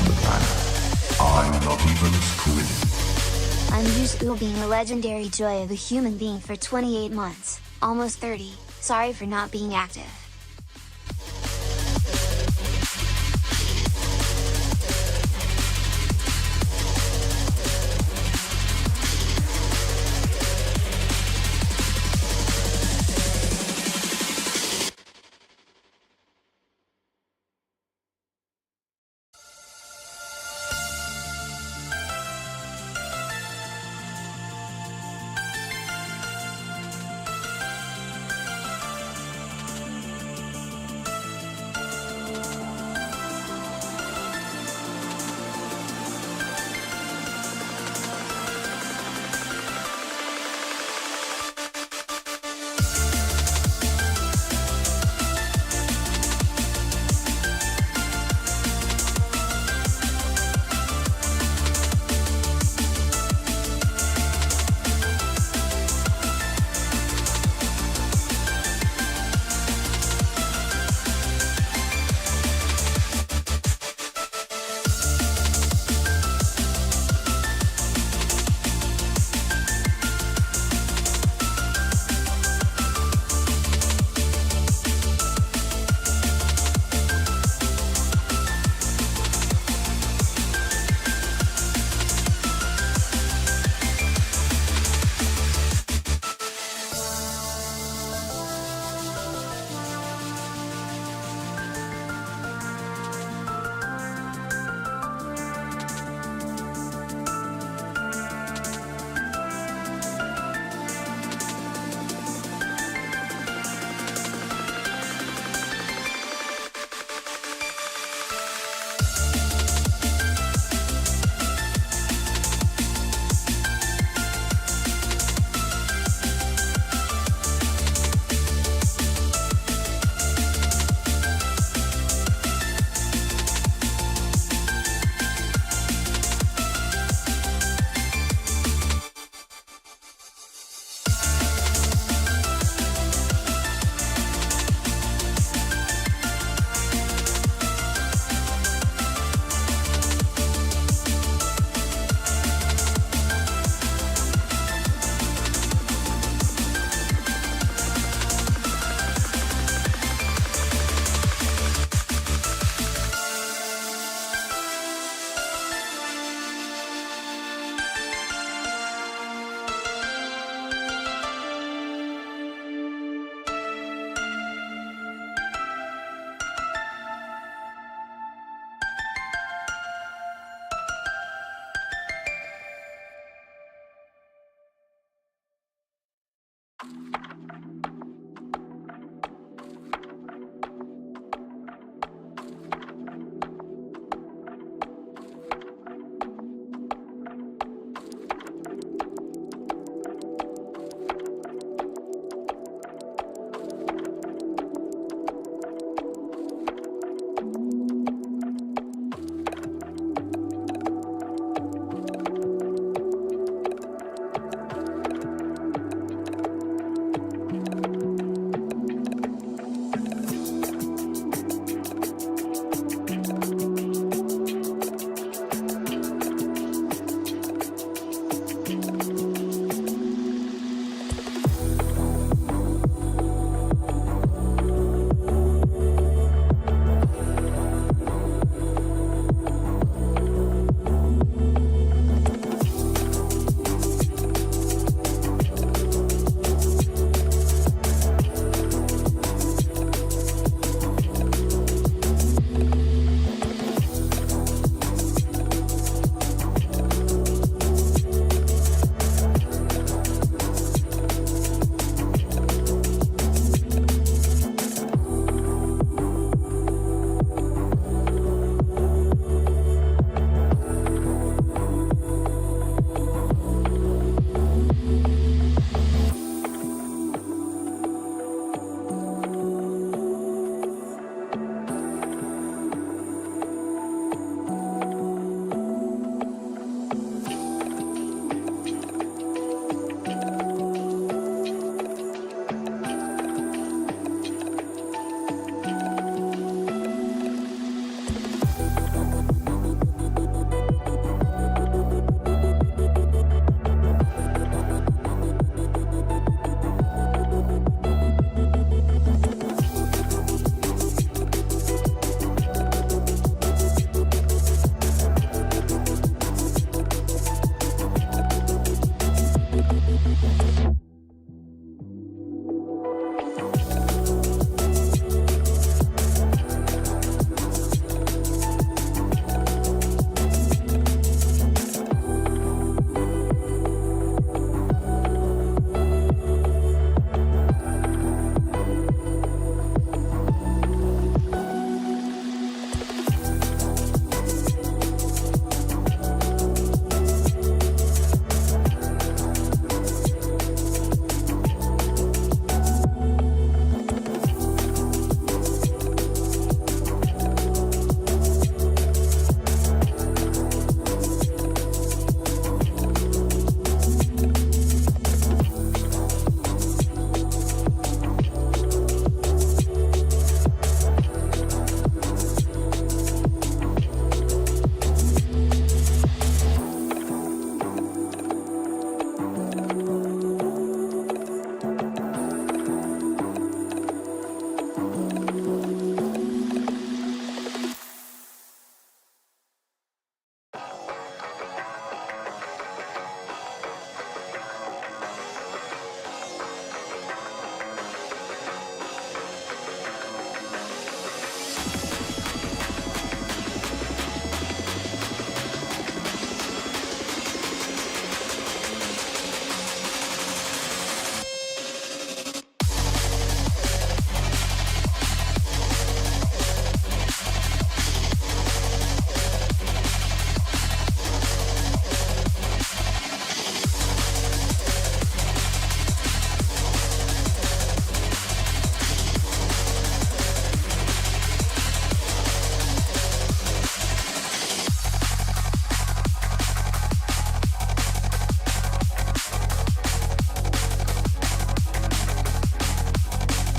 the planet. I'm not even screaming. I'm used to being a legendary joy of a human being for 28 months, almost 30, sorry for not being active.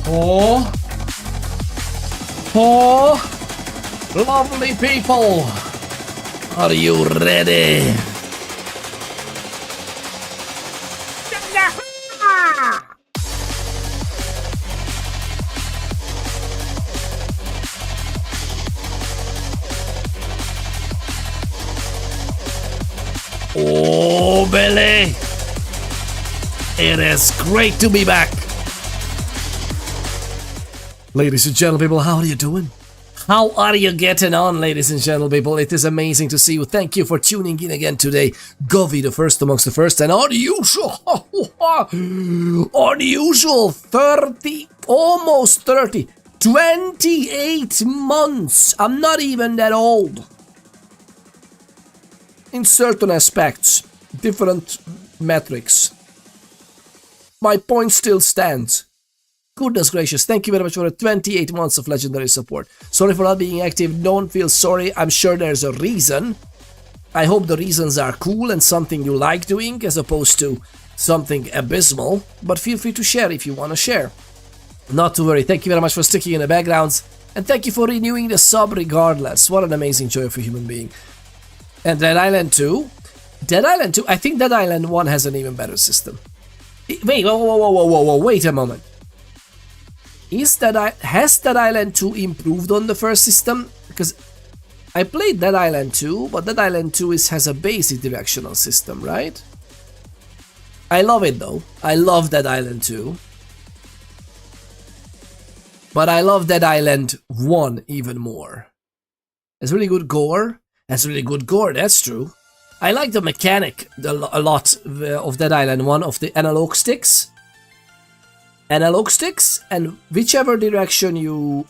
Oh. Oh. Lovely people. Are you ready? Oh, Billy! It is great to be back! Ladies and gentlemen, people, how are you doing? How are you getting on, ladies and gentlemen, people? It is amazing to see you. Thank you for tuning in again today. Govy, the first amongst the first, and unusual, 30, almost 30, 28 months. I'm not even that old. In certain aspects, different metrics. My point still stands. Goodness gracious, thank you very much for the 28 months of legendary support. Sorry for not being active, don't feel sorry, I'm sure there's a reason. I hope the reasons are cool and something you like doing as opposed to something abysmal, but feel free to share if you want to share. Not to worry, thank you very much for sticking in the backgrounds, and thank you for renewing the sub regardless. What an amazing joy of a human being. And Dead Island 2? Dead Island 2? I think Dead Island 1 has an even better system. Wait, whoa, wait a moment. Has Dead Island 2 improved on the first system? Because I played Dead Island 2, but Dead Island 2 has a basic directional system, right? I love it though. I love Dead Island 2. But I love Dead Island 1 even more. It's really good gore. That's really good gore, that's true. I like the mechanic a lot of Dead Island 1 of the analog sticks. And whichever direction you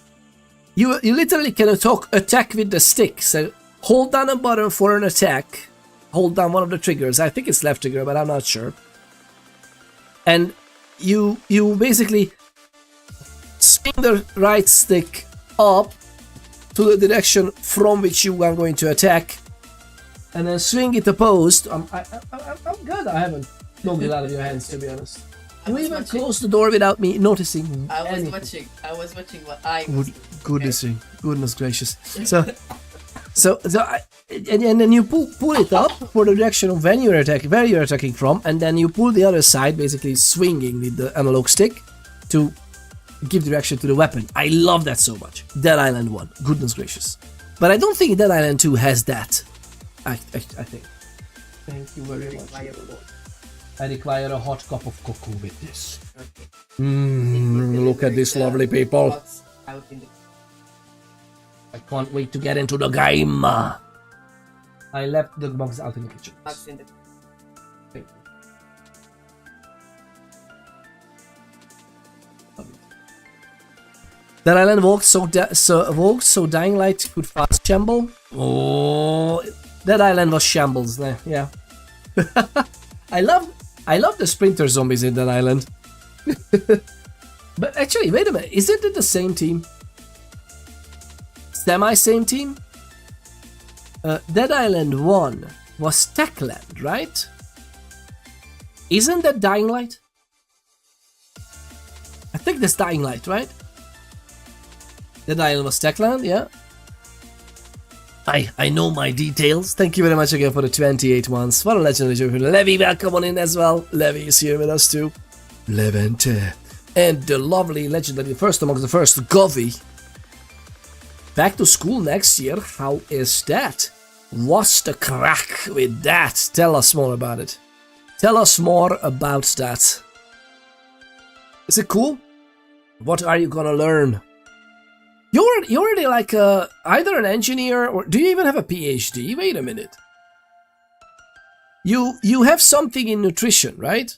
literally can attack with the stick. So hold down a button for an attack. Hold down one of the triggers. I think it's left trigger, but I'm not sure. And you basically swing the right stick up to the direction from which you are going to attack, and then swing it opposed. I'm good. I haven't knocked it out of your hands, to be honest. You even closed the door without me noticing. I was watching what I was doing. Goodness gracious. And then you pull it up for the direction of where you're attacking from, and then you pull the other side, basically swinging with the analog stick to give direction to the weapon. I love that so much. Dead Island 1, goodness gracious. But I don't think Dead Island 2 has that. I think. Thank you very much. I require a hot cup of cocoa with this. Look at this lovely people. I can't wait to get into the game. I left the box out in the kitchen. Thank you. That island walked so Dying Light could fast shamble. Oh, that island was shambles. Yeah. I love the sprinter zombies in that island. But actually, wait a minute. Isn't it the same team? Semi-same team? Dead Island 1 was Techland, right? Isn't that Dying Light? I think that's Dying Light, right? Dead Island was Techland, yeah. I know my details. Thank you very much again for the 28 months. What a legendary joke. Levy, welcome on in as well. Levy is here with us too. Levente. And the lovely legendary first amongst the first, Govy. Back to school next year. How is that? What's the crack with that? Tell us more about it. Tell us more about that. Is it cool? What are you gonna learn? You're already like either an engineer or do you even have a PhD? Wait a minute. You have something in nutrition, right?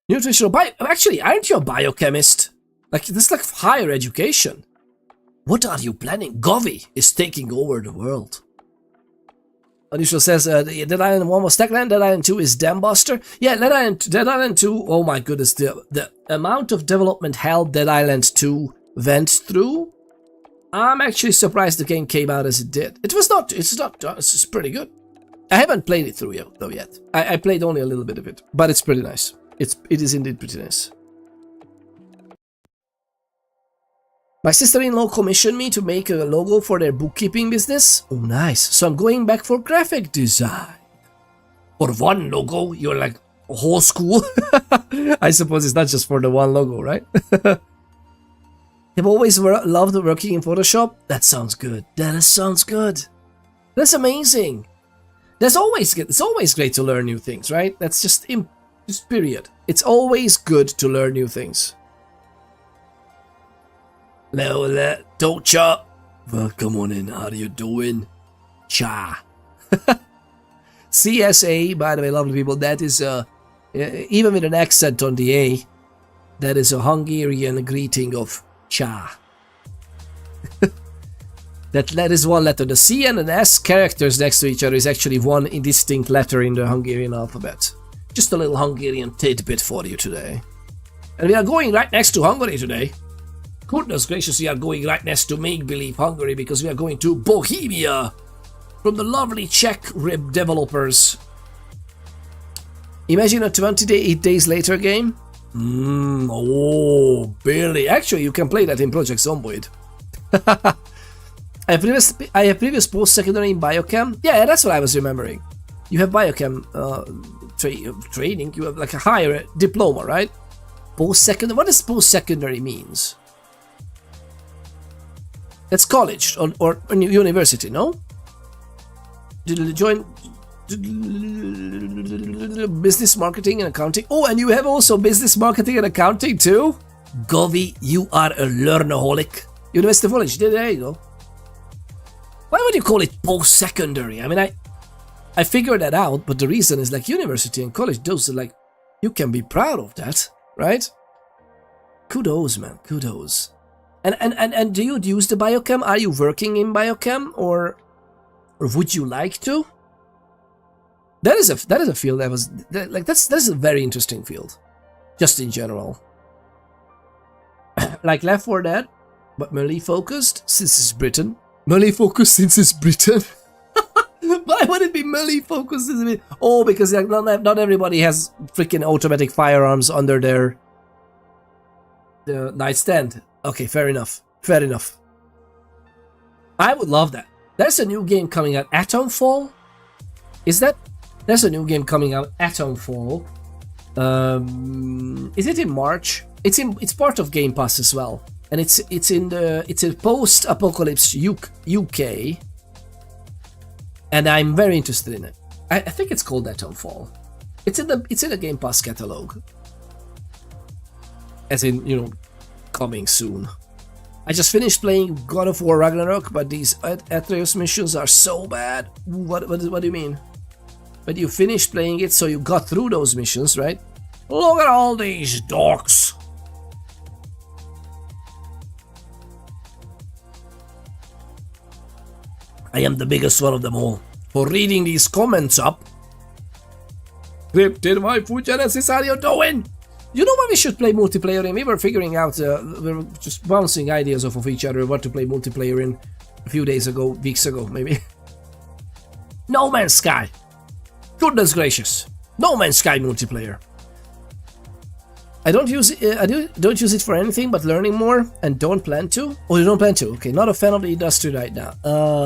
Nutritional actually, aren't you a biochemist? Like this is like higher education. What are you planning? Govy is taking over the world. Unusual says Dead Island 1 was Techland, Dead Island 2 is Dambuster. Yeah, Dead Island 2, oh my goodness, the amount of development hell Dead Island 2 went through. I'm actually surprised the game came out as it did. It's pretty good. I haven't played it through though yet. I played only a little bit of it, but it's pretty nice. It is indeed pretty nice. My sister-in-law commissioned me to make a logo for their bookkeeping business. Oh, nice. So I'm going back for graphic design. For one logo, you're like a whole school. I suppose it's not just for the one logo, right? I've always loved working in Photoshop. That sounds good. That sounds good. That's amazing. It's always great to learn new things, right? That's just period. It's always good to learn new things. Lola, Docha. Welcome on in. How are you doing? Cha. CSA, by the way, lovely people, that is even with an accent on the A, that is a Hungarian greeting of cha. that is one letter. The C and an S characters next to each other is actually one distinct letter in the Hungarian alphabet. Just a little Hungarian tidbit for you today. And we are going right next to Hungary today. Goodness gracious, we are going right next to make-believe Hungary because we are going to Bohemia from the lovely Czech developers. Imagine a 28 days later game. Oh, barely. Actually, you can play that in Project Zomboid. I have previous post-secondary in biochem. Yeah, that's what I was remembering. You have biochem training. You have like a higher diploma, right? Post-secondary. What does post-secondary means? That's college or university, no? Did you join business marketing and accounting? Oh, and you have also business marketing and accounting too? Govy, you are a learnaholic. University of College, there you go. Why would you call it post-secondary? I mean, I figured that out, but the reason is like university and college, those are like, you can be proud of that, right? Kudos, man, kudos. And do you use the biochem? Are you working in biochem or would you like to? That is a field that's a very interesting field, just in general. Like Left 4 Dead, but melee focused since it's Britain. Melee focused since it's Britain. Why would it be melee focused? Oh, because like, not everybody has freaking automatic firearms under their nightstand. Okay, fair enough. Fair enough. I would love that. There's a new game coming out, Atomfall. Is that? There's a new game coming out, Atomfall. Is it in March? It's part of Game Pass as well, and it's a post-apocalypse UK, and I'm very interested in it. I think it's called Atomfall. It's in the Game Pass catalog, as in, you know, coming soon. I just finished playing God of War Ragnarok, but these Atreus missions are so bad. What do you mean? But you finished playing it, so you got through those missions, right? Look at all these dorks. I am the biggest one of them all. For reading these comments up. Cryptid, my food genesis, how are you doing? You know what we should play multiplayer in? We were figuring out, we were just bouncing ideas off of each other what to play multiplayer in a few days ago, weeks ago maybe. No Man's Sky. Goodness gracious. No Man's Sky multiplayer. I don't use it for anything but learning more and don't plan to. Oh, you don't plan to? Okay, not a fan of the industry right now.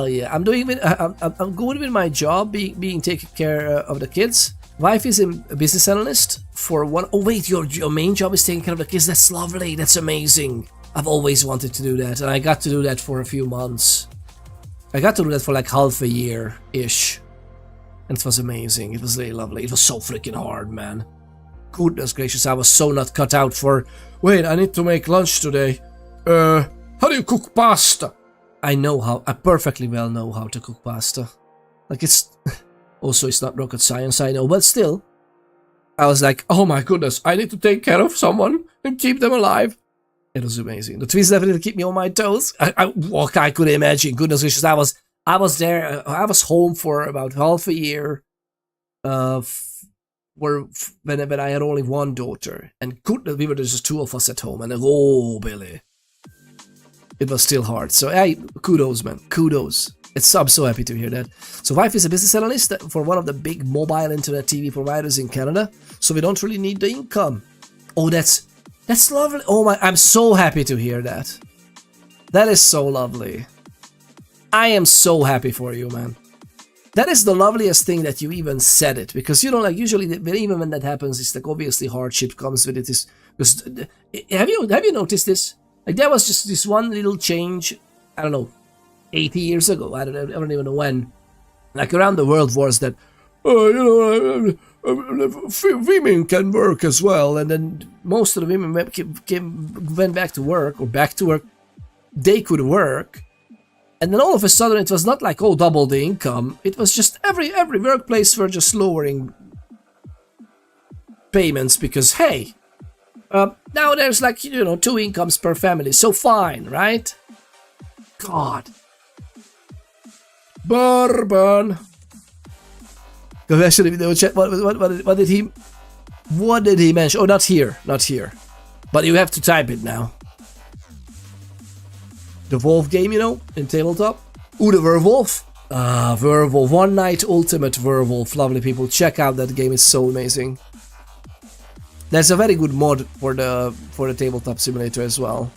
Yeah, I'm good with my job, being taking care of the kids. Wife is a business analyst for one. Oh wait, your main job is taking care of the kids. That's lovely. That's amazing. I've always wanted to do that, and I got to do that for a few months. I got to do that for like half a year-ish, and it was amazing. It was really lovely. It was so freaking hard, man. Goodness gracious, I was so not cut out for. Wait, I need to make lunch today. How do you cook pasta? I perfectly well know how to cook pasta. Like it's. Also, it's not rocket science, I know, but still. I was like, oh my goodness, I need to take care of someone and keep them alive. It was amazing. The twins definitely keep me on my toes. I could imagine. Goodness gracious, I was there. I was home for about half a year. When I had only one daughter, and we were just two of us at home, and oh Billy, it was still hard. So hey, kudos, man, kudos. I'm so happy to hear that. So wife is a business analyst for one of the big mobile internet TV providers in Canada, so we don't really need the income. Oh, that's lovely. Oh my, I'm so happy to hear that. That is so lovely. I am so happy for you, man. That is the loveliest thing that you even said it, because you know, like usually, even when that happens, it's like obviously hardship comes with it. Because have you noticed this? Like there was just this one little change. I don't know, 80 years ago. I don't even know when. Like around the world wars that, women can work as well, and then most of the women went back to work. They could work. And then all of a sudden it was not like, oh, double the income. It was just every workplace were just lowering payments because, hey, now there's like, 2 incomes per family. So fine, right? God. Bourbon. Go back to the video chat. What did he mention? Oh, not here. But you have to type it now. The Wolf game, in tabletop. Ooh, the Werewolf. Werewolf. One Night Ultimate Werewolf. Lovely people. Check out that game. It's so amazing. There's a very good mod for the tabletop simulator as well.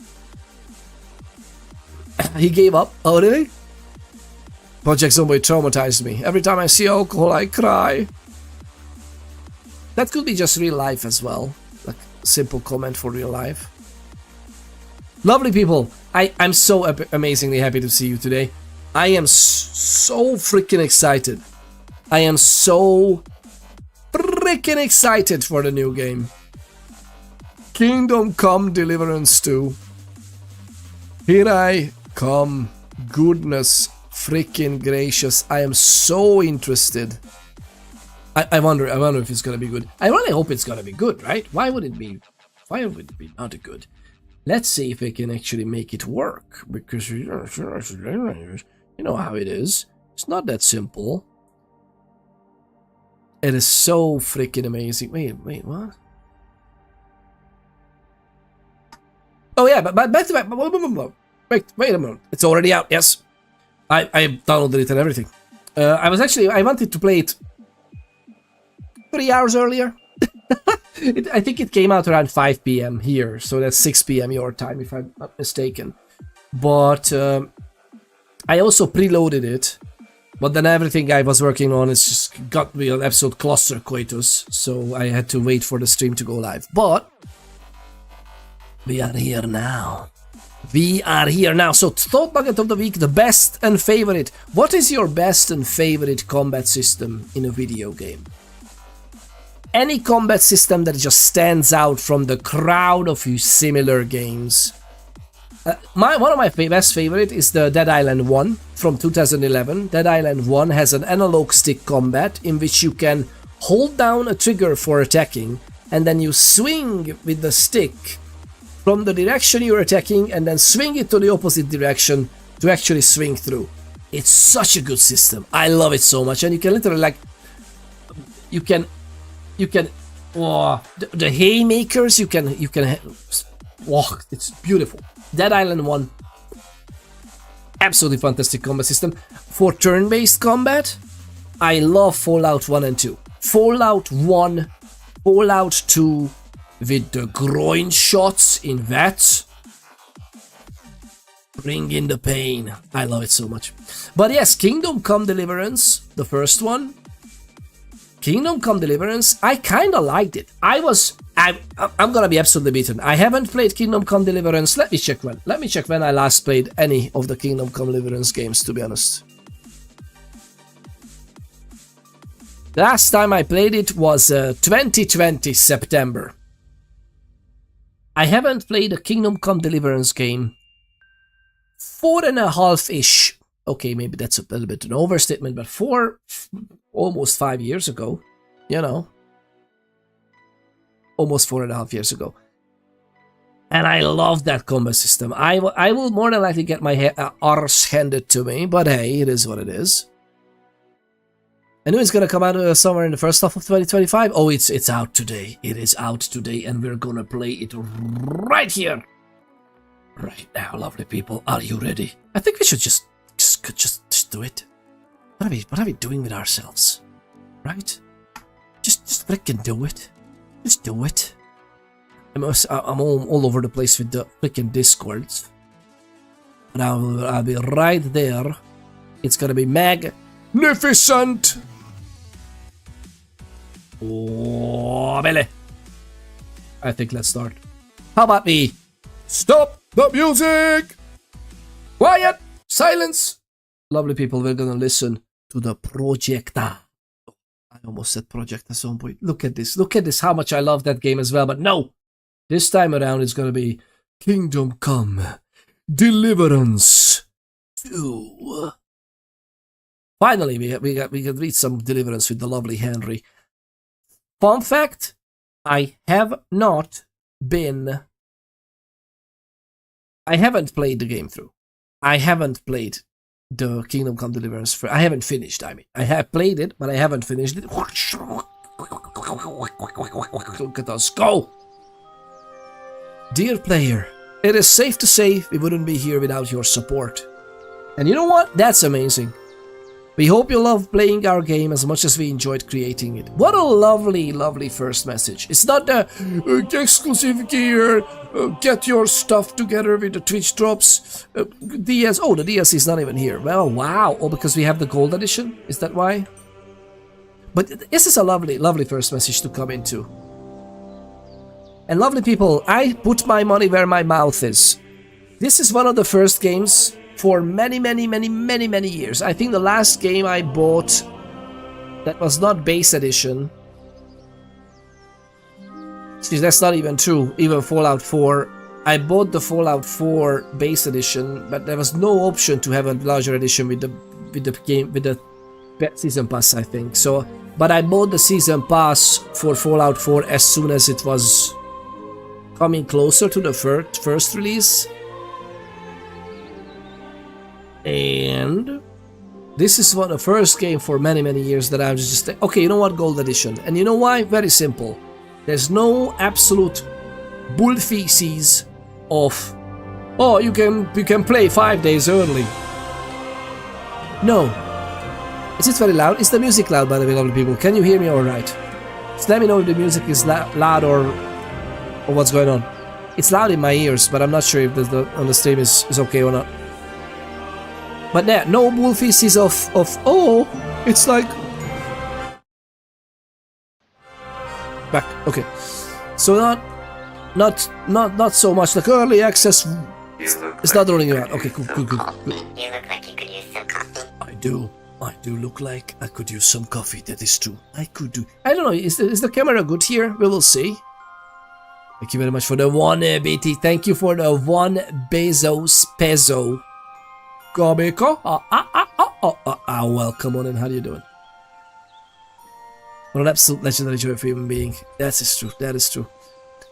He gave up. Oh, really? Project Zombie traumatized me. Every time I see alcohol, I cry. That could be just real life as well. Like, simple comment for real life. Lovely people, I'm so amazingly happy to see you today. I am so freaking excited. I am so freaking excited for the new game. Kingdom Come Deliverance 2. Here I come. Goodness freaking gracious. I am so interested. I wonder if it's gonna be good. I really hope it's gonna be good, right? Why would it be not good? Let's see if we can actually make it work, because you know how it is. It's not that simple. It is so freaking amazing. Wait, what? Oh yeah, but back to wait a moment. It's already out. Yes, I downloaded it and everything. I wanted to play it 3 hours earlier. I think it came out around 5 p.m. here, so that's 6 p.m. your time, if I'm not mistaken. But I also preloaded it, but then everything I was working on is just got me an absolute cluster coitus, so I had to wait for the stream to go live. But we are here now. So thought nugget of the week, the best and favorite. What is your best and favorite combat system in a video game? Any combat system that just stands out from the crowd of similar games. One of my best favorite is the Dead Island 1 from 2011. Dead Island 1 has an analog stick combat in which you can hold down a trigger for attacking, and then you swing with the stick from the direction you're attacking and then swing it to the opposite direction to actually swing through. It's such a good system. I love it so much, and you can literally the haymakers, it's beautiful. Dead Island 1, absolutely fantastic combat system. For turn-based combat, I love Fallout 1 and 2. Fallout 1, Fallout 2 with the groin shots in that. Bring in the pain. I love it so much. But yes, Kingdom Come Deliverance, the first one. Kingdom Come Deliverance, I kinda liked it. I'm gonna be absolutely beaten. I haven't played Kingdom Come Deliverance. Let me check when I last played any of the Kingdom Come Deliverance games, to be honest. The last time I played it was 2020 September. I haven't played a Kingdom Come Deliverance game 4.5-ish. Okay, maybe that's a little bit an overstatement, but almost 5 years ago, almost 4.5 years ago. And I love that combat system. I will more than likely get my arse handed to me, but hey, it is what it is. I knew it's gonna come out somewhere in the first half of 2025. Oh, it's out today. It is out today, and we're gonna play it right here, right now. Lovely people, are you ready? I think we should just do it. What are we doing with ourselves? Right? Just frickin' do it. Just do it. I'm all over the place with the frickin' Discords. And I'll be right there. It's gonna be magnificent! Oh, Billy. I think let's start. How about me? Stop the music! Quiet! Silence! Lovely people, we're gonna listen to the projector. I almost said project at some point. Look at this. Look at this. How much I love that game as well. But no. This time around it's going to be Kingdom Come Deliverance 2. Finally, we got read some Deliverance with the lovely Henry. Fun fact. I haven't played the game through. I haven't played the Kingdom Come Deliverance. I haven't finished, I mean. I have played it, but I haven't finished it. Look at us go! Dear player, it is safe to say we wouldn't be here without your support. And you know what? That's amazing. We hope you love playing our game as much as we enjoyed creating it. What a lovely, lovely first message. It's not the exclusive gear, get your stuff together with the Twitch drops, DS. Oh, the DS is not even here. Well, wow. Oh, because we have the gold edition? Is that why? But this is a lovely, lovely first message to come into. And lovely people, I put my money where my mouth is. This is one of the first games for many years. I think the last game I bought that was not base edition. See, that's not even true. Even Fallout 4. I bought the Fallout 4 base edition, but there was no option to have a larger edition with the season pass, I think. So, but I bought the season pass for Fallout 4 as soon as it was coming closer to the first release. And this is one of the first game for many years that I was just okay, you know what, gold edition. And you know why? Very simple. There's no absolute bull feces of oh, you can play 5 days early. No. Is it very loud? Is the music loud, by the way, lovely people? Can you hear me all right? Just let me know if the music is loud or what's going on. It's loud in my ears, but I'm not sure if on the stream is okay or not. But yeah, no bull feces of oh, it's like back. Okay, so not so much like early access. It's not rolling around. Okay, good. You look like you could use some coffee. I do look like I could use some coffee. That is true. I could do. I don't know. Is the camera good here? We will see. Thank you very much for the 1 BT. Thank you for the 1 Bezos peso. Gobeko. Welcome on in. How are you doing? What an absolute legendary joy of a human being. That is true. That is true.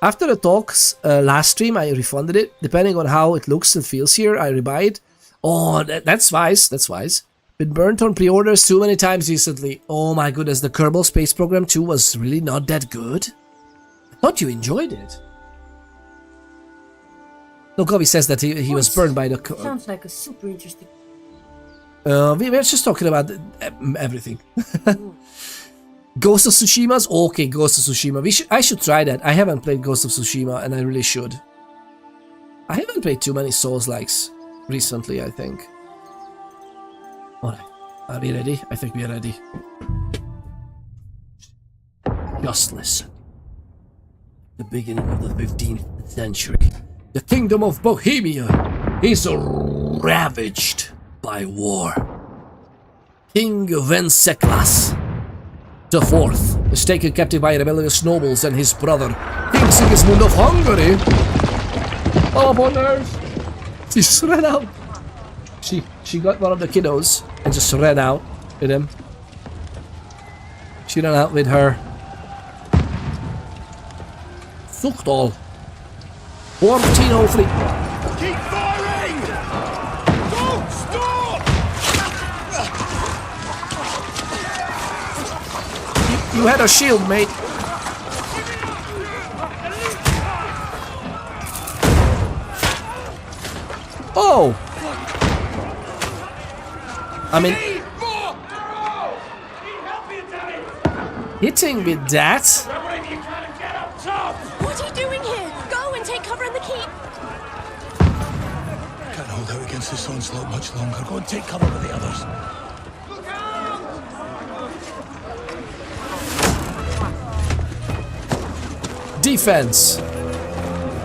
After the talks last stream, I refunded it. Depending on how it looks and feels here, I rebuy it. Oh, that's wise. That's wise. Been burnt on pre-orders too many times recently. Oh my goodness, the Kerbal Space Program 2 was really not that good. I thought you enjoyed it. No, Gobi says that he was burned by the... Sounds like a super interesting... we were just talking about everything. Ghost of Tsushima's? Okay, Ghost of Tsushima. I should try that. I haven't played Ghost of Tsushima, and I really should. I haven't played too many Souls-likes recently, I think. Alright, are we ready? I think we are ready. Just listen. The beginning of the 15th century. The kingdom of Bohemia is ravaged by war. King Venceslas IV is taken captive by rebellious nobles and his brother, King Sigismund of Hungary. Oh, on earth! She just ran out. She got one of the kiddos and just ran out with him. She ran out with her. Zuchtal. 1403. Keep firing! Don't stop! You had a shield, mate. Oh! I mean... hitting with that? What are you doing here? Go and take cover in the keep. Can't hold out again. against this onslaught much longer. Go and take cover with the others. Defense.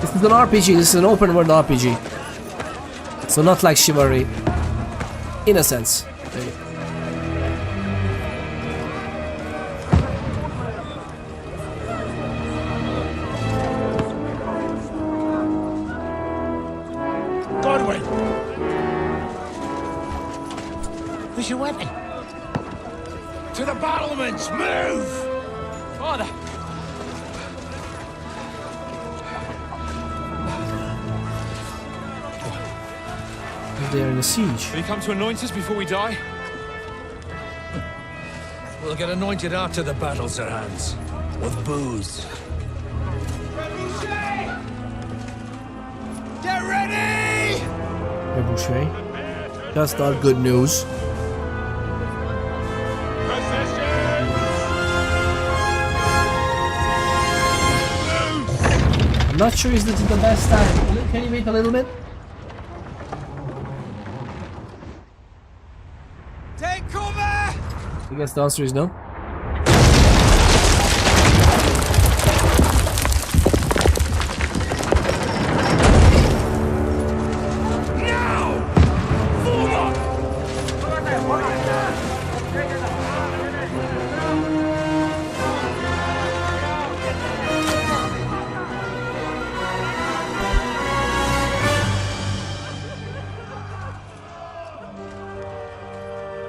This is an RPG. This is an open world RPG. So not like Chivalry. In a sense. Godwin! Where's your weapon? To the battlements! Move! Father! They're in a siege. Will you come to anoint us before we die? We'll get anointed after the battles are hands. With booze. Get ready! Boucher. That's not good news. I'm not sure if this is the best time. Can you wait a little bit? Take cover! I guess the answer is no.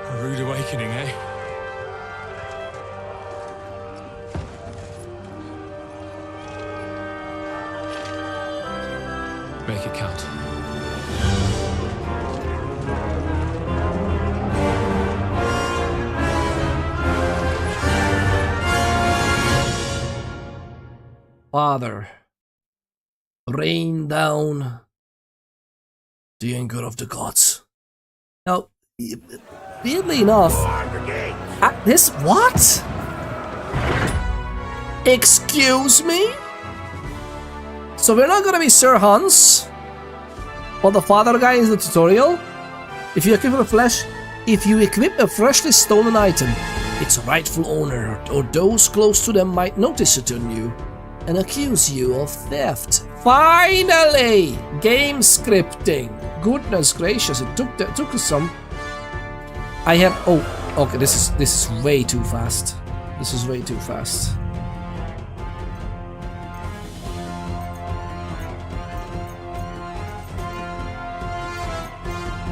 A rude awakening, eh? Make it count. Father, rain down the anger of the gods. Now, weirdly enough, this what? Excuse me? So we're not gonna be Sir Hans, or the father guy in the tutorial. If you equip a freshly stolen item, its rightful owner or those close to them might notice it on you and accuse you of theft. Finally! Game scripting. Goodness gracious, it took us some. I have okay, this is way too fast. This is way too fast.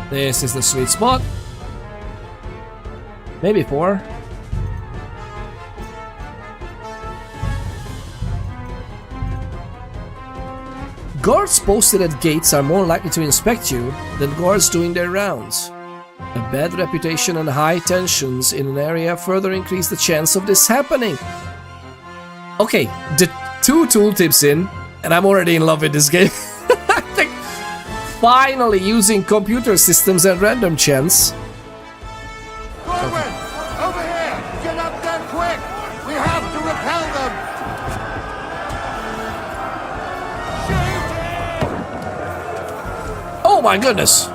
This is the sweet spot. Maybe 4. Guards posted at gates are more likely to inspect you than guards doing their rounds. A bad reputation and high tensions in an area further increase the chance of this happening. Okay, the 2 tooltips in, and I'm already in love with this game. I think finally using computer systems and random chance. Godwin! Over here! Get up there quick! We have to repel them! Oh my goodness!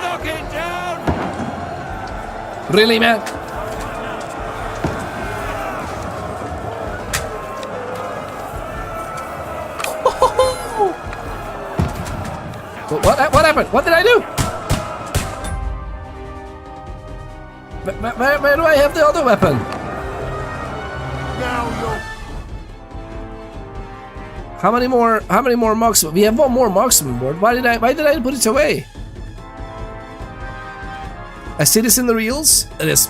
Knock it down! Really, man? What happened? What did I do? Where do I have the other weapon? Now you'll... How many more marksmen? We have one more marksman board. Why did I put it away? I see this in the reels. It is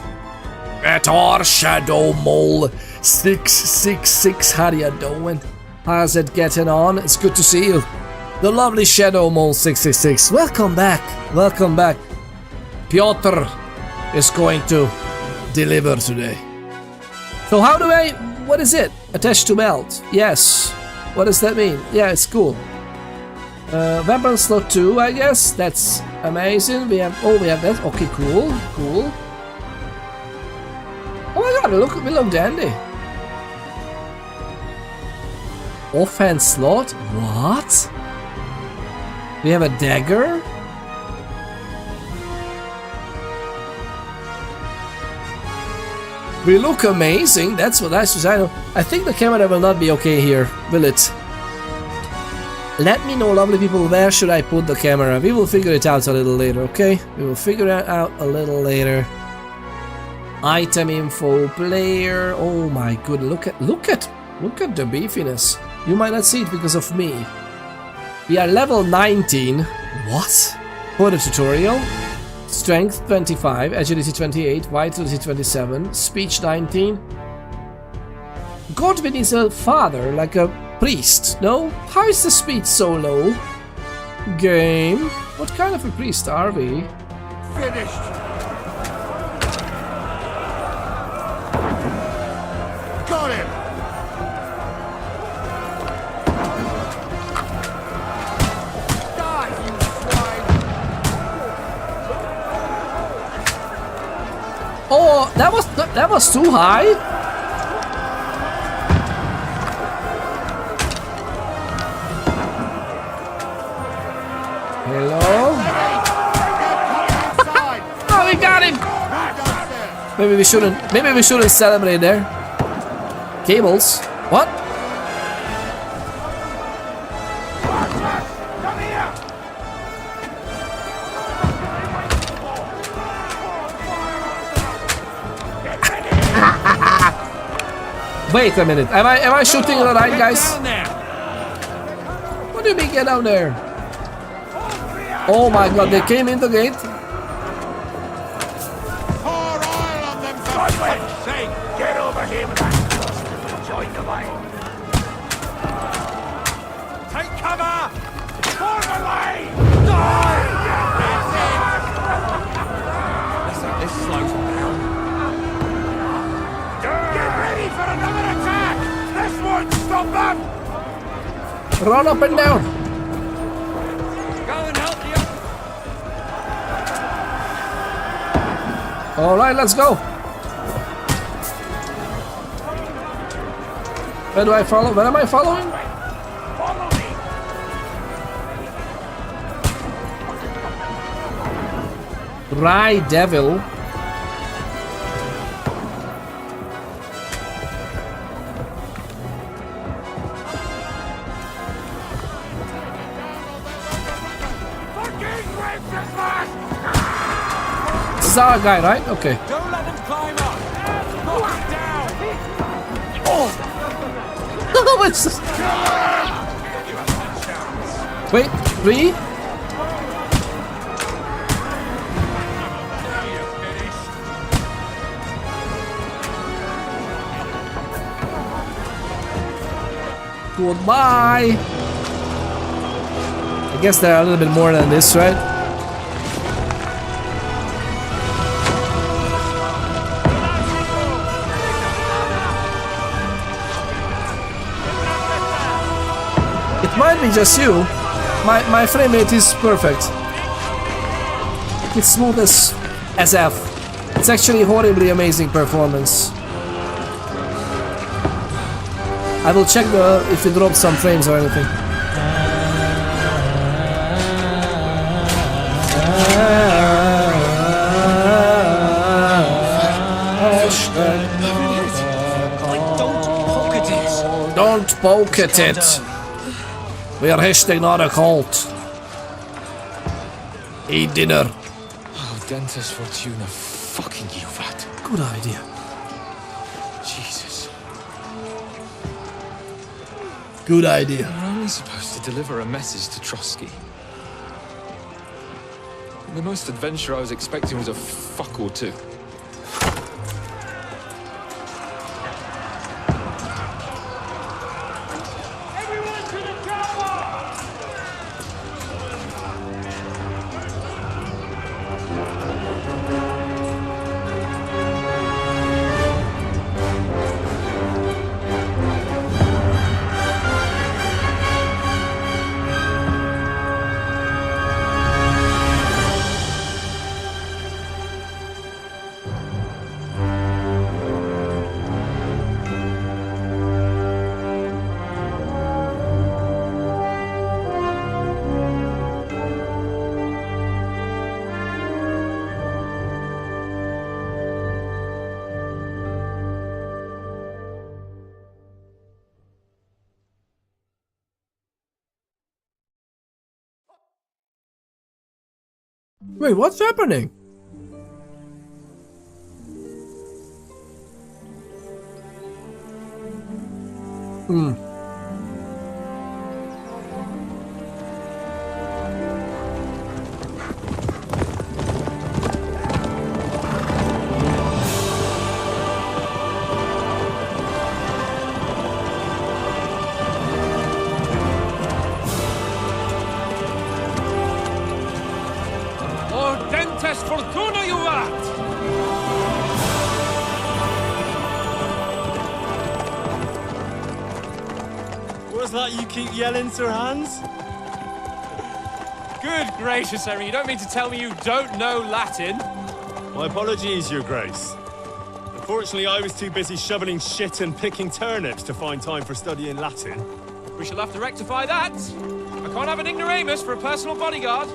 Metar Shadow Mole 666. How you doing? How's it getting on? It's good to see you. The lovely Shadow Mole 666. Welcome back. Welcome back. Piotr is going to deliver today. So how do I... What is it? Attached to belt. Yes. What does that mean? Yeah, it's cool. Weapon slot 2, I guess. That's amazing. We have that. Okay, cool. Cool. Oh my god, we look dandy. Offhand slot? What? We have a dagger? We look amazing, that's what I know. I think the camera will not be okay here, will it? Let me know, lovely people, where should I put the camera? We will figure it out a little later, okay? We will figure it out a little later. Item info, player. Oh my god, look at the beefiness. You might not see it because of me. We are level 19. What? For the tutorial. Strength 25, agility 28, vitality 27, speech 19. Godwin is a father, like a priest, no? How is the speech so low? Game. What kind of a priest are we? Finished. Got him. Die, you swine. Oh, that was too high. Hello? Oh, we got him! Maybe we shouldn't celebrate there. Cables? What? Wait a minute. Am I shooting the right guys? What do you mean get down there? Oh my god, they came in the gate. Pour oil on them for fuck's sake. Get over here with that. Join the line. Take cover. For the line. Die. This slows them down. Get ready for another attack. This won't stop them. Run up and down. Alright, let's go. Where do I follow? Where am I following? Rye Devil. This is our guy, right? Okay. Don't let them climb up. Knock it down. Oh, what's this? Wait, 3? Goodbye. I guess there are a little bit more than this, right? It might be just you. My frame rate is perfect. It's smooth as F. It's actually horribly amazing performance. I will check if it drops some frames or anything. Don't poke at it. We are hashtag not a cult. Eat dinner. Oh, Dentist Fortuna, fucking you, that. Good idea. Jesus. Good idea. We're only supposed to deliver a message to Trotsky. The most adventure I was expecting was a fuck or two. Wait, what's happening? Ordentes fortuna juvat! What's that you keep yelling, Sir Hans? Good gracious, Henry, you don't mean to tell me you don't know Latin? My apologies, Your Grace. Unfortunately, I was too busy shoveling shit and picking turnips to find time for studying Latin. We shall have to rectify that. I can't have an ignoramus for a personal bodyguard.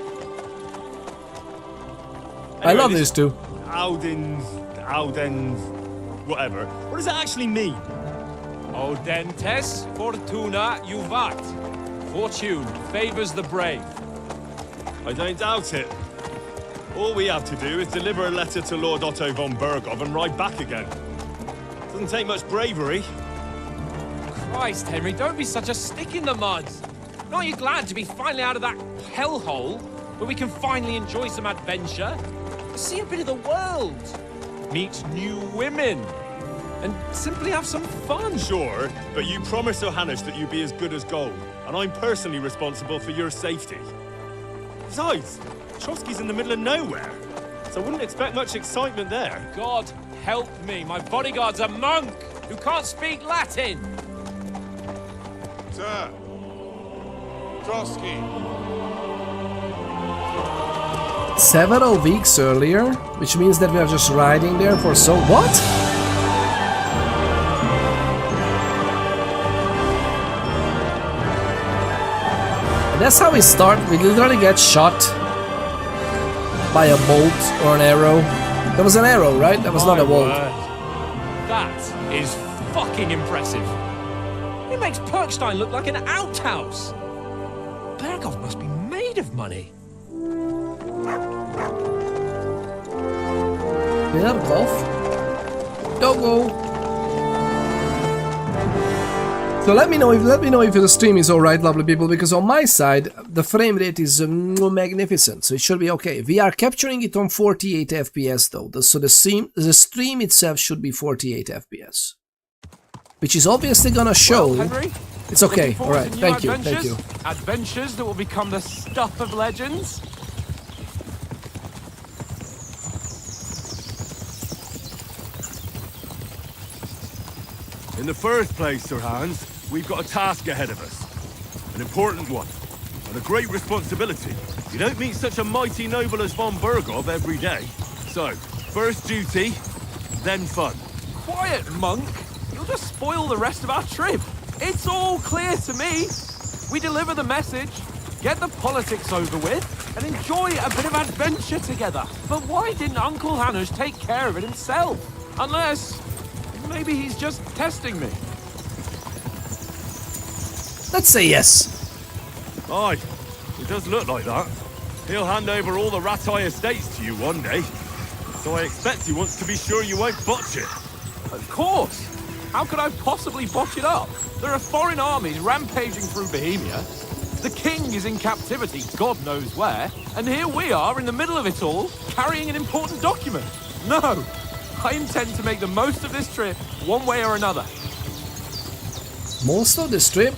I love these two. Audens, whatever. What does that actually mean? Audentes fortuna juvat. Fortune favors the brave. I don't doubt it. All we have to do is deliver a letter to Lord Otto von Bergov and ride back again. Doesn't take much bravery. Christ, Henry, don't be such a stick in the mud. Aren't you glad to be finally out of that hellhole where we can finally enjoy some adventure? See a bit of the world, meet new women, and simply have some fun. Sure, but you promised Johannes that you'd be as good as gold, and I'm personally responsible for your safety. Besides, Trotsky's in the middle of nowhere, so I wouldn't expect much excitement there. God help me, my bodyguard's a monk who can't speak Latin. Sir. Trotsky. Several weeks earlier, which means that we are just riding there for so what? And that's how we start. We literally get shot by a bolt or an arrow. That was an arrow, right? That was not a bolt. That is fucking impressive. It makes Perkstein look like an outhouse. Bergov must be made of money. Bergov? Go. So let me know if the stream is alright, lovely people, because on my side the frame rate is magnificent, so it should be okay. We are capturing it on 48 FPS though, so the stream itself should be 48 FPS, which is obviously gonna show. Well, Henry, it's okay. All right, thank you. Adventures that will become the stuff of legends. In the first place, Sir Hans, we've got a task ahead of us. An important one, and a great responsibility. You don't meet such a mighty noble as von Bergov every day. So, first duty, then fun. Quiet, monk! You'll just spoil the rest of our trip. It's all clear to me. We deliver the message, get the politics over with, and enjoy a bit of adventure together. But why didn't Uncle Hanush take care of it himself? Unless... maybe he's just testing me. Let's say yes. Aye, it does look like that. He'll hand over all the Ratai estates to you one day. So I expect he wants to be sure you won't botch it. Of course! How could I possibly botch it up? There are foreign armies rampaging through Bohemia. The king is in captivity, God knows where. And here we are in the middle of it all, carrying an important document. No! I intend to make the most of this trip, one way or another. Most of this trip?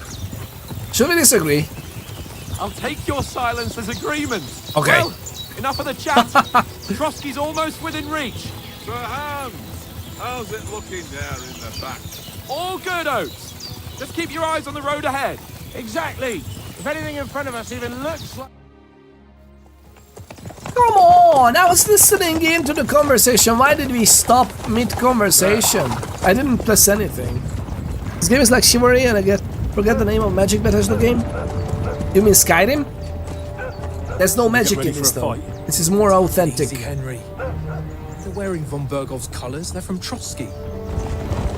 Should we disagree? I'll take your silence as agreement. Okay. Well, enough of the chat. Trotsky's almost within reach. Sir Hans, how's it looking there in the back? All good, Oates. Just keep your eyes on the road ahead. Exactly. If anything in front of us even looks like... Come on! I was listening into the conversation. Why did we stop mid-conversation? I didn't press anything. This game is like Chivalry and I forget the name of Magic Bethesda game. You mean Skyrim? There's no magic in this though. This is more authentic. Easy, Henry. They're wearing von Bergov's colours. They're from Trotsky.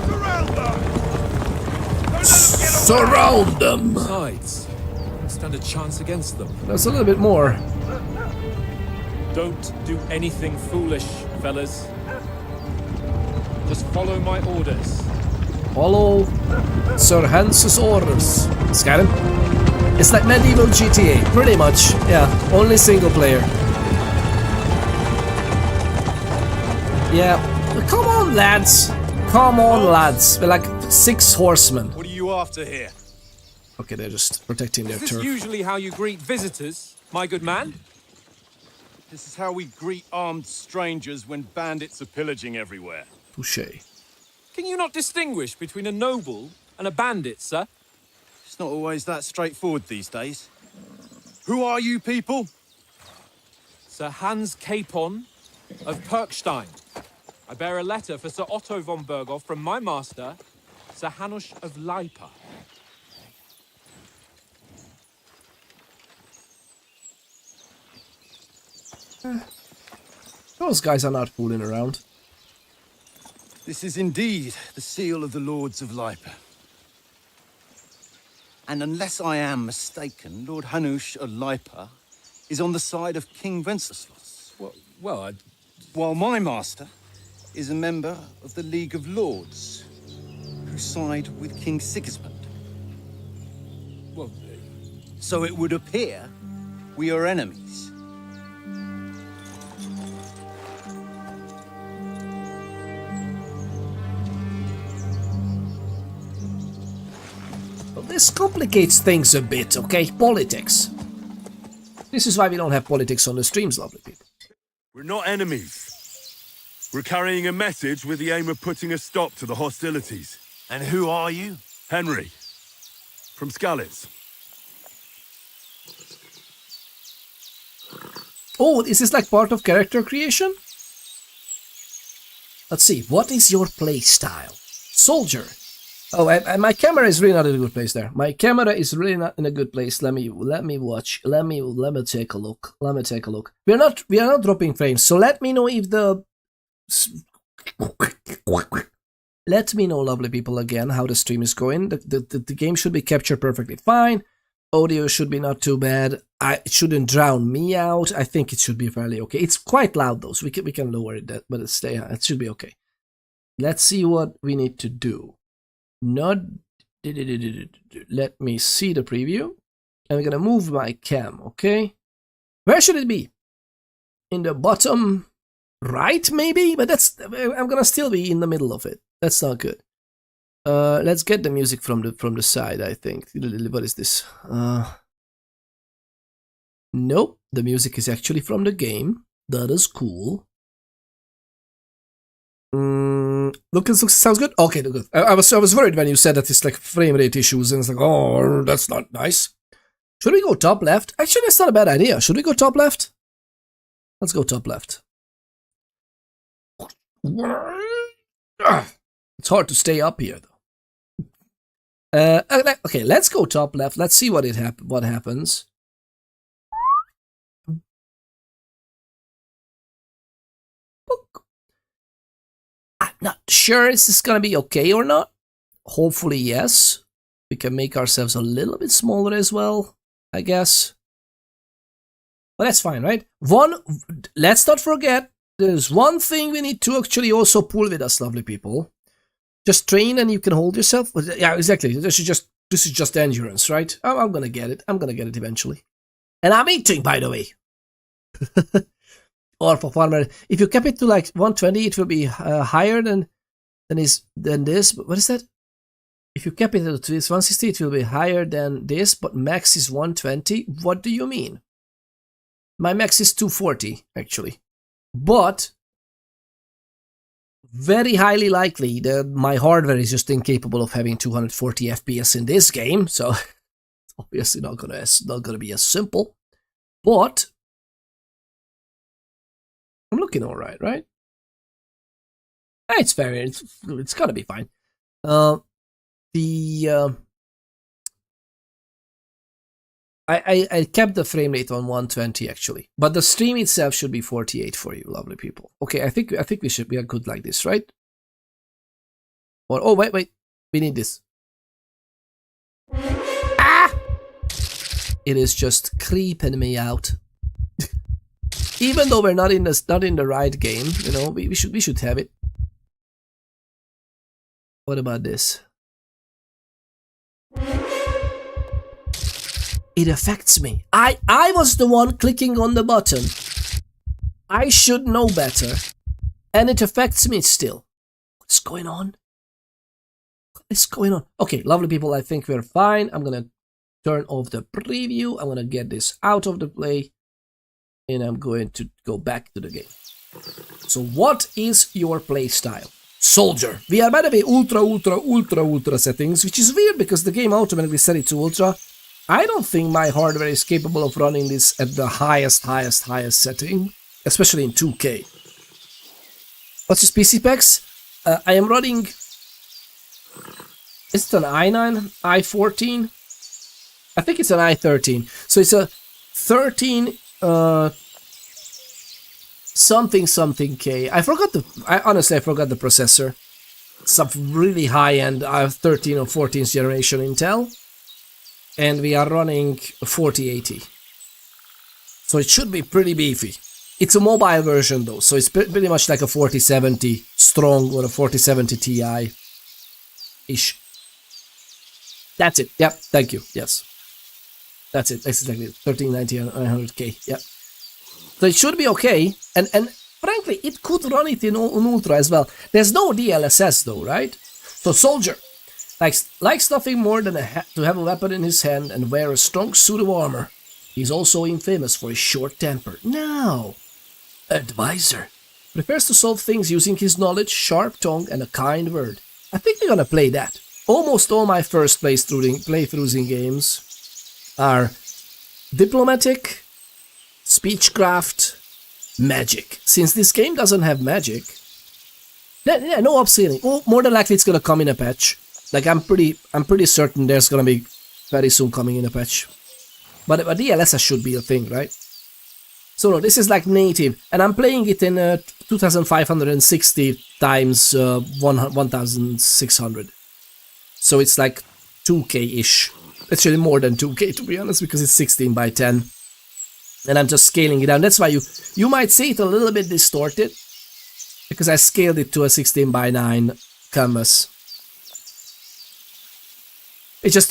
Surround them! Surround them! Besides, stand a chance against them. That's a little bit more. Don't do anything foolish, fellas. Just follow my orders. Follow Sir Hans's orders. Got him? It's like medieval GTA, pretty much. Yeah, only single player. Yeah, come on, lads. Come on, lads. We're like 6 horsemen. What are you after here? Okay, they're just protecting their Is this turf. usually how you greet visitors, my good man? This is how we greet armed strangers when bandits are pillaging everywhere. Touché. Can you not distinguish between a noble and a bandit, sir? It's not always that straightforward these days. Who are you people? Sir Hans Capon of Perkstein. I bear a letter for Sir Otto von Berghoff from my master, Sir Hanush of Leipa. Those guys are not fooling around. This is indeed the seal of the Lords of Leipa. And unless I am mistaken, Lord Hanush of Leipa is on the side of King Wenceslas. Well, While my master is a member of the League of Lords, who side with King Sigismund. well, So it would appear we are enemies. Well, this complicates things a bit, okay? Politics. This is why we don't have politics on the streams, lovely people. We're not enemies. We're carrying a message with the aim of putting a stop to the hostilities. And who are you? Henry, from Skalitz. Oh, is this like part of character creation? Let's see, what is your playstyle? Soldier. Oh, and my camera is really not in a good place there. My camera is really not in a good place. Let me watch. Let me take a look. Let me take a look. We are not dropping frames. So let me know if the let me know, lovely people, again how the stream is going. The game should be captured perfectly fine. Audio should be not too bad. It shouldn't drown me out. I think it should be fairly okay. It's quite loud though, so we can lower it, but it should be okay. Let's see what we need to do. Let me see the preview. I'm gonna move my cam, okay? Where should it be? In the bottom right, maybe? But I'm gonna still be in the middle of it. That's not good. Let's get the music from the side, I think. What is this? Nope, the music is actually from the game. That is cool. Sounds good. Okay, good. I was worried when you said that it's like frame rate issues, and it's like, oh, that's not nice. Should we go top left? Actually, that's not a bad idea. Should we go top left? Let's go top left. It's hard to stay up here, though. Okay, let's go top left. Let's see what happens. I'm not sure is this gonna be okay or not. Hopefully, yes. We can make ourselves a little bit smaller as well, I guess. But that's fine, right? Let's not forget, there's one thing we need to actually also pull with us, lovely people. Just train and you can hold yourself. Yeah, exactly. This is just endurance, right? I'm gonna get it. I'm gonna get it eventually. And I'm eating, by the way. Or for farmer, if you cap it to like 120, it will be higher than this. But what is that? If you cap it to this 160, it will be higher than this, but max is 120. What do you mean? My max is 240, actually. But very highly likely that my hardware is just incapable of having 240 FPS in this game, so it's obviously not gonna be as simple. But I'm looking all right, right? It's fair. It's gotta be fine. I kept the frame rate on 120 actually, but the stream itself should be 48 for you, lovely people. Okay, I think we are good like this, right? Or oh wait, we need this. Ah! It is just creeping me out. Even though we're not in the right game, you know, we should have it. What about this? It affects me. I was the one clicking on the button. I should know better. And it affects me still. What's going on? What is going on? Okay, lovely people, I think we're fine. I'm gonna turn off the preview. I'm gonna get this out of the play. And I'm going to go back to the game. So what is your play style? Soldier. We are by the way ultra settings, which is weird because the game automatically set it to ultra. I don't think my hardware is capable of running this at the highest setting, especially in 2K. What's your PC specs? I am running, is it an i9, i14? I think it's an i13. So it's a 13 something K. Honestly I forgot the processor. Some really high-end 13 or 14th generation Intel. And we are running 4080. So it should be pretty beefy. It's a mobile version though, so it's pretty much like a 4070 strong or a 4070 Ti-ish. That's it. Yep, thank you. Yes. That's it. That's exactly it. 1390 and 900K. Yep. So it should be okay. And frankly, it could run it in Ultra as well. There's no DLSS though, right? So Soldier likes nothing more than to have a weapon in his hand and wear a strong suit of armor. He's also infamous for his short temper. Now, Advisor. Prefers to solve things using his knowledge, sharp tongue, and a kind word. I think we're gonna play that. Almost all my first playthroughs in games are diplomatic, speechcraft, magic. Since this game doesn't have magic, yeah, no upscaling. Oh, more than likely it's gonna come in a patch. Like I'm pretty certain there's gonna be very soon coming in a patch. But DLSS should be a thing, right? So no, this is like native, and I'm playing it in 2560 times 1600. So it's like 2K-ish. Actually more than 2K to be honest, because it's 16 by 10. And I'm just scaling it down. That's why you might see it a little bit distorted, because I scaled it to a 16 by 9 canvas. It's just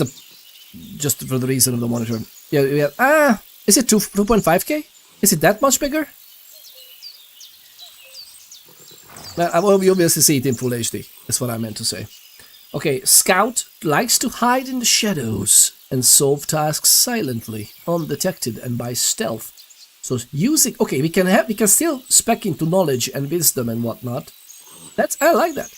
for the reason of the monitor. Yeah. Is it 2.5K? Is it that much bigger? Well, you obviously see it in full HD. That's what I meant to say. Okay, Scout likes to hide in the shadows and solve tasks silently, undetected and by stealth. So using, okay, we can still spec into knowledge and wisdom and whatnot. I like that.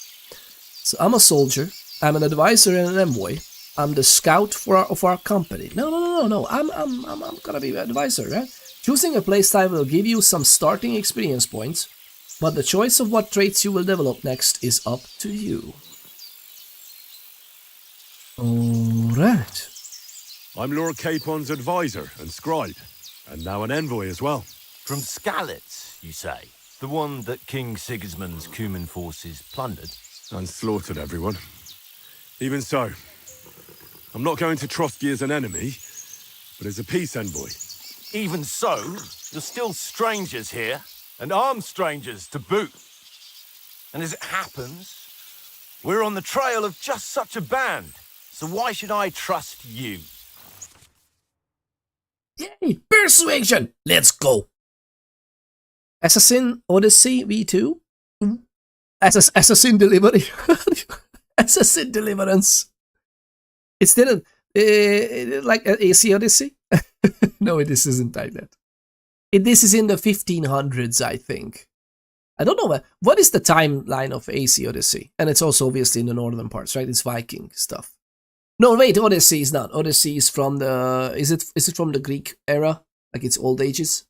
So I'm a soldier. I'm an advisor and an envoy. I'm the scout of our company. No. I'm gonna be an advisor, right? Choosing a playstyle will give you some starting experience points, but the choice of what traits you will develop next is up to you. Alright. I'm Lord Capon's advisor and scribe, and now an envoy as well. From Skalitz, you say? The one that King Sigismund's Cuman forces plundered? And slaughtered everyone. Even so, I'm not going to Trotsky as an enemy, but as a peace envoy. Even so, you're still strangers here, and armed strangers to boot. And as it happens, we're on the trail of just such a band, so why should I trust you? Yay! Persuasion! Let's go! Assassin Odyssey V2? Assassin Delivery? Assassin Deliverance. It's didn't like AC Odyssey? No, this isn't like that. This is in the 1500s, I think. I don't know what is the timeline of AC Odyssey, and it's also obviously in the northern parts, right? It's Viking stuff. No, wait, Odyssey is not. Odyssey is from the is it from the Greek era, like it's old ages?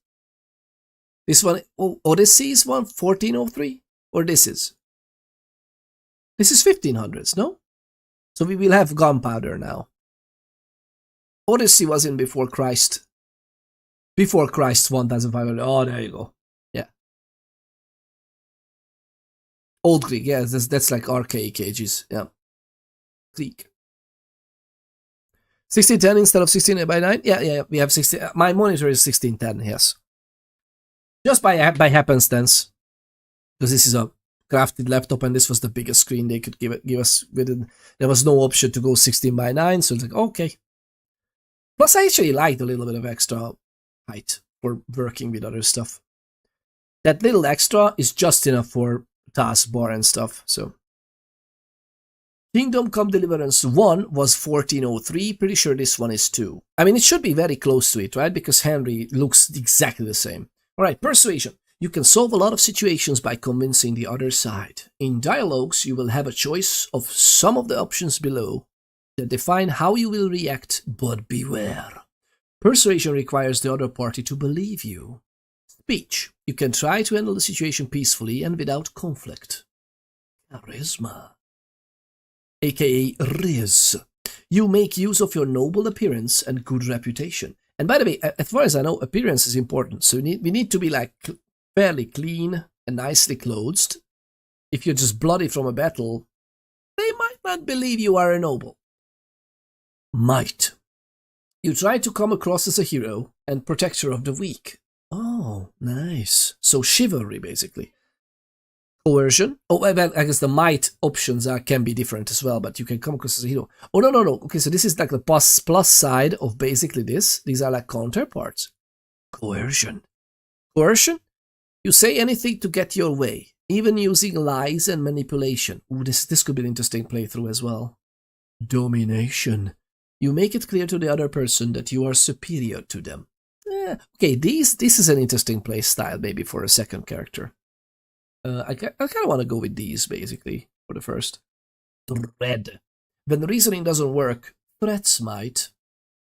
This one, Odyssey is 1403, or this is 1500s, no? So we will have gunpowder now. Odyssey was in before Christ. Before Christ 1500. Oh, there you go. Yeah. Old Greek, yeah, that's like archaic ages. Yeah. Greek. 1610 instead of 16 by 9? Yeah, we have 16. My monitor is 1610, yes. Just by happenstance, because this is a crafted laptop and this was the biggest screen they could give us with it. There was no option to go 16:9, so it's like, okay. Plus, I actually liked a little bit of extra height for working with other stuff. That little extra is just enough for taskbar and stuff, so. Kingdom Come Deliverance 1 was 1403, pretty sure this one is 2. I mean, it should be very close to it, right? Because Henry looks exactly the same. Alright, persuasion. You can solve a lot of situations by convincing the other side. In dialogues, you will have a choice of some of the options below that define how you will react, but beware. Persuasion requires the other party to believe you. Speech. You can try to handle the situation peacefully and without conflict. Charisma, aka Riz. You make use of your noble appearance and good reputation. And by the way, as far as I know, appearance is important. So we need to be like fairly clean and nicely clothed. If you're just bloody from a battle, they might not believe you are a noble. Might. You try to come across as a hero and protector of the weak. Oh, nice. So chivalry, basically. Coercion. Oh, well, I guess the might options can be different as well, but you can come across as a hero. Oh, no. Okay, so this is like the plus side of basically this. These are like counterparts. Coercion. Coercion? You say anything to get your way, even using lies and manipulation. Ooh, this could be an interesting playthrough as well. Domination. You make it clear to the other person that you are superior to them. Okay, this is an interesting play style maybe for a second character. I kind of want to go with these, basically, for the first. Dread. When the reasoning doesn't work, threats might.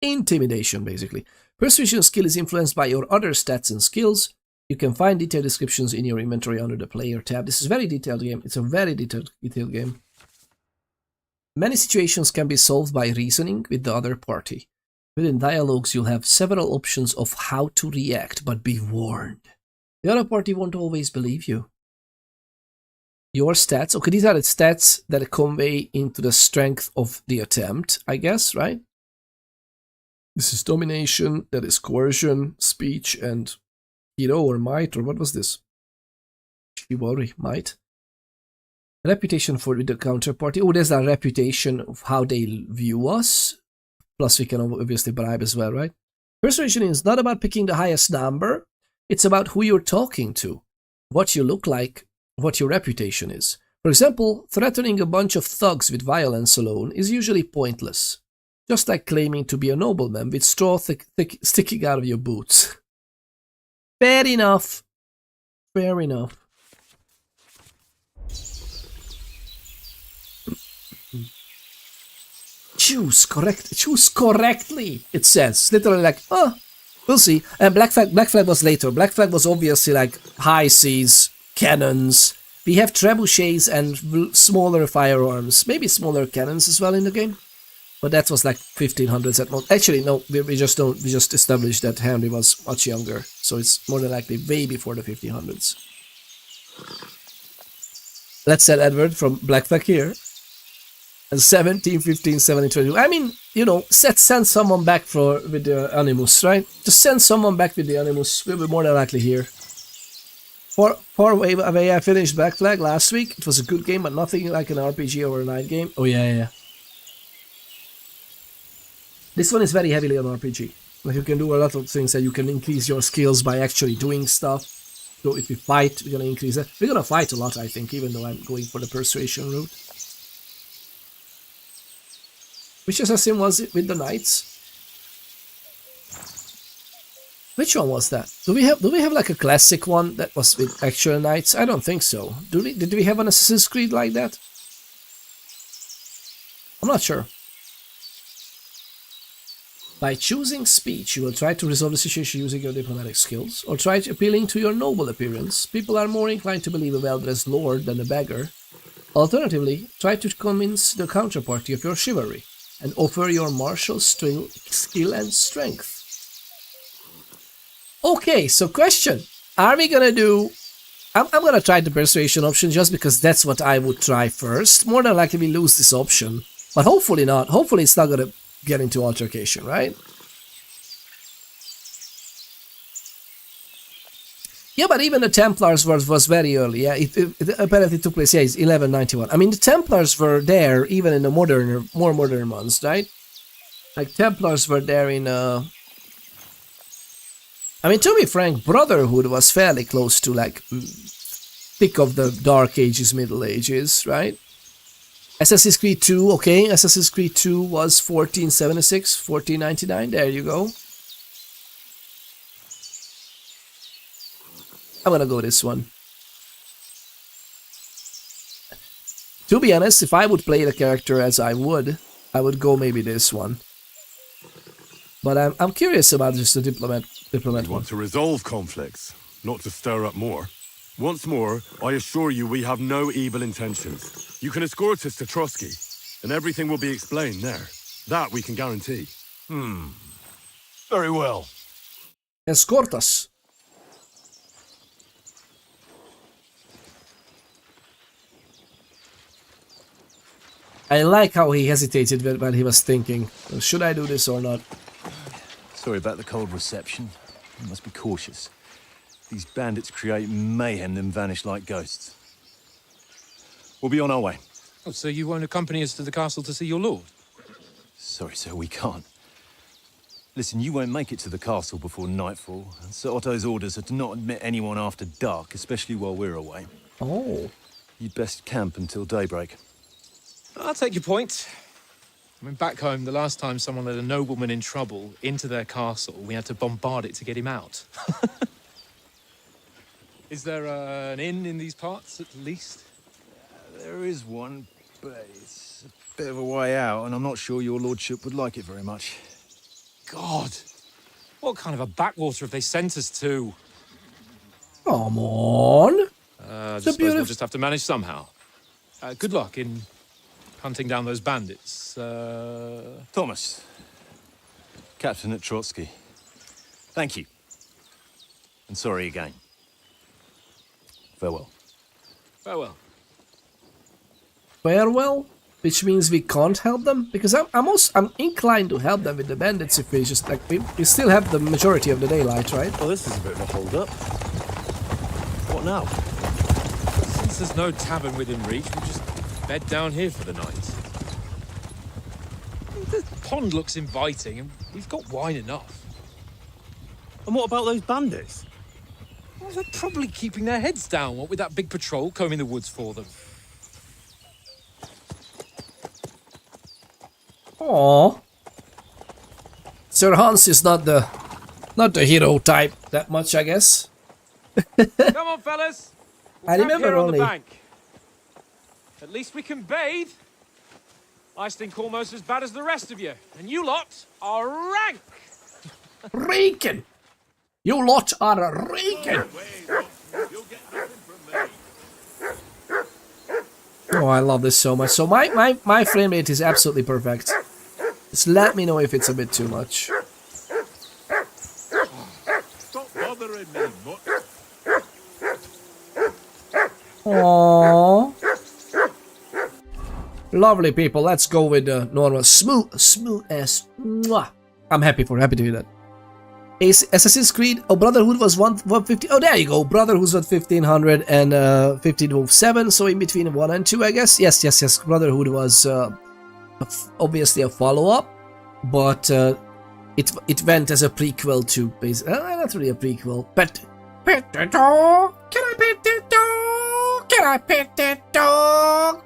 Intimidation, basically. Persuasion skill is influenced by your other stats and skills. You can find detailed descriptions in your inventory under the player tab. This is a very detailed game. It's a very detailed game. Many situations can be solved by reasoning with the other party. Within dialogues, you'll have several options of how to react, but be warned. The other party won't always believe you. Your stats. Okay, these are the stats that convey into the strength of the attempt, I guess, right? This is domination, that is coercion, speech, and hero or might, or what was this? Chivalry, might. Reputation for the counterparty. Oh, there's a reputation of how they view us. Plus, we can obviously bribe as well, right? Persuasion is not about picking the highest number. It's about who you're talking to, what you look like, what your reputation is. For example, threatening a bunch of thugs with violence alone is usually pointless. Just like claiming to be a nobleman with straw sticking out of your boots. Fair enough. Fair enough. Choose correctly, it says. Literally like, oh, we'll see. And Black Flag was later. Black Flag was obviously like high seas, cannons. We have trebuchets and smaller firearms. Maybe smaller cannons as well in the game. But that was like 1500s at most. Actually, no, we just established that Henry was much younger. So it's more than likely way before the 1500s. Let's set Edward from Black Flag here. And 17, 15, 17, 20. I mean, you know, send someone back with the Animus, right? Just send someone back with the Animus. We'll be more than likely here. Far away, I finished Black Flag last week. It was a good game, but nothing like an RPG or a night game. Oh, yeah. This one is very heavily an RPG. Like you can do a lot of things that you can increase your skills by actually doing stuff. So if we fight, we're going to increase that. We're going to fight a lot, I think, even though I'm going for the persuasion route. Which assassin was it with the knights? Which one was that? Do we have like a classic one that was with actual knights? I don't think so. Did we have an Assassin's Creed like that? I'm not sure. By choosing speech, you will try to resolve the situation using your diplomatic skills, or try appealing to your noble appearance. People are more inclined to believe a well-dressed lord than a beggar. Alternatively, try to convince the counterparty of your chivalry, and offer your martial skill and strength. Okay, so question. Are we gonna do... I'm gonna try the persuasion option just because that's what I would try first. More than likely we lose this option. But hopefully not. Hopefully it's not gonna get into altercation, right? Yeah, but even the Templars was very early. Yeah, it apparently took place. Yeah, it's 1191. I mean, the Templars were there even in the more modern ones, right? Like Templars were there in. I mean, to be frank, Brotherhood was fairly close to like pick of the Dark Ages, Middle Ages, right? Assassin's Creed 2, okay. Assassin's Creed 2 was 1476, 1499. There you go. I'm gonna go this one. To be honest, if I would play the character as I would go maybe this one. But I'm curious about just the diplomat Want one. to resolve conflicts, not to stir up more. Once more, I assure you we have no evil intentions. You can escort us to Trotsky, and everything will be explained there. That we can guarantee. Very well. Escort us. I like how he hesitated when he was thinking, should I do this or not? Sorry about the cold reception. You must be cautious. These bandits create mayhem, then vanish like ghosts. We'll be on our way. Oh, so you won't accompany us to the castle to see your lord? Sorry, sir, we can't. Listen, you won't make it to the castle before nightfall. And Sir Otto's orders are to not admit anyone after dark, especially while we're away. Oh. You'd best camp until daybreak. I'll take your point. I mean, back home, the last time someone led a nobleman in trouble into their castle, we had to bombard it to get him out. Is there an inn in these parts, at least? There is one, but it's a bit of a way out, and I'm not sure your lordship would like it very much. God! What kind of a backwater have they sent us to? Come on! I suppose we'll just have to manage somehow. Good luck in hunting down those bandits. Thomas, captain at Trotsky. Thank you. And sorry again. Farewell. Farewell. Farewell? Which means we can't help them? Because I'm inclined to help them with the bandits if we just, like, we still have the majority of the daylight, right? Well, this is a bit of a hold-up. What now? Since there's no tavern within reach, we'll just bed down here for the night. The pond looks inviting, and we've got wine enough. And what about those bandits? Well, they're probably keeping their heads down, what with that big patrol combing the woods for them. Aww. Sir Hans is not the hero type that much, I guess. Come on, fellas. I remember here on only. the bank. At least we can bathe. I stink almost as bad as the rest of you, and you lot are rank. Raking. You lot are raking. Oh, I love this so much. So my frame rate is absolutely perfect. Just let me know if it's a bit too much. Stop bothering me, mutt. Aww. Lovely people. Let's go with the normal smooth as. Mwah. I'm happy to do that. Assassin's Creed. Oh, Brotherhood was 150. Oh, there you go. Brotherhood was 1500 and 1507. So in between 1 and 2, I guess. Yes. Brotherhood was obviously a follow-up, but it went as a prequel to. Not really a prequel, but. Pet the dog. Can I pet the dog? Can I pet the dog?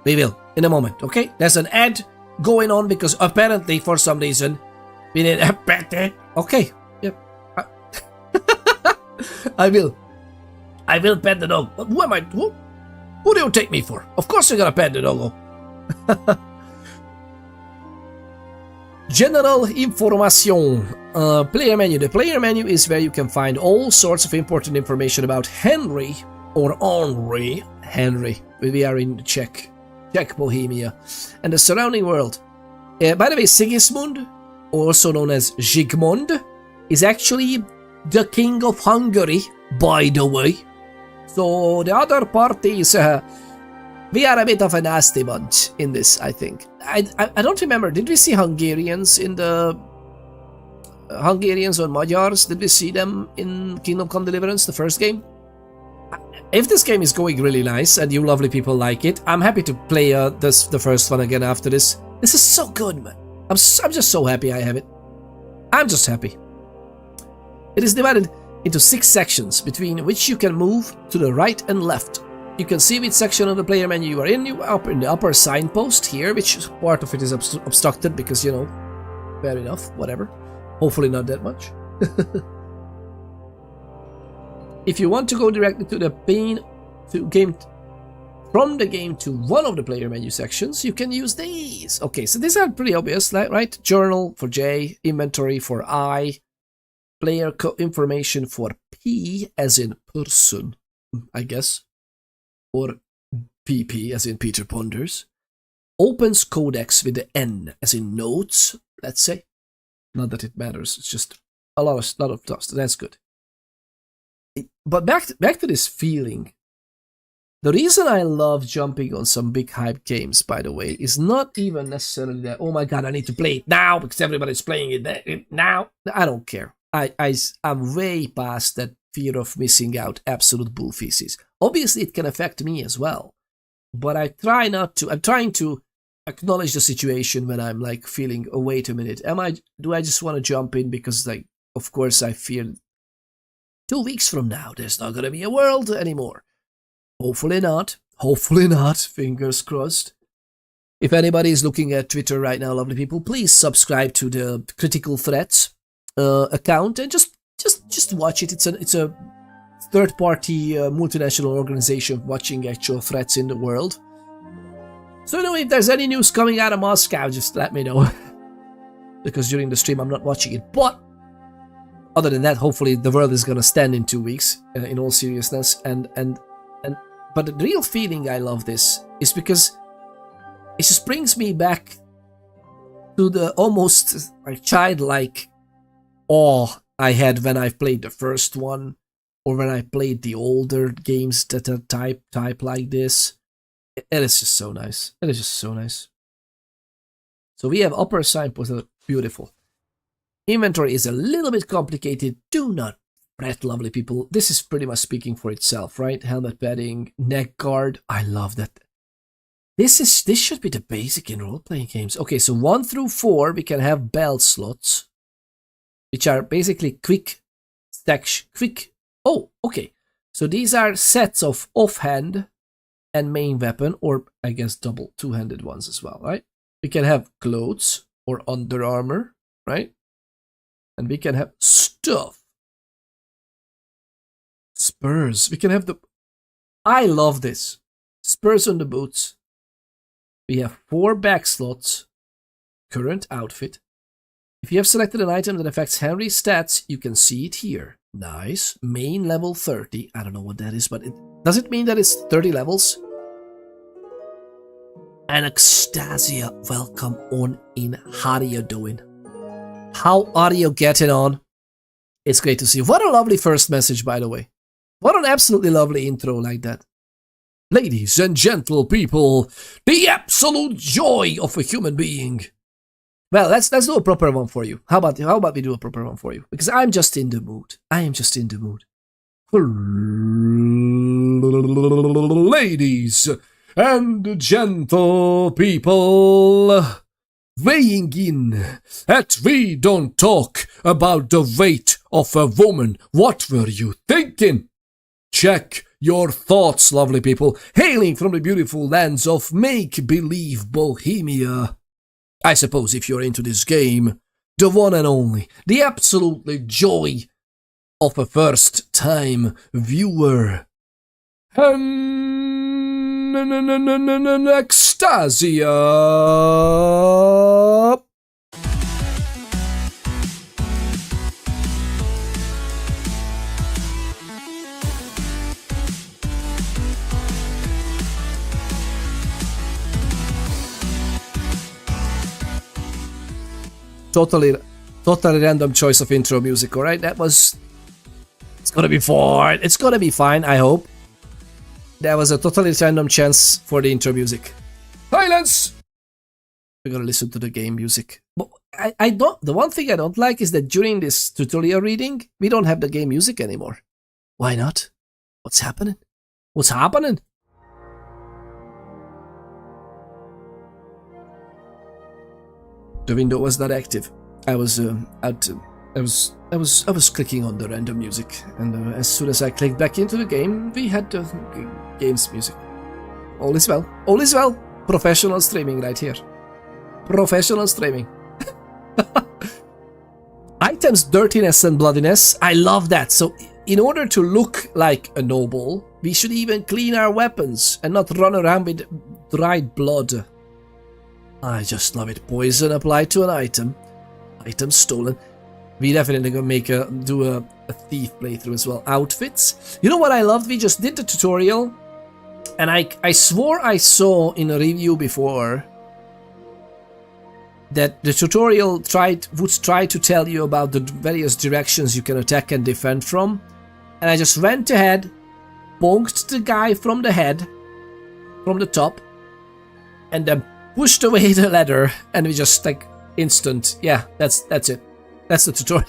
We will in a moment. Okay. There's an ad going on because apparently for some reason. We need a pet it. Okay. Yep. I will pet the dog. Who am I? Who do you take me for? Of course you're gonna pet the doggo. General information. Player menu. The player menu is where you can find all sorts of important information about Henry or Henri. Henry. We are in Czech Bohemia, and the surrounding world. By the way, Sigismund, also known as Zsigmond, is actually the king of Hungary, by the way. So the other parties, we are a bit of a nasty bunch in this, I think. I don't remember, did we see Hungarians in the Hungarians or Magyars? Did we see them in Kingdom Come Deliverance, the first game? If this game is going really nice and you lovely people like it, I'm happy to play the first one again after this. This is so good, man. I'm just so happy I have it. I'm just happy. It is divided into 6 sections, between which you can move to the right and left. You can see which section of the player menu you are in. You are up in the upper signpost here, which part of it is obstructed because, you know, fair enough, whatever. Hopefully not that much. If you want to go directly to the from the game to one of the player menu sections, you can use these. Okay, so these are pretty obvious, right? Journal for J, inventory for I, player information for P, as in person, I guess, or PP, as in Peter Ponders. Opens codex with the N, as in notes, let's say. Not that it matters, it's just a lot of dust. That's good. But back to this feeling. The reason I love jumping on some big hype games, by the way, is not even necessarily that, oh my god, I need to play it now because everybody's playing it now. I don't care. I'm way past that fear of missing out absolute bull feces. Obviously, it can affect me as well. But I try not to. I'm trying to acknowledge the situation when I'm like feeling, oh, wait a minute. Do I just want to jump in because, like, of course I fear 2 weeks from now, there's not going to be a world anymore. Hopefully not. Hopefully not. Fingers crossed. If anybody is looking at Twitter right now, lovely people, please subscribe to the Critical Threats account and just watch it. It's a third-party multinational organization watching actual threats in the world. So anyway, if there's any news coming out of Moscow, just let me know. Because during the stream I'm not watching it. But other than that, hopefully the world is gonna stand in 2 weeks, in all seriousness. But the real feeling I love this is because it just brings me back to the almost like childlike awe I had when I played the first one, or when I played the older games that are type like this. It is just so nice. It is just so nice. So we have upper signpost, beautiful. Inventory is a little bit complicated. Do not fret, lovely people. This is pretty much speaking for itself, right? Helmet padding, neck guard. I love that. This should be the basic in role-playing games. Okay, so 1 through 4 we can have belt slots, which are basically quick. Oh, okay. So these are sets of offhand and main weapon, or I guess double two-handed ones as well, right? We can have clothes or under armor, right? And we can have stuff. Spurs. We can have the... I love this. Spurs on the boots. We have 4 back slots. Current outfit. If you have selected an item that affects Henry's stats, you can see it here. Nice. Main level 30. I don't know what that is, but does it mean that it's 30 levels? Anastasia, welcome on in. How are you doing? How are you getting on? It's great to see you. What a lovely first message, by the way. What an absolutely lovely intro like that. Ladies and gentle people, the absolute joy of a human being. Well, let's do a proper one for you. How about we do a proper one for you? Because I'm just in the mood. I am just in the mood. Ladies and gentle people, weighing in at We Don't Talk About the Weight of a Woman. What were you thinking? Check your thoughts, lovely people, hailing from the beautiful lands of make-believe Bohemia. I suppose if you're into this game, the one and only, the absolutely joy of a first-time viewer, Anastasia. Totally random choice of intro music, alright? It's gonna be fine. It's gonna be fine, I hope. That was a totally random chance for the intro music. Silence! We're gonna listen to the game music. But I don't. The one thing I don't like is that during this tutorial reading, we don't have the game music anymore. Why not? What's happening? What's happening? The window was not active. I was clicking on the random music, and as soon as I clicked back into the game, we had the game's music. All is well. All is well. Professional streaming right here. Professional streaming. Items, dirtiness, and bloodiness. I love that. So, in order to look like a noble, we should even clean our weapons and not run around with dried blood. I just love it. Poison applied to an item. Item stolen. We definitely gonna do a thief playthrough as well. Outfits. You know what I loved? We just did the tutorial, and I swore I saw in a review before that the tutorial would try to tell you about the various directions you can attack and defend from, and I just went ahead, bonked the guy from the head, from the top, and then pushed away the ladder, and we just like instant. Yeah, that's it. That's the tutorial.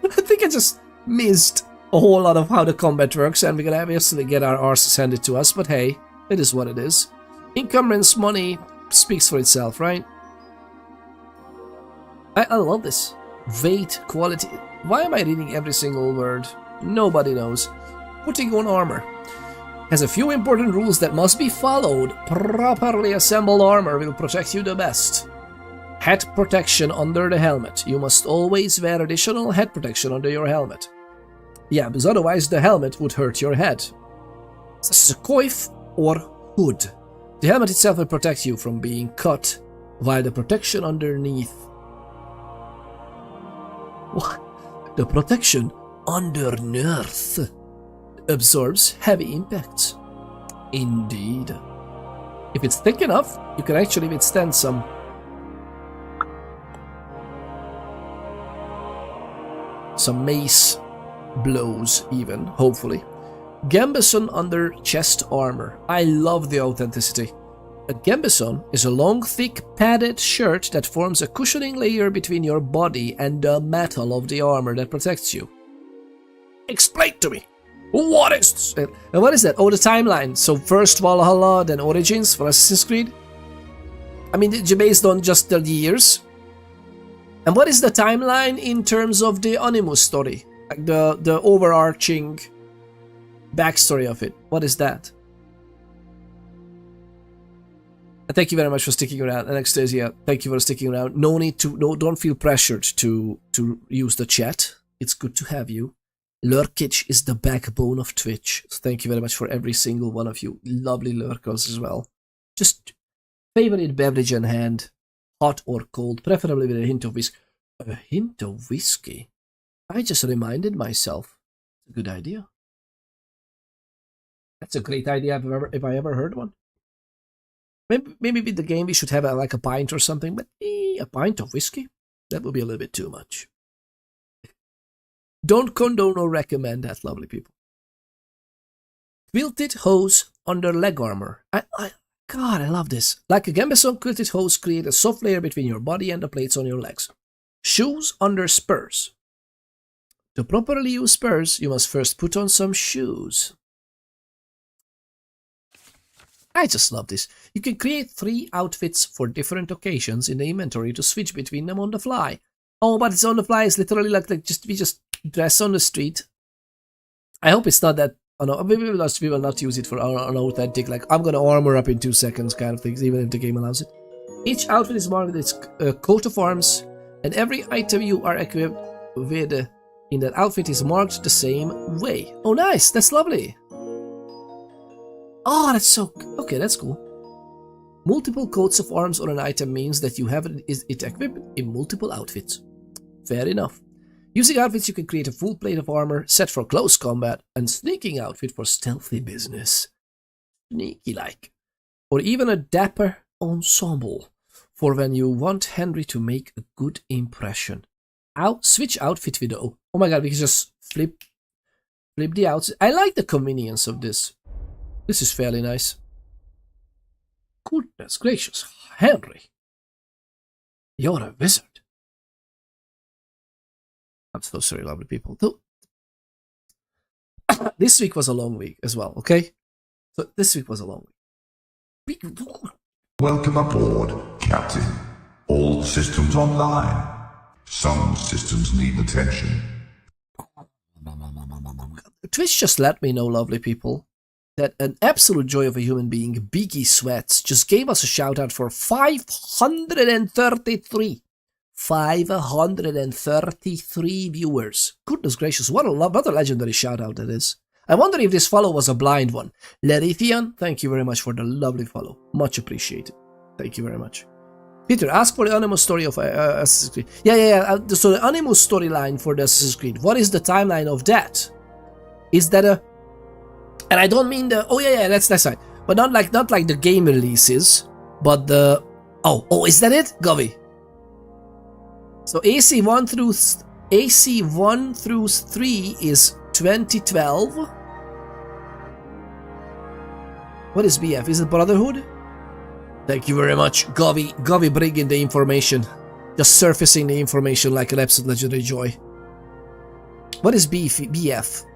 I think I just missed a whole lot of how the combat works, and we're gonna obviously get our arses handed to us, but hey, it is what it is. Encumbrance money speaks for itself, right? I love this. Weight, quality. Why am I reading every single word? Nobody knows. Putting on armor. Has a few important rules that must be followed. Properly assembled armor will protect you the best. Head protection under the helmet. You must always wear additional head protection under your helmet. Yeah, because otherwise the helmet would hurt your head. Such as a coif or hood. The helmet itself will protect you from being cut, while the protection underneath... What? The protection underneath absorbs heavy impacts. Indeed. If it's thick enough, you can actually withstand some mace blows even, hopefully. Gambeson under chest armor. I love the authenticity. A gambeson is a long, thick, padded shirt that forms a cushioning layer between your body and the metal of the armor that protects you. Explain to me! What is this? And what is that? Oh, the timeline. So first Valhalla, then Origins for Assassin's Creed? I mean, it's based on just the years. And what is the timeline in terms of the Animus story? Like the overarching backstory of it. What is that? Thank you very much for sticking around, Anastasia. Thank you for sticking around. No need to, don't feel pressured to use the chat. It's good to have you. Lurkage is the backbone of Twitch. So thank you very much for every single one of you. Lovely lurkers as well. Just favorite beverage in hand, hot or cold, preferably with a hint of whiskey. A hint of whiskey? I just reminded myself. It's a good idea. That's a great idea if I ever heard one. Maybe with the game we should have like a pint or something, but a pint of whiskey? That would be a little bit too much. Don't condone or recommend that, lovely people. Quilted hose under leg armor. God, I love this. Like a gambeson, quilted hose create a soft layer between your body and the plates on your legs. Shoes under spurs. To properly use spurs, you must first put on some shoes. I just love this. You can create 3 outfits for different occasions in the inventory to switch between them on the fly. Oh, but it's on the fly. It's literally like we just dress on the street. I hope it's not that. Oh no, we will not use it for an authentic, like I'm gonna armor up in 2 seconds kind of things, even if the game allows it. Each outfit is marked with its coat of arms, and every item you are equipped with in that outfit is marked the same way. Oh, nice. That's lovely. Oh, that's so... Okay, that's cool. Multiple coats of arms on an item means that you have it equipped in multiple outfits. Fair enough. Using outfits, you can create a full plate of armor set for close combat and sneaking outfit for stealthy business. Sneaky-like. Or even a dapper ensemble for when you want Henry to make a good impression. Switch outfit video. Oh my god, we can just flip the outfit. I like the convenience of this. This is fairly nice. Goodness gracious, Henry. You're a wizard. I'm so sorry, lovely people. This week was a long week as well, okay? So this week was a long week. Welcome aboard, Captain. All systems online. Some systems need attention. Twitch just let me know, lovely people, that an absolute joy of a human being, Beaky Sweats, just gave us a shout out for 533. 533 viewers. Goodness gracious, what a legendary shout out that is. I wonder if this follow was a blind one. Lerithian, thank you very much for the lovely follow. Much appreciated. Thank you very much. Peter, ask for the Animus story of Assassin's Creed. Yeah. So the Animus storyline for the Assassin's Creed. What is the timeline of that? Is that a... And I don't mean the... Oh yeah, that's right. But not like the game releases, but the... Oh, is that it? Govy. So AC1 through 3 is 2012. What is BF? Is it Brotherhood? Thank you very much, Govy bringing the information. Just surfacing the information like an absolute legendary joy. What is BF?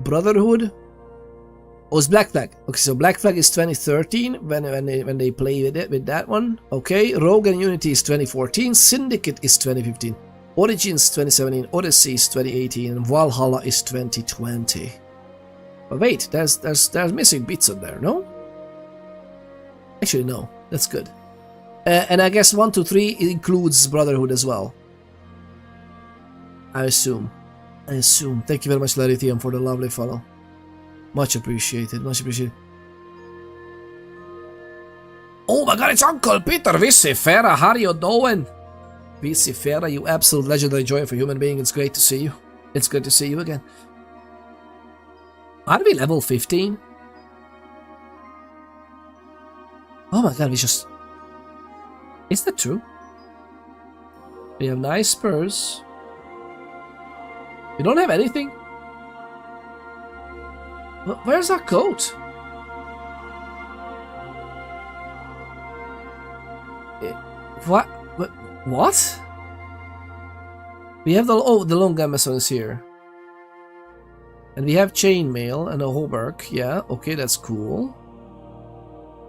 Brotherhood? Oh, it's Black Flag. Okay, so Black Flag is 2013 when they play with that one. Okay, Rogue and Unity is 2014. Syndicate is 2015. Origins 2017. Odyssey is 2018. And Valhalla is 2020. But wait, there's missing bits on there, no? Actually, no. That's good. And I guess 1 to 3 includes Brotherhood as well. I assume. Thank you very much, Larithium, for the lovely follow. Much appreciated. Oh my god, it's Uncle Peter Vicifera. How are you doing? Vicifera, you absolute legendary joy of a human being. It's great to see you. It's good to see you again. Are we level 15? Oh my god, we just... Is that true? We have nice spurs. We don't have anything? Where's our coat? What? What? We have the long Amazon is here. And we have chainmail and a hauberk. Yeah, okay, that's cool.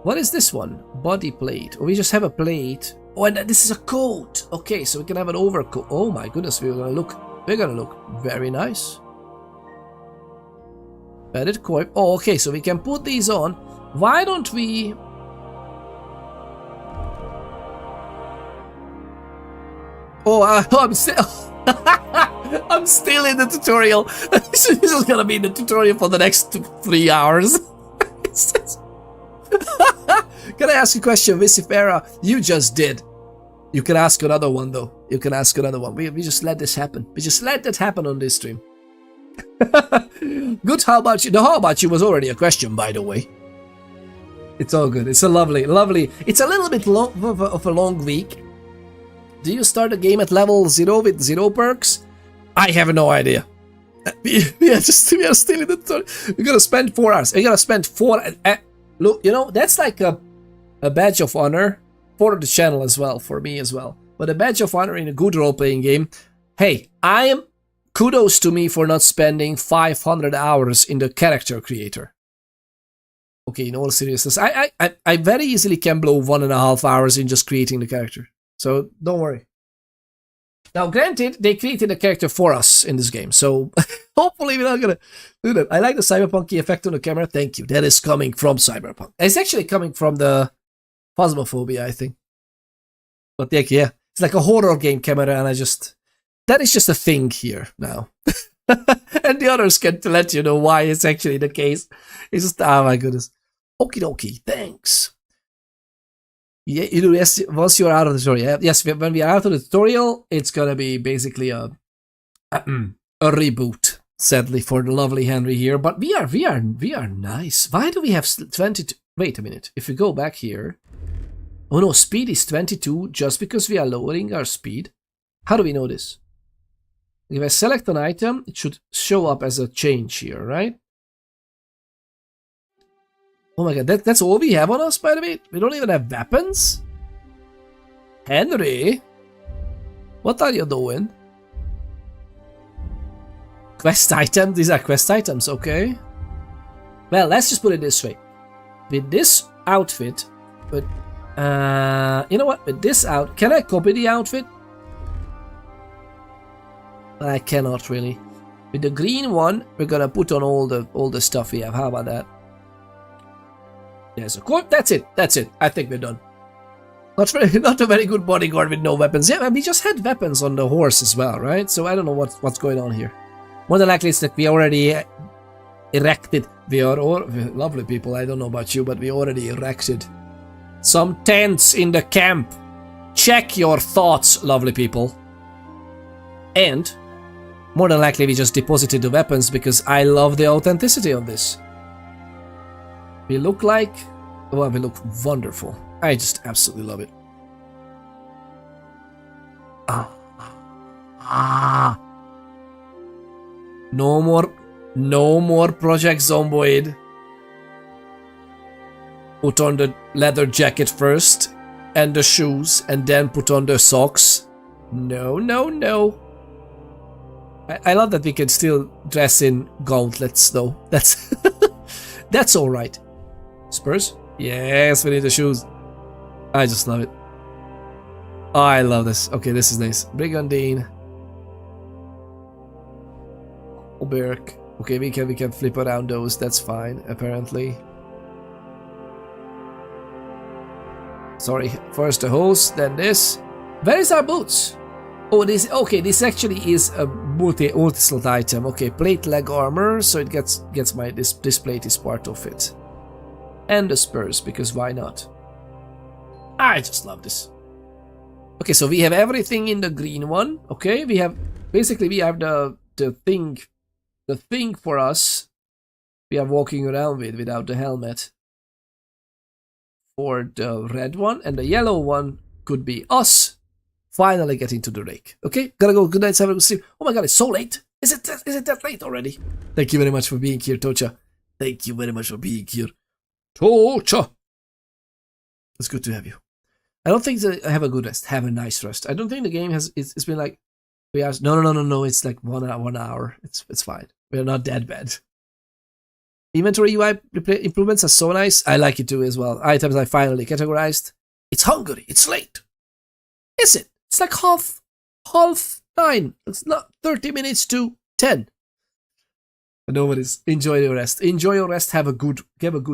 What is this one? Body plate. Oh, we just have a plate. Oh, and this is a coat. Okay, so we can have an overcoat. Oh my goodness, we're gonna look very nice. Padded coif. Oh, okay, so we can put these on. Why don't we... Oh, I'm still... I'm still in the tutorial. This is gonna be in the tutorial for the next 3 hours. Can I ask a question, Vicifera? You just did. You can ask another one, though. You can ask another one. We just let this happen. We just let that happen on this stream. Good, how about you? The how about you was already a question, by the way. It's all good. It's a lovely... It's a little bit of a long week. Do you start the game at level 0 with 0 perks? I have no idea. We are still in the tutorial. We're gonna spend 4 hours. We're gonna spend 4... Look, you know, that's like a badge of honor for the channel as well, for me as well. But a badge of honor in a good role-playing game. Hey, kudos to me for not spending 500 hours in the character creator. Okay, in all seriousness, I very easily can blow 1.5 hours in just creating the character. So don't worry. Now, granted, they created a character for us in this game, so hopefully we're not gonna do that. I like the cyberpunky effect on the camera. Thank you. That is coming from Cyberpunk. It's actually coming from the Phasmophobia, I think. But yeah, it's like a horror game camera, and that is just a thing here now. And the others can let you know why it's actually the case. It's just, oh my goodness. Okie dokie, thanks. Yeah, you do, yes, once you're out of the tutorial. Yes, when we are out of the tutorial, it's gonna be basically a reboot, sadly, for the lovely Henry here. But we are nice. Why do we have 22? Wait a minute. If we go back here, oh no, speed is 22 just because we are lowering our speed. How do we know this? If I select an item, it should show up as a change here, right? Oh my god, that's all we have on us, by the way? We don't even have weapons? Henry? What are you doing? Quest items? These are quest items, okay. Well, let's just put it this way. With this outfit, but you know what? With this out, can I copy the outfit? I cannot really. With the green one, we're gonna put on all the stuff we have. How about that? There's a quote. That's it. That's it. I think we're done. Not a very good bodyguard with no weapons. Yeah, we just had weapons on the horse as well, right? So I don't know what's going on here. More than likely, it's that we already erected. We are all lovely people. I don't know about you, but we already erected some tents in the camp. Check your thoughts, lovely people. And more than likely, we just deposited the weapons because I love the authenticity of this. We look like, well, we look wonderful. I just absolutely love it. No more Project Zomboid. Put on the leather jacket first, and the shoes, and then put on the socks. No, no, no. I love that we can still dress in gauntlets, though. That's that's all right. Spurs? Yes, we need the shoes. I just love it. Oh, I love this. Okay, this is nice. Brigandine. Oberk. Okay, we can flip around those. That's fine, apparently. Sorry. First the hose, then this. Where is our boots? Oh, this. Okay, this actually is a multi-slot item. Okay, plate leg armor, so it gets my this plate is part of it. And the spurs, because why not? I just love this. Okay, so we have everything in the green one. Okay, we have basically the thing for us we are walking around with without the helmet. For the red one, and the yellow one could be us finally getting to the rake. Okay, gotta go. Good night, have a good sleep. Oh my god, it's so late. Is it that late already? Thank you very much for being here, Tocha. Thank you very much for being here, Tocha. It's good to have you. I don't think that I have a good rest. Have a nice rest. I don't think the game has. It's been like 3 hours. No. It's like 1 hour. 1 hour. It's fine. We're not that bad. Inventory UI improvements are so nice. I like it too as well. Items I finally categorized. It's hungry. It's late. Is it? It's like half 9. It's not 30 minutes to 10. But no worries. Enjoy your rest. Enjoy your rest. Have a good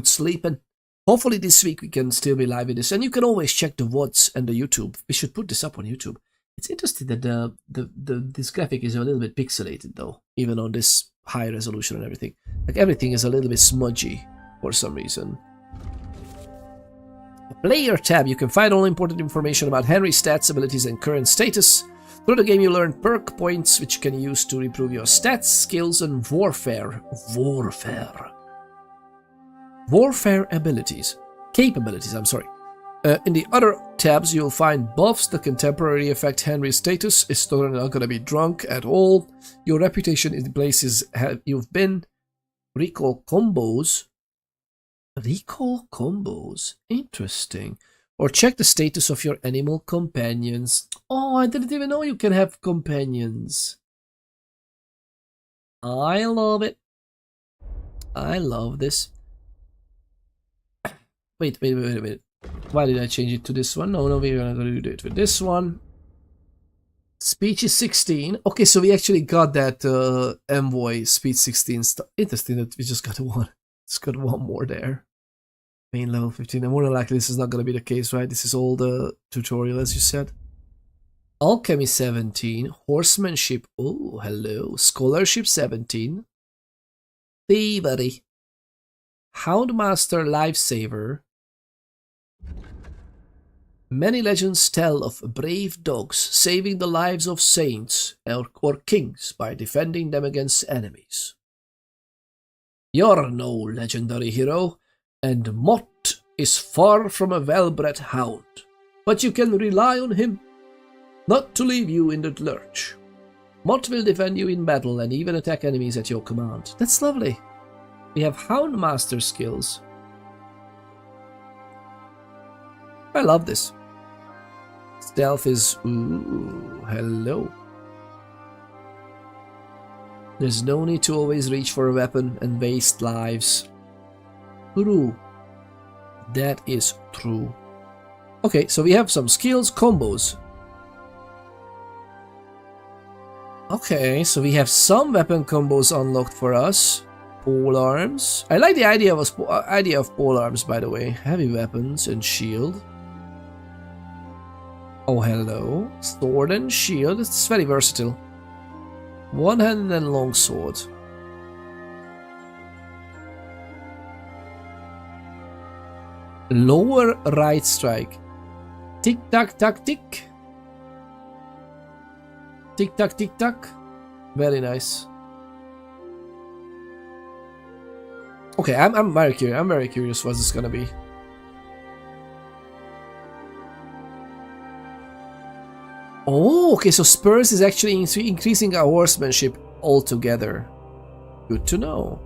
sleep, and hopefully this week we can still be live with this. And you can always check the VODs and the YouTube. We should put this up on YouTube. It's interesting that this graphic is a little bit pixelated though, even on this high resolution and everything. Like everything is a little bit smudgy for some reason. The player tab, you can find all important information about Henry's stats, abilities, and current status. Through the game you learn perk points which you can use to improve your stats, skills, and warfare abilities. Capabilities, I'm sorry. In the other tabs you'll find buffs that can temporarily affect Henry's status. It's totally not gonna be drunk at all. Your reputation in the places you've been. Recall combos. Interesting. Or check the status of your animal companions. Oh, I didn't even know you can have companions. I love it. I love this. Wait. Why did I change it to this one? No, we're gonna do it with this one. Speech is 16. Okay, so we actually got that envoy speech 16 stuff. Interesting that we just got one. Just got one more there. Main level 15. And more than likely this is not gonna be the case, right? This is all the tutorial, as you said. Alchemy 17. Horsemanship. Oh, hello. Scholarship 17. Thievery. Houndmaster Lifesaver. Many legends tell of brave dogs saving the lives of saints or kings by defending them against enemies. You're no legendary hero, and Mott is far from a well-bred hound, but you can rely on him not to leave you in the lurch. Mott will defend you in battle and even attack enemies at your command. That's lovely. We have Houndmaster skills. I love this. Stealth is... Ooh, hello. There's no need to always reach for a weapon and waste lives. True. That is true. Okay, so we have some skills, combos. Okay, so we have some weapon combos unlocked for us. Pole arms. I like the idea of pole arms, by the way. Heavy weapons and shield. Oh, hello. Sword and shield. It's very versatile. One hand and long sword. Lower right strike. Tick tack tack tick. Tick tack tick tack. Very nice. Okay, I'm very curious. I'm very curious what this is gonna be. Oh, okay, so spurs is actually increasing our horsemanship altogether. Good to know.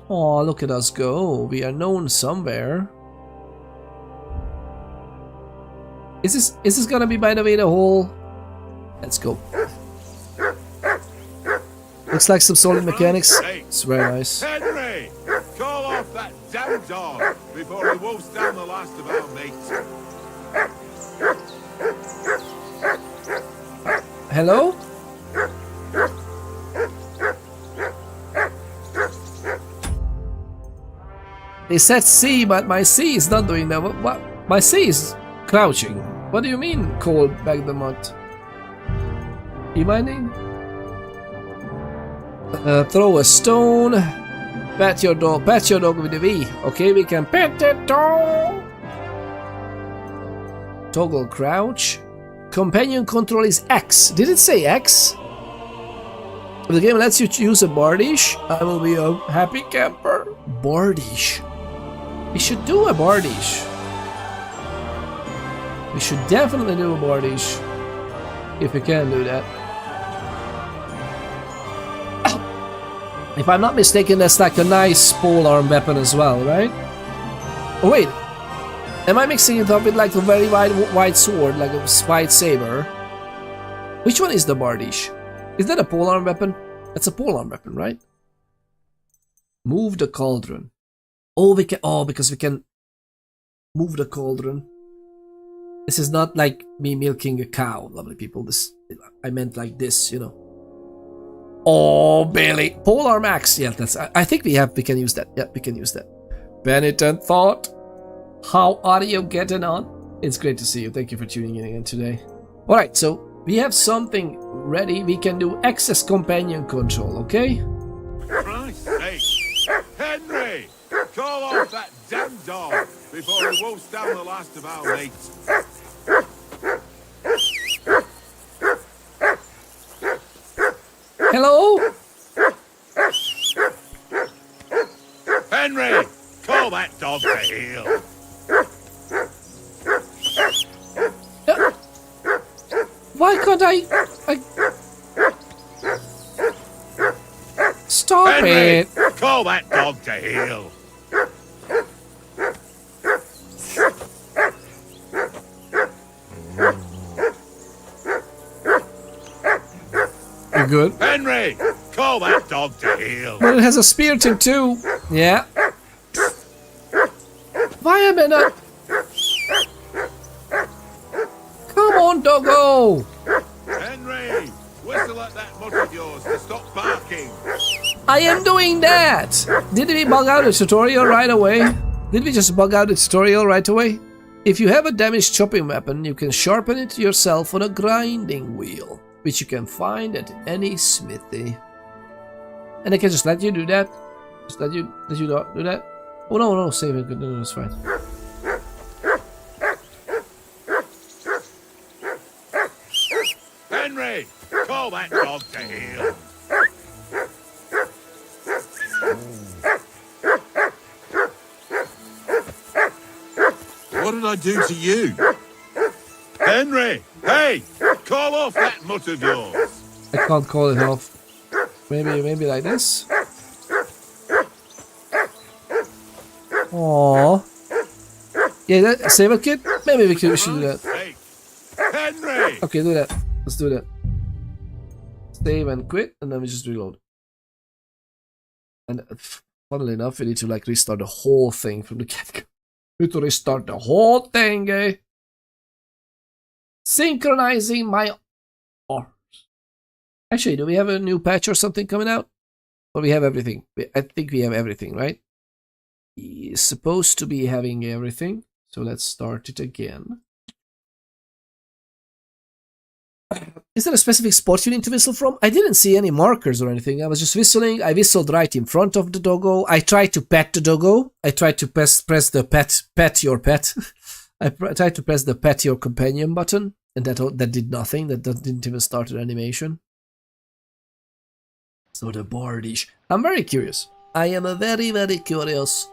Oh, look at us go. We are known somewhere. Is this gonna be, by the way, the whole... Let's go. Looks like some solid mechanics. It's very nice. Henry! Call off that damn dog before he wolfs down the last of our mates. Hello? They said C, but my C is not doing that. What? My C is crouching. What do you mean, call back the mutt? You minding? Throw a stone. Pat your dog with a V. Okay, we can pet the dog. Toggle crouch. Companion control is X. Did it say X? If the game lets you use a bardish, I will be a happy camper. Bardish. We should do a bardish. We should definitely do a bardish. If we can do that. If I'm not mistaken, that's like a nice polearm weapon as well, right? Oh wait, am I mixing it up with like a very wide sword, like a wide saber? Which one is the bardish? Is that a polearm weapon? That's a polearm weapon, right? Move the cauldron. Oh, we can. Oh, because we can move the cauldron. This is not like me milking a cow, lovely people. This, I meant like this, you know. Oh, Bailey. Polearm axe. Yeah, that's. I think we can use that. Yeah, we can use that. Penitent Thought. How are you getting on? It's great to see you. Thank you for tuning in again today. Alright, so we have something ready. We can do excess companion control, okay? Christ's sake! Henry! Call off that damn dog before he wolfs down the last of our mates. Hello? Henry! Call that dog to heel. Why can't I... Stop Henry, it! Call that dog to heel. You good? Henry, call that dog to heel. But it has a spear tip too. Yeah. Why am I not... Come on, doggo! Henry, whistle at that mutt of yours to stop barking. I am doing that! Did we bug out the tutorial right away? Did we just bug out the tutorial right away? If you have a damaged chopping weapon, you can sharpen it yourself on a grinding wheel, which you can find at any smithy. And I can just let you do that. Just let you do that. Oh no, save it. No, it's fine. Henry, call that dog to heel. What did I do to you? Henry, hey, call off that mutt of yours. I can't call it off. Maybe like this. Aww. Yeah, that save a kid? Maybe we should do that. Henry, Okay, do that. Let's do that. Save and quit, and then we just reload. And funnily enough, we need to like restart the whole thing from the get-go. We need to restart the whole thing, eh? Synchronizing my arms. Actually, do we have a new patch or something coming out? Or we have everything? I think we have everything, right? It's supposed to be having everything. So let's start it again. Is there a specific spot you need to whistle from? I didn't see any markers or anything. I was just whistling. I whistled right in front of the doggo. I tried to pet the doggo. I tried to press the pet your pet. I tried to press the pet your companion button, and that did nothing. That didn't even start an animation. So the bardish. I'm very curious. I am very, very curious.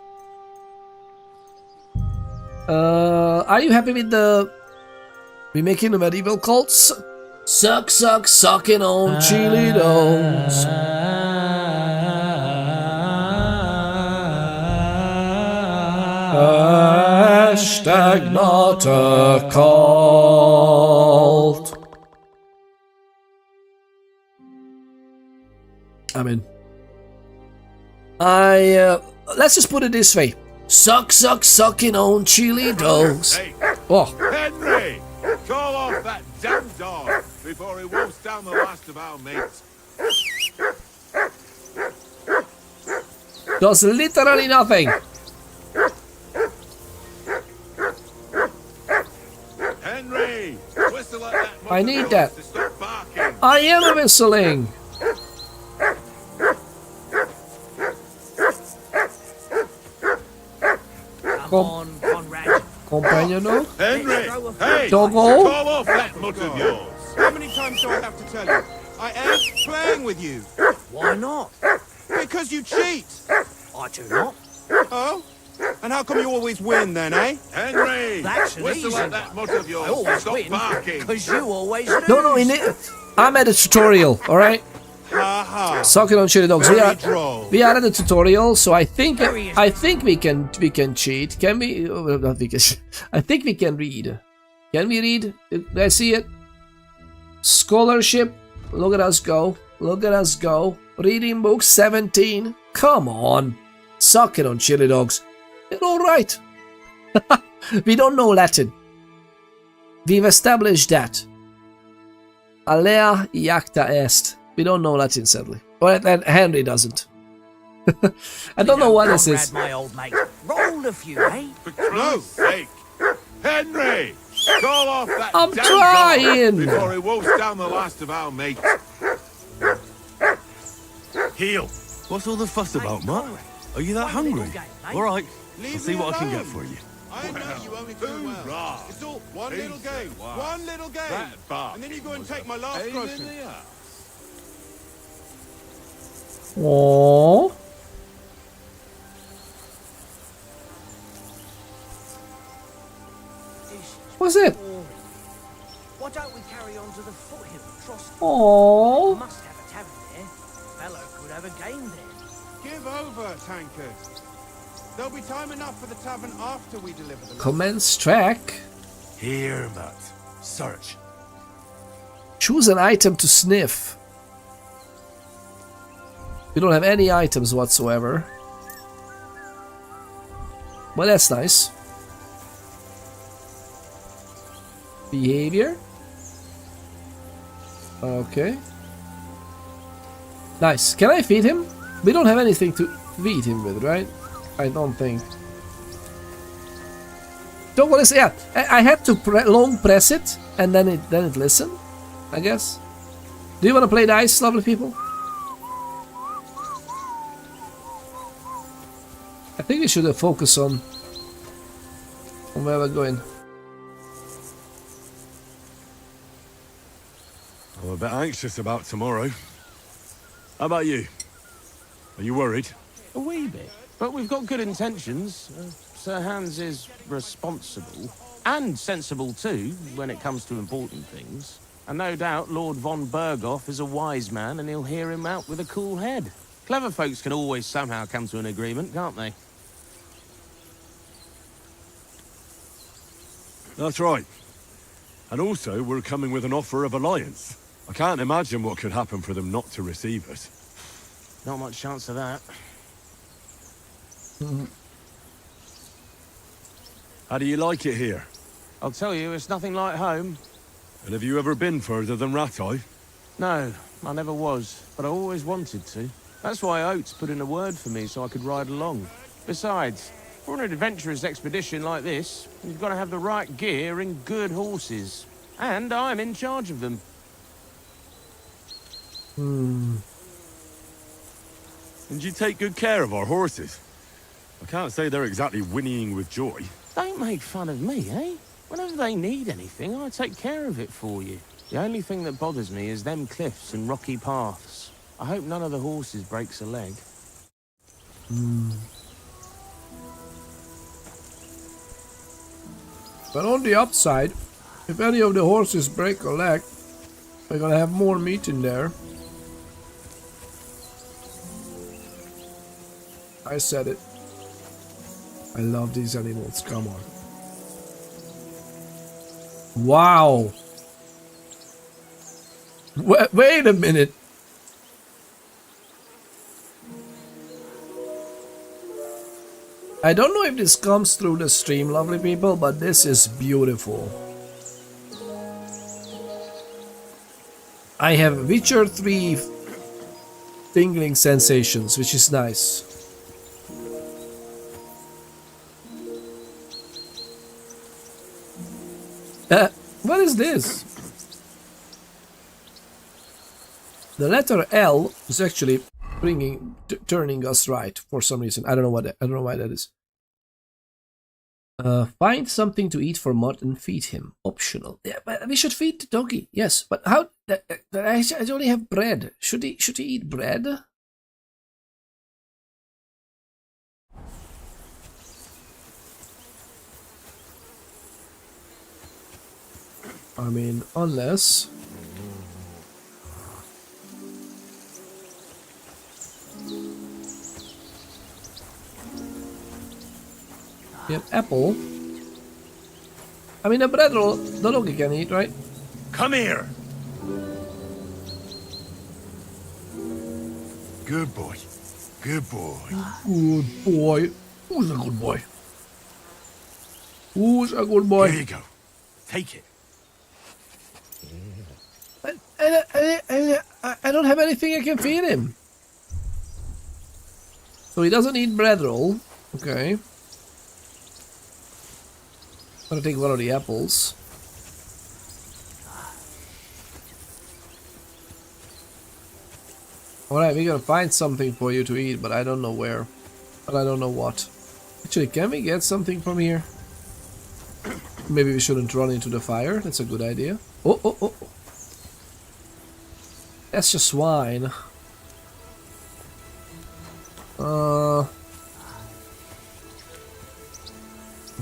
Are you happy with the remaking the medieval cults? Sucking on chili dogs. Hashtag not a cult. I mean, let's just put it this way. Sucking on chili dogs. Hey, oh. Henry! Call off that damn dog before he wolfs down the last of our mates. Does literally nothing. Henry! Whistle at that I need that. to stop barking. I am whistling. Come on, Conrad. Companion dog? Henry! Hey! Doggo? Call off that mutt of yours. How many times do I have to tell you? I ain't playing with you. Why not? Because you cheat. I do not. Oh? And how come you always win then, eh? Henry! That's an Whistle easy at that one. mutt of I yours. always Stop win barking. because you always lose. No, I'm at a tutorial, alright? Ha ha. Sucking on chili dogs. Very droll. We are at a tutorial, so I think we can cheat. Can we? Oh, not we can. I think we can read. Can we read? Did I see it? Scholarship. Look at us go. Look at us go. Reading book 17. Come on. Suck it on chili dogs. You're alright. We don't know Latin. We've established that. Alea iacta est. We don't know Latin, sadly. Well, and Henry doesn't. I don't know what this is. My old mate. Rolled a few, eh? For Christ's sake. Henry! Call off that I'm damn trying. dog before he wolfs down the last of our mates. Heel. What's all the fuss about, Mutt? Are you that hungry? All right. I'll see what I can get for you. I know you only too well. It's all one little game. One little game. And then you go and take my last grocery. Aww. What's it? Why don't we carry on to the foothill, Trost? Aww. Must have a tavern there. Fellow could have a game there. Give over, tankard. There'll be time enough for the tavern after we deliver them. Commence track. Here, Mutt. Search. Choose an item to sniff. We don't have any items whatsoever. Well, that's nice. Behavior. Okay. Nice. Can I feed him? We don't have anything to feed him with, right? I don't think. Don't want to say. Yeah, I had to long press it, and then it listened. I guess. Do you want to play dice, lovely people? I think we should focus on where we're going. I'm a bit anxious about tomorrow. How about you? Are you worried? A wee bit. But we've got good intentions. Sir Hans is responsible. And sensible too, when it comes to important things. And no doubt Lord von Berghoff is a wise man and he'll hear him out with a cool head. Clever folks can always somehow come to an agreement, can't they? That's right. And also, we're coming with an offer of alliance. I can't imagine what could happen for them not to receive us. Not much chance of that. How do you like it here? I'll tell you, it's nothing like home. And have you ever been further than Rattay? No, I never was, but I always wanted to. That's why Oates put in a word for me so I could ride along. Besides, for an adventurous expedition like this, you've got to have the right gear and good horses. And I'm in charge of them. And you take good care of our horses. I can't say they're exactly whinnying with joy. Don't make fun of me, eh? Whenever they need anything, I take care of it for you. The only thing that bothers me is them cliffs and rocky paths. I hope none of the horses breaks a leg. But on the upside, if any of the horses break a leg, we're gonna have more meat in there. I said it. I love these animals, come on. Wow! Wait a minute! I don't know if this comes through the stream, lovely people, but this is beautiful. I have Witcher 3 tingling sensations, which is nice. What is this? The letter L is actually turning us right for some reason. I don't know why that is. Find something to eat for Mud and feed him. Optional. Yeah, but we should feed the doggy. Yes, but how? I only have bread. Should he eat bread? I mean, unless. We have apple. I mean, a bread roll, the doggy can eat, right? Come here! Good boy. Good boy. Good boy. Who's a good boy? Who's a good boy? Here you go. Take it. I don't have anything I can feed him. So he doesn't eat bread roll. Okay. I'm gonna take one of the apples. Alright, we're gonna find something for you to eat, but I don't know where. But I don't know what. Actually, can we get something from here? Maybe we shouldn't run into the fire. That's a good idea. Oh, oh, oh. That's just swine.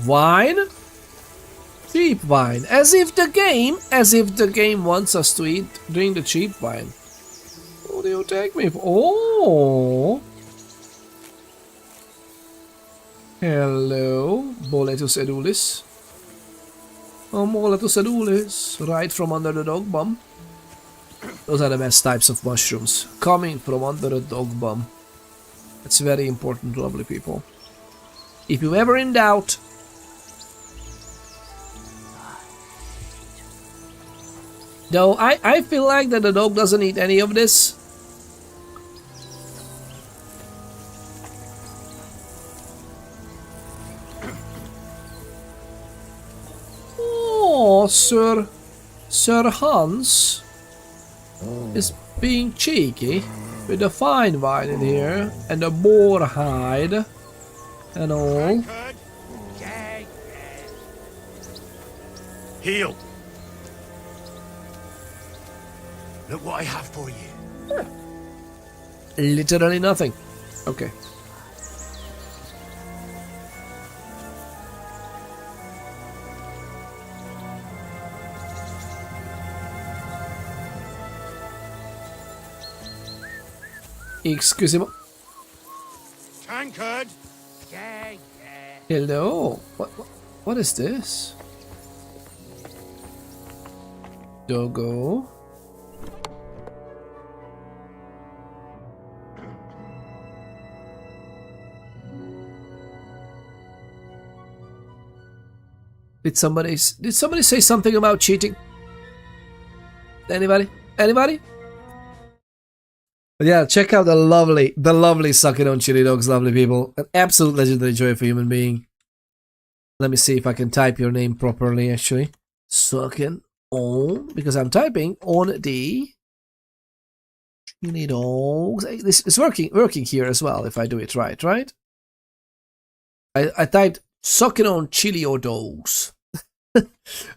Wine? Cheap wine. As if the game wants us to drink the cheap wine. What do you take me for? Oh! Hello, Boletus edulis. Oh, Boletus edulis. Right from under the dog bum. Those are the best types of mushrooms. Coming from under the dog bum. That's very important, lovely people. If you're ever in doubt, though I feel like that the dog doesn't eat any of this. Oh, Sir Hans is being cheeky with the fine wine in here and the boar hide and all. Heal. Look what I have for you. Literally nothing. Okay. Excusez-moi. Tankard. Hello. What is this? Doggo. Did somebody say something about cheating? Anybody? Anybody? But yeah, check out the lovely sucking on chili dogs, lovely people. An absolute legendary joy for human being. Let me see if I can type your name properly, actually. Sucking on, because I'm typing on the chili dogs. This is working here as well, if I do it right? I typed sucking on chili or dogs.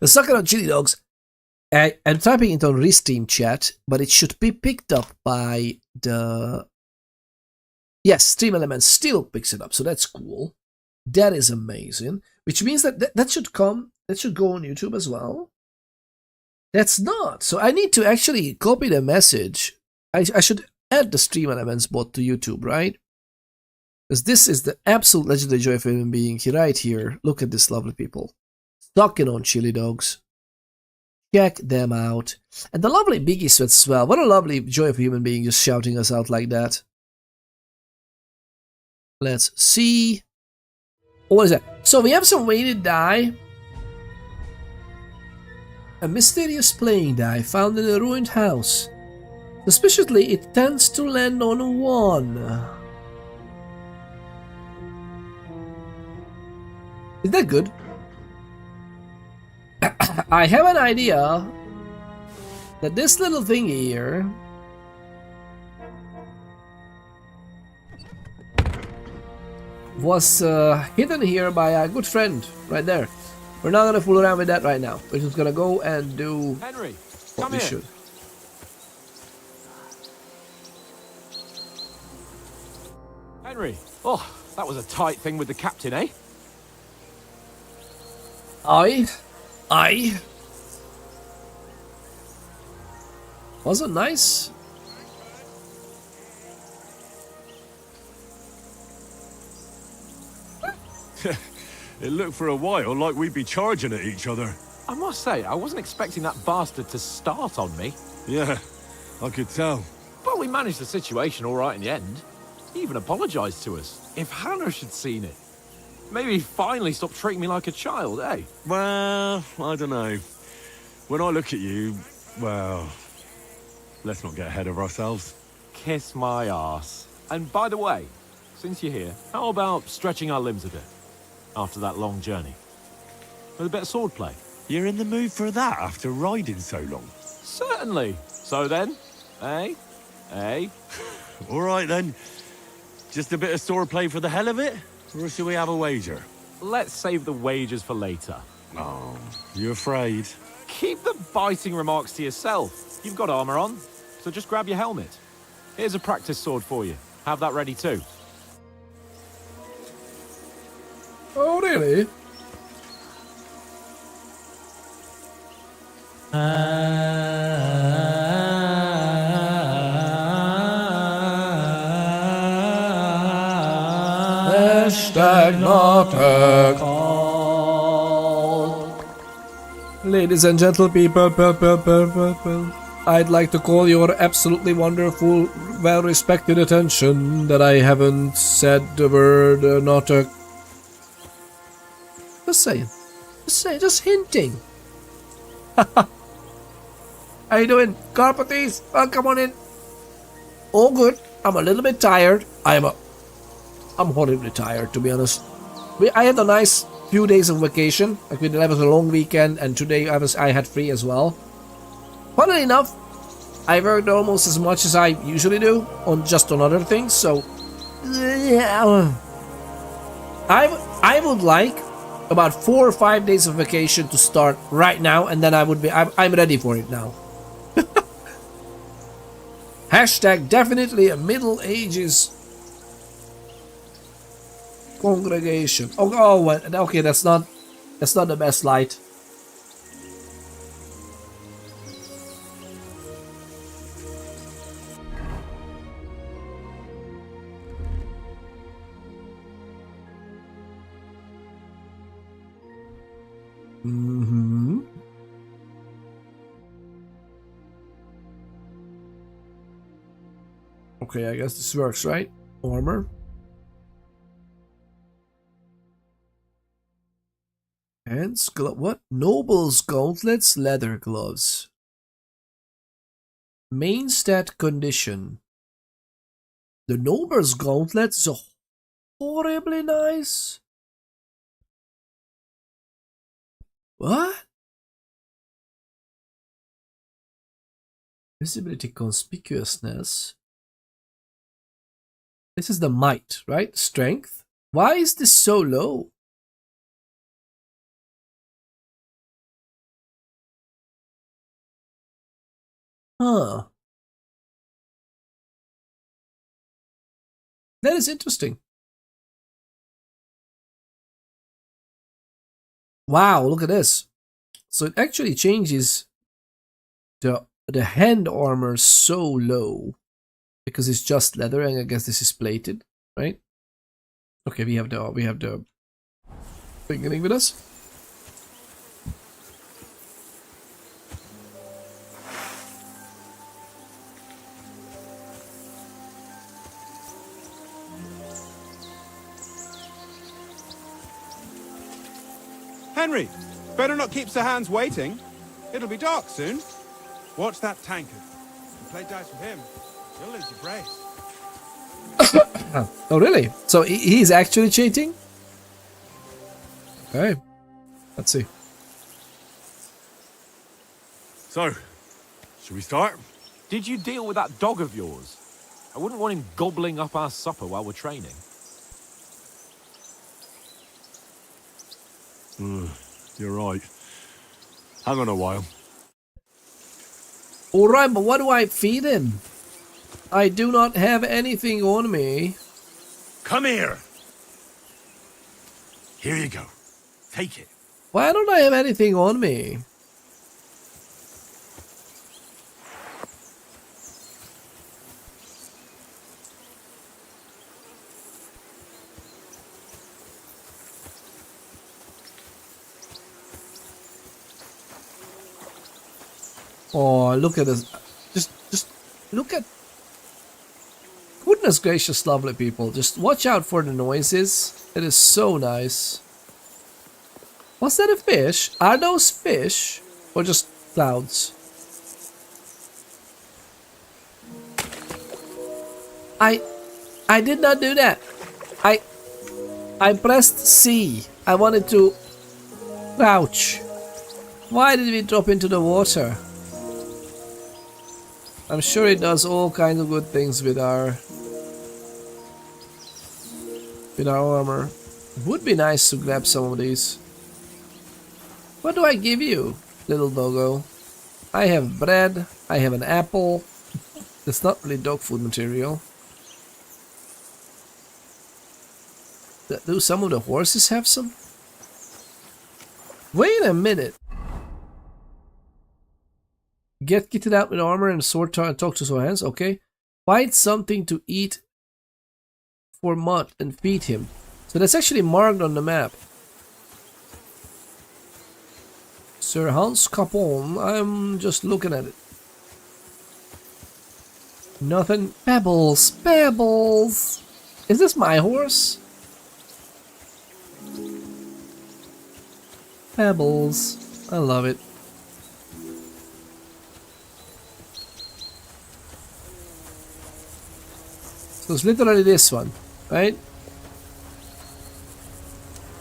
Sucking on chili dogs. I'm typing it on Restream chat, but it should be picked up by the... Yes, Stream Elements still picks it up, so that's cool. That is amazing. Which means that should come, that should go on YouTube as well. That's not. So I need to actually copy the message. I should add the Stream Elements bot to YouTube, right? Because this is the absolute legendary joy of a human being right here. Look at this, lovely people. Sucking on chili dogs. Check them out. And the lovely Biggie Sweats as well. What a lovely joy of a human being just shouting us out like that. Let's see. What is that? So we have some weighted die. A mysterious playing die found in a ruined house. Suspiciously, it tends to land on 1. Is that good? I have an idea that this little thing here was hidden here by a good friend right there. We're not gonna fool around with that right now. We're just gonna go and do Henry, what come we here. should. Henry, oh, that was a tight thing with the captain, eh? Aye. Wasn't nice. It looked for a while like we'd be charging at each other. I must say, I wasn't expecting that bastard to start on me. Yeah, I could tell. But we managed the situation all right in the end. He even apologized to us. If Hannah had seen it, maybe he'd finally stop treating me like a child, eh? Well, I don't know. When I look at you, well, let's not get ahead of ourselves. Kiss my arse. And by the way, since you're here, how about stretching our limbs a bit? After that long journey. With a bit of swordplay. You're in the mood for that after riding so long? Certainly. So then, eh? All right then. Just a bit of swordplay for the hell of it? Or should we have a wager? Let's save the wagers for later. Oh, you afraid? Keep the biting remarks to yourself. You've got armor on, so just grab your helmet. Here's a practice sword for you. Have that ready too. Oh, really? Hashtag not a call. Ladies and gentle people, I'd like to call your absolutely wonderful, well-respected attention that I haven't said the word not a... Just saying, just hinting. How you doing, Carpeties? Welcome on in. All good. I'm a little bit tired. I'm horribly tired, to be honest. I had a nice few days of vacation. Like, it was a long weekend, and today I had free as well. Funnily enough, I worked almost as much as I usually do on other things. So, I would like about 4 or 5 days of vacation to start right now, and then I'm ready for it now. Hashtag definitely a Middle Ages congregation. Okay, that's not the best light. Okay, I guess this works, right? Armor. Hands, what? Noble's gauntlets, leather gloves. Main stat condition. The Noble's gauntlets is horribly nice. What? Visibility conspicuousness. This is the might, right? Strength. Why is this so low? Huh. That is interesting. Wow, look at this. So it actually changes the hand armor so low because it's just leather, and I guess this is plated, right? Okay, we have the beginning with us. Henry, better not keep Sir Hans waiting. It'll be dark soon. Watch that tankard. You play dice with him, you'll lose your brace. Oh, really? So he's actually cheating? Okay. Let's see. So, should we start? Did you deal with that dog of yours? I wouldn't want him gobbling up our supper while we're training. You're right. Hang on a while. Alright, but what do I feed him? I do not have anything on me. Come here. Here you go. Take it. Why don't I have anything on me? Oh, look at this. Just look at... Goodness gracious, lovely people. Just watch out for the noises. It is so nice. Was that a fish? Are those fish? Or just clouds? I did not do that. I pressed C. I wanted to crouch. Why did we drop into the water? I'm sure it does all kinds of good things with our armor. It would be nice to grab some of these. What do I give you, little doggo? I have bread. I have an apple. It's not really dog food material. Do some of the horses have some? Wait a minute. Get kitted out with armor and sword and talk to Sir Hans. Okay. Find something to eat for Mutt and feed him. So that's actually marked on the map. Sir Hans Capon. I'm just looking at it. Nothing. Pebbles. Pebbles. Is this my horse? Pebbles. I love it. So it's literally this one, right?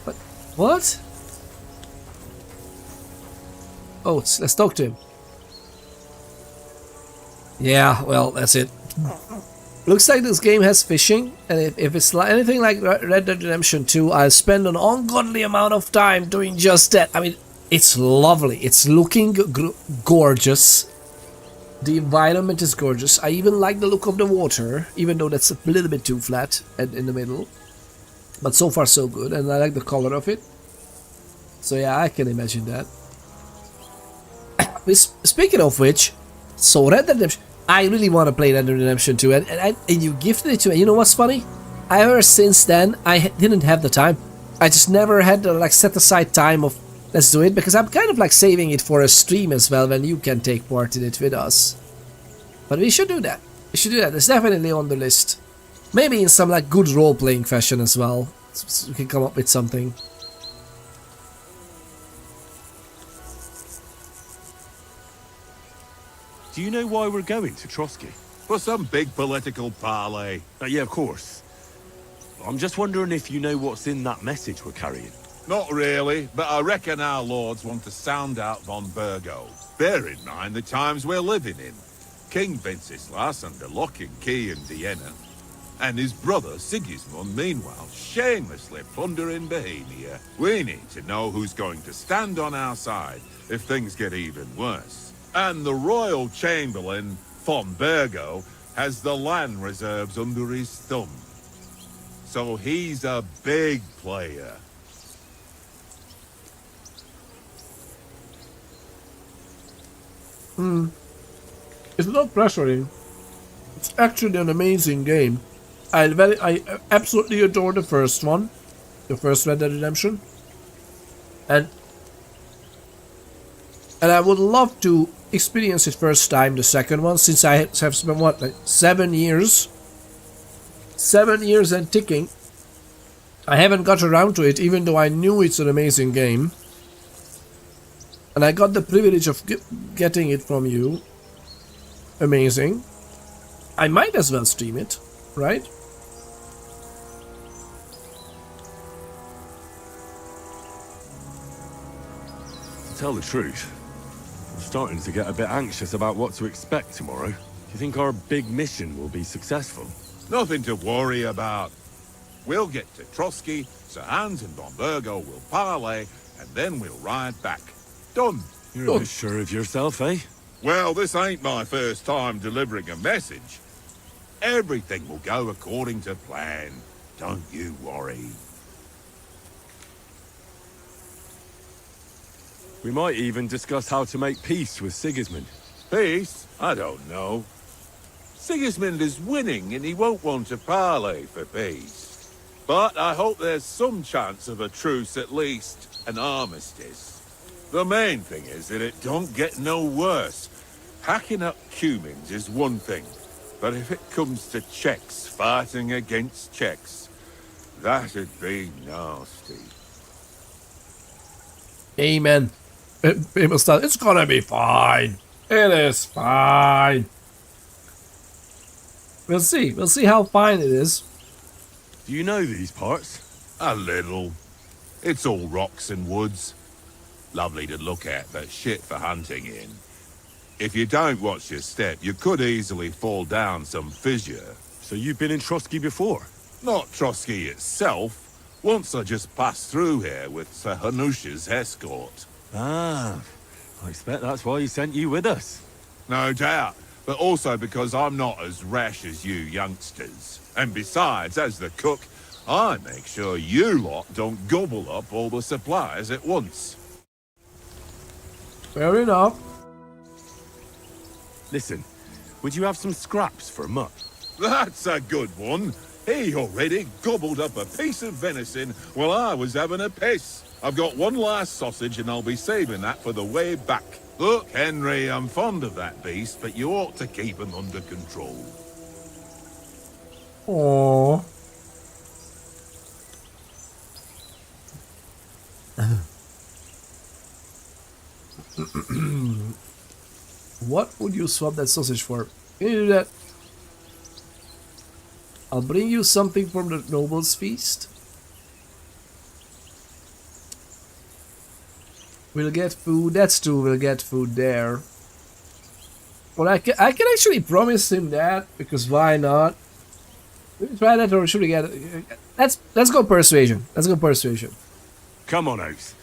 But what? Oh, let's talk to him. Yeah, well, that's it. Looks like this game has fishing, and if it's anything like Red Dead Redemption 2, I'll spend an ungodly amount of time doing just that. I mean, it's lovely. It's looking gorgeous. The environment is gorgeous. I even like the look of the water, even though that's a little bit too flat in the middle. But so far so good, and I like the color of it. So yeah, I can imagine that. Speaking of which, so Red Dead Redemption, I really want to play Red Dead Redemption 2, and you gifted it to me. You know what's funny? Ever since then, I didn't have the time. I just never had the set aside time of let's do it, because I'm kind of saving it for a stream as well when you can take part in it with us. But we should do that. We should do that. It's definitely on the list. Maybe in some like good role-playing fashion as well. So we can come up with something. Do you know why we're going to Trotsky? For some big political parley. Yeah, of course. I'm just wondering if you know what's in that message we're carrying. Not really, but I reckon our lords want to sound out von Burgo. Bear in mind the times we're living in. King Wenceslas under lock and key in Vienna, and his brother Sigismund meanwhile shamelessly plundering Bohemia. We need to know who's going to stand on our side if things get even worse. And the royal chamberlain, von Burgo, has the land reserves under his thumb. So he's a big player. It's not pressuring. It's actually an amazing game. I absolutely adore the first one, the first Red Dead Redemption, and I would love to experience it first time the second one, since I have spent what, like 7 years and ticking. I haven't got around to it, even though I knew it's an amazing game, and I got the privilege of getting it from you. Amazing. I might as well stream it, right? To tell the truth, I'm starting to get a bit anxious about what to expect tomorrow. Do you think our big mission will be successful? Nothing to worry about. We'll get to Trotsky, Sir Hans and von Burgo will parley, and then we'll ride back. Done. You're a bit sure of yourself, eh? Well, this ain't my first time delivering a message. Everything will go according to plan. Don't you worry. We might even discuss how to make peace with Sigismund. Peace? I don't know. Sigismund is winning and he won't want to parley for peace. But I hope there's some chance of a truce at least, an armistice. The main thing is that it don't get no worse. Hacking up Cumans is one thing, but if it comes to Czechs fighting against Czechs, that'd be nasty. Amen. People start, it's gonna be fine. It is fine. We'll see. We'll see how fine it is. Do you know these parts? A little. It's all rocks and woods. Lovely to look at, but shit for hunting in. If you don't watch your step, you could easily fall down some fissure. So you've been in Trotsky before? Not Trotsky itself. Once I just passed through here with Sir Hanusha's escort. Ah, I expect that's why he sent you with us. No doubt, but also because I'm not as rash as you youngsters. And besides, as the cook, I make sure you lot don't gobble up all the supplies at once. Fair enough. Listen, would you have some scraps for Mutt? That's a good one. He already gobbled up a piece of venison while I was having a piss. I've got one last sausage and I'll be saving that for the way back. Look, Henry, I'm fond of that beast, but you ought to keep him under control. Aww. What would you swap that sausage for? Can you do that? I'll bring you something from the noble's feast. We'll get food. That's true. We'll get food there. Well, I can actually promise him that, because why not? Should we try that, or should we get it? Let's go persuasion. Let's go persuasion. Come on, Oath.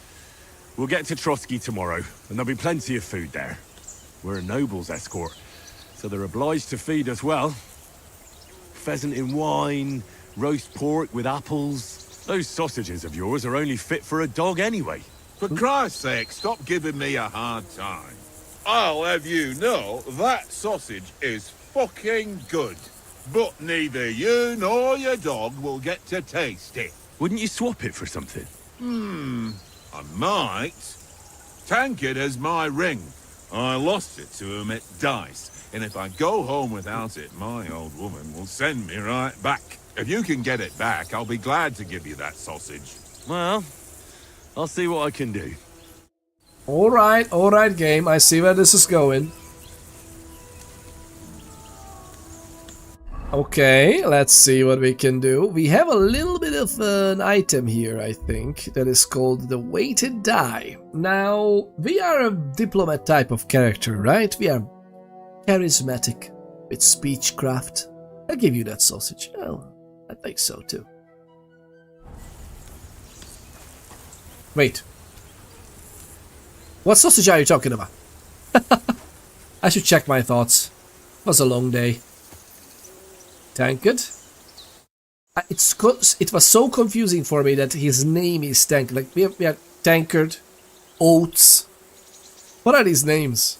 We'll get to Trotsky tomorrow, and there'll be plenty of food there. We're a noble's escort, so they're obliged to feed us well. Pheasant in wine, roast pork with apples. Those sausages of yours are only fit for a dog anyway. For Christ's sake, stop giving me a hard time. I'll have you know that sausage is fucking good. But neither you nor your dog will get to taste it. Wouldn't you swap it for something? I might. Tankard has my ring. I lost it to him at dice. And if I go home without it, my old woman will send me right back. If you can get it back, I'll be glad to give you that sausage. Well, I'll see what I can do. Alright, game. I see where this is going. Okay, let's see what we can do. We have a little bit of an item here, I think, that is called the weighted die. Now, we are a diplomat type of character, right? We are charismatic with speechcraft. I'll give you that sausage. Oh, I think so too. Wait. What sausage are you talking about? I should check my thoughts. It was a long day. Tankard? It was so confusing for me that his name is Tankard. Like, we have Tankard, Oats. What are these names?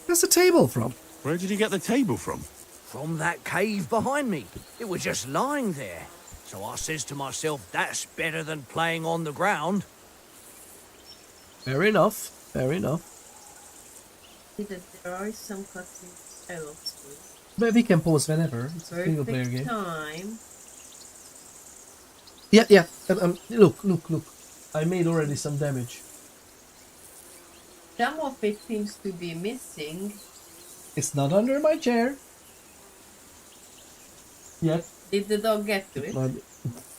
Where's the table from? Where did you get the table from? From that cave behind me. It was just lying there. So I says to myself, that's better than playing on the ground. Fair enough. Fair enough. That there are some cutscenes I love too. But we can pause whenever. It's a single player game. Time. Yeah. Look. I made already some damage. Some of it seems to be missing. It's not under my chair. Yet. Did the dog get to it?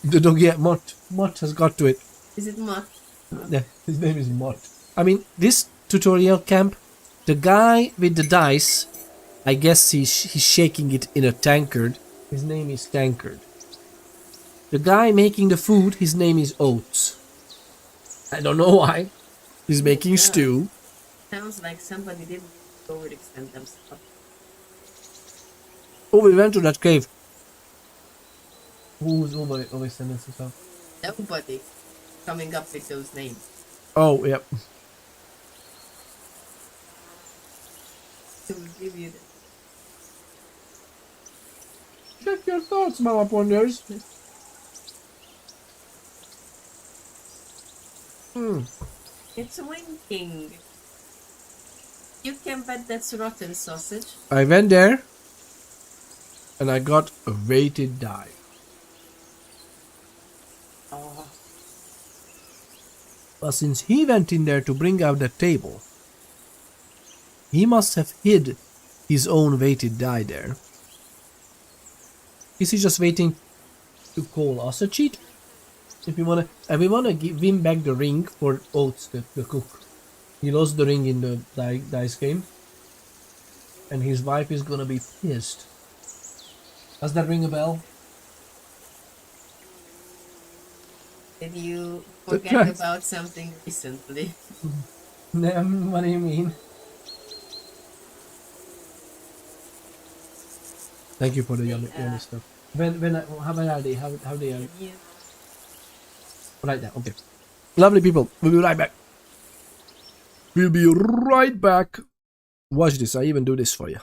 The dog, yeah, Mott. Mott has got to it. Is it Mutt? Yeah, his name is Mott. I mean, this tutorial camp, the guy with the dice, I guess he's shaking it in a tankard. His name is Tankard. The guy making the food, his name is Oats. I don't know why. He's making stew. Sounds like somebody didn't overextend themselves. Oh, we went to that cave. Who's overextending himself? Nobody coming up with those names. Oh, yep. To give you the... Check your thoughts, Mama Ponders. It's winking. You can bet that's rotten sausage. I went there and I got a weighted die. Oh. But since he went in there to bring out the table, he must have hid his own weighted die there. Is he just waiting to call us a cheat? If we wanna give him back the ring for Oats, the cook. He lost the ring in the dice game, and his wife is gonna be pissed. Does that ring a bell? Did you forget about something recently? What do you mean? Thank you for the yummy stuff. How are they? How they are? Yeah. Right now, okay. Lovely people, we'll be right back. We'll be right back. Watch this, I even do this for you.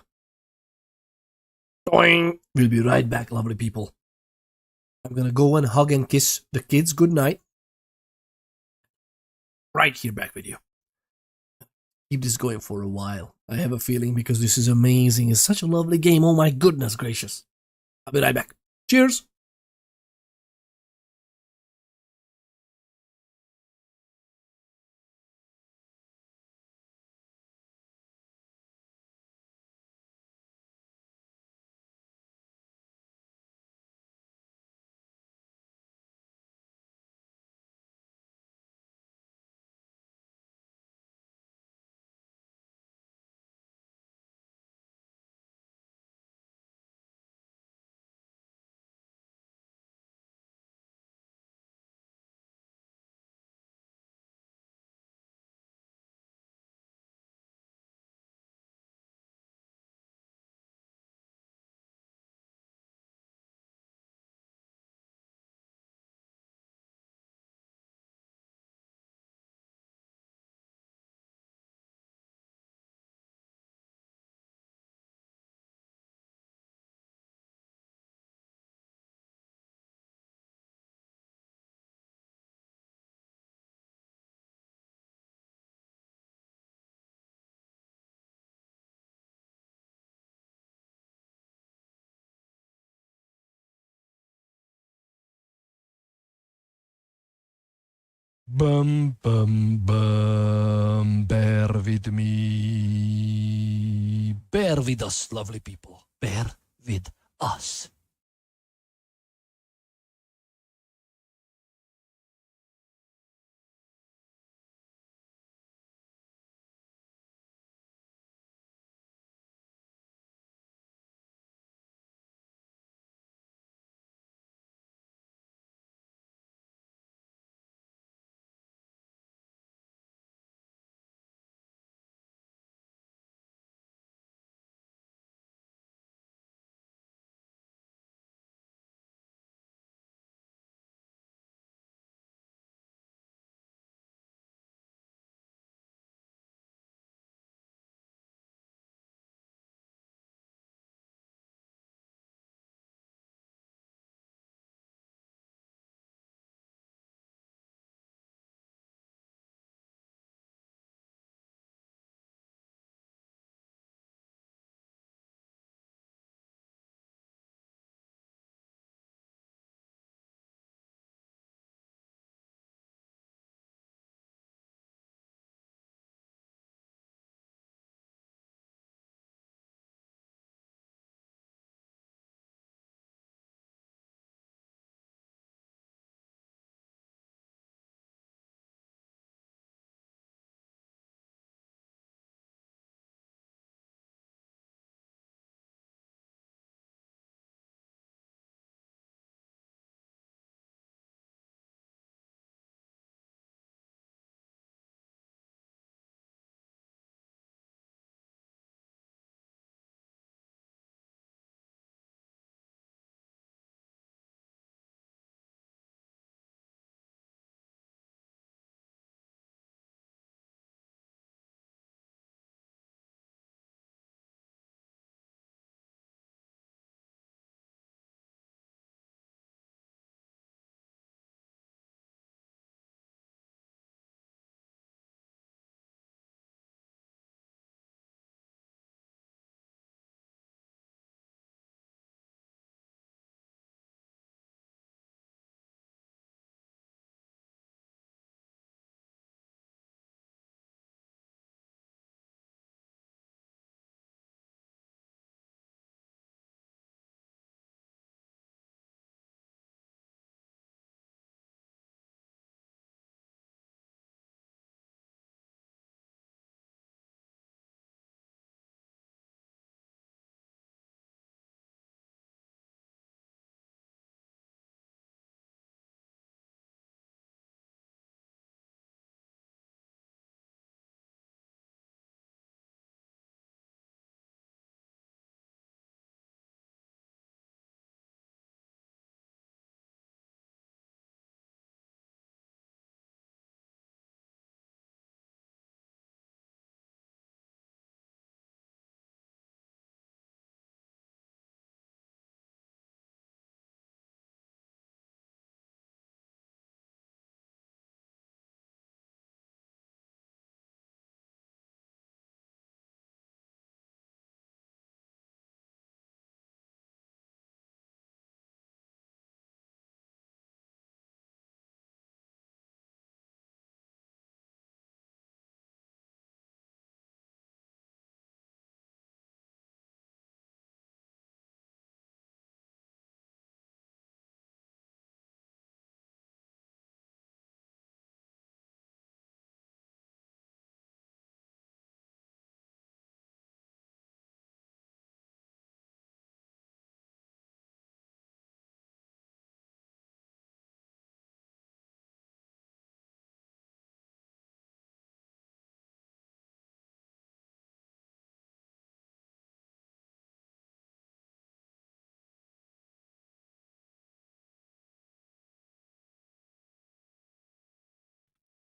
Doing. We'll be right back, lovely people. I'm gonna go and hug and kiss the kids goodnight. Right here back with you. Keep this going for a while. I have a feeling because this is amazing. It's such a lovely game. Oh my goodness gracious. I'll be right back. Cheers. Bum bum bum. Bear with me. Bear with us, lovely people. Bear with us.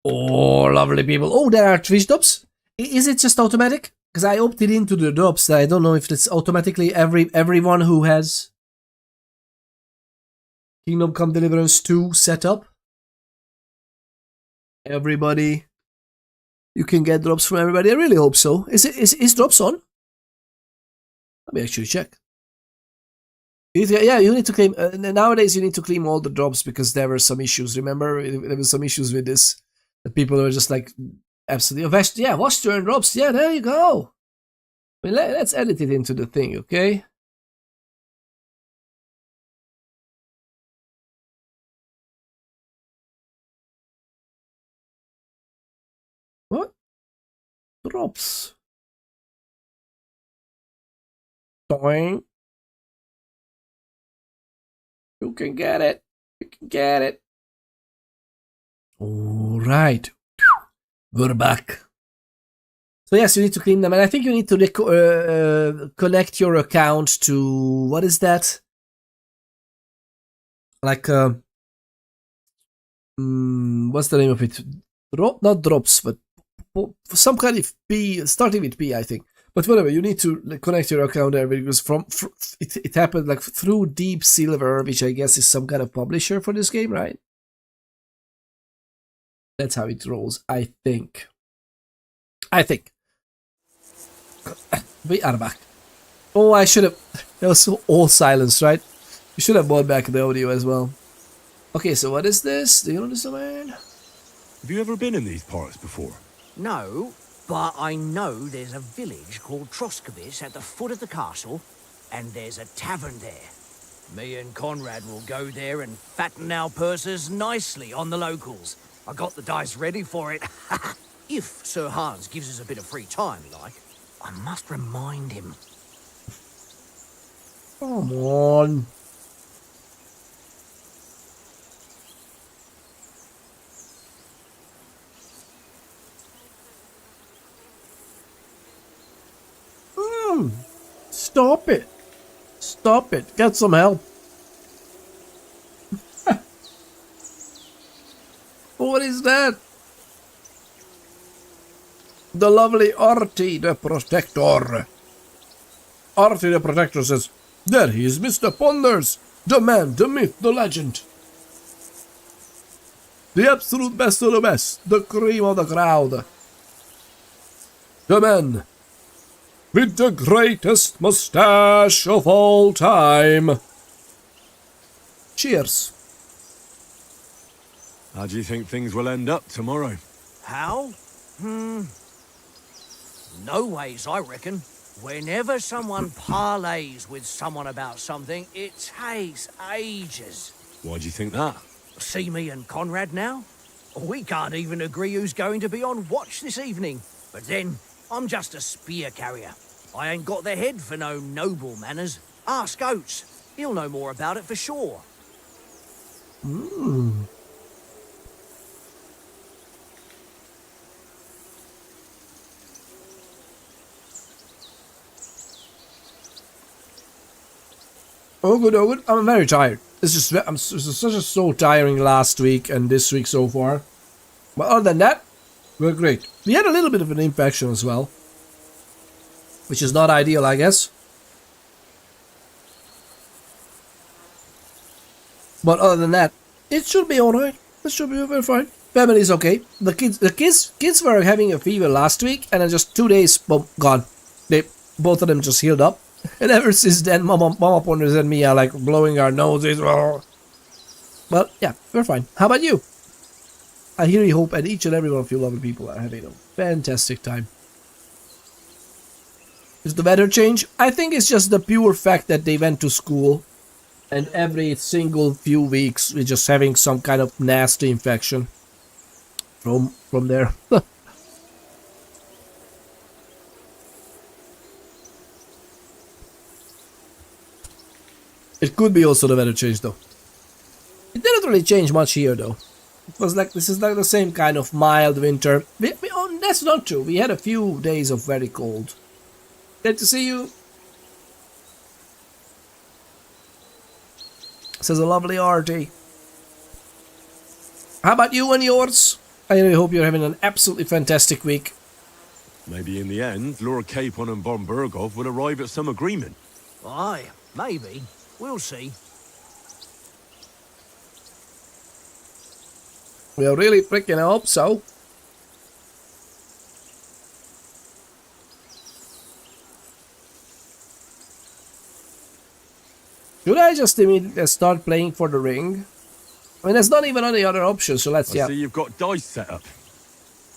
Oh, lovely people. Oh, there are 3 drops. Is it just automatic? Because I opted into the drops. I don't know if it's automatically everyone who has Kingdom Come Deliverance 2 set up. Everybody. You can get drops from everybody. I really hope so. Is drops on? Let me actually check. Yeah, you need to claim. Nowadays, you need to claim all the drops because there were some issues. Remember, there were some issues with this. The people were just like absolutely yeah, wash turn drops. Yeah, there you go. I mean, let's edit it into the thing, okay? What? Drops. Doing. You can get it. You can get it. All right. We're back. So yes, you need to clean them, and I think you need to connect your account to what is that? Like what's the name of it? Not drops, but some kind of P, starting with P, I think. But whatever, you need to connect your account there because it happened like through Deep Silver, which I guess is some kind of publisher for this game, right? That's how it rolls, I think. We are back. Oh, I should have. That was so all silence, right? You should have brought back the audio as well. Okay, so what is this? Do you know this, man? Have you ever been in these parts before? No, but I know there's a village called Troskovis at the foot of the castle, and there's a tavern there. Me and Conrad will go there and fatten our purses nicely on the locals. I got the dice ready for it. If Sir Hans gives us a bit of free time, like, I must remind him. Come on. Stop it. Stop it. Get some help. What is that? The lovely Artie the Protector. Artie the Protector says, there he is, Mr. Ponders. The man, the myth, the legend. The absolute best of the best. The cream of the crowd. The man with the greatest mustache of all time. Cheers. How do you think things will end up tomorrow? How? No ways, I reckon. Whenever someone parleys with someone about something, it takes ages. Why do you think that? See me and Conrad now? We can't even agree who's going to be on watch this evening. But then, I'm just a spear carrier. I ain't got the head for no noble manners. Ask Oates. He'll know more about it for sure. Oh good. I'm very tired. It's just so tiring last week and this week so far. But other than that, we're great. We had a little bit of an infection as well, which is not ideal, I guess. But other than that, it should be alright. It should be very fine. Family's okay. The kids were having a fever last week, and then just 2 days, boom, gone. Both of them just healed up. And ever since then, Mama Ponders and me are like blowing our noses. But yeah, we're fine. How about you? I really hope that each and every one of you lovely people are having a fantastic time. Is the weather change? I think it's just the pure fact that they went to school, and every single few weeks we're just having some kind of nasty infection from there. It could be also the weather change though. It didn't really change much here though. It was like, this is like the same kind of mild winter. Oh, that's not true. We had a few days of very cold. Good to see you. Says a lovely Artie. How about you and yours? I really hope you're having an absolutely fantastic week. Maybe in the end, Lord Capon and Von Berghoff will arrive at some agreement. Aye, maybe. We'll see. We really freaking hope so. Should I just immediately start playing for the ring? I mean, there's not even any other option, so let's, I see you've got dice set up.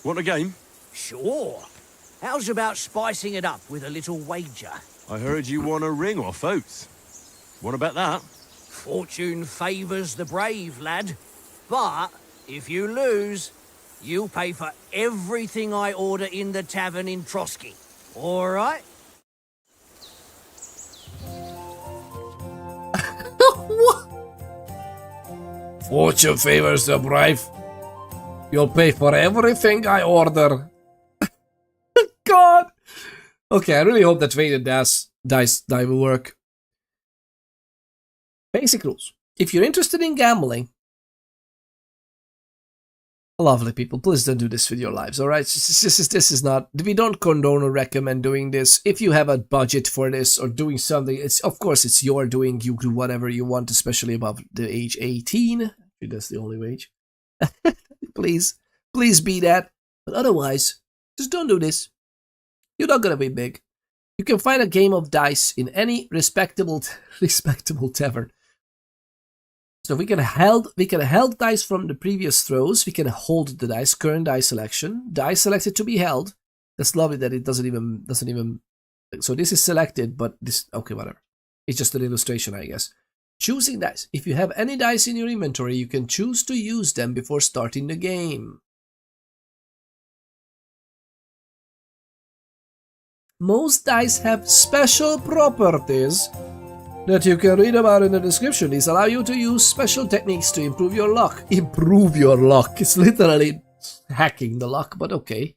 Want a game? Sure. How's about spicing it up with a little wager? I heard you won a ring off Oates. What about that? Fortune favours the brave, lad. But if you lose, you'll pay for everything I order in the tavern in Trotsky. All right? Fortune favors the brave. You'll pay for everything I order. God. Okay, I really hope that weighted dice will work. Basic rules. If you're interested in gambling, lovely people, please don't do this with your lives, alright? This is not, we don't condone or recommend doing this. If you have a budget for this or doing something, of course it's your doing, you do whatever you want, especially above the age 18. That's the only age. Please be that. But otherwise, just don't do this. You're not gonna be big. You can find a game of dice in any respectable tavern. So we can held dice from the previous throws. We can hold the dice, current dice selection. Dice selected to be held. That's lovely that it doesn't even. So this is selected, but this, okay, whatever. It's just an illustration, I guess. Choosing dice. If you have any dice in your inventory, you can choose to use them before starting the game. Most dice have special properties that you can read about in the description. These allow you to use special techniques to improve your luck. Improve your luck. It's literally hacking the luck, but okay.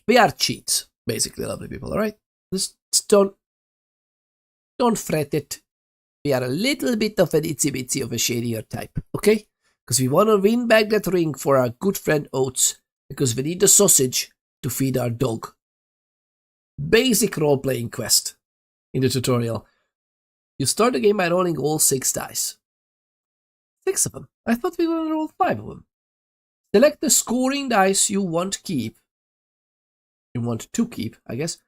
We are cheats, basically, lovely people, alright? Just don't fret it. We are a little bit of an itsy bitsy of a shadier type, okay? Because we want to win back that ring for our good friend Oates, because we need the sausage to feed our dog. Basic role-playing quest in the tutorial. You start the game by rolling all 6 dice. 6 of them. I thought we were going to roll 5 of them. Select the scoring dice you want to keep. I guess.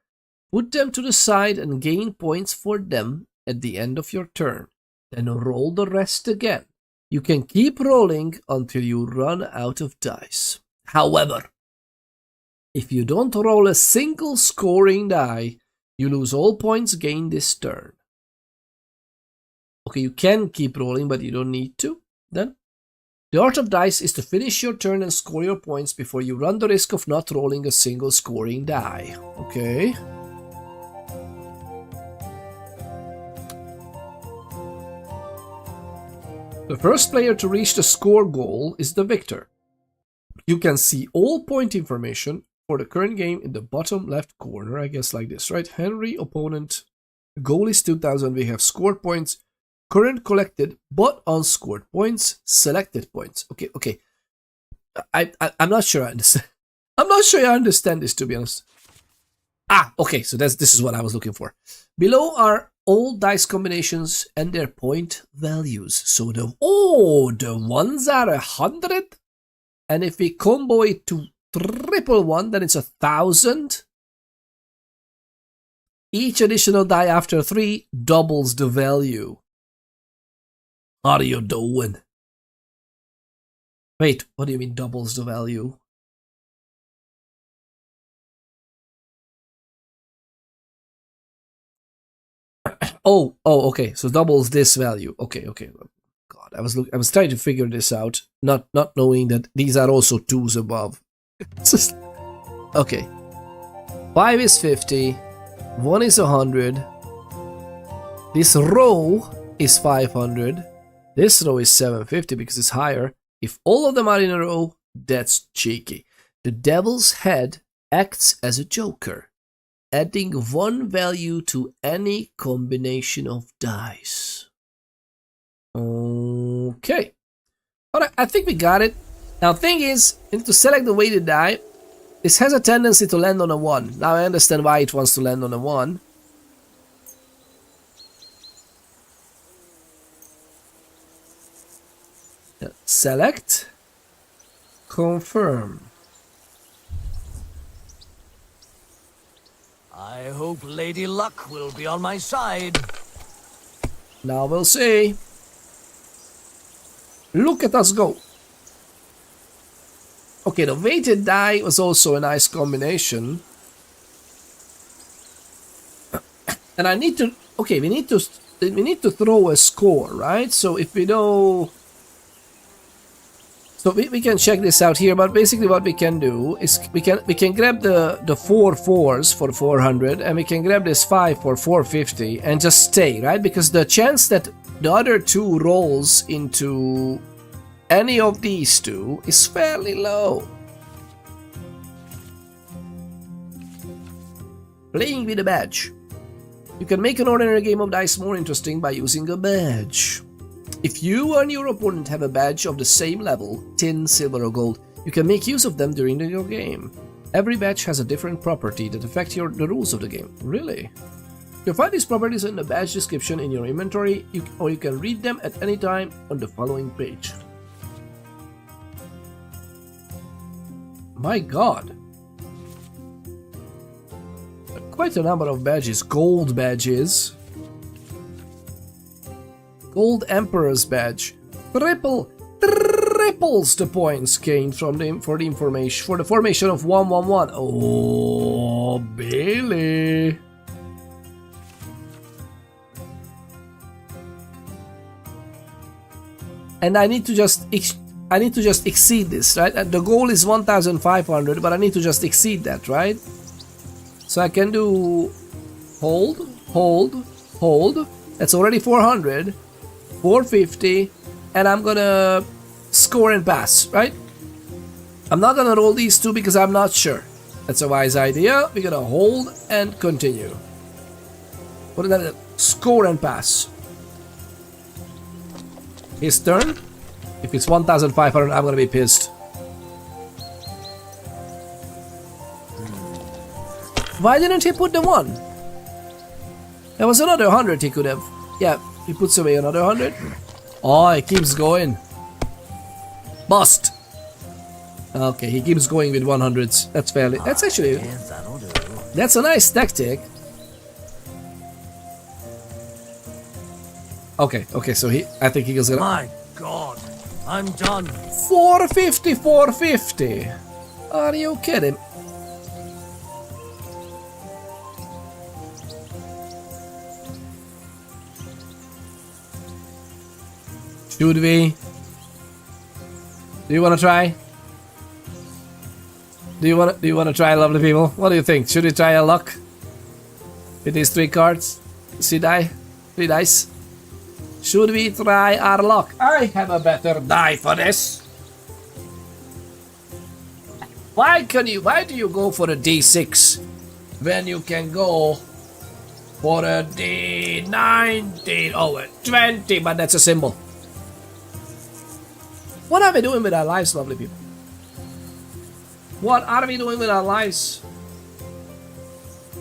Put them to the side and gain points for them at the end of your turn. Then roll the rest again. You can keep rolling until you run out of dice. However, if you don't roll a single scoring die, you lose all points gained this turn. Okay, you can keep rolling, but you don't need to, then. The art of dice is to finish your turn and score your points before you run the risk of not rolling a single scoring die. Okay. The first player to reach the score goal is the victor. You can see all point information for the current game in the bottom left corner, I guess like this, right? Henry, opponent, goal is 2000, we have scored points, current collected but unscored points, selected points. Okay. I'm not sure I understand. I'm not sure I understand this, to be honest. Okay, so this is what I was looking for. Below are all dice combinations and their point values. So the ones are 100, and if we combo it to triple one, then it's 1000. Each additional die after 3 doubles the value. How are you doing? Wait, what do you mean doubles the value? Oh, okay. So doubles this value. Okay. God, I was trying to figure this out, not knowing that these are also 2s above. Okay. 5 is 50. 1 is 100. This row is 500. This row is 750 because it's higher. If all of them are in a row, that's cheeky. The devil's head acts as a joker, adding 1 value to any combination of dice. Okay. Alright, I think we got it. Now, thing is, to select the weighted die, this has a tendency to land on a 1. Now I understand why it wants to land on a 1. Select. Confirm. I hope Lady Luck will be on my side. Now we'll see. Look at us go. Okay, the weighted die was also a nice combination. And I need to... Okay, we need to throw a score, right? So if we know... So we can check this out here, but basically what we can do is we can grab the 4 4s for 400, and we can grab this 5 for 450 and just stay, right? Because the chance that the other 2 rolls into any of these 2 is fairly low. Playing with a badge. You can make an ordinary game of dice more interesting by using a badge. If you and your opponent have a badge of the same level, tin, silver or gold, you can make use of them during your game. Every badge has a different property that affects the rules of the game. Really? You'll find these properties in the badge description in your inventory, or you can read them at any time on the following page. My god! Quite a number of badges. Gold badges. Gold Emperor's badge. Triples the points gained from for the formation of 111. Oh, Billy. And I need to just exceed this, right? And the goal is 1,500, but I need to just exceed that, right? So I can do hold, hold, hold. That's already 400. 450, and I'm gonna score and pass, right? I'm not gonna roll these 2 because I'm not sure. That's a wise idea. We're gonna hold and continue. What is that? Score and pass. His turn. If it's 1,500, I'm gonna be pissed. Why didn't he put the 1? There was another 100 he could have. Yeah. He puts away another 100. Oh, he keeps going. Bust. Okay, he keeps going with 100s. That's fairly... That's actually... That's a nice tactic. Okay, so I think he goes gonna... My god, I'm done. 450, 450. Are you kidding? Should we? Do you want to try? Do you want to try, lovely people? What do you think? Should we try our luck with these 3 cards? 3 dice. Should we try our luck? I have a better die for this. Why do you go for a D6 when you can go for a D19? Oh, a 20, but that's a symbol. What are we doing with our lives, lovely people? What are we doing with our lives?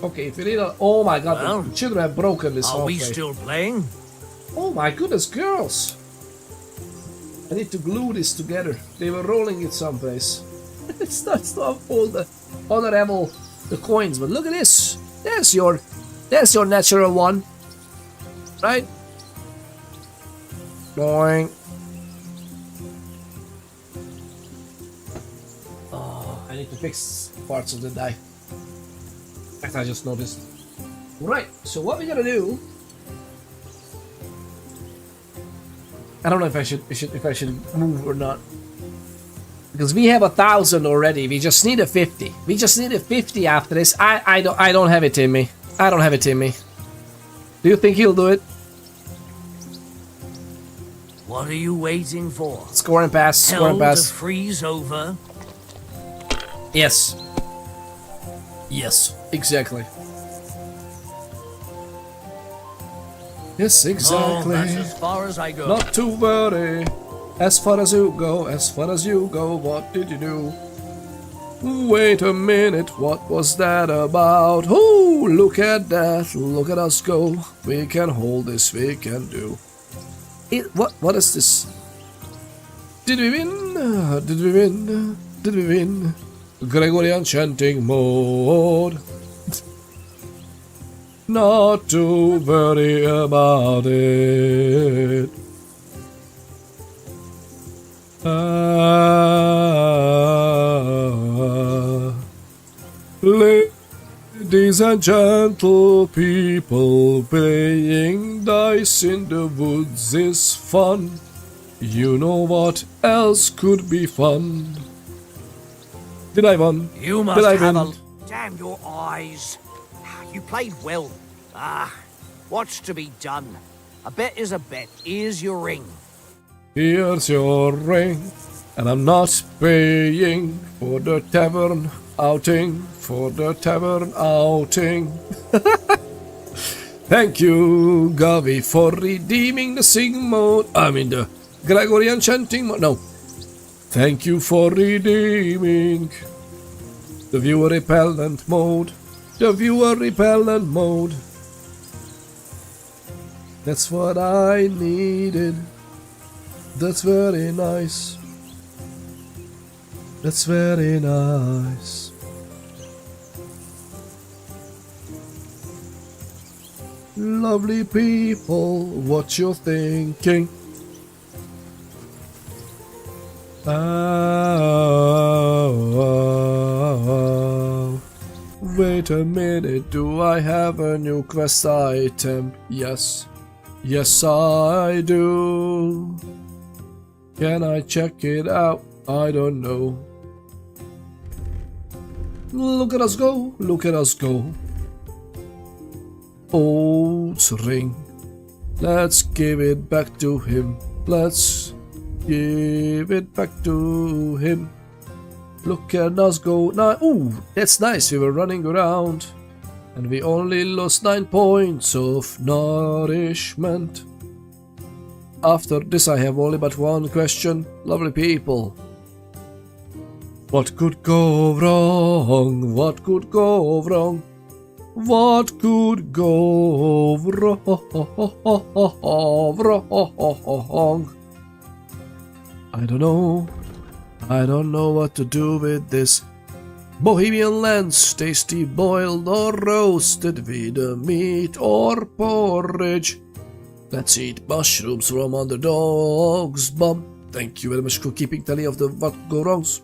Okay, if you need a... Oh my god, well, the children have broken this whole Are we place. still playing? Oh my goodness, girls! I need to glue this together. They were rolling it someplace. It starts to unravel the coins, but look at this. There's your natural one. Right? Boing. I need to fix parts of the die. As I just noticed. Right, so what we're gonna do... I don't know if I should move or not. Because we have 1,000 already. We just need a 50. We just need a 50 after this. I don't have it in me. I don't have it in me. Do you think he'll do it? What are you waiting for? Score and pass. Score and Hell pass. to freeze over? Yes. Yes, exactly. Yes, exactly. Oh, that's as far as I go. Not to worry. As far as you go, what did you do? Wait a minute, what was that about? Oh, look at that, look at us go. We can hold this, we can do. What is this? Did we win? Did we win? Did we win? Gregorian chanting mode. Not to worry about it. Ladies and gentle people, playing dice in the woods is fun. You know what else could be fun? Did I win? You must Did I have win? a... Damn your eyes. You played well. What's to be done? A bet is a bet. Here's your ring. Here's your ring, and I'm not paying for the tavern outing, Thank you, Gavi, for redeeming the Sing mode. I mean the Gregorian chanting mode. No. Thank you for redeeming the viewer repellent mode. That's what I needed. That's very nice. That's very nice. Lovely people, what you thinking? Wait a minute, do I have a new quest item? Yes. Yes, I do. Can I check it out? I don't know. Look at us go, look at us go. Old ring. Let's give it back to him. Let's give it back to him. Look at us go. Now, ooh, that's nice. We were running around and we only lost 9 points of nourishment. After this I have only but one question. Lovely people. What could go wrong? What could go wrong? What could go wrong? I don't know. I don't know what to do with this. Bohemian lens, tasty boiled or roasted with meat or porridge. Let's eat mushrooms from Underdog's bum. Thank you very much for keeping tally of the what go wrongs.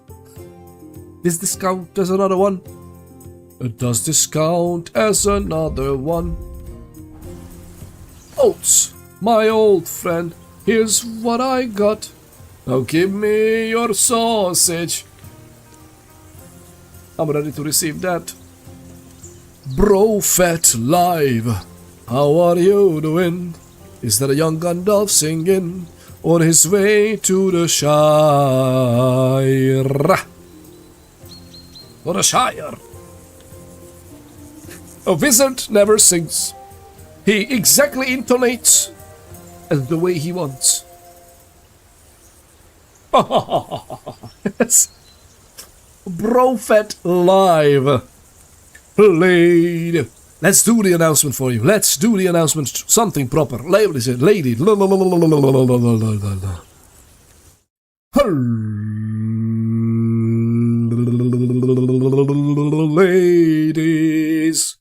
Does this count as another one? Does this count as another one? Oats, my old friend, here's what I got. Now give me your sausage. I'm ready to receive that. Bro Fat Live, how are you doing? Is that a young Gandalf singing on his way to the Shire? For the Shire. A wizard never sings. He exactly intonates as the way he wants. Yes. Brofet Live. Played. Let's do the announcement for you. Let's do the announcement. Something proper. Lady. Ladies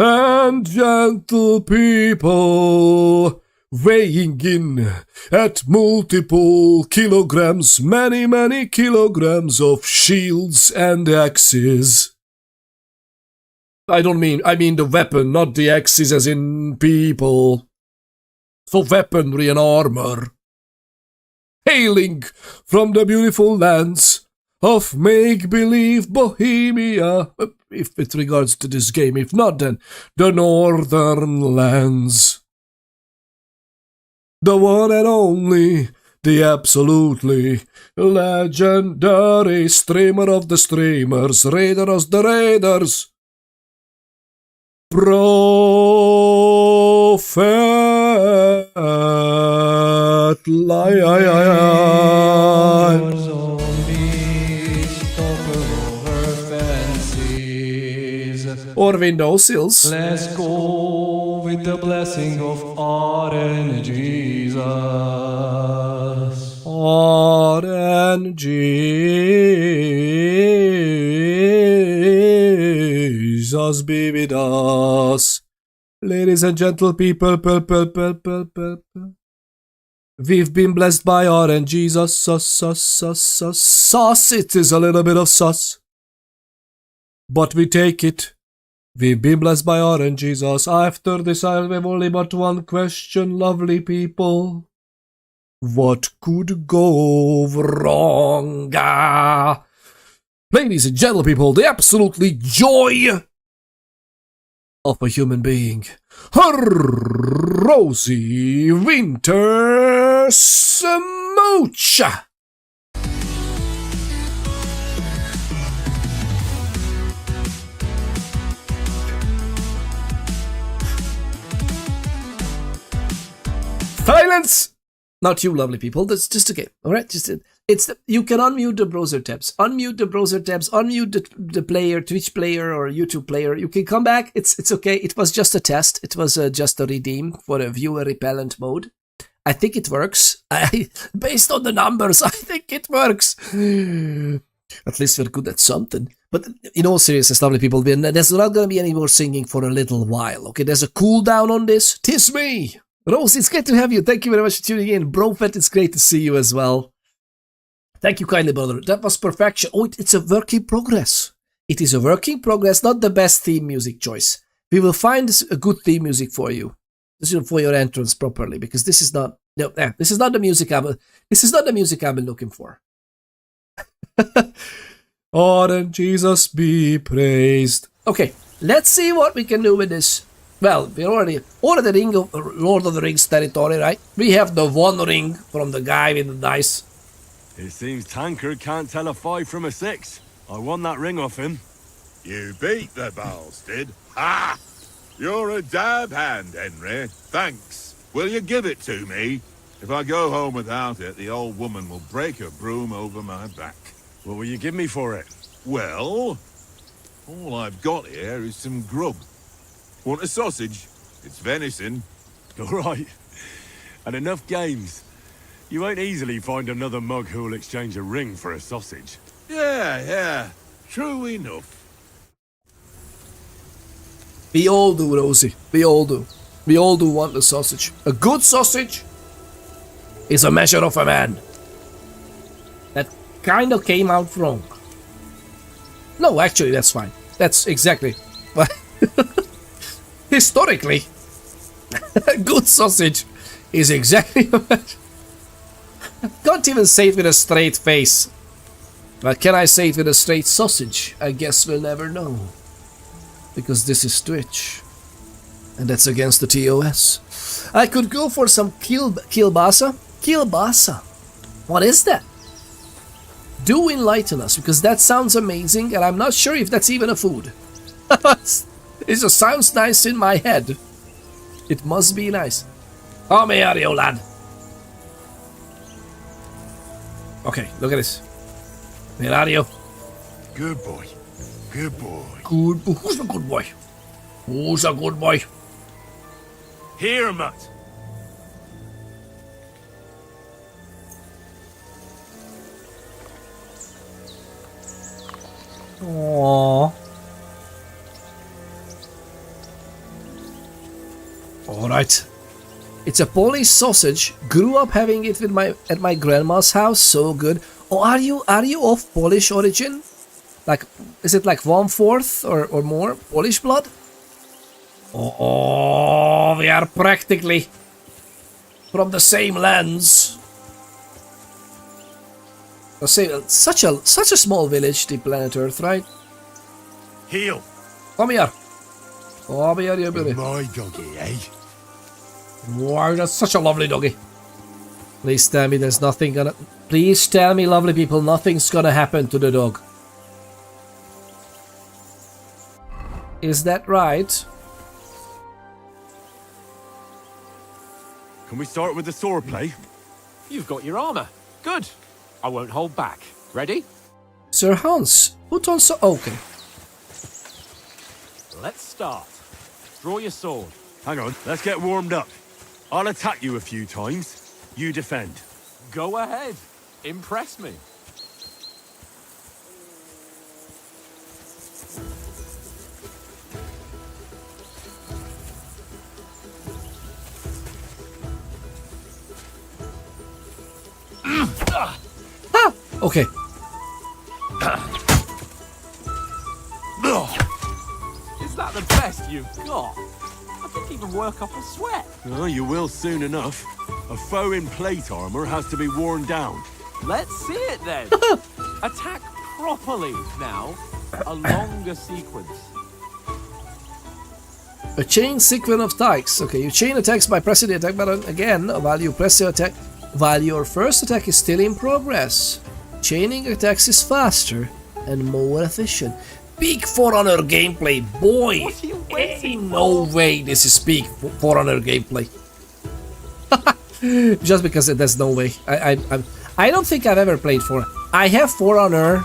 and gentle people, weighing in at multiple kilograms, many kilograms of shields and axes. I mean the weapon, not the axes as in people. For weaponry and armor. Hailing from the beautiful lands of make-believe Bohemia, if it regards to this game, if not then the northern lands. The one and only, the absolutely legendary streamer of the streamers, raider of the raiders, Prophet Lion. Or windowsills. Let's go with the blessing of RNGesus. RNGesus be with us. Ladies and gentle people, we've been blessed by RNGesus. Sauce. It is a little bit of sauce. but we take it. We've been blessed by our and Jesus. After this I have only but one question, lovely people. What could go wrong? Ladies and gentlemen, people, the absolutely joy of a human being. Her Rosie Winter Smooch. Silence! Not you, lovely people. That's just okay. All right, you can unmute the browser tabs. Unmute the player, Twitch player or YouTube player. You can come back. It's okay. It was just a test. It was just a redeem for a viewer repellent mode. I think it works. Based on the numbers, I think it works. At least we're good at something. But in all seriousness, lovely people, there's not going to be any more singing for a little while. Okay, there's a cooldown on this. 'Tis me. Rose, it's great to have you. Thank you very much for tuning in. Brofet, it's great to see you as well. Thank you kindly, brother. That was perfection. Oh, it's a work in progress. It is a work in progress, not the best theme music choice. We will find a good theme music for you. This is for your entrance properly, because this is not the music I've been looking for. Oh, then Jesus be praised. Okay, let's see what we can do with this. Well, we're already the ring of Lord of the Rings territory, right? We have the one ring from the guy with the dice. It seems Tankard can't tell a 5 from a 6. I won that ring off him. You beat the bastard. Ha! You're a dab hand, Henry. Thanks. Will you give it to me? If I go home without it, the old woman will break her broom over my back. What will you give me for it? Well, all I've got here is some grub. Want a sausage? It's venison. All right. And enough games. You won't easily find another mug who'll exchange a ring for a sausage. Yeah. True enough. We all do, Rosie. We all do. We all do want a sausage. A good sausage is a measure of a man. That kind of came out wrong. No, actually, that's fine. That's exactly what... Historically, a good sausage is exactly what... Can't even say it with a straight face. But can I say it with a straight sausage? I guess we'll never know. Because this is Twitch. And that's against the TOS. I could go for some kielbasa. Kielbasa. What is that? Do enlighten us, because that sounds amazing, and I'm not sure if that's even a food. It just sounds nice in my head. It must be nice. Come here, you lad. Okay, look at this. Where are you? Good boy. Good boy. Good boy. Who's a good boy? Who's a good boy? Here, Mutt. Aww. Alright. It's a Polish sausage. Grew up having it with at my grandma's house. So good. Oh, are you of Polish origin? Like, is it like 1/4 or more Polish blood? Oh, we are practically from the same lands. Such a small village, the planet Earth, right? Heel. Come here. Come here, you beauty. My doggy, eh? Wow, that's such a lovely doggy. Please tell me there's nothing gonna... Please tell me, lovely people, nothing's gonna happen to the dog. Is that right? Can we start with the sword play? You've got your armor. Good. I won't hold back. Ready? Sir Hans, put on so... Okay. Let's start. Draw your sword. Hang on, let's get warmed up. I'll attack you a few times. You defend. Go ahead. Impress me. Okay. best you've got. I didn't even work up a sweat. Oh, you will soon enough. A foe in plate armor has to be worn down. Let's see it then. Attack properly now. A longer sequence. A chain sequence of attacks. Okay, you chain attacks by pressing the attack button again while you press your attack. While your first attack is still in progress. Chaining attacks is faster and more efficient. Peak For Honor gameplay, boy! Ain't no way this is peak For Honor gameplay. Just because there's no way. I don't think I've ever played For. I have For Honor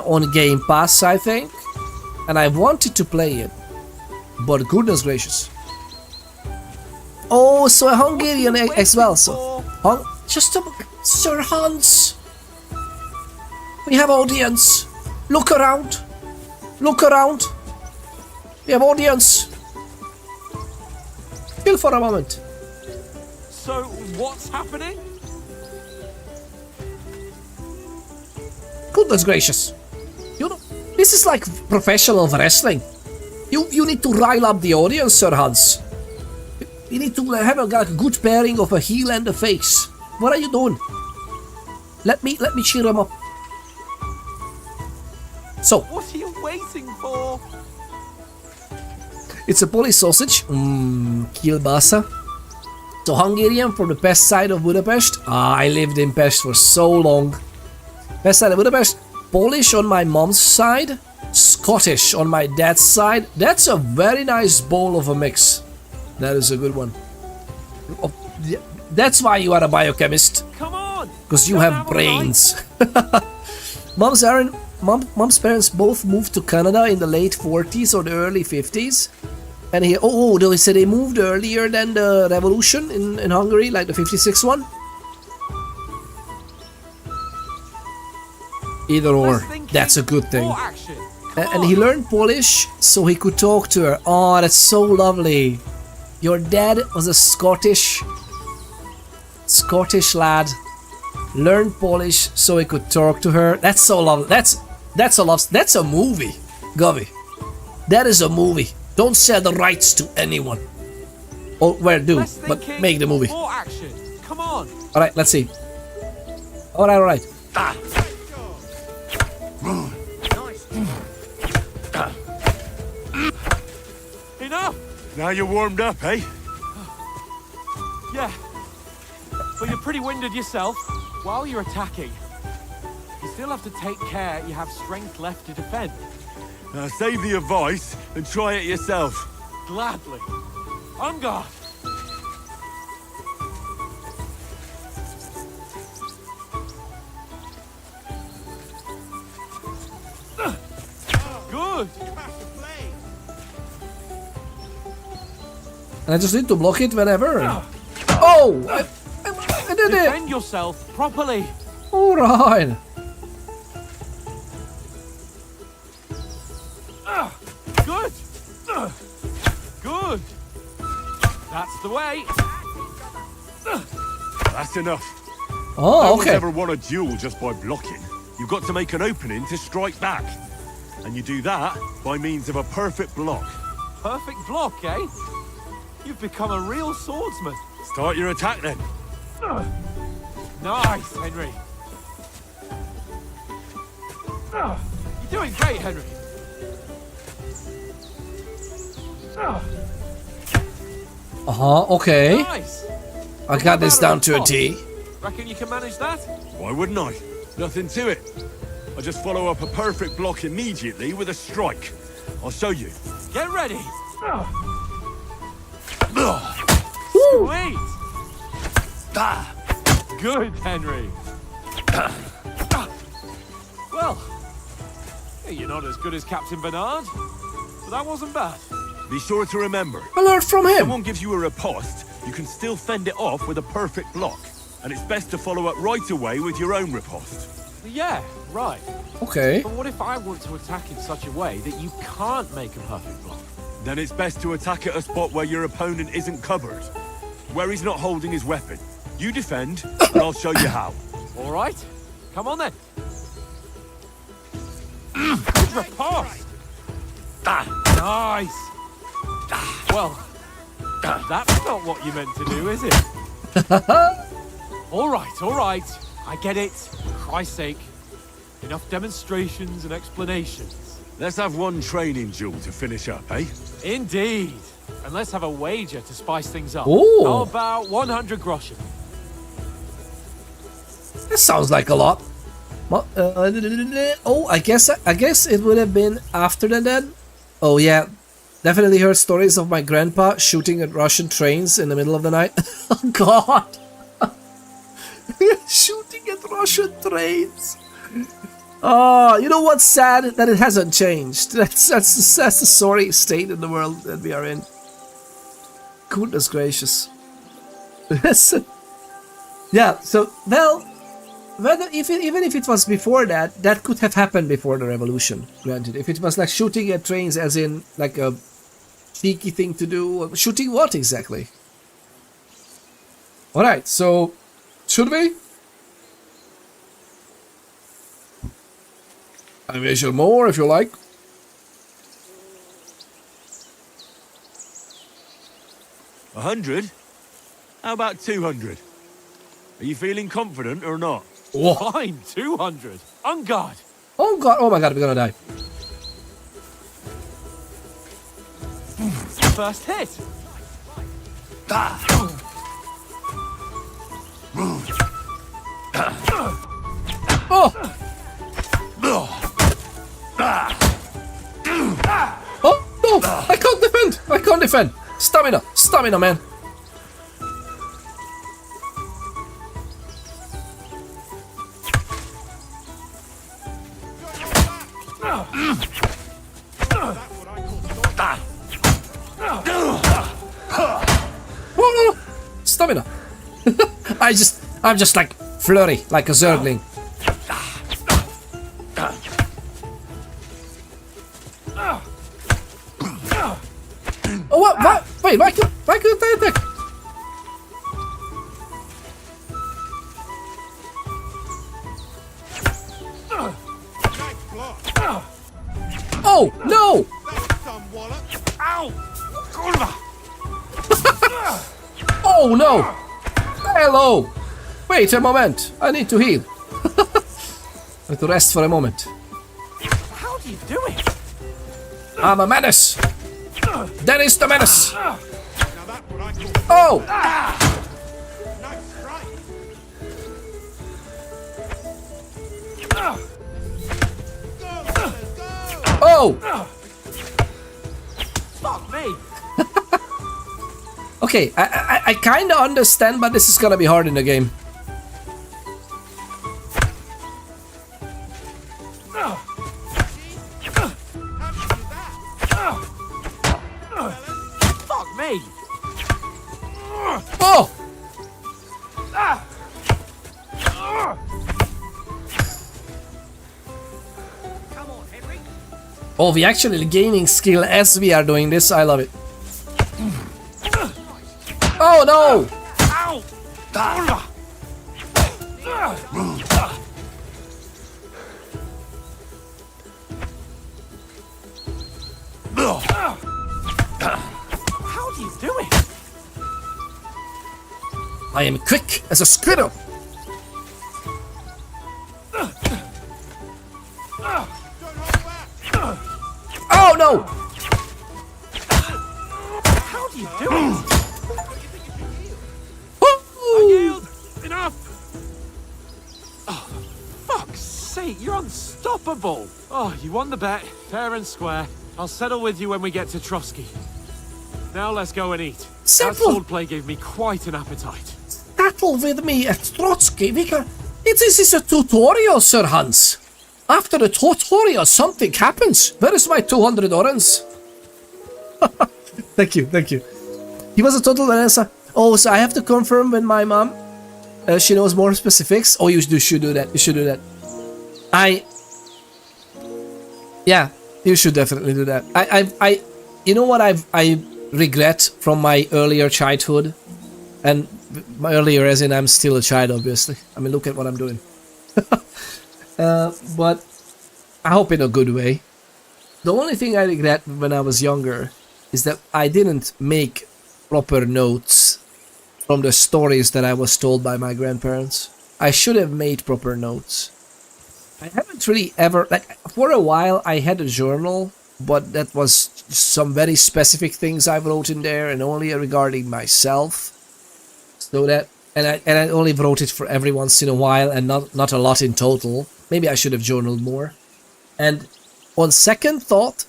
on Game Pass, I think, and I wanted to play it, but goodness gracious. Oh, so a Hungarian as well. So, just a Sir Hans. We have audience. Look around. Look around. We have audience. Chill for a moment. So, what's happening? Goodness gracious. You know, this is like professional wrestling. You need to rile up the audience, Sir Hans. You need to have a good pairing of a heel and a face. What are you doing? Let me cheer him up. So, what are you waiting for? It's a Polish sausage, kielbasa. So Hungarian from the Pest side of Budapest. I lived in Pest for so long. Pest side of Budapest. Polish on my mom's side. Scottish on my dad's side. That's a very nice bowl of a mix. That is a good one. Oh, that's why you are a biochemist. Come on! Because you have brains. Mom's parents both moved to Canada in the late 40s or the early 50s. And they said they moved earlier than the revolution in Hungary, like the 56 one. Either or, that's a good thing. And he learned Polish so he could talk to her. Oh, that's so lovely. Your dad was a Scottish lad. Learned Polish so he could talk to her. That's so lovely. That's a movie, Govy. That is a movie. Don't sell the rights to anyone. Or but make the movie. More action. Come on. All right, let's see. All right. Enough. Now you're warmed up, eh? Yeah. But you're pretty winded yourself. While you're attacking, you still have to take care you have strength left to defend. Now save the advice and try it yourself. Gladly. On guard. Good. And I just need to block it whenever. Oh! I did it! Defend yourself properly. Alright. Good. Good. That's the way. That's enough. Oh, no one's okay. ever won a duel just by blocking. You've got to make an opening to strike back. And you do that by means of a perfect block. Perfect block, eh? You've become a real swordsman. Start your attack then. Nice, Henry. You're doing great, Henry. Okay. Nice. I got this down to a T. Reckon you can manage that? Why wouldn't I? Nothing to it. I just follow up a perfect block immediately with a strike. I'll show you. Get ready. Sweet. Good, Henry. Well, you're not as good as Captain Bernard, but that wasn't bad. Be sure to remember. I learned from him. If someone gives you a riposte, you can still fend it off with a perfect block. And it's best to follow up right away with your own riposte. Yeah, right. Okay. But what if I want to attack in such a way that you can't make a perfect block? Then it's best to attack at a spot where your opponent isn't covered. Where he's not holding his weapon. You defend, and I'll show you how. All right. Come on then. Good riposte. Nice. Well, that's not what you meant to do, is it? All right. I get it. For Christ's sake. Enough demonstrations and explanations. Let's have one training duel to finish up, eh? Indeed. And let's have a wager to spice things up. Ooh. How about 100 groschen? That sounds like a lot. Well, oh, I guess it would have been after that then. Oh yeah, definitely heard stories of my grandpa shooting at Russian trains in the middle of the night. Oh God, shooting at Russian trains. Oh, you know what's sad? That it hasn't changed. That's the sorry state in the world that we are in. Goodness gracious. Yeah. So well. Even if it was before that, that could have happened before the revolution, granted. If it was like shooting at trains as in like a cheeky thing to do, shooting what exactly? Alright, so should we? I measure more if you like. $100? How about 200? Are you feeling confident or not? Oh. Fine, 200. On guard. Oh God! Oh my God! We're gonna die. First hit. Oh! Oh no! I can't defend! I can't defend! Stamina! Stamina, man! Oh, no. Stamina! I'm just like flurry, like a zergling. Oh what? Wait, why couldn't I attack? Oh no! Oh no! Hello! Wait a moment, I need to heal. I need to rest for a moment. How do you do it? I'm a menace! Dennis the Menace! Oh! Oh! Fuck me! Okay, I kinda understand, but this is gonna be hard in the game. Fuck me! Oh! Oh, we actually gaining skill as we are doing this. I love it. Oh no! Ow! How do you do it? I am quick as a squirrel. Oh no! How do you do it? I yield! Enough! Oh, for fuck's sake, you're unstoppable! Oh, you won the bet, fair and square. I'll settle with you when we get to Trotsky. Now let's go and eat. Settle. That swordplay gave me quite an appetite. Settle with me at Trotsky. This is a tutorial, Sir Hans. After the tutorial, something happens. Where is my 200 orens? Thank you, thank you. He was a total Vanessa. Oh, so I have to confirm with my mom. She knows more specifics. Oh, you should do that. You should do that. Yeah, you should definitely do that. You know what I regret from my earlier childhood, and my earlier as in I'm still a child, obviously. I mean, look at what I'm doing. But I hope in a good way. The only thing I regret when I was younger is that I didn't make proper notes from the stories that I was told by my grandparents. I should have made proper notes. I haven't really ever, like, for a while I had a journal, but that was some very specific things I wrote in there and only regarding myself. So that, and I only wrote it for every once in a while and not a lot in total. Maybe I should have journaled more. And on second thought,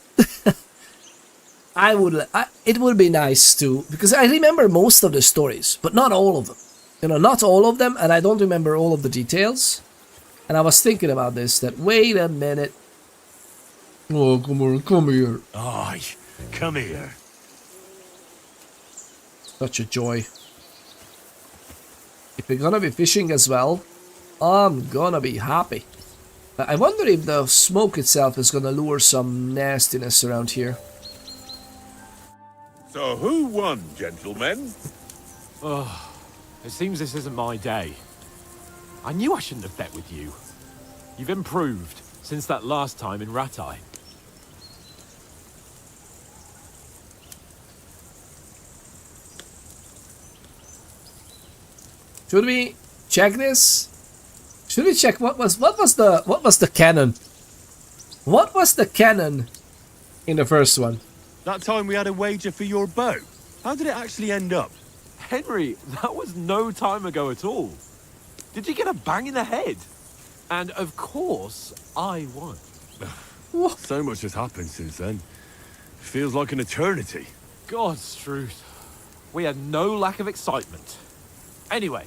it would be nice to, because I remember most of the stories, but not all of them. You know, not all of them, and I don't remember all of the details. And I was thinking about this, that wait a minute. Oh, come here. Aye, come here. Such a joy. If we're gonna be fishing as well, I'm gonna be happy. I wonder if the smoke itself is gonna lure some nastiness around here. So who won, gentlemen? Oh, it seems this isn't my day. I knew I shouldn't have bet with you. You've improved since that last time in Ratai. Should we check this? Should we check what was the canon? What was the canon in the first one? That time we had a wager for your bow. How did it actually end up? Henry, that was no time ago at all. Did you get a bang in the head? And of course, I won. So much has happened since then. Feels like an eternity. God's truth. We had no lack of excitement. Anyway,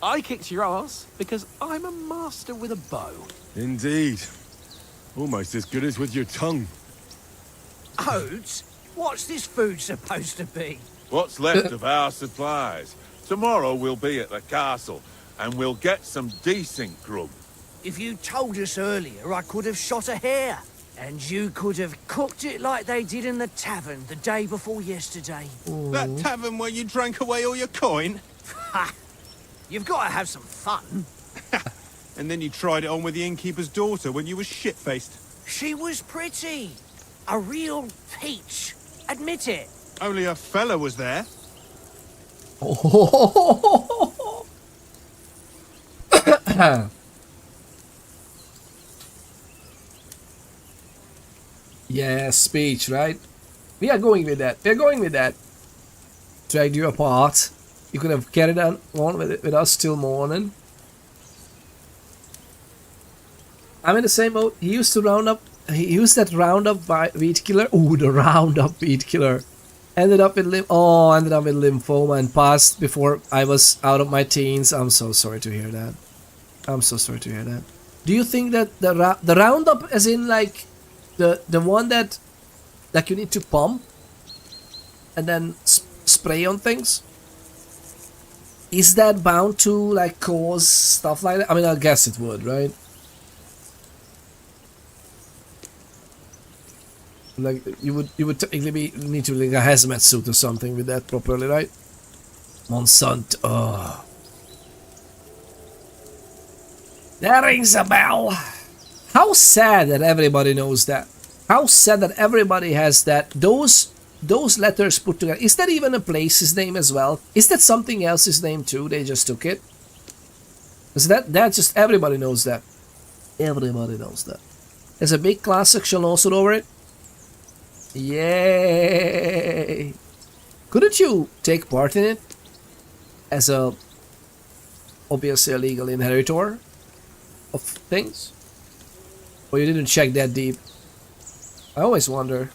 I kicked your ass because I'm a master with a bow. Indeed. Almost as good as with your tongue. Oats? What's this food supposed to be? What's left of our supplies. Tomorrow we'll be at the castle, and we'll get some decent grub. If you told us earlier, I could have shot a hare. And you could have cooked it like they did in the tavern the day before yesterday. That tavern where you drank away all your coin? Ha! You've got to have some fun. And then you tried it on with the innkeeper's daughter when you were shit-faced. She was pretty. A real peach. Admit it. Only a fella was there. Yeah, speech, right? We are going with that. We're going with that. Dragged you apart. You could have carried on with us till morning. I'm in the same boat. He used to round up. He used that roundup weed killer. Ooh, the roundup weed killer. Ended up with lymphoma and passed before I was out of my teens. I'm so sorry to hear that. I'm so sorry to hear that. Do you think that the roundup, as in like the one that like you need to pump and then spray on things, is that bound to like cause stuff like that? I mean, I guess it would, right? Like you would technically need to like a hazmat suit or something with that properly, right? Monsanto. Oh. That rings a bell. How sad that everybody knows that. How sad that everybody has that. Those letters put together. Is that even a place's name as well? Is that something else's name too? They just took it. Is that just everybody knows that? Everybody knows that. There's a big class section lawsuit over it. Yay! Couldn't you take part in it as a obviously a legal inheritor of things? Or you didn't check that deep? I always wonder.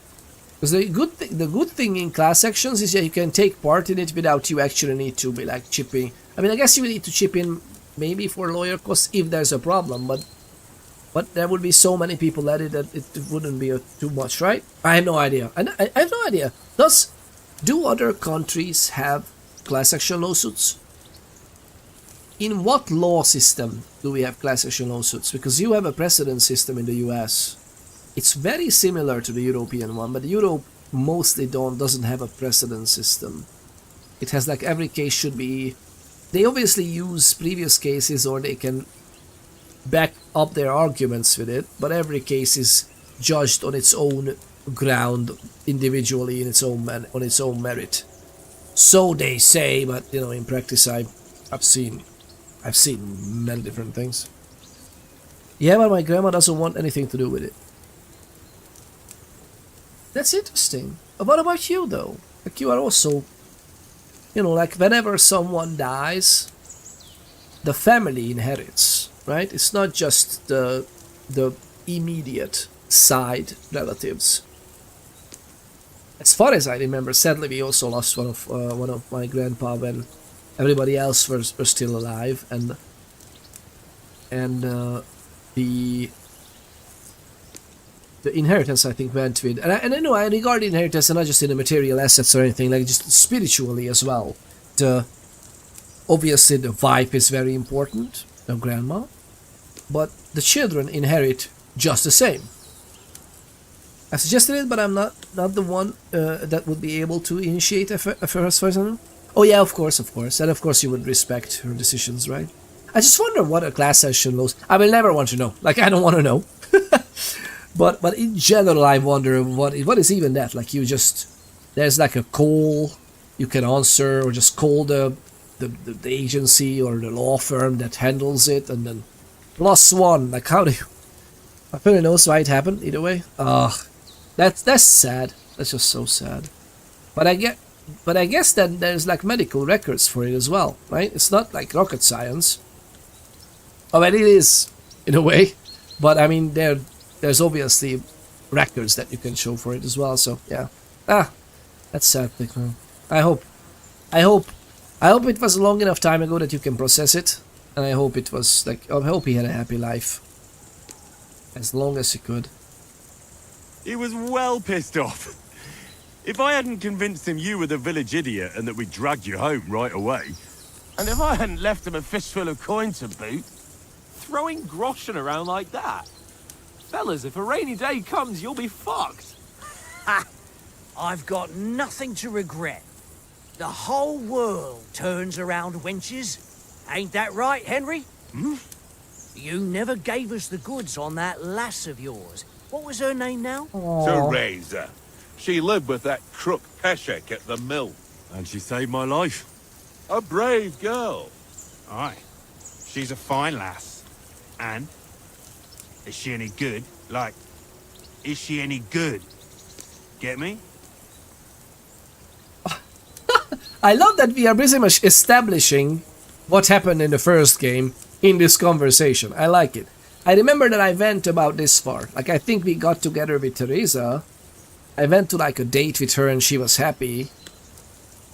Because the good thing in class sections is that you can take part in it without you actually need to be like chipping. I mean, I guess you would need to chip in maybe for lawyer costs if there's a problem, but there would be so many people at it that it wouldn't be too much, right? I have no idea. I have no idea. Do other countries have class action lawsuits? In what law system do we have class action lawsuits? Because you have a precedent system in the US. It's very similar to the European one, but Europe mostly doesn't have a precedent system. It has like every case should be. They obviously use previous cases or they can back up their arguments with it, but every case is judged on its own ground, individually, on its own merit. So they say, but you know, in practice, I've seen many different things. Yeah, but my grandma doesn't want anything to do with it. That's interesting. What about you, though? Like, you are also, you know, like, whenever someone dies, the family inherits, right? It's not just the immediate side relatives. As far as I remember, sadly, we also lost one of my grandpa when everybody else were still alive, and the inheritance, I think, went with, and I know I regard inheritance not just in the material assets or anything, like just spiritually as well. Obviously the wife is very important, the grandma, but the children inherit just the same. I suggested it, but I'm not the one that would be able to initiate a first person. Oh yeah, of course, and of course you would respect her decisions, right? I just wonder what a class session looks. I will never want to know. Like, I don't want to know. but in general, I wonder what is even that. Like, you just, there's like a call you can answer, or just call the agency or the law firm that handles it, and then +1. Like, how do you? My family knows why it happened either way. That's sad. That's just so sad. But I guess then there's like medical records for it as well, right? It's not like rocket science. I mean, it is in a way, but I mean there's obviously records that you can show for it as well. So yeah, that's sad. I hope it was a long enough time ago that you can process it, and I hope it was like, I hope he had a happy life as long as he could. He was well pissed off. If I hadn't convinced him you were the village idiot and that we dragged you home right away, And if I hadn't left him a fistful of coin to boot, Throwing groschen around like that? Fellas, if a rainy day comes, you'll be fucked. Ha! I've got nothing to regret. The whole world turns around wenches. Ain't that right, Henry? Hmm? You never gave us the goods on that lass of yours. What was her name now? Teresa. She lived with that crook Peshek at the mill. And she saved my life. A brave girl. Aye. She's a fine lass. And? Is she any good? Like, is she any good? Get me? I love that we are pretty much establishing what happened in the first game in this conversation. I like it. I remember that I went about this far. Like, I think we got together with Teresa. I went to like a date with her and she was happy.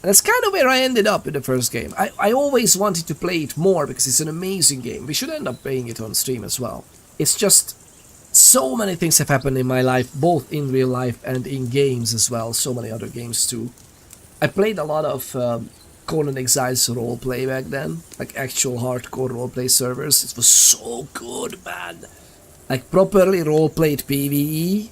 And that's kind of where I ended up in the first game. I always wanted to play it more because it's an amazing game. We should end up playing it on stream as well. It's just so many things have happened in my life, both in real life and in games as well. So many other games too. I played a lot of Conan Exiles roleplay back then, like actual hardcore roleplay servers. It was so good, man. Like properly roleplayed PvE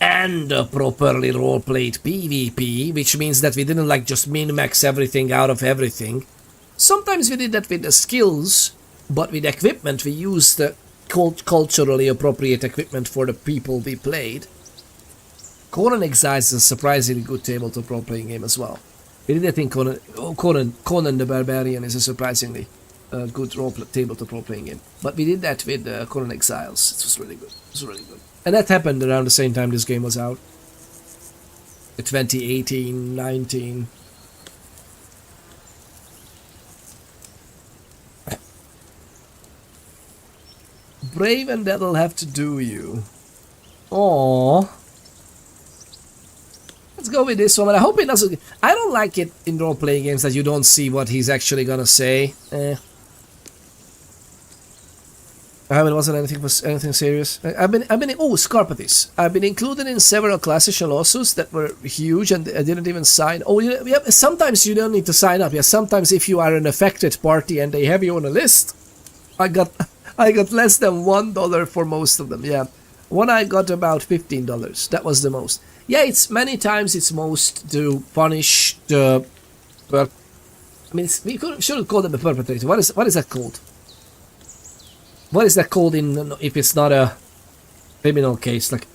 and properly roleplayed PvP, which means that we didn't like just min-max everything out of everything. Sometimes we did that with the skills, but with equipment we used the culturally appropriate equipment for the people we played. Conan Exiles is a surprisingly good tabletop role-playing game as well. We did that in Conan the Barbarian is a surprisingly good tabletop role-playing game. But we did that with Conan Exiles. It was really good. It was really good. And that happened around the same time this game was out. 2018, 19. Brave and that'll have to do you. Aww. Let's go with this one, but I hope it doesn't... I don't like it in role-playing games that you don't see what he's actually gonna say. I haven't wasn't anything serious. I've been Scarpathis. I've been included in several class action lawsuits that were huge and I didn't even sign. Oh, yeah, sometimes you don't need to sign up. Yeah, sometimes if you are an affected party and they have you on a list, I got less than $1 for most of them. Yeah, one I got about $15. That was the most. Yeah, it's many times it's most to punish the. I mean, we shouldn't call them a perpetrator. What is that called? What is that called in if it's not a criminal case? Like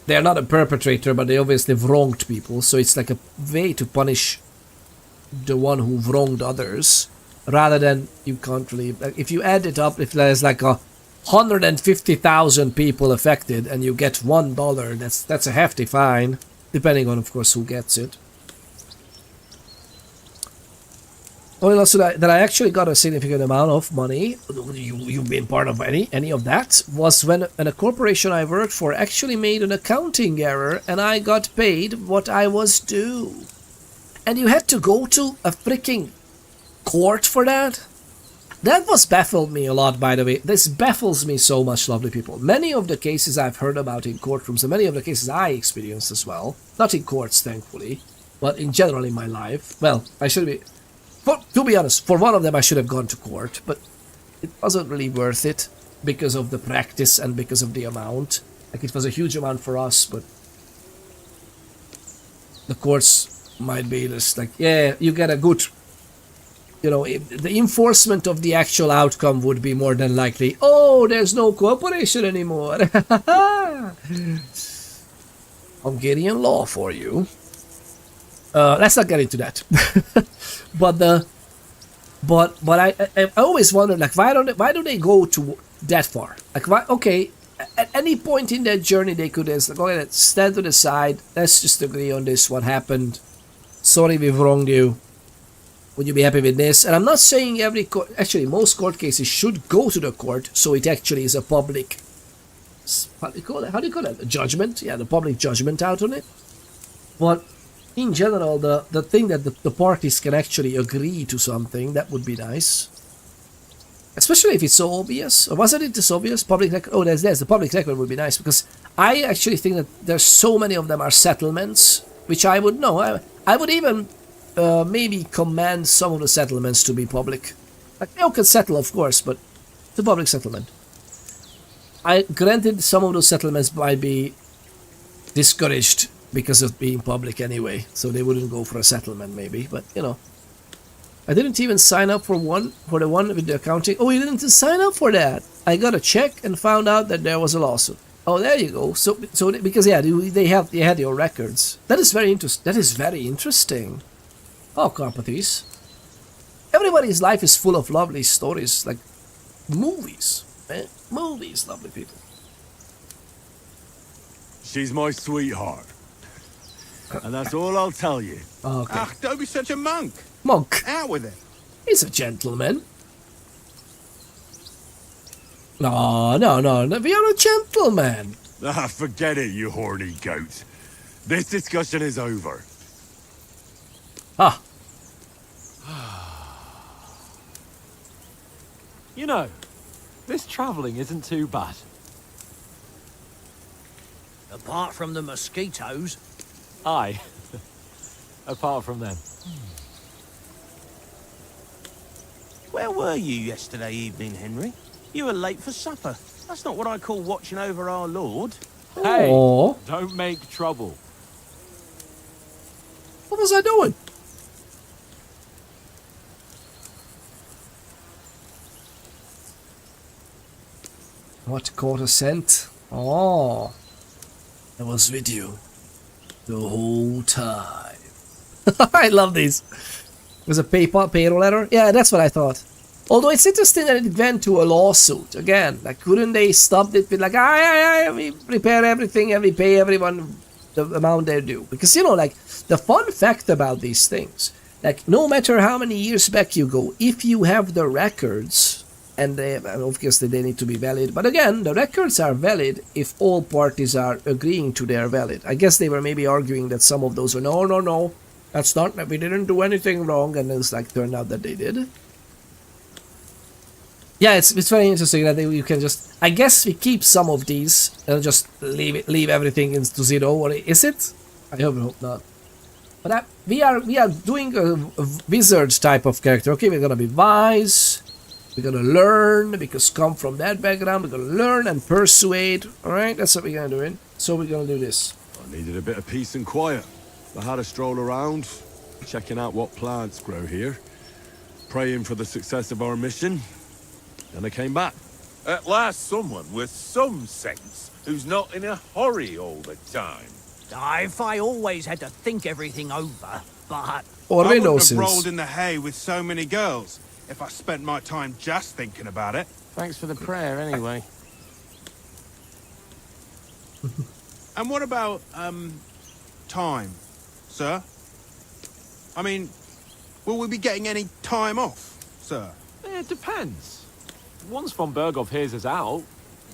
they're not a perpetrator, but they obviously have wronged people. So it's like a way to punish the one who wronged others, rather than you can't really. Like, if you add it up, if there's like 150,000 people affected and you get $1, that's a hefty fine, depending on, of course, who gets it. Well, also that I actually got a significant amount of money. You've been part of any of that? Was when a corporation I worked for actually made an accounting error, and I got paid what I was due. And you had to go to a freaking court for that? That was baffled me a lot, by the way. This baffles me so much, lovely people. Many of the cases I've heard about in courtrooms, and many of the cases I experienced as well, not in courts, thankfully, but in general in my life. Well, I should be... to be honest, for one of them I should have gone to court, but it wasn't really worth it because of the practice and because of the amount. Like, it was a huge amount for us, but the courts might be just like, yeah, you get a good... You know, the enforcement of the actual outcome would be more than likely, oh, there's no cooperation anymore. Hungarian law for you. Let's not get into that. But I always wondered, like, why do they go to that far? Like, why? Okay, at any point in that journey they could just like, okay, let's stand to the side. Let's just agree on this. What happened? Sorry, we've wronged you. Would you be happy with this? And I'm not saying every court... Actually, most court cases should go to the court, so it actually is a public... How do you call it? A judgment? Yeah, the public judgment out on it. But in general, the thing that the parties can actually agree to something, that would be nice. Especially if it's so obvious. Or wasn't it this obvious? Public record... Oh, there's the public record would be nice, because I actually think that there's so many of them are settlements, which I would know. I would even... maybe command some of the settlements to be public. Like, you can settle, of course, but it's a public settlement. Granted, some of those settlements might be discouraged because of being public anyway, so they wouldn't go for a settlement, maybe, but, you know. I didn't even sign up for the one with the accounting. Oh, you didn't sign up for that! I got a check and found out that there was a lawsuit. Oh, there you go. So because, yeah, they had your records. That is very interesting. Oh, Carpathes. Everybody's life is full of lovely stories, like movies. Man. Movies, lovely people. She's my sweetheart. And that's all I'll tell you. Okay. Ach, don't be such a monk. Monk. Out with it. He's a gentleman. No, you're a gentleman. Ah, forget it, you horny goat. This discussion is over. Ah. You know, this travelling isn't too bad. Apart from the mosquitoes. Aye. Apart from them. Where were you yesterday evening, Henry? You were late for supper. That's not what I call watching over our Lord. Hey, Aww. don't make trouble. What was I doing? What quarter cent? Oh, I was with you the whole time. I love these. Was a payroll error? Yeah, that's what I thought. Although it's interesting that it went to a lawsuit again. Like, couldn't they stop it with like, we prepare everything and we pay everyone the amount they're due? Because, you know, like, the fun fact about these things, like, no matter how many years back you go, if you have the records. And obviously they need to be valid. But again, the records are valid if all parties are agreeing to their valid. I guess they were maybe arguing that some of those were, no, that's not, we didn't do anything wrong. And it's like, turned out that they did. Yeah, it's very interesting that you can just, I guess we keep some of these and just leave everything into zero. Or is it? I hope not. But we are doing a wizard type of character. Okay, we're gonna be wise. We're gonna learn, because come from that background, we're gonna learn and persuade. Alright, that's what we're gonna do. So we're gonna do this. I needed a bit of peace and quiet. I had a stroll around, checking out what plants grow here, praying for the success of our mission. Then I came back. At last someone with some sense who's not in a hurry all the time. If I always had to think everything over, but... Or I wouldn't have Renosis. rolled in the hay with so many girls if I spent my time just thinking about it. Thanks for the prayer, anyway. And what about, time, sir? I mean, will we be getting any time off, sir? It depends. Once von Berghoff hears us out,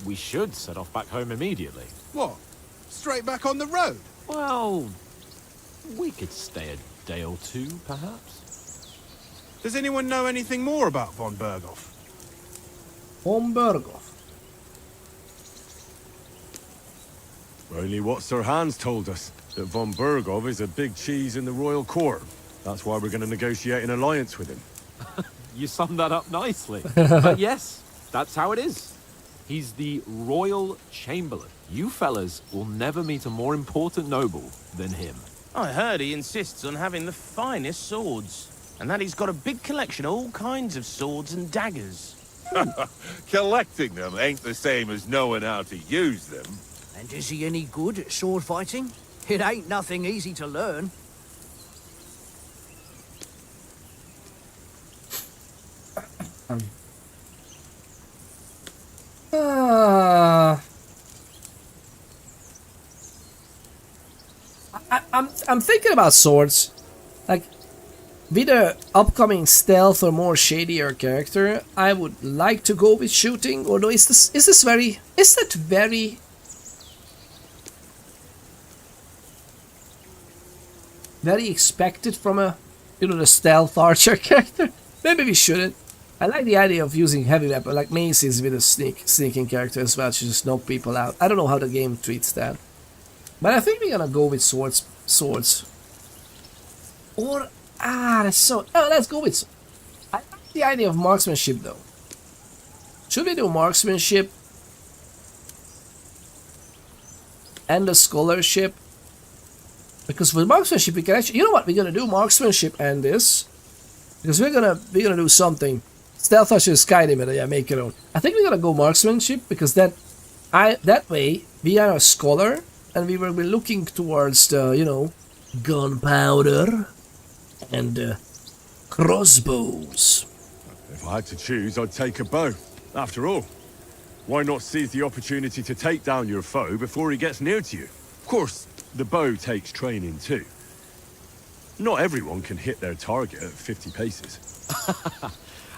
we should set off back home immediately. What? Straight back on the road? Well, we could stay a day or two, perhaps. Does anyone know anything more about von Berghoff? Von Berghoff. Only what Sir Hans told us, that von Berghoff is a big cheese in the royal court. That's why we're going to negotiate an alliance with him. You summed that up nicely. But yes, that's how it is. He's the Royal Chamberlain. You fellas will never meet a more important noble than him. I heard he insists on having the finest swords, and that he's got a big collection of all kinds of swords and daggers. Collecting them ain't the same as knowing how to use them. And is he any good at sword fighting? It ain't nothing easy to learn. I'm thinking about swords. Like, with a upcoming stealth or more shadier character, I would like to go with shooting. Although is that very expected from a, the stealth archer character? Maybe we shouldn't. I like the idea of using heavy weapon, like maces with a sneaking character as well, to just knock people out. I don't know how the game treats that. But I think we're gonna go with swords. Or, let's go with... I like the idea of marksmanship, though. Should we do marksmanship and a scholarship? Because with marksmanship, we can actually... You know what? We're gonna do marksmanship and this. Because we're gonna do something. Stealth Archer Skyrim, yeah, make it own. I think we're gonna go marksmanship, because that way, we are a scholar, and we will be looking towards the, gunpowder and crossbows. If I had to choose, I'd take a bow. After all, why not seize the opportunity to take down your foe before he gets near to you? Of course, the bow takes training too. Not everyone can hit their target at 50 paces.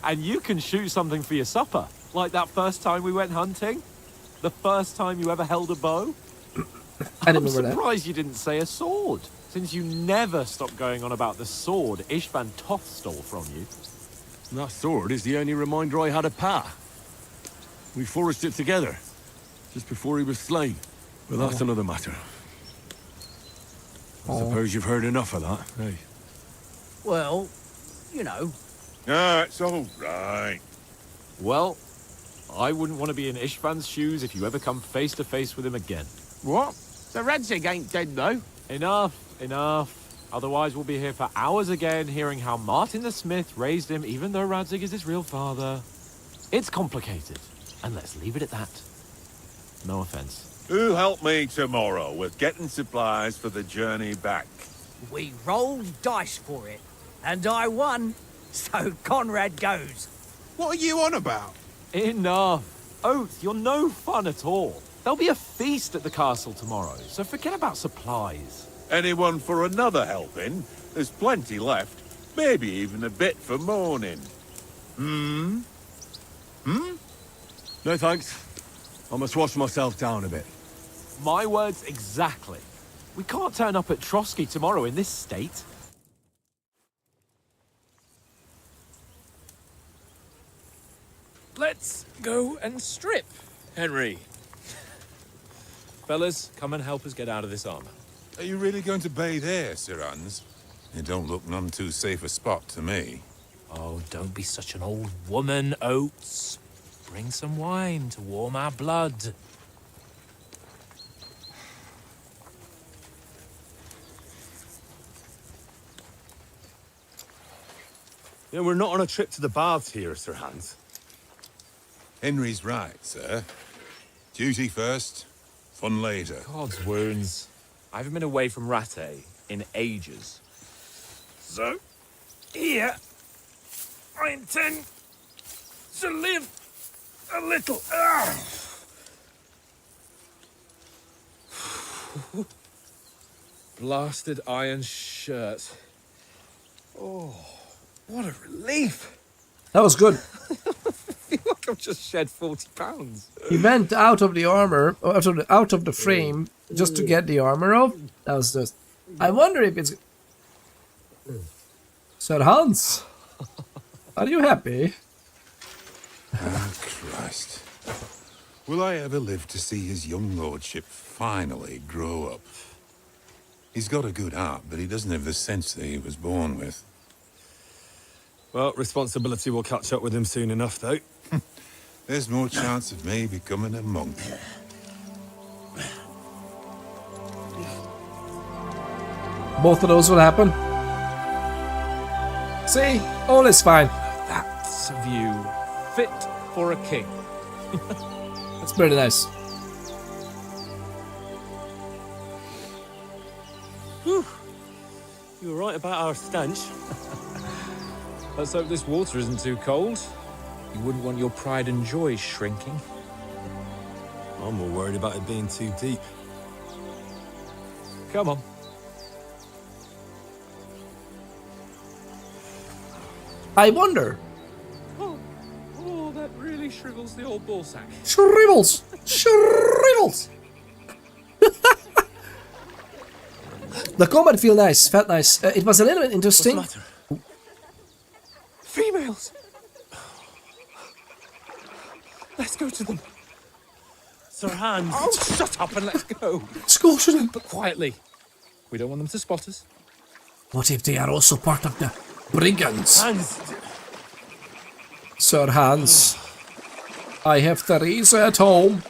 And you can shoot something for your supper, like that first time we went hunting. The first time you ever held a bow. I'm surprised you didn't say a sword, since you never stopped going on about the sword Ishvan Toth stole from you. That sword is the only reminder I had of Pa. We forged it together, just before he was slain. But that's another matter. I suppose you've heard enough of that, eh? Well, It's all right. Well, I wouldn't want to be in Ishvan's shoes if you ever come face to face with him again. What? The Radzig ain't dead, though. Enough. Otherwise we'll be here for hours again, hearing how Martin the Smith raised him, even though Radzig is his real father. It's complicated, and let's leave it at that. No offense. Who'll help me tomorrow with getting supplies for the journey back? We rolled dice for it, and I won, so Conrad goes. What are you on about? Enough. Oath, you're no fun at all. There'll be a feast at the castle tomorrow, so forget about supplies. Anyone for another helping? There's plenty left. Maybe even a bit for morning. No thanks. I must wash myself down a bit. My words exactly. We can't turn up at Trotsky tomorrow in this state. Let's go and strip, Henry. Fellas, come and help us get out of this armor. Are you really going to bathe here, Sir Hans? It don't look none too safe a spot to me. Oh, don't be such an old woman, Oates. Bring some wine to warm our blood. Yeah, we're not on a trip to the baths here, Sir Hans. Henry's right, sir. Duty first, fun later. God's wounds. I haven't been away from Rattay in ages. So, here, I intend to live a little. Blasted iron shirt. Oh, what a relief. That was good. I feel like I've just shed 40 pounds. He went out of the armor, or out of the frame, just to get the armor off. That was just... I wonder if it's... Sir Hans, are you happy? Ah, Christ. Will I ever live to see his young lordship finally grow up? He's got a good heart, but he doesn't have the sense that he was born with. Well, responsibility will catch up with him soon enough, though. There's more chance of me becoming a monk. Both of those will happen. See? All is fine. That's a view fit for a king. That's pretty nice. Whew. You were right about our stench. Let's hope this water isn't too cold. You wouldn't want your pride and joy shrinking. I'm more worried about it being too deep. Come on. I wonder. Oh, that really shrivels the old ball sack. Shrivels! Shrivels! The combat felt nice. It was a little bit interesting. What's the matter? Females! Let's go to them. Sir Hans. Oh, shut up and let's go. Let's go to them. But quietly. We don't want them to spot us. What if they are also part of the brigands? Hans. Sir Hans, I have Theresa at home.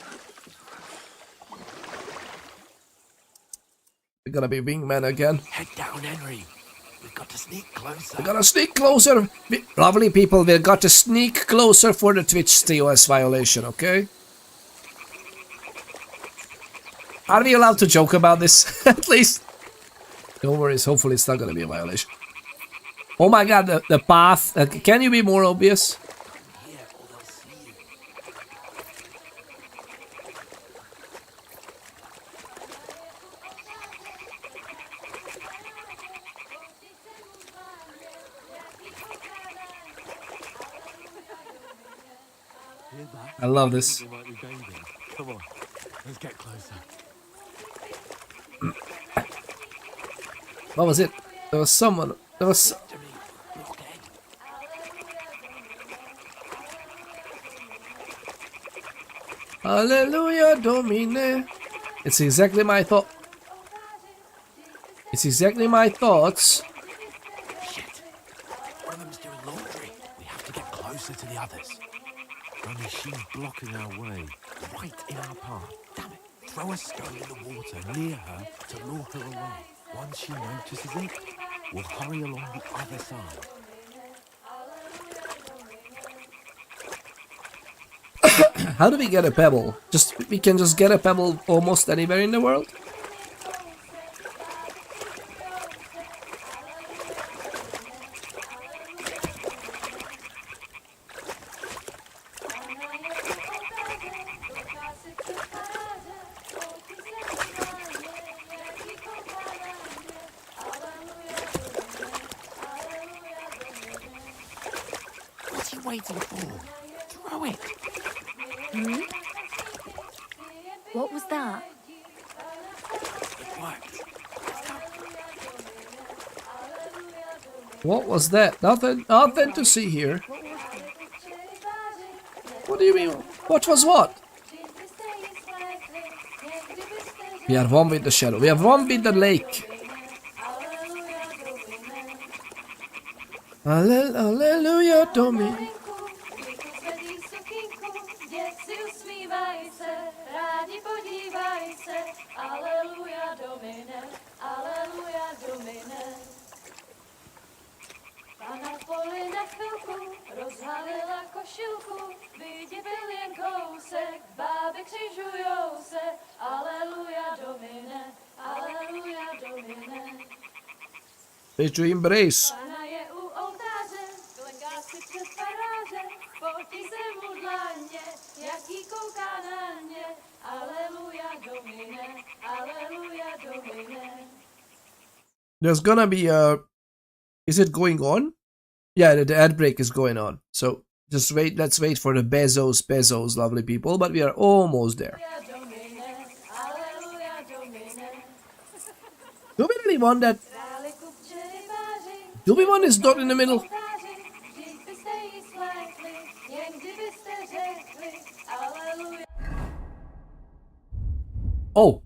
We're gonna be wingman again. Head down, Henry. We've got to sneak closer. We gotta sneak closer. Lovely people, we got to sneak closer for the Twitch TOS violation, okay? Are we allowed to joke about this? At least. Don't worry, hopefully it's not gonna be a violation. Oh my god, the path. Can you be more obvious? I love this. Come on, let's get closer. What was it? There was someone. There was. Hallelujah, Domine. It's exactly my thought. It's exactly my thoughts. Shit. One of them's doing laundry. We have to get closer to the others. Only she's blocking our way, right in our path. Damn it. Throw a stone in the water near her to lure her away. Once she notices it, we'll hurry along the other side. How do we get a pebble? We can just get a pebble almost anywhere in the world? What's he waiting for? Throw it! Hmm? What was that? It worked. What was that? Nothing to see here. What do you mean? What was what? We are one with the shadow. We are one with the lake. Hallelujah, Domine. Need to embrace. There's gonna be a... Is it going on? Yeah, the ad break is going on. So just wait, let's wait for the Bezos, lovely people. But we are almost there. Do we really want that? Do we want this dot in the middle? Oh.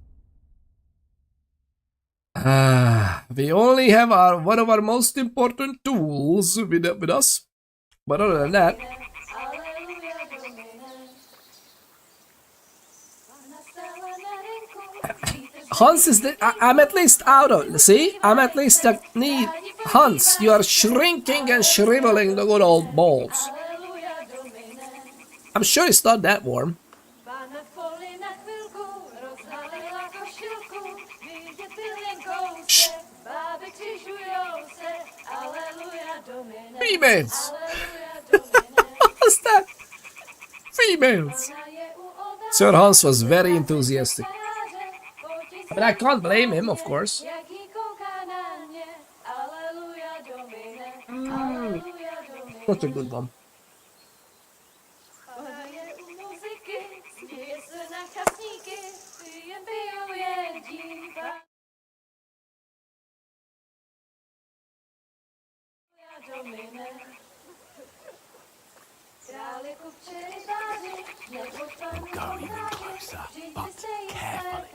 We only have one of our most important tools with us. But other than that... Hans is the... I'm at least out of... See? I'm at least need... Hans, you are shrinking and shriveling the good old balls. I'm sure it's not that warm. Shh. Females! What's that? Females! Sir Hans was very enthusiastic. But I can't blame him, of course. Such a good one. Go even closer, but carefully.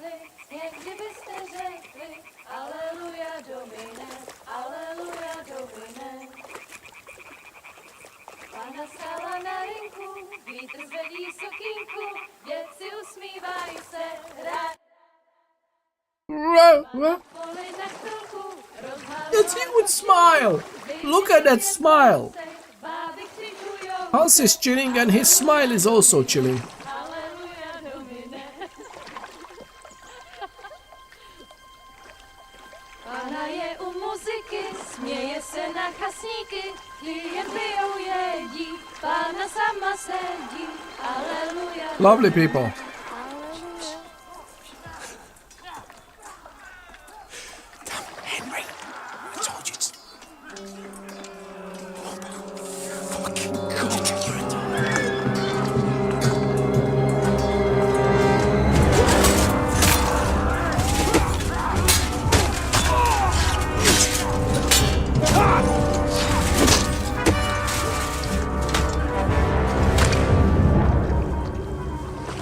Yes, he would smile. Look at that smile. Hans is chilling and his smile is also chilling. Lovely people. Henry, I told you it's...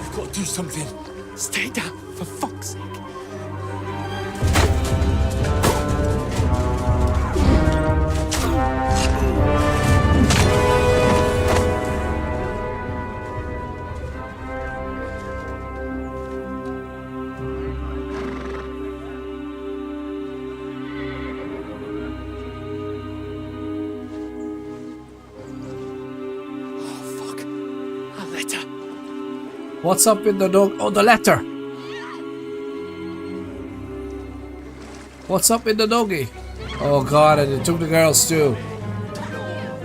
We've got to do something. Stay down, for fuck's sake. What's up with the dog? Oh, the letter. What's up with the doggy? Oh god, and it took the girls too.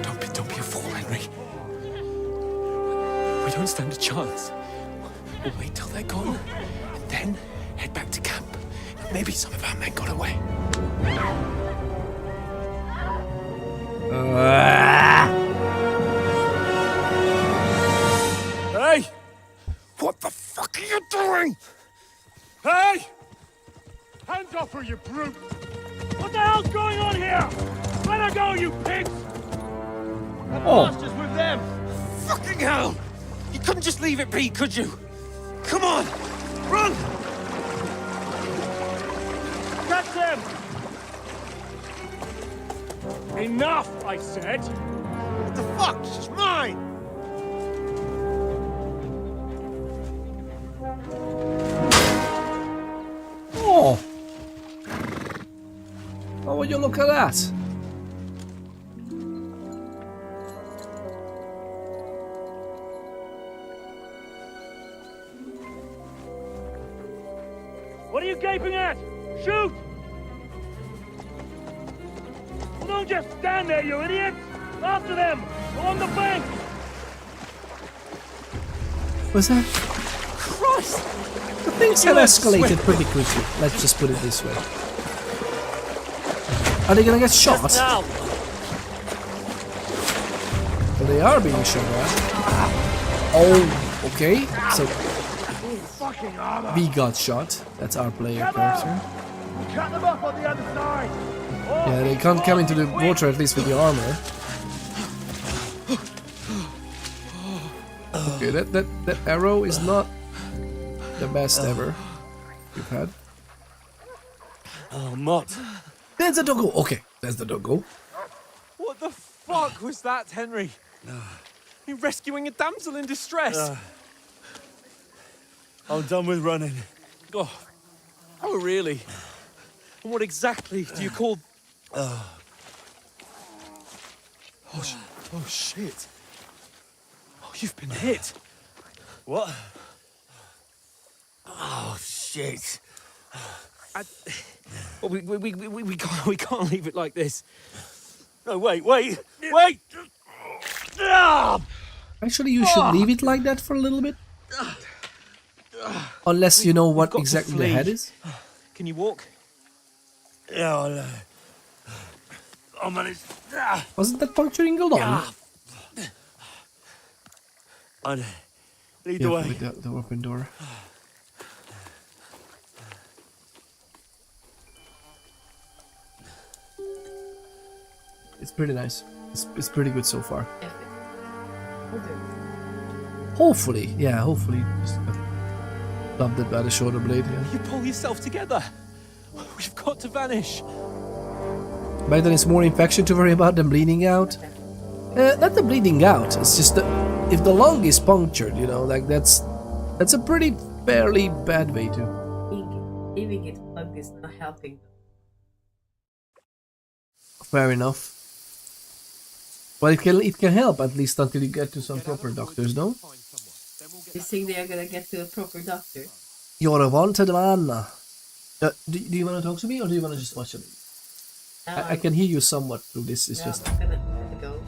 Don't be a fool, Henry. We don't stand a chance. We'll wait till they're gone, and then head back to camp. Maybe some of our men got away. Hey! What the fuck are you doing? Hey! Hands off her, you brute! What the hell's going on here? Let her go, you pigs! The master's with them! Fucking hell! You couldn't just leave it be, could you? Come on! Run! Catch them! Enough, I said! What the fuck? She's mine! Oh! Oh, would you look at that? you gaping at? Shoot! Well, don't just stand there, you idiot! After them! On the bank! What's that? Christ! Things have escalated pretty quickly. Let's just put it this way. Are they gonna get shot? Now. Well, they are being shot at. Oh, okay. So we got shot. That's our player character. Cut them off on the other side! Yeah, they can't come into the water at least with the armor. Okay, that arrow is not the best ever we've had. Oh, Mott. There's the doggo. Okay, there's the doggo. What the fuck was that, Henry? You're rescuing a damsel in distress. I'm done with running. Oh, really? And what exactly do you call... Oh, shit. Oh, you've been hit. What? Oh, shit. Well, we can't leave it like this. No, wait! Actually, you should leave it like that for a little bit. Unless you know what exactly the head is. Can you walk? Yeah, I'll manage. Wasn't that puncturing a lung? Lead the way. With the open door. It's pretty nice. It's pretty good so far. Hopefully, yeah, hopefully. Just dumped it by the shoulder blade, yeah. You pull yourself together. We've got to vanish. Back then it's more infection to worry about than bleeding out. Not the bleeding out, it's just that if the lung is punctured, you know, like that's a pretty fairly bad way to. Leaving it plugged is not helping. Fair enough. But it can help at least until you get to some proper doctors, no? You think they are gonna get to a proper doctor? You're a wanted man. Do you want to talk to me or do you want to just watch it? I can hear you somewhat through this. It's just. I'm gonna go.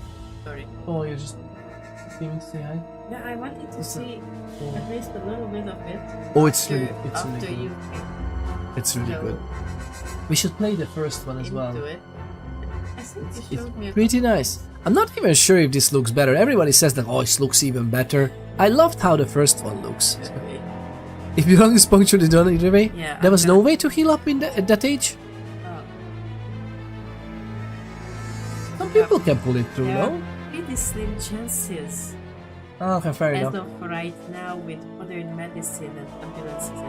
Sorry. Oh, you just came in to say hi? Yeah, I wanted to see at least a little bit of it. Oh, it's after, really after good. you. It's really good. We should play the first one as well. It. I think you showed me. Pretty nice. I'm not even sure if this looks better. Everybody says that, oh, it looks even better. I loved how the first one looks. Okay. If your lung is punctured in the way, yeah, there was no way to heal up at that age. Oh. Some people can pull it through, no? Pretty slim chances. Okay, fair enough. As of right now, with modern medicine and ambulances.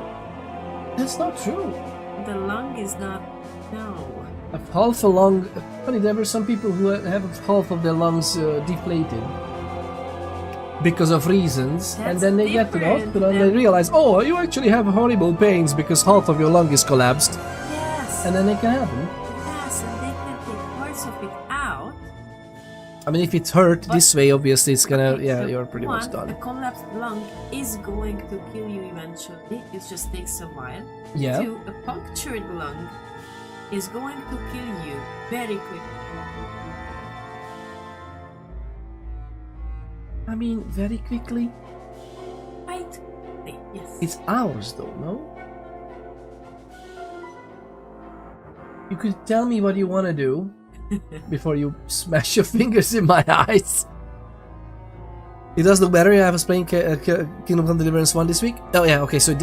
That's not true. The lung is not. No. Half a lung. Funny, there were some people who have half of their lungs deflated because of reasons, and then they get to the hospital and they realize, oh, you actually have horrible pains because half of your lung is collapsed. Yes. And then it can happen. Yes, and they can take parts of it out. I mean, if it's hurt this way, obviously it's gonna, yeah, you're pretty much done. A collapsed lung is going to kill you eventually. It just takes a while. Yeah. 2, a punctured lung is going to kill you very quickly. I mean, very quickly. Right? Yes. It's hours though, no? You could tell me what you want to do before you smash your fingers in my eyes. It does look better. I was playing Kingdom Come Deliverance 1 this week. Oh yeah, okay, so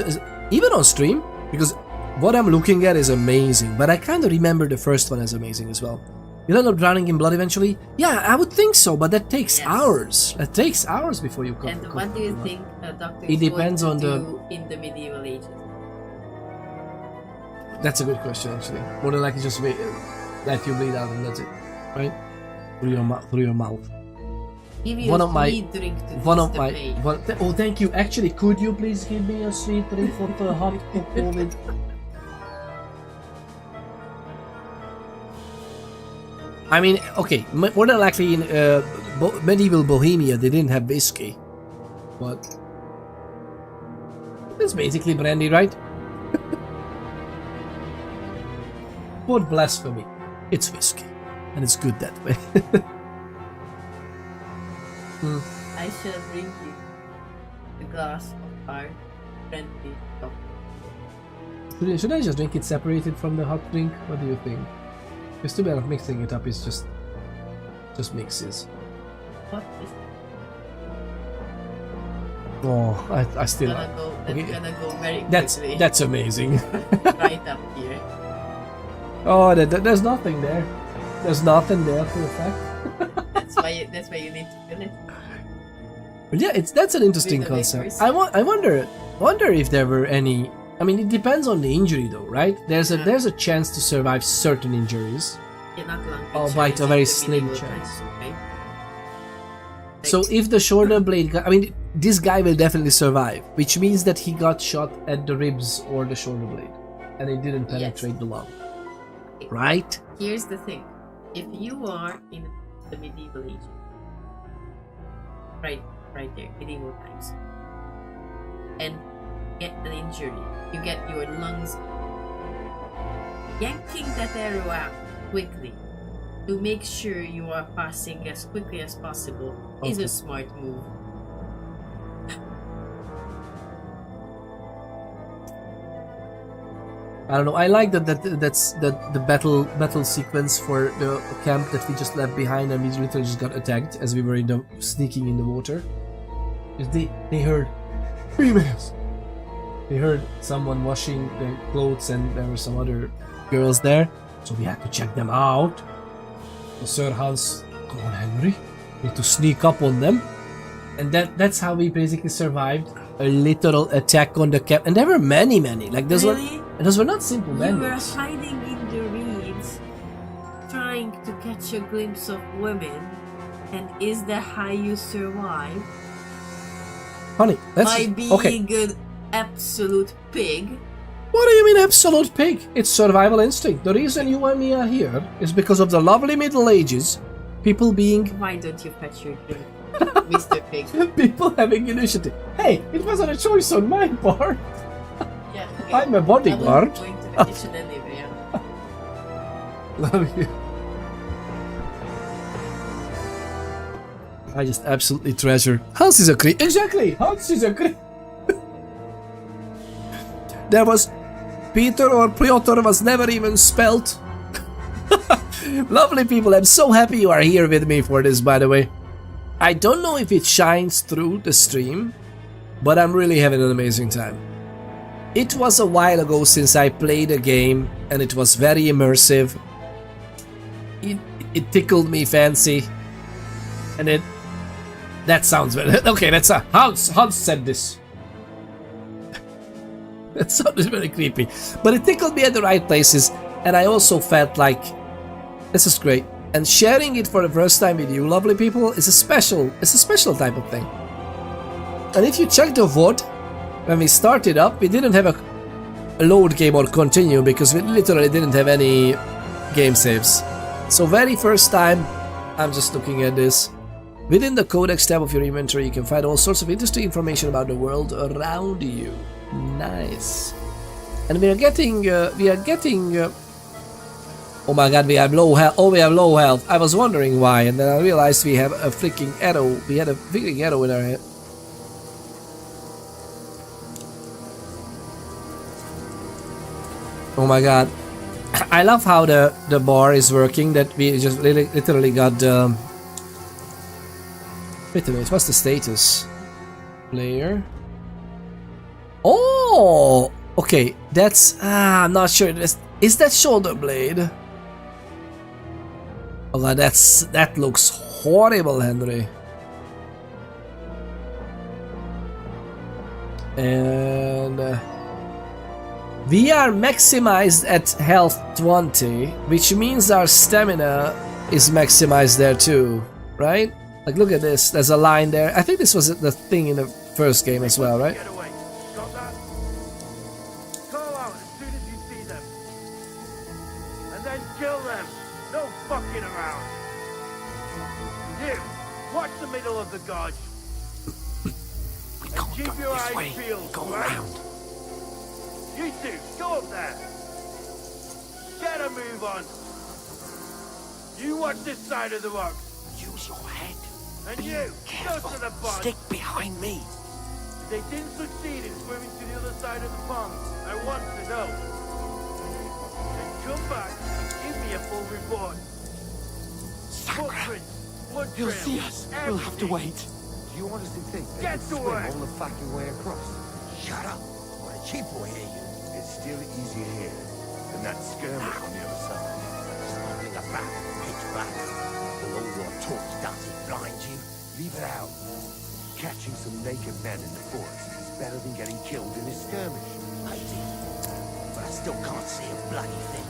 even on stream, because what I'm looking at is amazing, but I kind of remember the first one as amazing as well. You'll end up drowning in blood eventually? Yeah, I would think so, but that takes hours. That takes hours before you come. And what do you think a doctor It depends going on to the... do in the medieval ages? That's a good question, actually. More than likely just wait, let you bleed out and that's it, right? Through your mouth. Give you One a of my, sweet drink to one ease of the my, pain. oh, thank you. Actually, could you please give me a sweet drink for the hot COVID? I mean, okay, more than likely in medieval Bohemia they didn't have whiskey, but it's basically brandy, right? for blasphemy. It's whiskey, and it's good that way. I shall bring you a glass of our friendly coffee. Should I just drink it separated from the hot drink? What do you think? Because too bad of mixing it up is just mixes. What is Oh, I still. That's gonna go very quickly. That's amazing. Right up here. Oh, there's nothing there. There's nothing there for the fact. That's why you need to fill it. But yeah, that's an interesting With the concept. liquors. I wonder if there were any. I mean, it depends on the injury, though, right? There's a chance to survive certain injuries. Yeah, not long. Albeit a very slim chance. So if the shoulder blade, this guy will definitely survive, which means that he got shot at the ribs or the shoulder blade, and it didn't penetrate the lung, right? Here's the thing: if you are in the medieval age, right there, medieval times, and get an injury, you get your lungs yanking that arrow out quickly to make sure you are passing as quickly as possible is a smart move. I don't know. I like that's the battle sequence for the camp that we just left behind, and we literally just got attacked as we were sneaking in the water. They heard females. They heard someone washing their clothes, and there were some other girls there, so we had to check them out. So Sir Hans, come on, Henry, we need to sneak up on them, and that's how we basically survived a literal attack on the camp. And there were many, like those were not simple men. You were hiding in the reeds, trying to catch a glimpse of women, and is that how you survive? Honey, by being an absolute pig? What do you mean absolute pig? It's survival instinct. The reason you and me are here is because of the lovely Middle Ages, people being... Why don't you fetch your drink, Mr. Pig? People having initiative. Hey, it wasn't a choice on my part. Yeah, okay. I'm a bodyguard. I was going to the kitchen anyway. Love you. I just absolutely treasure. Hans is a creep. Exactly! Hans is a creep. There was Peter or Piotr was never even spelt. Lovely people, I'm so happy you are here with me for this, by the way. I don't know if it shines through the stream, but I'm really having an amazing time. It was a while ago since I played a game, and it was very immersive. It tickled me fancy, and that sounds very... Okay, that's a... Hans said this. That sounded very creepy. But it tickled me at the right places, and I also felt like, this is great. And sharing it for the first time with you, lovely people, is a special type of thing. And if you check the VOD, when we started up, we didn't have a load game or continue, because we literally didn't have any game saves. So very first time, I'm just looking at this. Within the Codex tab of your inventory, you can find all sorts of interesting information about the world around you. Nice. And we are getting oh my god, we have low health. Oh, we have low health. I was wondering why, and then I realized we have a freaking arrow. We had a freaking arrow in our head. Oh my god. I love how the bar is working, that we just literally got wait a minute, what's the status? Player. Oh, okay, that's I'm not sure. Is that shoulder blade? Oh god, that looks horrible, Henry. And we are maximized at health 20, which means our stamina is maximized there too, right? Like, look at this. There's a line there. I think this was the thing in the first game as well, right? Kill them! No fucking around! You, watch the middle of the gauge! And keep your eyes peeled, go around! You two, go up there! Get a move on. You watch this side of the rock. Use your head. And you, go to the pond. Stick behind me. If they didn't succeed in swimming to the other side of the pond, I want to know. Then come back and give me a full report. Footprints, blood He'll trails, see us. We'll have to wait. Do you honestly think they Get can to swim work. all the fucking way across? Shut up, or the chief will hear you. It's still easier here than that skirmish on the other side. Smuggling a bat, pitch black. Will all your talk dirty blind you? Leave it out. Catching some naked men in the forest is better than getting killed in a skirmish. Maybe. But I still can't see a bloody thing.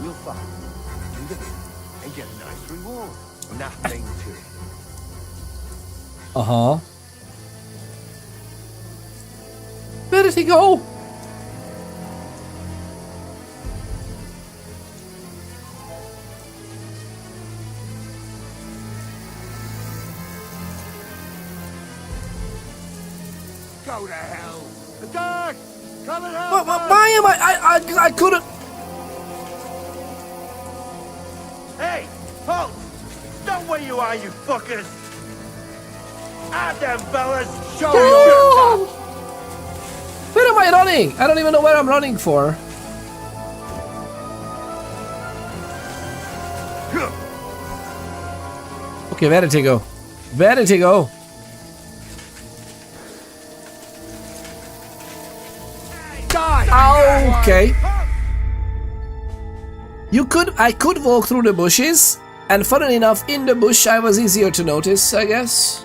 We'll fight. Do the bit and get a nice reward. Nothing to it. Uh-huh. Where did he go? Go to hell. The dog! Come and help us! Why am I couldn't... Hey! Halt! Stop where you are, you fuckers! Out them fellas! Show No! Where am I running? I don't even know where I'm running for. Okay, where did he go? Where did he go? Okay. I could walk through the bushes, and funnily enough, in the bush I was easier to notice, I guess.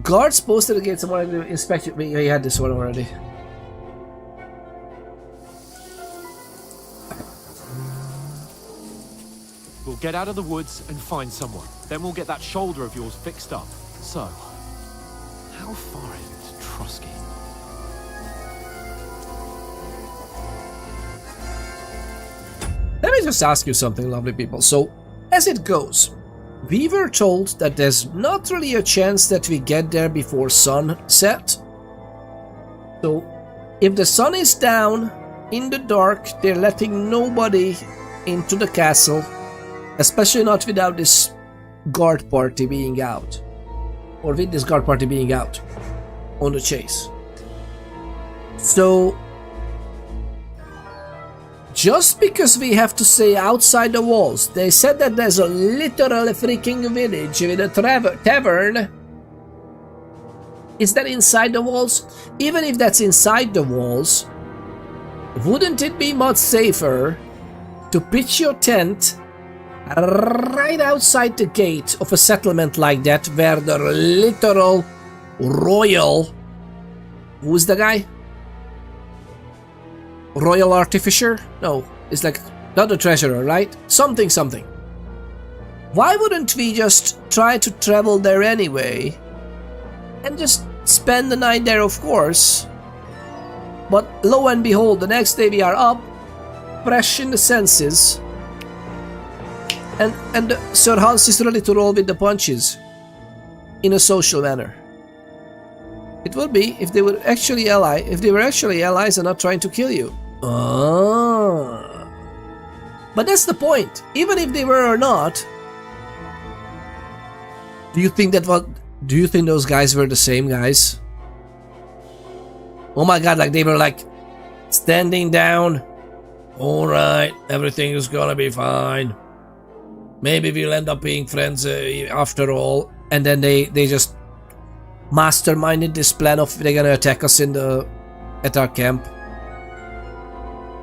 Guards posted against someone to inspect it. We had this one already. We'll get out of the woods and find someone. Then we'll get that shoulder of yours fixed up. So, how far is it to Trotsky? Let me just ask you something, lovely people. So, as it goes, we were told that there's not really a chance that we get there before sunset. So, if the sun is down in the dark, they're letting nobody into the castle, especially not without this guard party being out, or with this guard party being out on the chase. So, just because we have to stay outside the walls, they said that there's a literal freaking village with a tavern. Is that inside the walls? Even if that's inside the walls, wouldn't it be much safer to pitch your tent right outside the gate of a settlement like that, where the literal royal... Who's the guy? Royal Artificer? No, it's like not the treasurer, right? Something. Why wouldn't we just try to travel there anyway and just spend the night there, of course? But lo and behold, the next day we are up, fresh in the senses, and Sir Hans is ready to roll with the punches in a social manner. It would be if they were actually allies and not trying to kill you. But that's the point. Even if they were or not, do you think those guys were the same guys? Oh my god, like they were like standing down. Alright, everything is gonna be fine. Maybe we'll end up being friends after all. And then they just masterminded this plan of they're gonna attack us at our camp.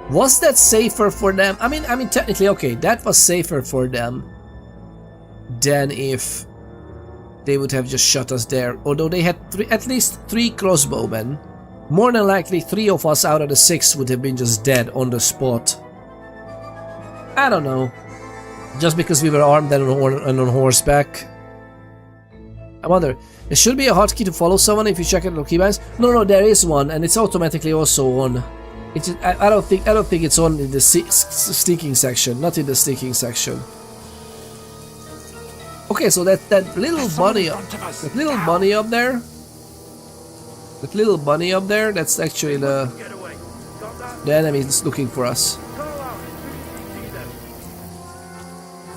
Was that safer for them? I mean technically, okay, that was safer for them than if they would have just shot us there. Although they had at least 3 crossbowmen. More than likely 3 of us out of the 6 would have been just dead on the spot. I don't know. Just because we were armed and on horseback. I wonder, there should be a hotkey to follow someone if you check it on keybinds. No, there is one, and it's automatically also on. It's I don't think it's on in the sneaking section, not in the sneaking section. Okay, so that little bunny up there, that's actually the The enemy is looking for us. Go out as soon as you see them.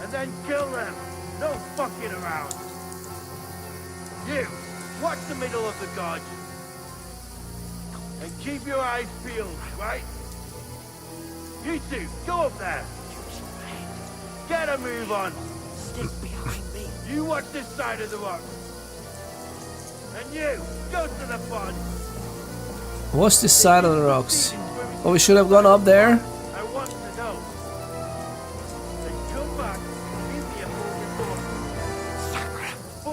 And then kill them. No fucking around. You, watch the middle of the gorge. And keep your eyes peeled, right? You two, go up there. Get a move on. Stick behind me. You watch this side of the rock. And you, go to the pond. What's this side of the rocks? Oh, we should have gone up there. I want to know. Then come back. Give me a full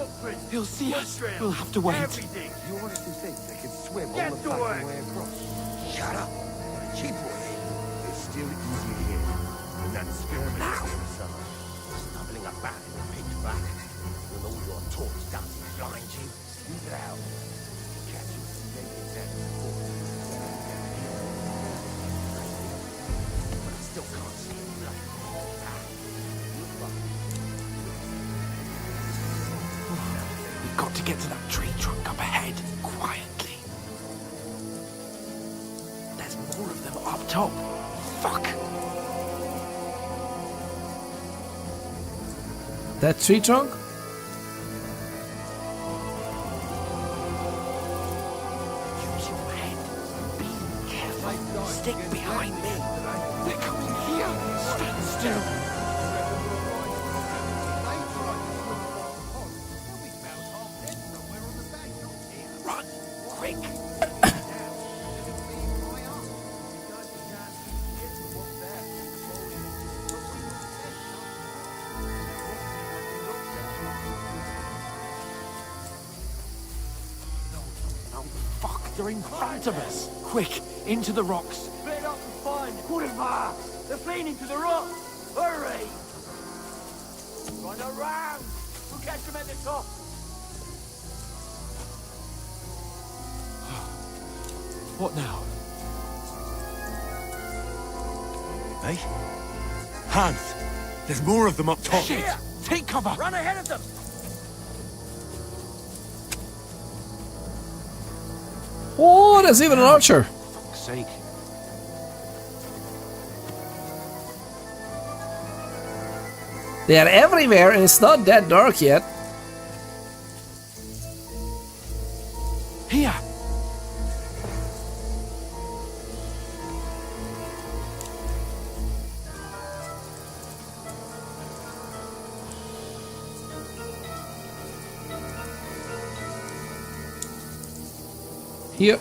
report. He'll see us. We'll have to wait. Everything. You honestly think they can swim Get all the to fucking work. way across? Shut up. Cheap way. It's still easier here than that skirmish every summer. Stumbling about in the pitch black with all your torch dancing behind you. Scoot it out. Catching some naked men before. But I still can't see any blood. We've got to get to that tree trunk up ahead, quietly. There's more of them up top. Fuck. That tree trunk? Use your head. Be careful. Stick behind me. They're coming here. Stand still. Run, quick. No, fuck, they're in front of us. Quick, into the rocks. Split up and find Quarterbar. They're fleeing into the rock. Hurry. Run around. We'll catch them at the top. What now? Hey? Hans, there's more of them up top. Shit! Take cover! Run ahead of them! Oh, there's even an archer. Fuck's sake. They are everywhere and it's not that dark yet. Here!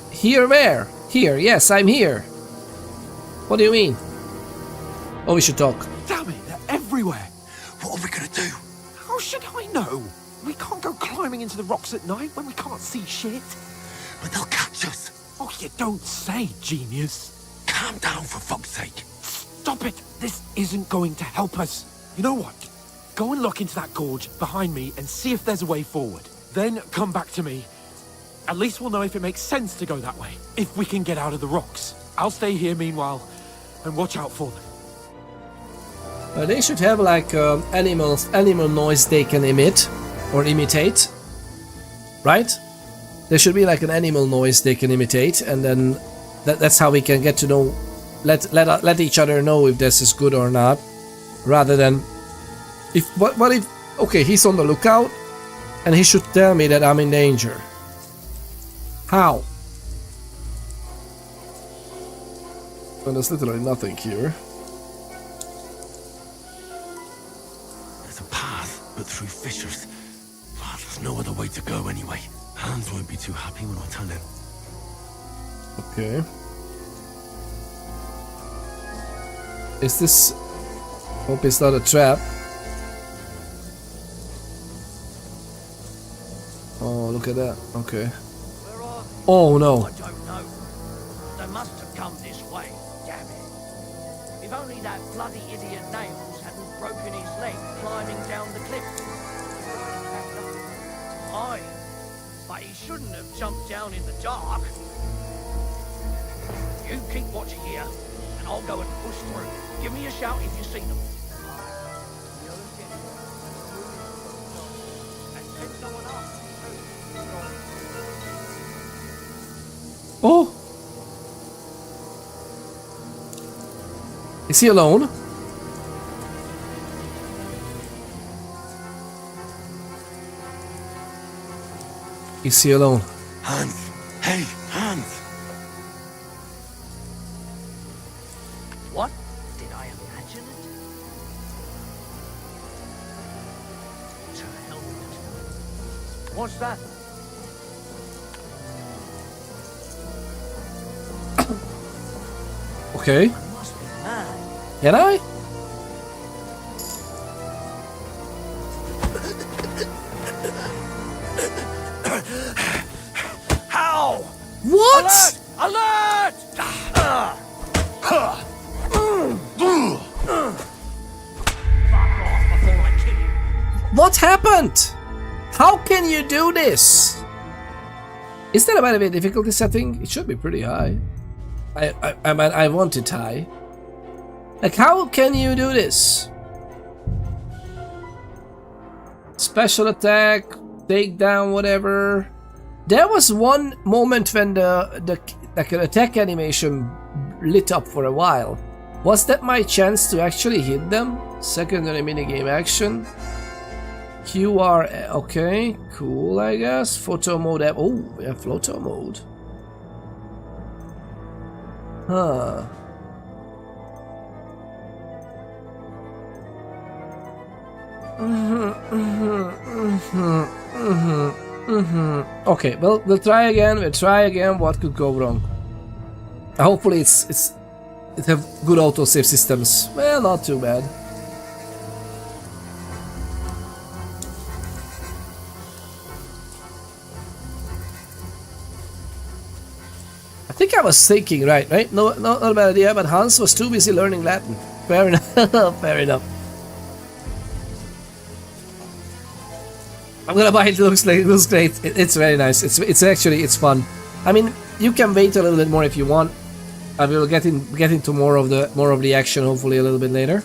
Here where? Here, yes, I'm here. What do you mean? Oh, we should talk. Damn it, they're everywhere. What are we gonna do? How should I know? We can't go climbing into the rocks at night when we can't see shit. But they'll catch us. Oh, you don't say, genius. Calm down, for fuck's sake. Stop it. This isn't going to help us. You know what? Go and look into that gorge behind me and see if there's a way forward. Then come back to me. At least we'll know if it makes sense to go that way. If we can get out of the rocks. I'll stay here meanwhile and watch out for them. They should have like animal noise they can emit or imitate, right? There should be like an animal noise they can imitate, and then that's how we can get to know, let each other know if this is good or not, rather than if what if okay, he's on the lookout and he should tell me that I'm in danger. How? Well, there's literally nothing here. There's a path, but through fissures. Well, there's no other way to go anyway. Hans won't be too happy when I tell him. Okay. Is this... Hope it's not a trap. Oh, look at that. Okay. Oh no. I don't know. They must have come this way, damn it. If only that bloody idiot Nails hadn't broken his leg climbing down the cliff. Aye, but he shouldn't have jumped down in the dark. You keep watch here, and I'll go and push through. Give me a shout if you see them. And send someone up. Oh! Is he alone? Is he alone? Hans! Hey, Hans! What? Did I imagine it? To hell with it. What's that? Okay. Can I? How? What? Alert! What happened? How can you do this? Is that a bit of a difficulty setting? It should be pretty high. I want it high. Like, how can you do this? Special attack, takedown, whatever. There was one moment when the like an attack animation lit up for a while. Was that my chance to actually hit them? Secondary minigame action. QR, okay, cool, I guess. Photo mode, oh, we have photo mode. Huh. Okay, well, we'll try again. What could go wrong? Hopefully it have good autosave systems. Well, not too bad. I think I was thinking right? No, not a bad idea, but Hans was too busy learning Latin. Fair enough, fair enough. I'm gonna buy it. It looks great. It's very nice. It's fun. I mean, you can wait a little bit more if you want. I will get into more of the action hopefully a little bit later.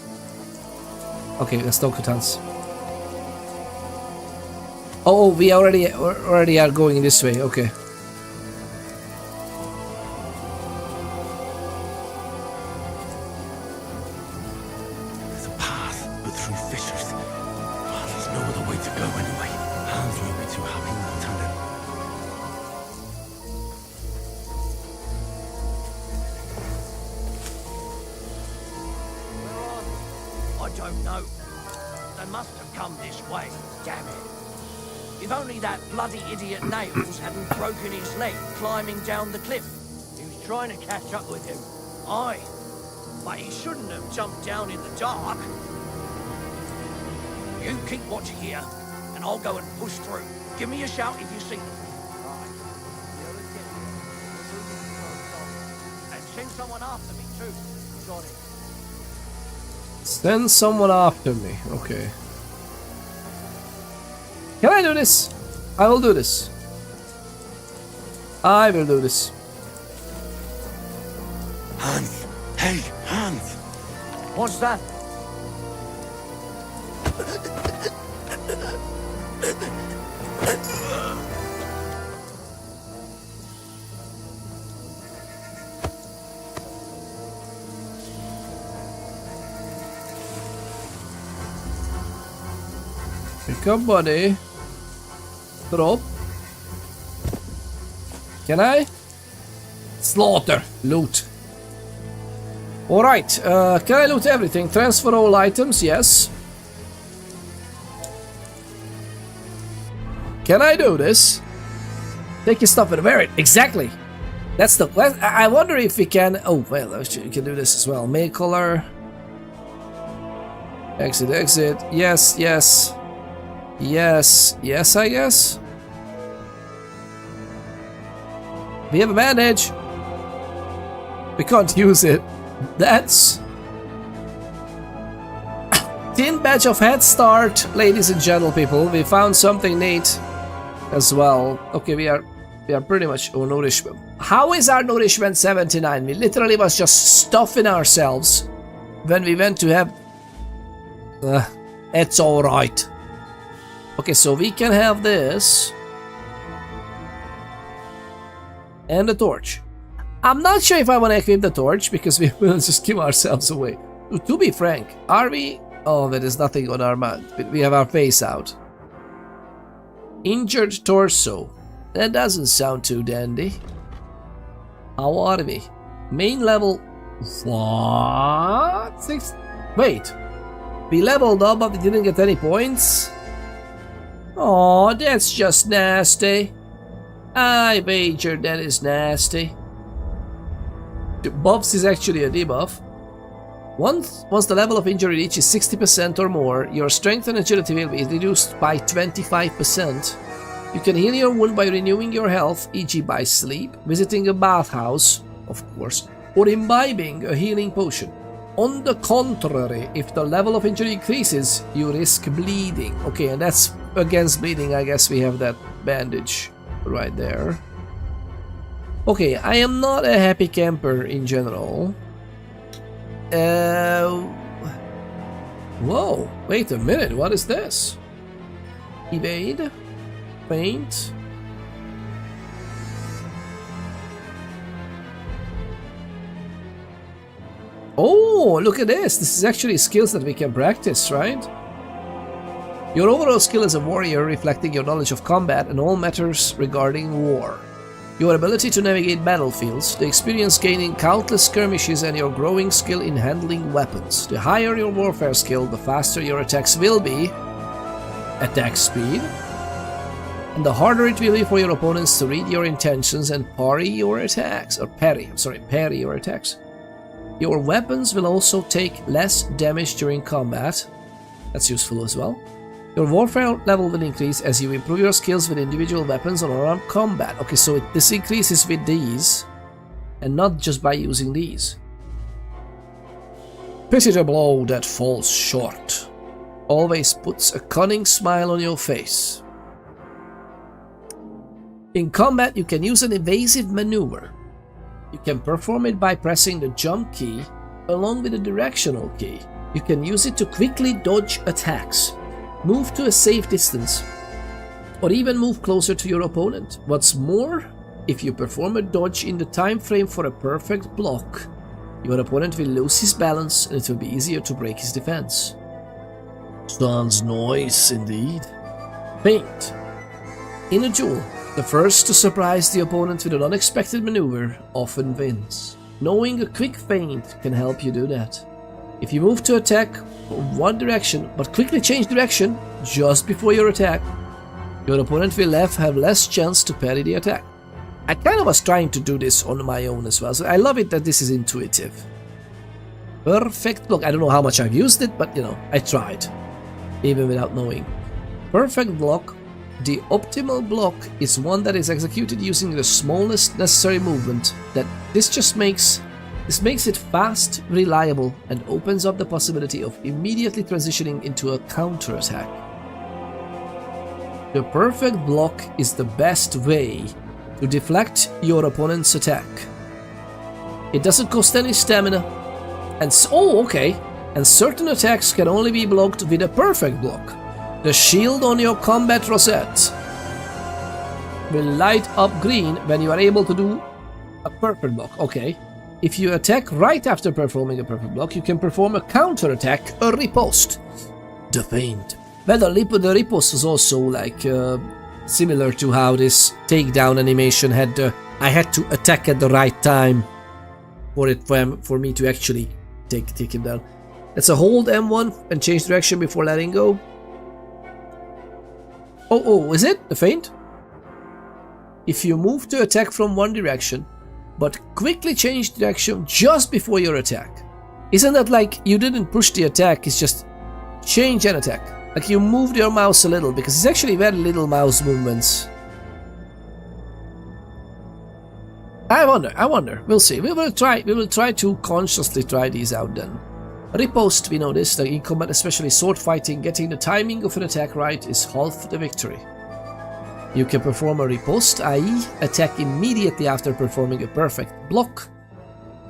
Okay, let's talk to Hans. Oh, we already are going this way. Okay. Down the cliff. He was trying to catch up with him. Aye, but he shouldn't have jumped down in the dark. You keep watch here, and I'll go and push through. Give me a shout if you see them. Right. And send someone after me too. Got it. Send someone after me. Okay. Can I do this? I will do this. I will do this. Hans! Hey, Hans! What's that? Pick up body. Drop. Can I? Slaughter. Loot. Alright, can I loot everything? Transfer all items, yes. Can I do this? Take your stuff and wear it. Exactly. That's the... I wonder if we can... Oh, well, actually, you can do this as well. Make color. Exit, exit. Yes, yes. Yes, yes, I guess. We have a bandage. We can't use it. That's... Tin badge of head start, ladies and gentle people. We found something neat as well. Okay, we are pretty much on nourishment. How is our nourishment 79? We literally was just stuffing ourselves when we went to have... it's alright. Okay, so we can have this. And the torch. I'm not sure if I want to equip the torch because we will just give ourselves away. To be frank, are we? Oh, there is nothing on our mount. We have our face out. Injured torso. That doesn't sound too dandy. How are we? Main level. What? 6. Wait. We leveled up but we didn't get any points? Oh, that's just nasty. I wager that is nasty. The buffs is actually a debuff. Once the level of injury reaches 60% or more, your strength and agility will be reduced by 25%. You can heal your wound by renewing your health, e.g. by sleep, visiting a bathhouse, of course, or imbibing a healing potion. On the contrary, if the level of injury increases, you risk bleeding. Okay, and that's against bleeding. I guess we have that bandage right there. Okay, I am not a happy camper in general. Whoa, wait a minute, what is this? Evade? Feint? Oh, look at this! This is actually skills that we can practice, right? Your overall skill as a warrior reflecting your knowledge of combat and all matters regarding war. Your ability to navigate battlefields, the experience gained in countless skirmishes and your growing skill in handling weapons. The higher your warfare skill, the faster your attacks will be. Attack speed. And the harder it will be for your opponents to read your intentions and parry your attacks. Parry your attacks. Your weapons will also take less damage during combat. That's useful as well. Your warfare level will increase as you improve your skills with individual weapons or around combat. Okay, so this increases with these, and not just by using these. Pity the blow that falls short. Always puts a cunning smile on your face. In combat, you can use an evasive maneuver. You can perform it by pressing the jump key along with the directional key. You can use it to quickly dodge attacks, move to a safe distance, or even move closer to your opponent. What's more, if you perform a dodge in the time frame for a perfect block, your opponent will lose his balance and it will be easier to break his defense. Sounds nice indeed. Feint. In a duel, the first to surprise the opponent with an unexpected maneuver often wins. Knowing a quick feint can help you do that. If you move to attack from one direction but quickly change direction just before your attack, your opponent will have less chance to parry the attack. I kind of was trying to do this on my own as well, so I love it that this is intuitive. Perfect block. I don't know how much I've used it, but you know, I tried, even without knowing. Perfect block. The optimal block is one that is executed using the smallest necessary movement. This makes it fast, reliable, and opens up the possibility of immediately transitioning into a counterattack. The perfect block is the best way to deflect your opponent's attack. It doesn't cost any stamina, and and certain attacks can only be blocked with a perfect block. The shield on your combat rosette will light up green when you are able to do a perfect block. Okay. If you attack right after performing a perfect block, you can perform a counter-attack, a riposte. The feint. Well, the riposte was also like similar to how this takedown animation had. I had to attack at the right time for me to actually take him down. That's a hold M1 and change direction before letting go. Oh, is it the feint? If you move to attack from one direction, but quickly change direction just before your attack. Isn't that like you didn't push the attack, it's just change and attack. Like you moved your mouse a little, because it's actually very little mouse movements. I wonder. We'll see. We will try to consciously try these out then. Riposte, we know this, like in combat, especially sword fighting, getting the timing of an attack right is half the victory. You can perform a riposte, i.e. attack immediately after performing a perfect block.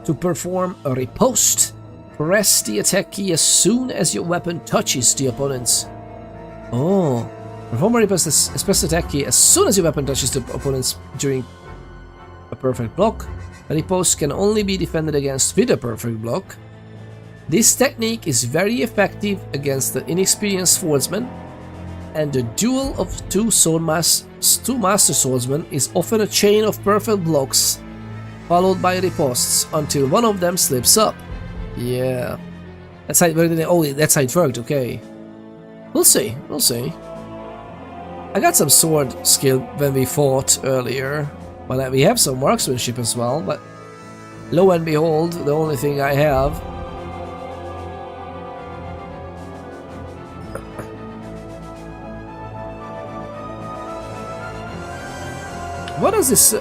To perform a riposte, press the attack key as soon as your weapon touches the opponent's. Perform a riposte, press the attack key as soon as your weapon touches the opponent's during a perfect block. A riposte can only be defended against with a perfect block. This technique is very effective against the inexperienced swordsman, and the duel of two master swordsmen is often a chain of perfect blocks followed by riposts until one of them slips up. Yeah. That's how it worked. Oh, that's how it worked, okay. We'll see, we'll see. I got some sword skill when we fought earlier. Well, we have some marksmanship as well, but lo and behold, the only thing I have. What is this?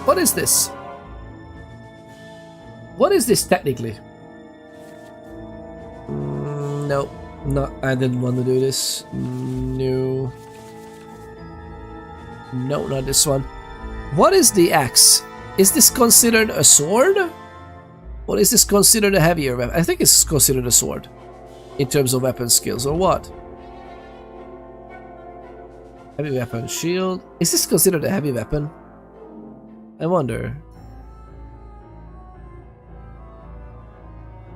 What is this? What is this technically? No, no, I didn't want to do this. No. No, not this one. What is the axe? Is this considered a sword? Or is this considered a heavier weapon? I think it's considered a sword. In terms of weapon skills, or what? Heavy weapon, shield. Is this considered a heavy weapon? I wonder.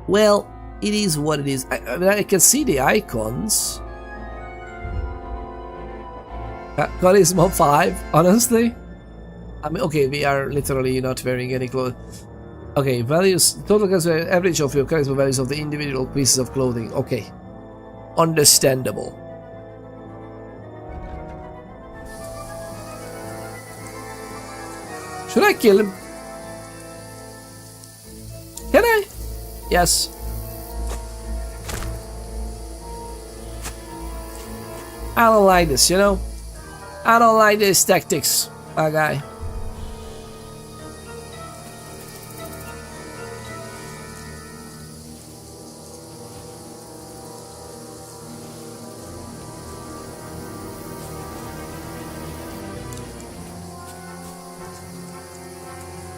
Well, it is what it is. I mean, I can see the icons. Charisma 5, honestly. I mean, okay, we are literally not wearing any clothes. Okay, values. Total charisma, average of your charisma values of the individual pieces of clothing. Okay. Understandable. Should I kill him? Can I? Yes. I don't like this, you know? I don't like these tactics, my guy.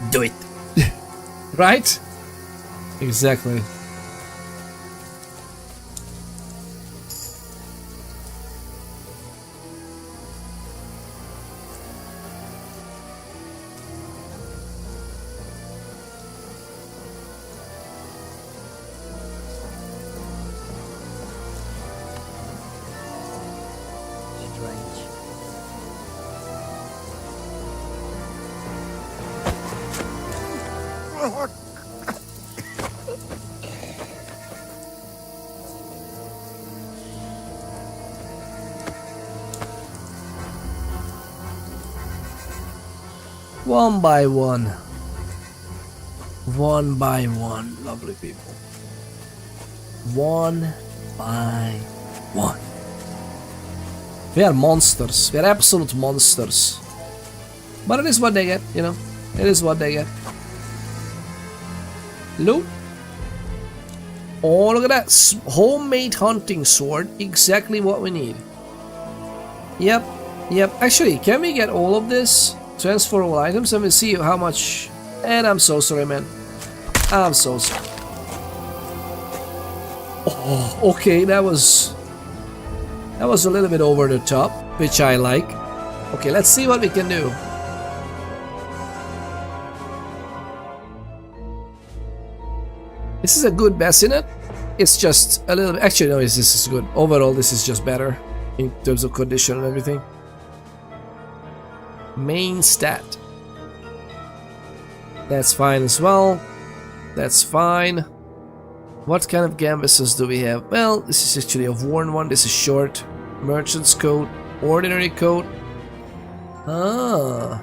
Do it. Right? Exactly. One by one. One by one, lovely people. One by one. We are monsters. We are absolute monsters. But it is what they get, you know. It is what they get. Loot. Oh, look at that. Homemade hunting sword. Exactly what we need. Yep. Yep. Actually, can we get all of this? Transfer all items and we'll see how much. And I'm so sorry, man. I'm so sorry. Oh, okay, that was a little bit over the top, which I like. Okay, let's see what we can do. This is a good bassinet. It's just a little bit. Actually, no, this is good. Overall, this is just better in terms of condition and everything. Main stat. That's fine as well. That's fine. What kind of gambuses do we have? Well, this is actually a worn one. This is short. Merchant's coat. Ordinary coat. Ah.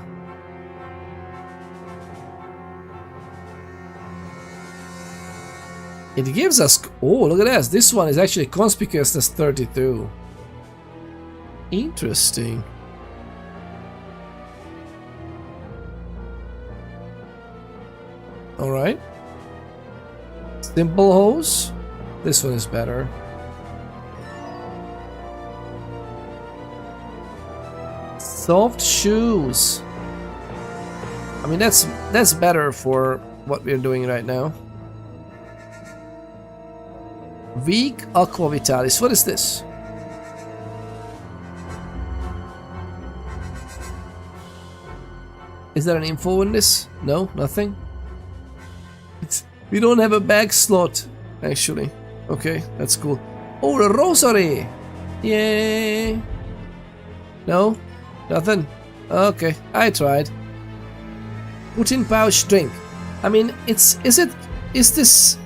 It gives us... Oh, look at this. This one is actually conspicuous as 32. Interesting. Alright. Simple hose. This one is better. Soft shoes. I mean, that's better for what we're doing right now. Weak Aqua Vitalis. What is this? Is there an info in this? No, nothing. We don't have a bag slot. actually. Okay, that's cool. Oh, the rosary! Yay! No? Nothing? Okay, I tried. Put in pouch, drink. I mean, is this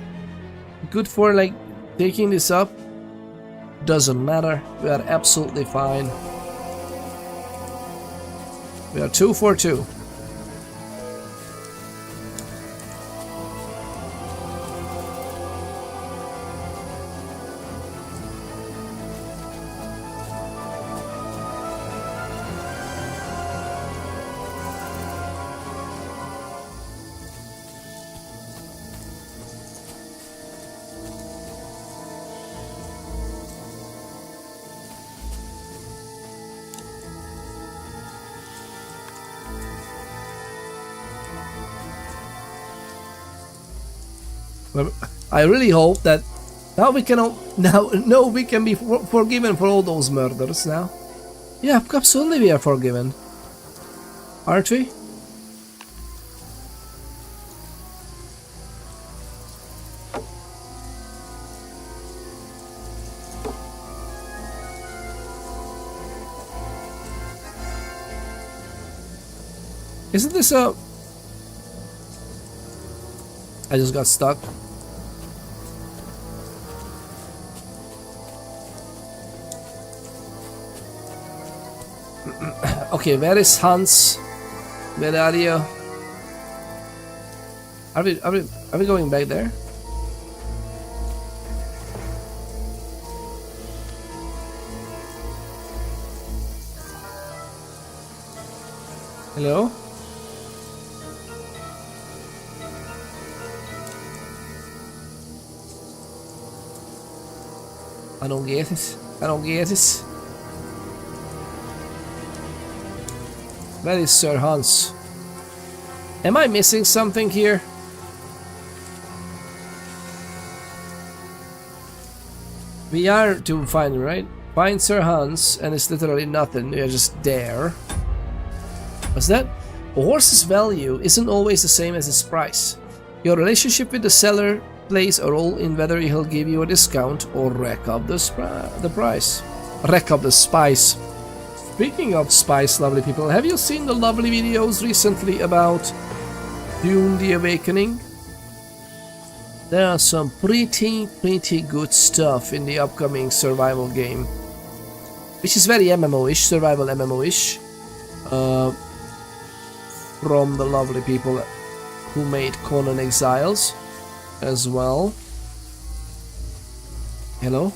good for, like, taking this up? Doesn't matter. We are absolutely fine. We are 2 for 2. I really hope that now we can we can be forgiven for all those murders now. Yeah, absolutely we are forgiven. Aren't we? Isn't this a... I just got stuck. Okay, where is Hans? Where are you? Are we going back there? Hello? I don't get it. I don't get it. Where is Sir Hans? Am I missing something here? We are to find, right? Find Sir Hans, and it's literally nothing. We are just there. What's that? A horse's value isn't always the same as its price. Your relationship with the seller plays a role in whether he'll give you a discount or rack up the price. Rack up the spice. Speaking of spice, lovely people, have you seen the lovely videos recently about Dune the Awakening? There are some pretty good stuff in the upcoming survival game, which is very MMO-ish, survival MMO-ish, from the lovely people who made Conan Exiles as well. Hello?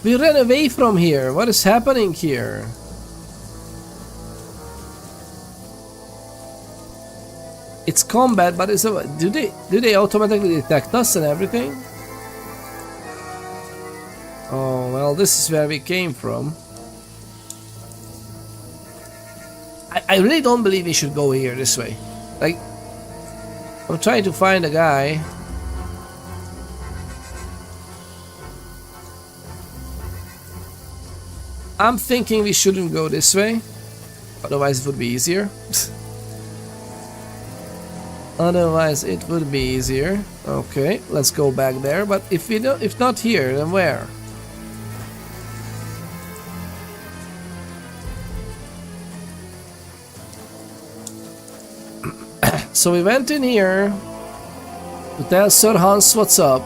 We ran away from here. What is happening here? It's combat, but do they automatically detect us and everything? Oh well, this is where we came from. I really don't believe we should go here this way. Like, I'm trying to find a guy. I'm thinking we shouldn't go this way, otherwise it would be easier. Otherwise it would be easier. Okay, let's go back there. But if not here, then where? So we went in here to tell Sir Hans what's up.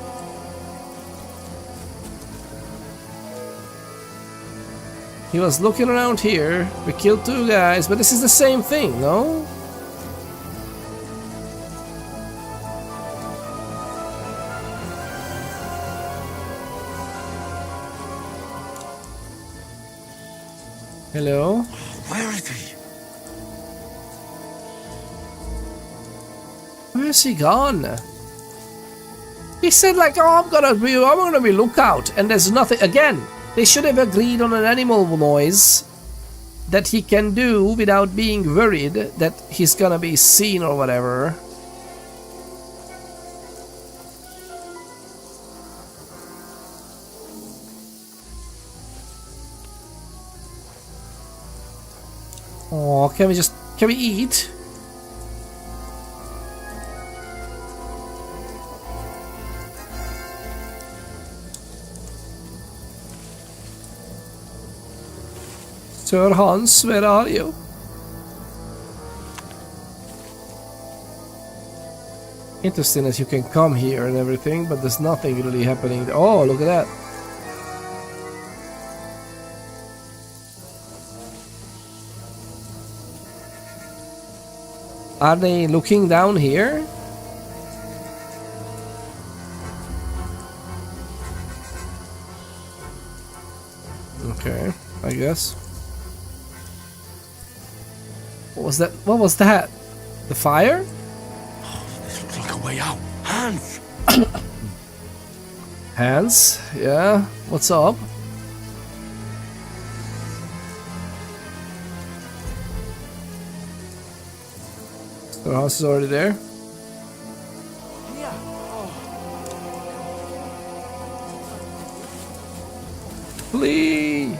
He was looking around here. We killed 2 guys, but this is the same thing, no? Hello? Where is he? Where's he gone? He said like, oh, I'm gonna be lookout, and there's nothing. Again, they should have agreed on an animal noise that he can do without being worried that he's gonna be seen or whatever. Oh, can we eat? Sir Hans, where are you? Interesting that you can come here and everything, but there's nothing really happening. Oh, look at that. Are they looking down here? Okay, I guess. What was that? What was that? The fire? This looks like a way out. Hans! Hans? Yeah? What's up? The house is already there. Flee! And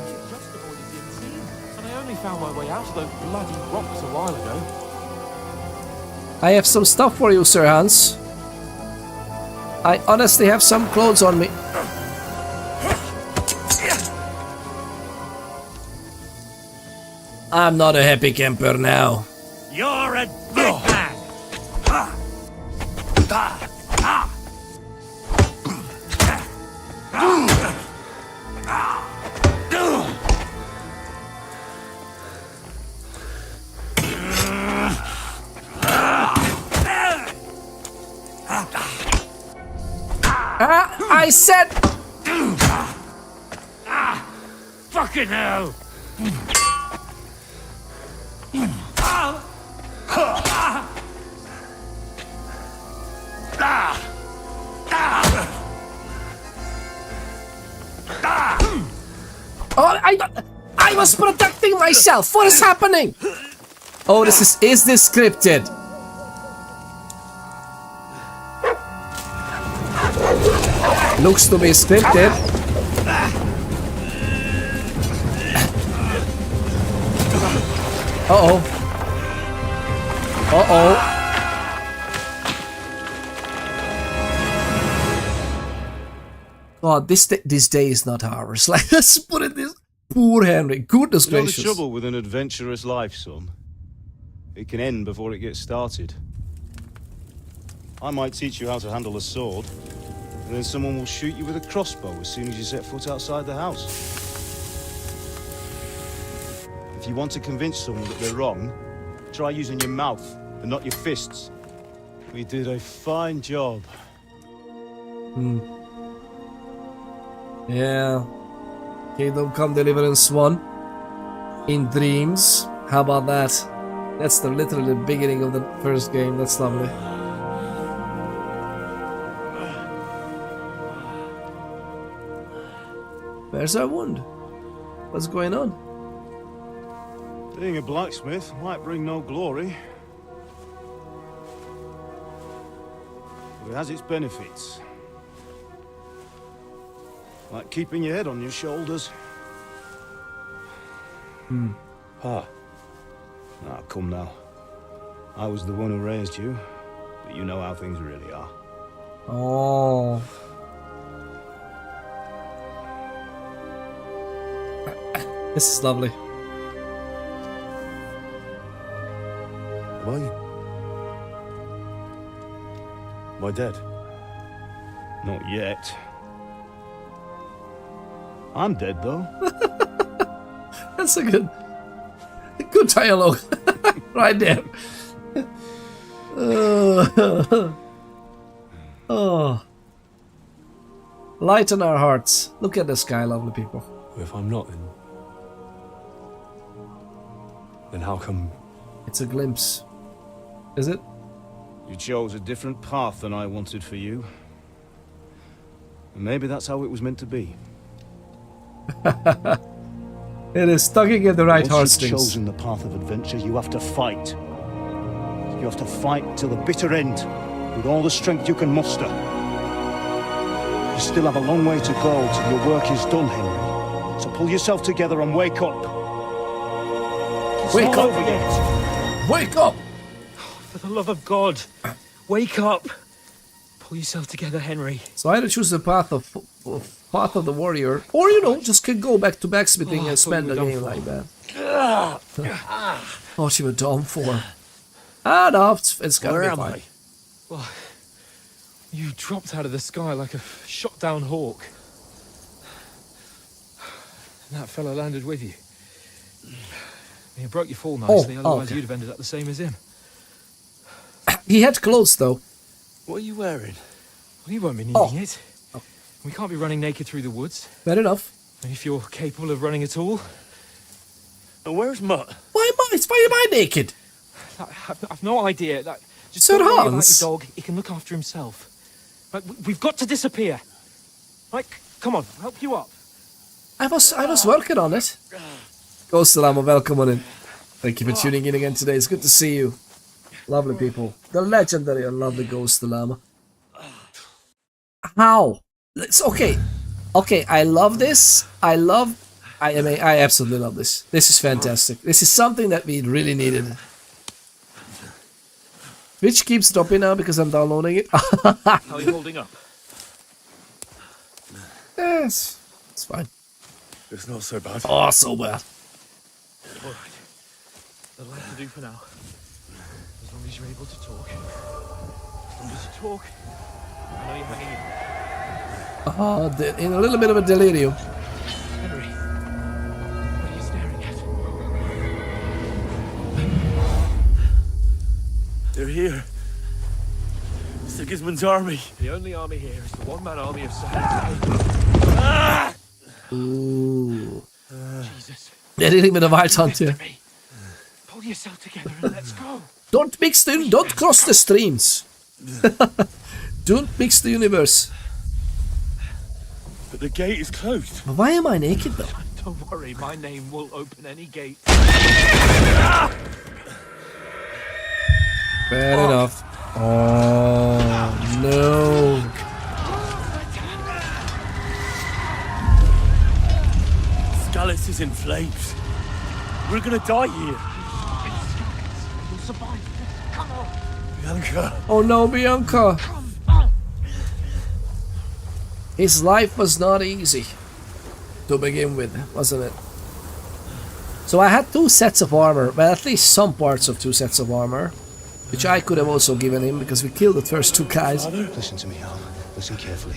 I only found my way out of those bloody rocks a while ago. I have some stuff for you, Sir Hans. I honestly have some clothes on me. I'm not a happy camper now. You're a dead man! I said... Fucking hell! Oh, I was protecting myself. What is happening? Oh, is this scripted? Looks to be scripted. Uh-oh. Uh-oh. God, this day is not ours. Like, let's put it this. Poor Henry. Goodness You know the gracious. trouble with an adventurous life, son? It can end before it gets started. I might teach you how to handle a sword, and then someone will shoot you with a crossbow as soon as you set foot outside the house. If you want to convince someone that they're wrong, try using your mouth and not your fists. We did a fine job. Yeah. Kingdom Come Deliverance 1. In dreams. How about that? That's literally the beginning of the first game. That's lovely. Where's our wound? What's going on? Being a blacksmith might bring no glory, but it has its benefits. Like keeping your head on your shoulders. Ah. Ah, come now. I was the one who raised you, but you know how things really are. Oh. This is lovely. Am I dead? Not yet. I'm dead, though. That's a good dialogue. Right there. Oh. Lighten our hearts. Look at the sky, lovely people. If I'm not, then how come... It's a glimpse. Is it? You chose a different path than I wanted for you. And maybe that's how it was meant to be. It is tugging at the right Once heartstrings. you've chosen the path of adventure, you have to fight. You have to fight till the bitter end, with all the strength you can muster. You still have a long way to go till your work is done, Henry. So pull yourself together and wake up. It's Wake not up. over yet. Wake up! For the love of God, wake up! Pull yourself together, Henry. So I either choose the path of the warrior, or just could go back to blacksmithing and spend the game like that. What you were done for? No, it's gonna be fine. Well, you dropped out of the sky like a shot-down hawk. And that fella landed with you. You broke your fall nicely, otherwise okay. you'd have ended up the same as him. He had clothes though. What are you wearing? Well, you won't be needing it. We can't be running naked through the woods. Fair enough. And if you're capable of running at all. And where's Mutt? Why am I naked? I've no idea. Just Sir don't worry about Hans? your dog. He can look after himself. Right, we've got to disappear. Right, come on, I'll help you up. I was working on it. Ghost Llama, welcome on in. Thank you for tuning in again today. It's good to see you. Lovely people. The legendary and lovely Ghost Llama. How? It's okay. Okay, I love this. I absolutely love this. This is fantastic. This is something that we really needed. Twitch keeps dropping now because I'm downloading it. How are you holding up? Yes, it's fine. It's not so bad. Oh, so bad. All right. That'll have to do for now. As long as you're able to talk. As long as you talk, I know you're hanging in. In a little bit of a delirium. Henry, what are you staring at? They're here. Sigismund's army. The only army here is the one-man army of Sahara. Ooh. Jesus. They're dealing with a wild hunt here. Pull yourself together and let's go. Don't cross the streams. Don't mix the universe. But the gate is closed. Why am I naked though? Don't worry, my name will open any gate. Fair enough. Oh no. Scallis is in flames. We're gonna die here. You'll survive. Come on. Bianca. Oh no, Bianca. His life was not easy to begin with, wasn't it? So I had 2 sets of armor, well at least some parts of 2 sets of armor, which I could have also given him because we killed the first 2 guys. Listen to me, Hal. Listen carefully.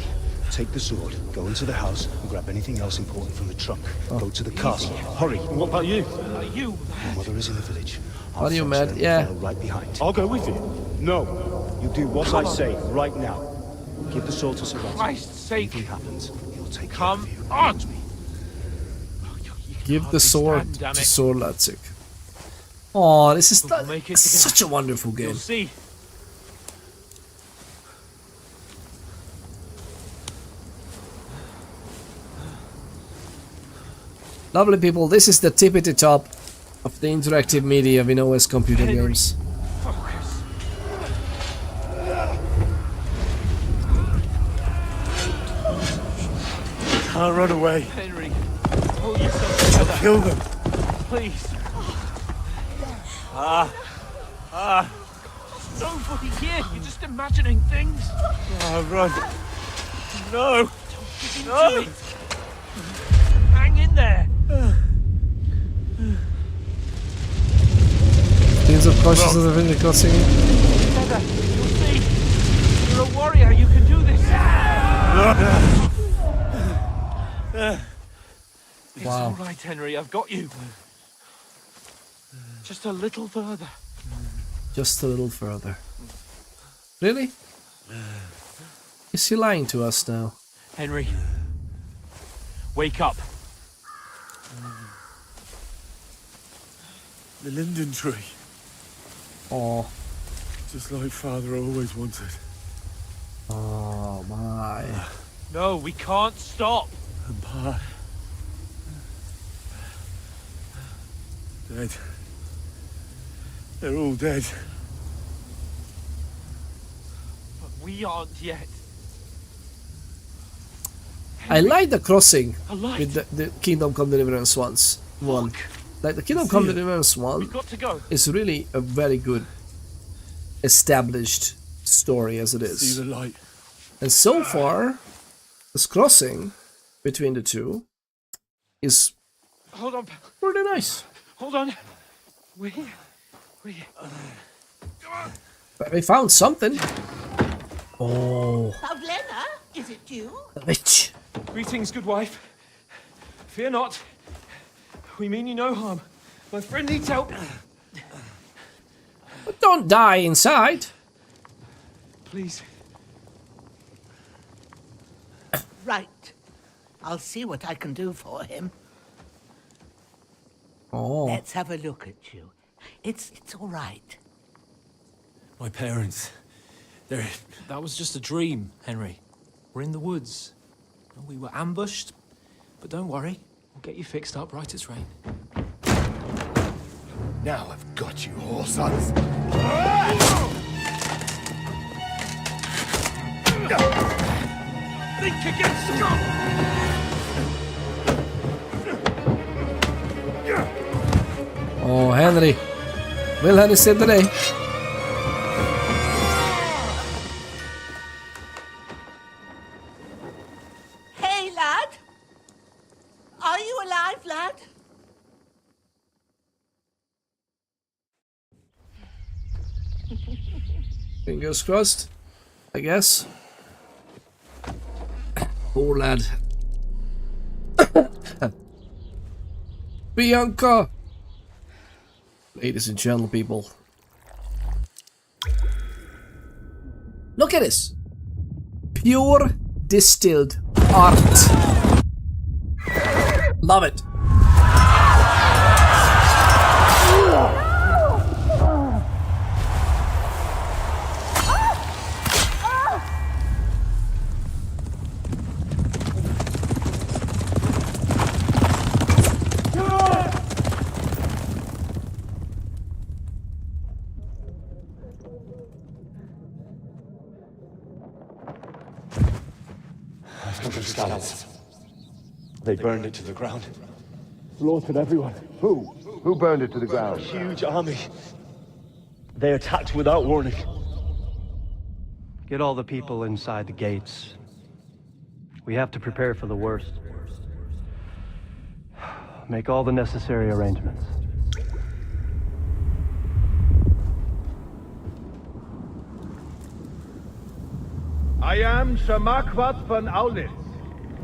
Take the sword, go into the house, and grab anything else important from the trunk. Go to the castle. Hurry. What about you? You. My mother is in the village. What are you mad? Yeah. Follow right behind. I'll go with you. No. You do what I say right now. Give the sword to Sir Ransom. Christ's sake. If anything happens, he'll take Come care of you. on. Give the sword stand, to Sir Latzik. Oh, this is We'll make it such a wonderful game. You'll see. Lovely people, this is the tippity top of the interactive media we know as computer games. Focus. Can't run away. Henry, pull yourself together. Kill them. Please. Nobody here. You're just imagining things. Run. No. Give into it. Hang in there. Teams of consciousness of the crossing. Together. You'll see. You're a warrior. You can do this. It's Wow. all right, Henry. I've got you. Just a little further. Just a little further. Really? Is he lying to us now? Henry, wake up. The linden tree. Oh. Just like Father always wanted. Oh my. No, we can't stop. And Pa. Dead. They're all dead. But we aren't yet. I like the crossing A light. with the Kingdom Come Deliverance one. Like the Kingdom Come Deliverance one Got to go. is really a very good established story as it is. See the light. And so far, this crossing between the two is Hold on. pretty nice. Hold on. We. But we found something. Oh, Pavlena, is it you? the witch. Greetings, good wife. Fear not. We mean you no harm. My friend needs help. But don't die inside. Please. Right. I'll see what I can do for him. Oh. Let's have a look at you. It's all right. My parents. That was just a dream, Henry. We're in the woods. We were ambushed, but don't worry. We'll get you fixed up right as rain. Now I've got you, whore sons. Think again, scum! Oh, Henry. Will Henry save the day? Hey, lad. Are you alive, lad? Fingers crossed, I guess. Poor lad. Bianca! Ladies and gentlemen, people. Look at this! Pure distilled art. Love it. They burned it to the ground. Slaughtered everyone. Who? Who burned it to the ground? Huge army. They attacked without warning. Get all the people inside the gates. We have to prepare for the worst. Make all the necessary arrangements. I am Sir Marquardt von Aulitz.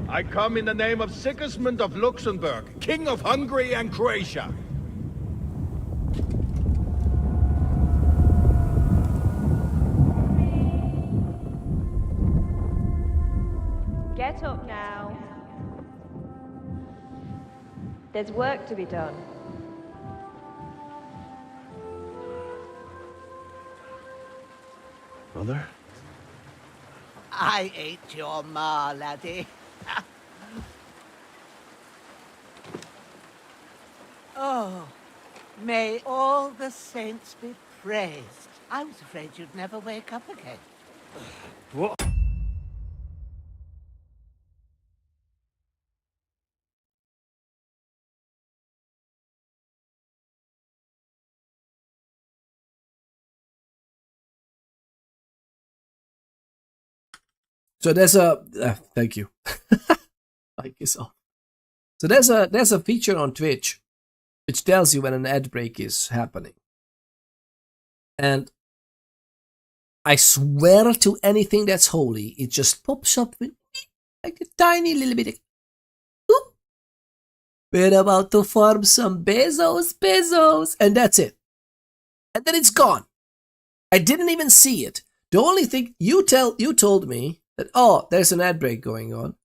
I come in the name of Sigismund of Luxembourg, King of Hungary and Croatia. Get up now. There's work to be done. Mother? I ate your ma, laddie. Oh, may all the saints be praised. I was afraid you'd never wake up again. What? So there's a thank you. Like yourself. So there's a feature on Twitch which tells you when an ad break is happening. And I swear to anything that's holy, it just pops up with like a tiny little bit of, whoop. We're about to farm some pesos, and that's it. And then it's gone. I didn't even see it. The only thing you told me that, oh, there's an ad break going on.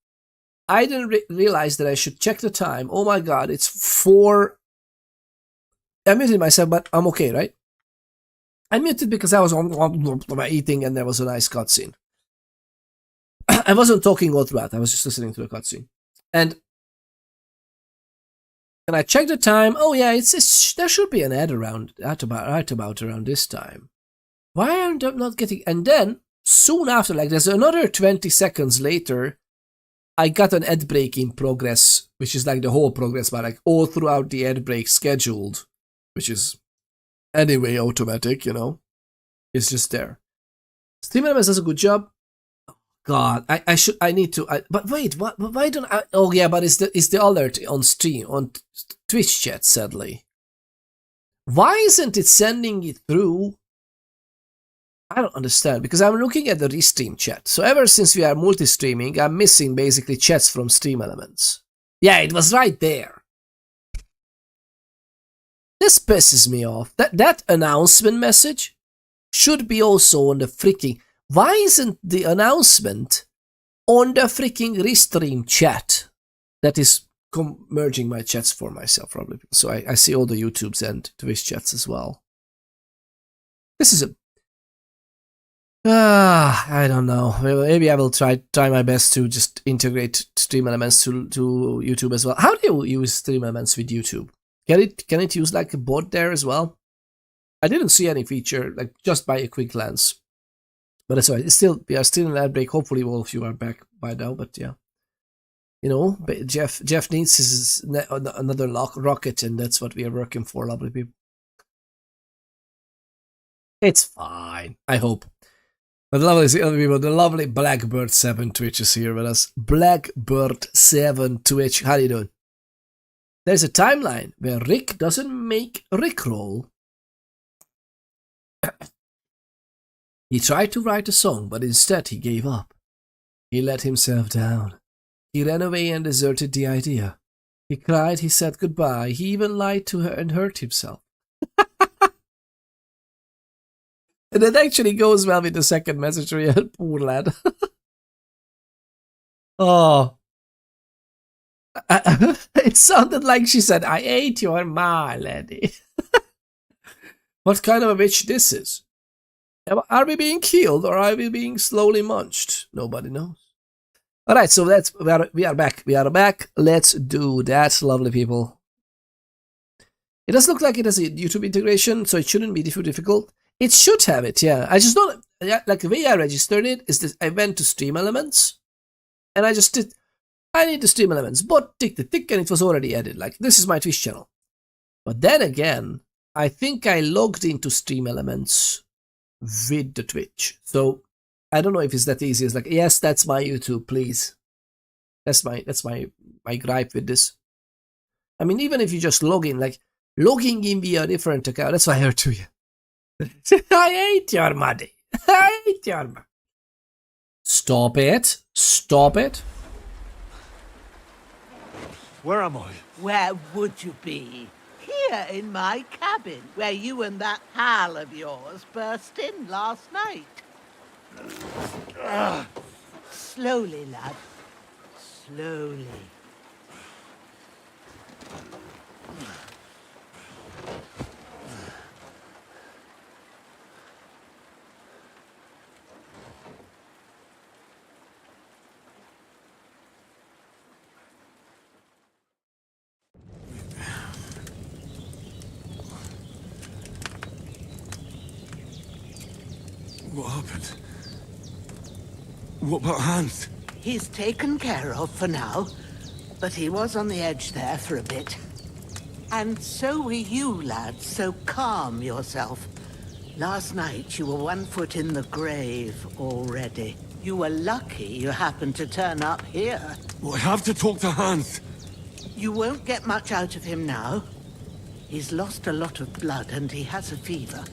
I didn't realize that I should check the time. Oh my god, it's 4. I muted myself, but I'm okay, right? I muted because I was eating and there was a nice cutscene. I wasn't talking all throughout. I was just listening to the cutscene. And Can I check the time? Oh yeah, it's there should be an ad around right about around this time. Why aren't I not getting? And then soon after, like there's another 20 seconds later, I got an ad break in progress, which is like the whole progress, but like all throughout the ad break scheduled, which is anyway automatic, you know. It's just there. Stream Elements does a good job. God, I need to. But wait, why don't I? Oh yeah, but it's the alert on stream on Twitch chat. Sadly, why isn't it sending it through? I don't understand, because I'm looking at the restream chat. So ever since we are multi-streaming, I'm missing basically chats from Stream Elements. Yeah, it was right there. This pisses me off. That announcement message should be also on the freaking. Why isn't the announcement on the freaking restream chat? That is merging my chats for myself, probably. So I see all the YouTubes and Twitch chats as well. This is a... I don't know. Maybe I will try my best to just integrate Stream Elements to YouTube as well. How do you use Stream Elements with YouTube? Can it use like a bot there as well? I didn't see any feature, like just by a quick glance. But that's alright. We are still in ad break. Hopefully all of you are back by now. But yeah, you know, Jeff needs his another rocket, and that's what we are working for, lovely people. It's fine, I hope. But lovely people, the lovely Blackbird7 Twitch is here with us. Blackbird7 Twitch, how you doing? There's a timeline where Rick doesn't make Rickroll. He tried to write a song, but instead he gave up. He let himself down. He ran away and deserted the idea. He cried, he said goodbye, he even lied to her and hurt himself. And it actually goes well with the second message, real poor lad. Oh. It sounded like she said, I ate your ma, lady. What kind of a witch this is? Are we being killed or are we being slowly munched? Nobody knows. Alright, so we are back. We are back. Let's do that, lovely people. It does look like it has a YouTube integration, so it shouldn't be too difficult. It should have it, yeah. I just don't, like the way I registered it is that I went to Stream Elements and I just did, I need the Stream Elements, but tick the tick, and it was already added. Like, this is my Twitch channel. But then again, I think I logged into Stream Elements with the Twitch. So I don't know if it's that easy. It's like, yes, that's my YouTube, please. That's my gripe with this. I mean, even if you just log in, like logging in via a different account, that's why I heard to you. I hate your money. I hate your money. Stop it. Stop it. Where am I? Where would you be? Here in my cabin, where you and that pal of yours burst in last night. Slowly, lad. Slowly. What happened? What about Hans? He's taken care of for now, but he was on the edge there for a bit. And so were you, lad, so calm yourself. Last night you were 1 foot in the grave already. You were lucky you happened to turn up here. Well, I have to talk to Hans. You won't get much out of him now. He's lost a lot of blood and he has a fever.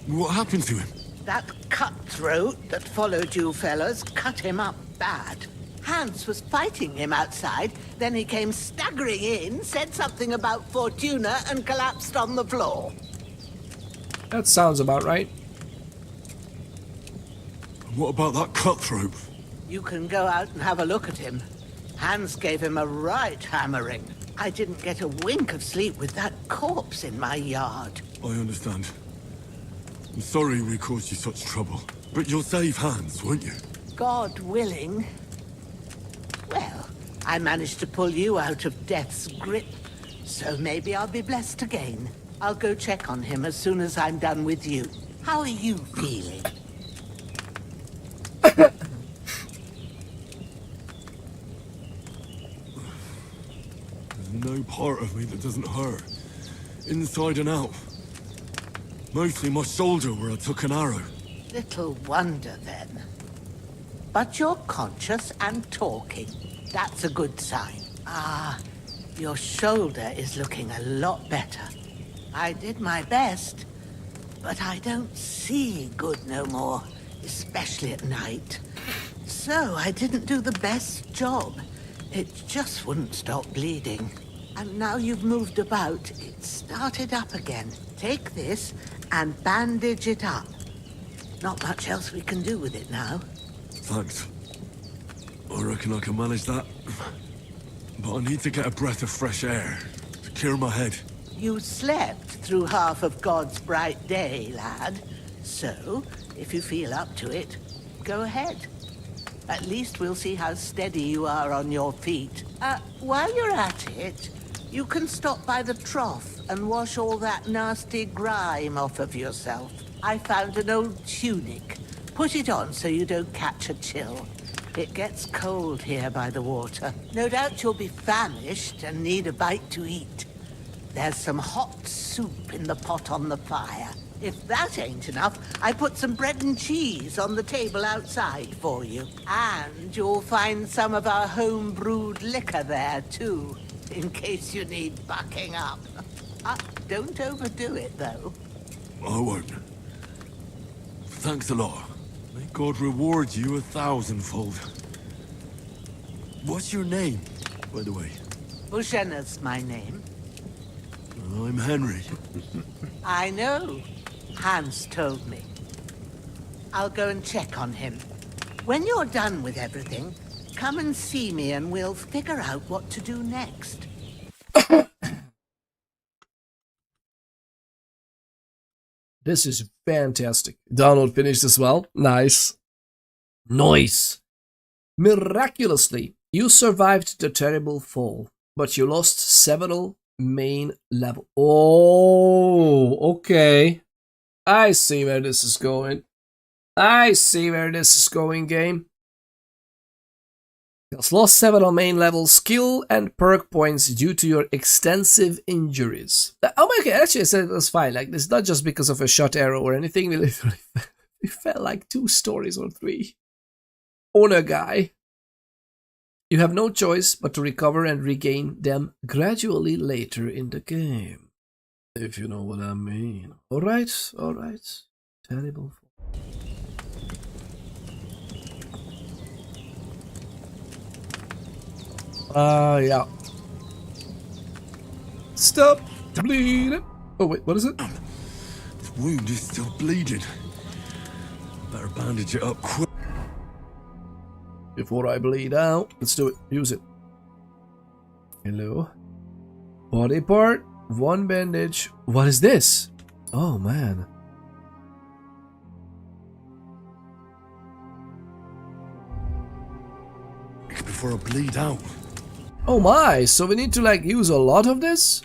What happened to him? That cutthroat that followed you fellas cut him up bad. Hans was fighting him outside, then he came staggering in, said something about Fortuna, and collapsed on the floor. That sounds about right. What about that cutthroat? You can go out and have a look at him. Hans gave him a right hammering. I didn't get a wink of sleep with that corpse in my yard. I understand. I'm sorry we caused you such trouble, but you'll save hands, won't you? God willing. Well, I managed to pull you out of death's grip, so maybe I'll be blessed again. I'll go check on him as soon as I'm done with you. How are you feeling? There's no part of me that doesn't hurt. Inside and out. Mostly my shoulder where I took an arrow. Little wonder then. But you're conscious and talking. That's a good sign. Ah, your shoulder is looking a lot better. I did my best, but I don't see good no more, especially at night. So I didn't do the best job. It just wouldn't stop bleeding. And now you've moved about, it started up again. Take this and bandage it up. Not much else we can do with it now. Thanks. I reckon I can manage that. But I need to get a breath of fresh air to clear my head. You slept through half of God's bright day, lad. So, if you feel up to it, go ahead. At least we'll see how steady you are on your feet. While you're at it, you can stop by the trough and wash all that nasty grime off of yourself. I found an old tunic. Put it on so you don't catch a chill. It gets cold here by the water. No doubt you'll be famished and need a bite to eat. There's some hot soup in the pot on the fire. If that ain't enough, I put some bread and cheese on the table outside for you. And you'll find some of our home-brewed liquor there, too, in case you need bucking up. Don't overdo it, though. I won't. Thanks a lot. May God reward you 1,000-fold. What's your name, by the way? Bushenna's my name. I'm Henry. I know. Hans told me. I'll go and check on him. When you're done with everything, come and see me and we'll figure out what to do next. This is fantastic. Download finished as well. Nice. Nice. Miraculously, you survived the terrible fall, but you lost several main level. Oh, okay. I see where this is going. I see where this is going, game. You lost several main level skill and perk points due to your extensive injuries. Oh my god, actually I said it was fine. Like, it's not just because of a shot arrow or anything. We literally we felt like 2 stories or 3 on a guy. You have no choice but to recover and regain them gradually later in the game. If you know what I mean. Alright, alright. Terrible. Yeah. Stop bleeding. Oh wait, what is it? This wound is still bleeding. Better bandage it up quick. Before I bleed out, let's do it. Use it. Hello. Body part, 1 bandage. What is this? Oh man. Before I bleed out. Oh my, so we need to like use a lot of this?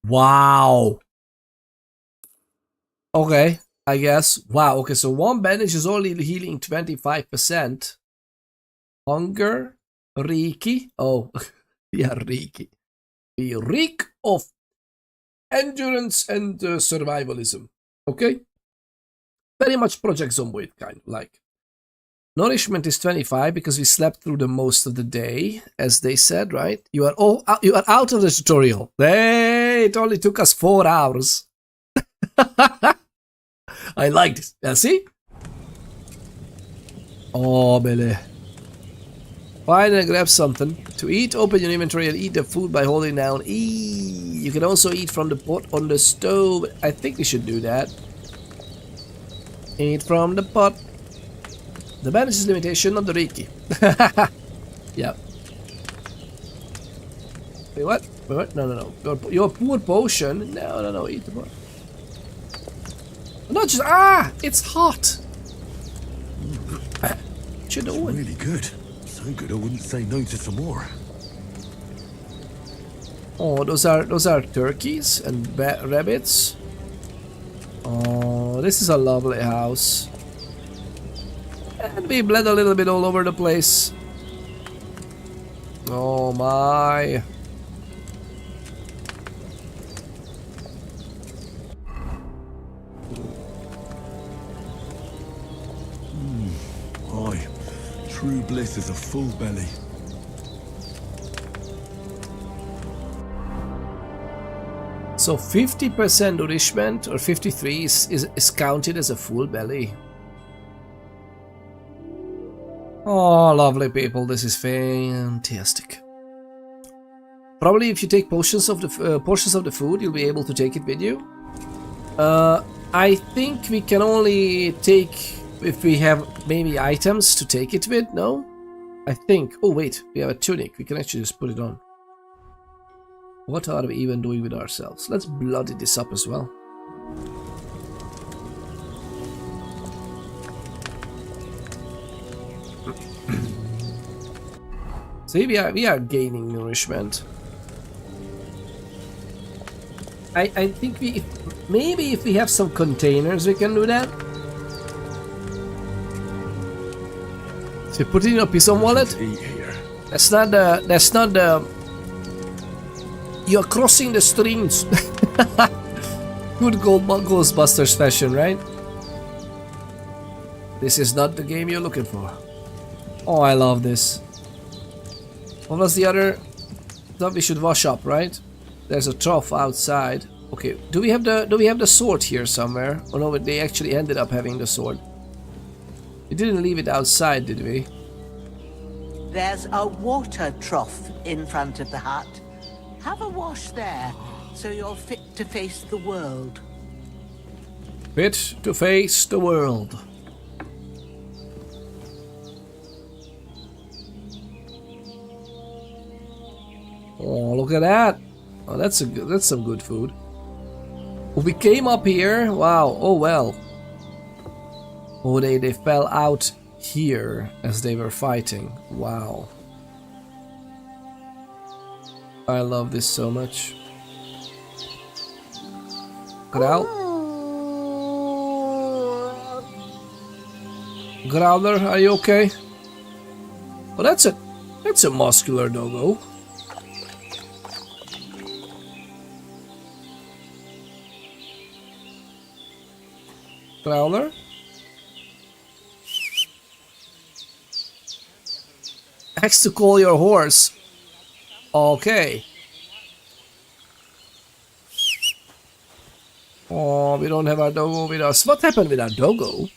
Wow. Okay, I guess. Wow, okay, so 1 bandage is only healing 25%. Hunger, Reiki. Oh, yeah, Reiki. The reek of endurance and survivalism. Okay? Very much Project Zomboid kind, like. Nourishment is 25 because we slept through the most of the day, as they said, right? You are out of the tutorial. Hey, it only took us 4 hours. I like this. Yeah, see? Oh, Billy. Find and grab something. To eat, open your inventory and eat the food by holding down E. You can also eat from the pot on the stove. I think we should do that. Eat from the pot. The bandage is limitation, not the Reiki. Yeah. Wait, what? Wait, what? No, no, no. Your poor potion. No, no, no. Eat the potion. Not just. Ah! It's hot! What you doing? Really good. So good I wouldn't say no to some more. Oh, those are turkeys and rabbits. Oh, this is a lovely house. And we bled a little bit all over the place. Oh my. Aye, true bliss is a full belly. So 50% nourishment or 53 is counted as a full belly. Oh, lovely people, this is fantastic. Probably if you take portions of the food, you'll be able to take it with you. I think we can only take if we have maybe items to take it with. No, I think. Oh wait, we have a tunic. We can actually just put it on. What are we even doing with ourselves? Let's bloody this up as well. See, we are gaining nourishment. I think maybe if we have some containers we can do that. So put it in a piece of wallet. That's not the. You're crossing the streams. Good Ghostbusters fashion, right? This is not the game you're looking for. Oh, I love this. What was the other? Thought we should wash up, right? There's a trough outside. Okay, do we have the sword here somewhere? Oh no, they actually ended up having the sword. We didn't leave it outside, did we? There's a water trough in front of the hut. Have a wash there, so you're fit to face the world. Fit to face the world. Oh, look at that! Oh, that's some good food. Oh, we came up here. Wow. Oh well. Oh, they fell out here as they were fighting. Wow. I love this so much. Growl. Growler, are you okay? Oh, that's a muscular doggo. Growler. Ask to call your horse. Okay. Oh, we don't have our doggo with us. What happened with our doggo?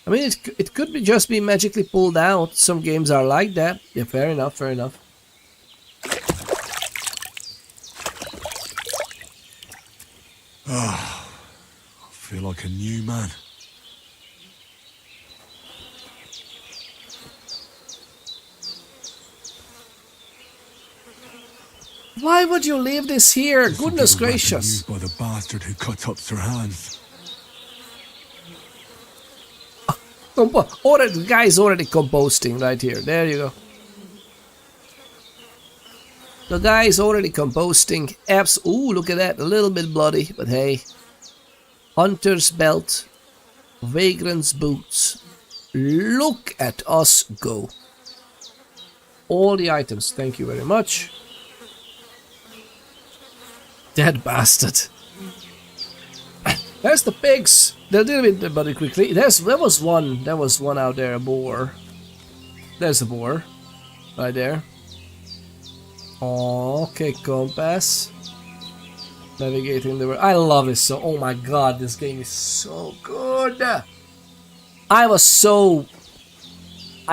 I mean, it could be just be magically pulled out. Some games are like that. Yeah, fair enough, fair enough. Ah, I feel like a new man. Why would you leave this here? Goodness gracious. Used by the bastard who cut up Sir Hans. Already, the guy's already composting right here. There you go. The guy is already composting. Ooh, look at that. A little bit bloody, but hey. Hunter's belt. Vagrant's boots. Look at us go. All the items. Thank you very much. Dead bastard. There's the pigs. They'll deal with the body quickly. There was one out there, a boar. There's a boar. Right there. Oh, okay, compass. Navigating the world. I love this so. Oh my god, this game is so good. I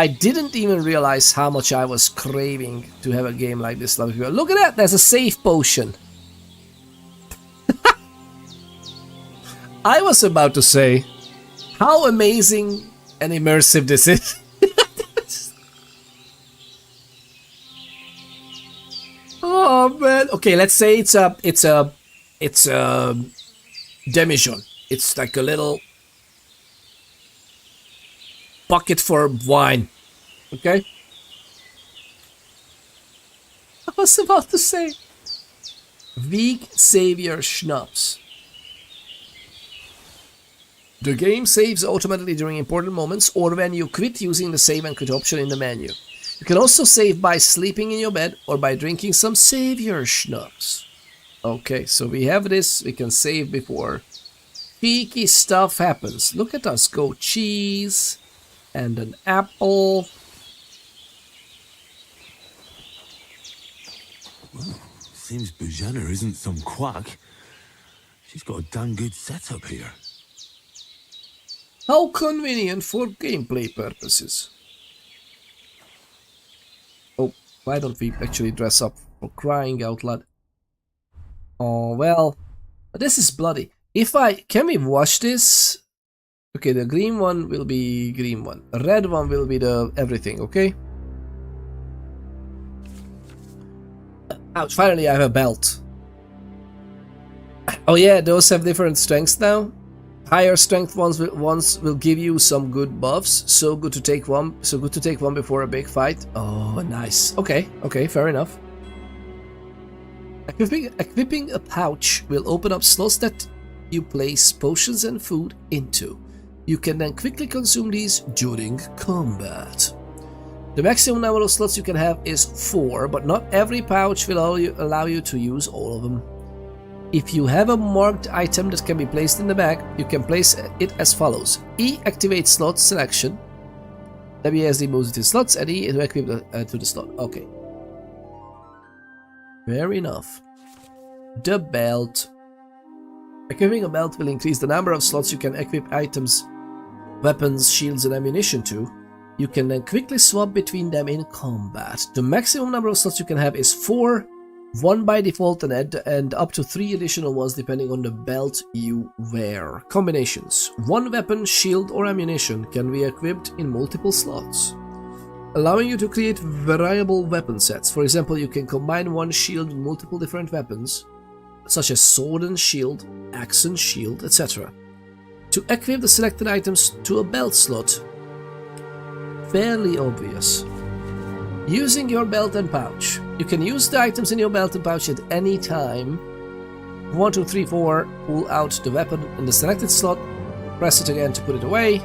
didn't even realize how much I was craving to have a game like this. Look at that, there's a save potion. I was about to say, how amazing and immersive this is. Oh man, Okay, let's say it's a demijohn. It's like a little bucket for wine. Okay. I was about to say weak savior schnapps. The game saves automatically during important moments or when you quit using the save and quit option in the menu. You can also save by sleeping in your bed or by drinking some savior schnapps. Okay, so we have this. We can save before cheeky stuff happens. Look at us go. Cheese and an apple. Well, seems Bujana isn't some quack. She's got a damn good setup here. How convenient for gameplay purposes. Oh, why don't we actually dress up, for crying out loud? Oh, well, this is bloody. Can we wash this? Okay, the green one will be green one. The red one will be the everything, okay? Ouch, finally I have a belt. Oh yeah, those have different strengths now. Higher strength ones will give you some good buffs. So good to take one before a big fight. Oh, nice. Okay, fair enough. Equipping a pouch will open up slots that you place potions and food into. You can then quickly consume these during combat. The maximum number of slots you can have is 4, but not every pouch will allow you to use all of them. If you have a marked item that can be placed in the bag, you can place it as follows. E activates slot selection. WASD moves it to slots and E to equip to the slot. Okay. Fair enough. The belt. Equipping a belt will increase the number of slots you can equip items, weapons, shields and ammunition to. You can then quickly swap between them in combat. The maximum number of slots you can have is 4, 1 by default and up to 3 additional ones depending on the belt you wear. Combinations. 1 weapon, shield or ammunition can be equipped in multiple slots, allowing you to create variable weapon sets. For example, you can combine 1 shield with multiple different weapons, such as sword and shield, axe and shield, etc. To equip the selected items to a belt slot, fairly obvious. Using your belt and pouch. You can use the items in your belt and pouch at any time. 1, 2, 3, 4, pull out the weapon in the selected slot, press it again to put it away.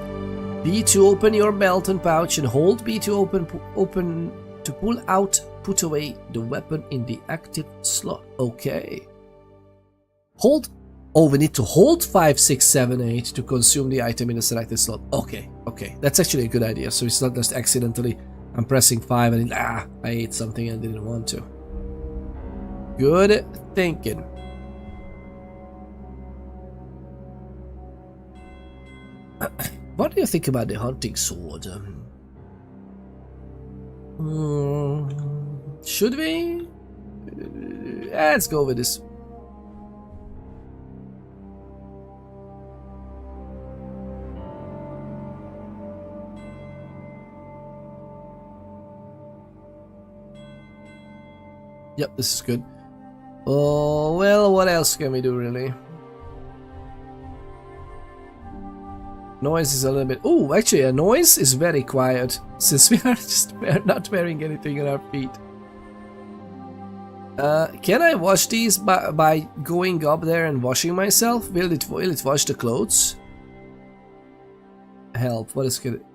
B to open your belt and pouch and hold B to open to pull out, put away the weapon in the active slot. Okay. Hold. Oh, we need to hold 5, 6, 7, 8 to consume the item in the selected slot. Okay. That's actually a good idea. So it's not just accidentally I'm pressing 5 and I ate something I didn't want to. Good thinking. What do you think about the hunting sword? Should we? Let's go with this. Yep, this is good. Oh, well, what else can we do, really? Noise is a little bit... Oh, actually, a noise is very quiet, since we are not wearing anything on our feet. Can I wash these by going up there and washing myself? Will it wash the clothes? Help, what is good?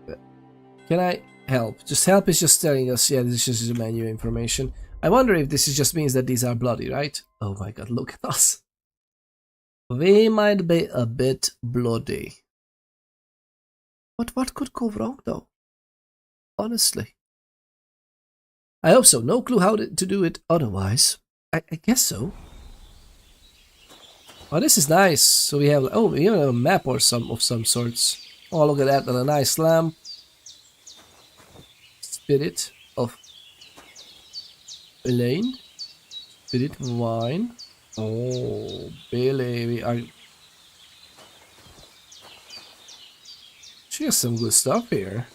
Can I help? Just help is just telling us, yeah, this is just menu information. I wonder if this just means that these are bloody, right? Oh my god, look at us. We might be a bit bloody. But what could go wrong, though? Honestly. I hope so. No clue how to do it otherwise. I guess so. Oh, this is nice. So we have... Oh, we have a map or of some sorts. Oh, look at that. And a nice lamp. Spirit of... Elaine, spirit wine. Oh, Billy, we are. She has some good stuff here.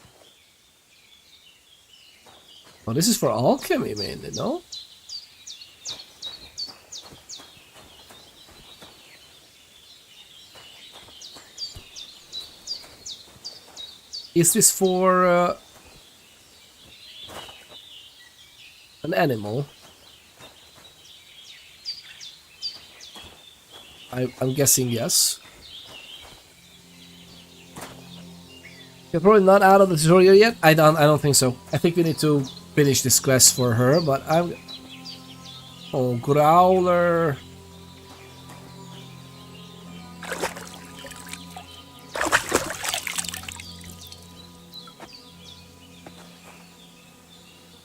Oh, this is for alchemy mainly, no? Is this for an animal? I'm guessing yes. You're probably not out of the tutorial yet. I don't think so. I think we need to finish this quest for her, but I'm... Oh, growler.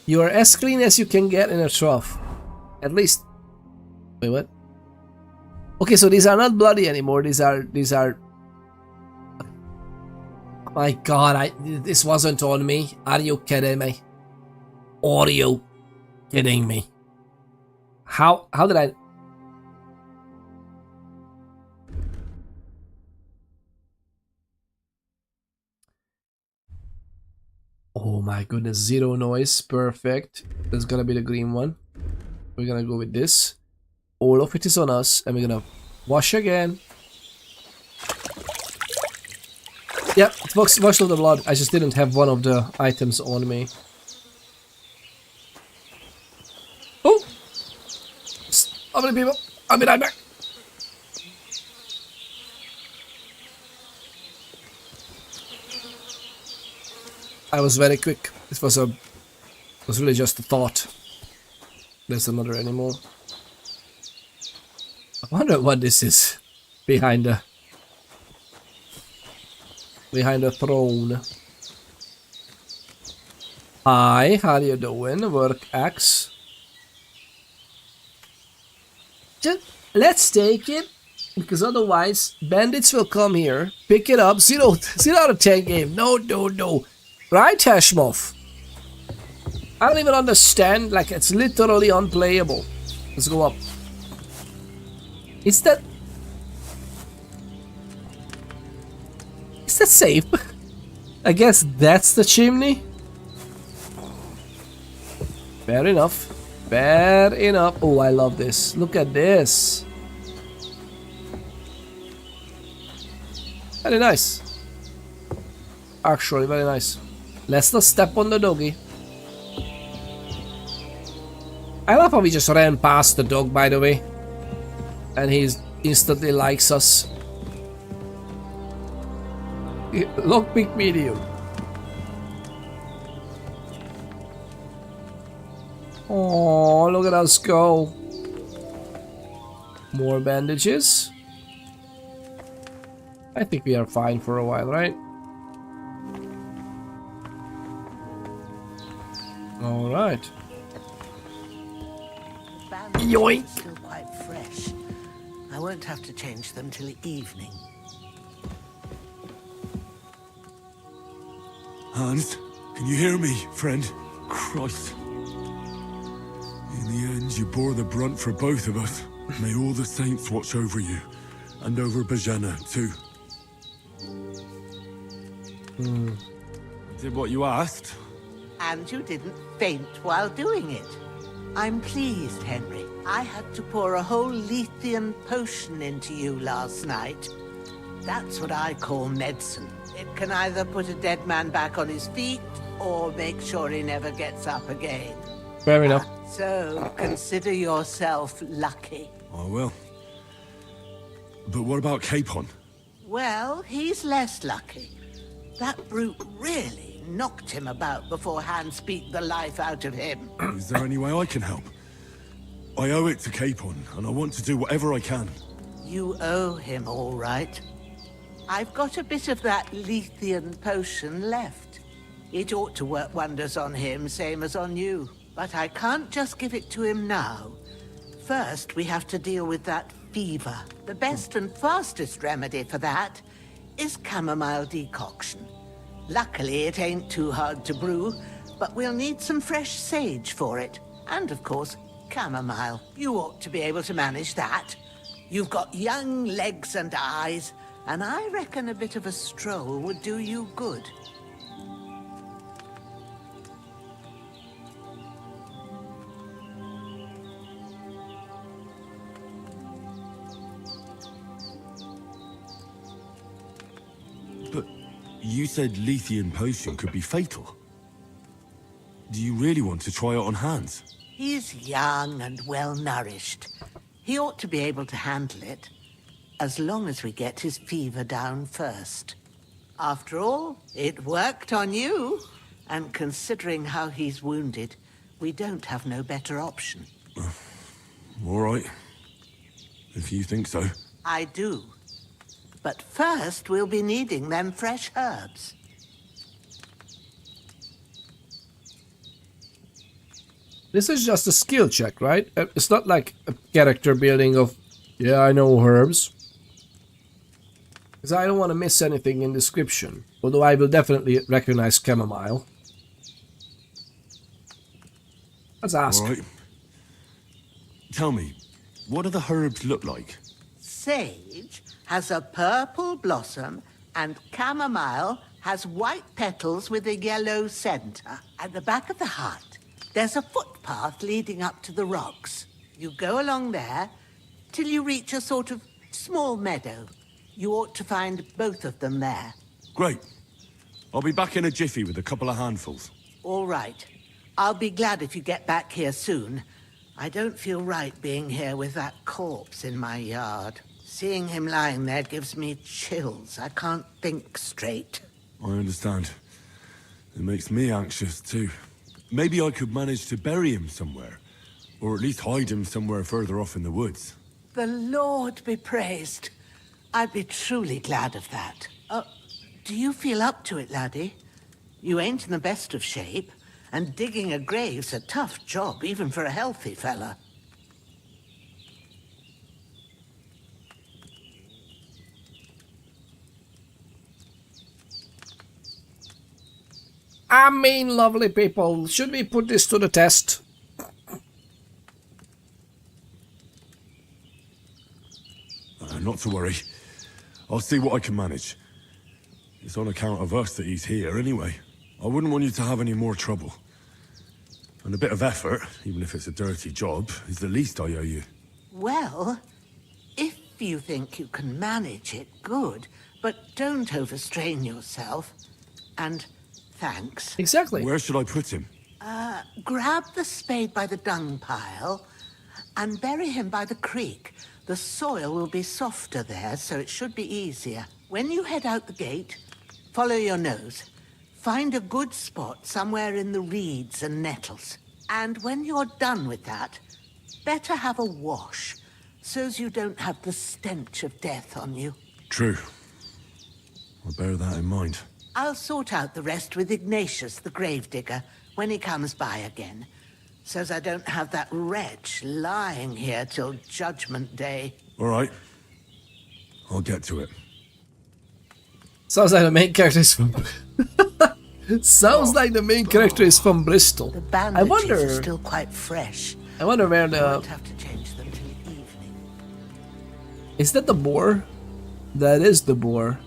You are as clean as you can get in a trough. At least... Wait, what? Okay, so these are not bloody anymore. These are... My god, this wasn't on me. Are you kidding me? Are you kidding me? How did I... Oh my goodness, zero noise, perfect. That's gonna be the green one. We're gonna go with this. All of it is on us, and we're gonna wash again. Yep, it washed of the blood. I just didn't have one of the items on me. Oh! How many people? I'll be right back. I was very quick. This was really just a thought. There's another animal. I wonder what this is behind the throne. Hi, how you doing? Work axe. Just let's take it, because otherwise bandits will come here, pick it up. 0 out of 10 game. No. Right, Hashmoth? I don't even understand. Like, it's literally unplayable. Let's go up. Is that safe? I guess that's the chimney. Fair enough. Fair enough. Oh, I love this. Look at this. Very nice. Actually, very nice. Let's not step on the doggy. I love how we just ran past the dog, by the way. And he instantly likes us. Lockpick medium. Oh, look at us go. More bandages. I think we are fine for a while, right? Alright. Yoink! Still quite fresh. I won't have to change them till evening. Hans, can you hear me, friend? Christ. In the end, you bore the brunt for both of us. May all the saints watch over you, and over Bajana, too. Did what you asked. And you didn't faint while doing it. I'm pleased, Henry. I had to pour a whole Lethean potion into you last night. That's what I call medicine. It can either put a dead man back on his feet, or make sure he never gets up again. Fair enough. So, consider yourself lucky. I will. But what about Capon? Well, he's less lucky. That brute really knocked him about before Hans beat the life out of him. Is there any way I can help? I owe it to Capon, and I want to do whatever I can. You owe him, all right. I've got a bit of that Lethean potion left. It ought to work wonders on him, same as on you. But I can't just give it to him now. First, we have to deal with that fever. The best and fastest remedy for that is chamomile decoction. Luckily, it ain't too hard to brew, but we'll need some fresh sage for it. And, of course, chamomile. You ought to be able to manage that. You've got young legs and eyes, and I reckon a bit of a stroll would do you good. You said Lethean potion could be fatal. Do you really want to try it on Hans? He's young and well-nourished. He ought to be able to handle it, as long as we get his fever down first. After all, it worked on you, and considering how he's wounded, we don't have no better option. All right. If you think so. I do. But first, we'll be needing them fresh herbs. This is just a skill check, right? It's not like a character building of, yeah, I know herbs. Because I don't want to miss anything in description. Although I will definitely recognize chamomile. Let's ask. All right. Tell me, what do the herbs look like? Sage has a purple blossom, and chamomile has white petals with a yellow center. At the back of the hut, there's a footpath leading up to the rocks. You go along there till you reach a sort of small meadow. You ought to find both of them there. Great. I'll be back in a jiffy with a couple of handfuls. All right. I'll be glad if you get back here soon. I don't feel right being here with that corpse in my yard. Seeing him lying there gives me chills. I can't think straight. I understand. It makes me anxious too. Maybe I could manage to bury him somewhere. Or at least hide him somewhere further off in the woods. The Lord be praised. I'd be truly glad of that. Do you feel up to it, laddie? You ain't in the best of shape, and digging a grave's a tough job, even for a healthy fella. I mean, lovely people, should we put this to the test? Not to worry. I'll see what I can manage. It's on account of us that he's here anyway. I wouldn't want you to have any more trouble. And a bit of effort, even if it's a dirty job, is the least I owe you. Well, if you think you can manage it, good. But don't overstrain yourself. And thanks. Exactly. Where should I put him? Grab the spade by the dung pile and bury him by the creek. The soil will be softer there, so it should be easier. When you head out the gate, follow your nose. Find a good spot somewhere in the reeds and nettles. And when you're done with that, better have a wash, so's you don't have the stench of death on you. True. I'll bear that in mind. I'll sort out the rest with Ignatius, the gravedigger, when he comes by again, so's I don't have that wretch lying here till Judgment Day. All right. I'll get to it. Sounds like the main character is from... Sounds like the main character is from Bristol. The bandages are still quite fresh. I wonder where I the... won't have to change them till evening. Is that the boar? That is the boar.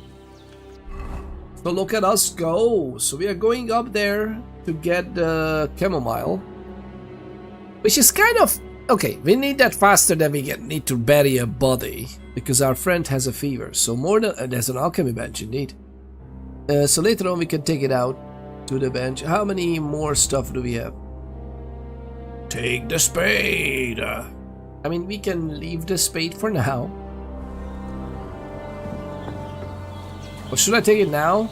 So look at us go. So we are going up there to get the chamomile. Which is kind of... Okay, we need that faster than we need to bury a body. Because our friend has a fever. So more than... there's an alchemy bench indeed. So later on we can take it out to the bench. How many more stuff do we have? Take the spade! I mean, we can leave the spade for now. Or should I take it now?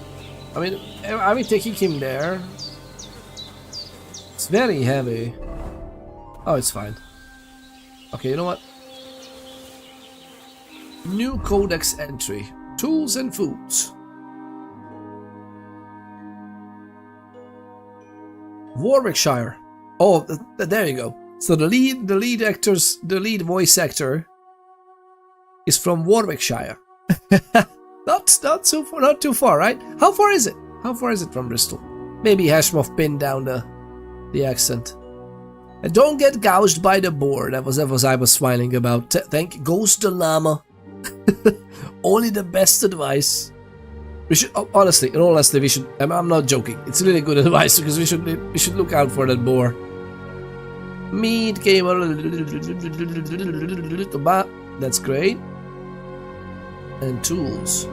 I mean, are we taking him there? It's very heavy. Oh, it's fine. Okay, you know what? New codex entry. Tools and foods. Warwickshire. Oh, there you go. So the lead voice actor is from Warwickshire. not too far, right? How far is it? How far is it from Bristol? Maybe Hashmoff pinned down the accent. And don't get gouged by the boar. That was I was smiling about. Thank Ghost the Llama. Only the best advice. We should honestly, in all honesty, we should. I'm not joking. It's really good advice because we should look out for that boar. Meat came out. That's great. And tools.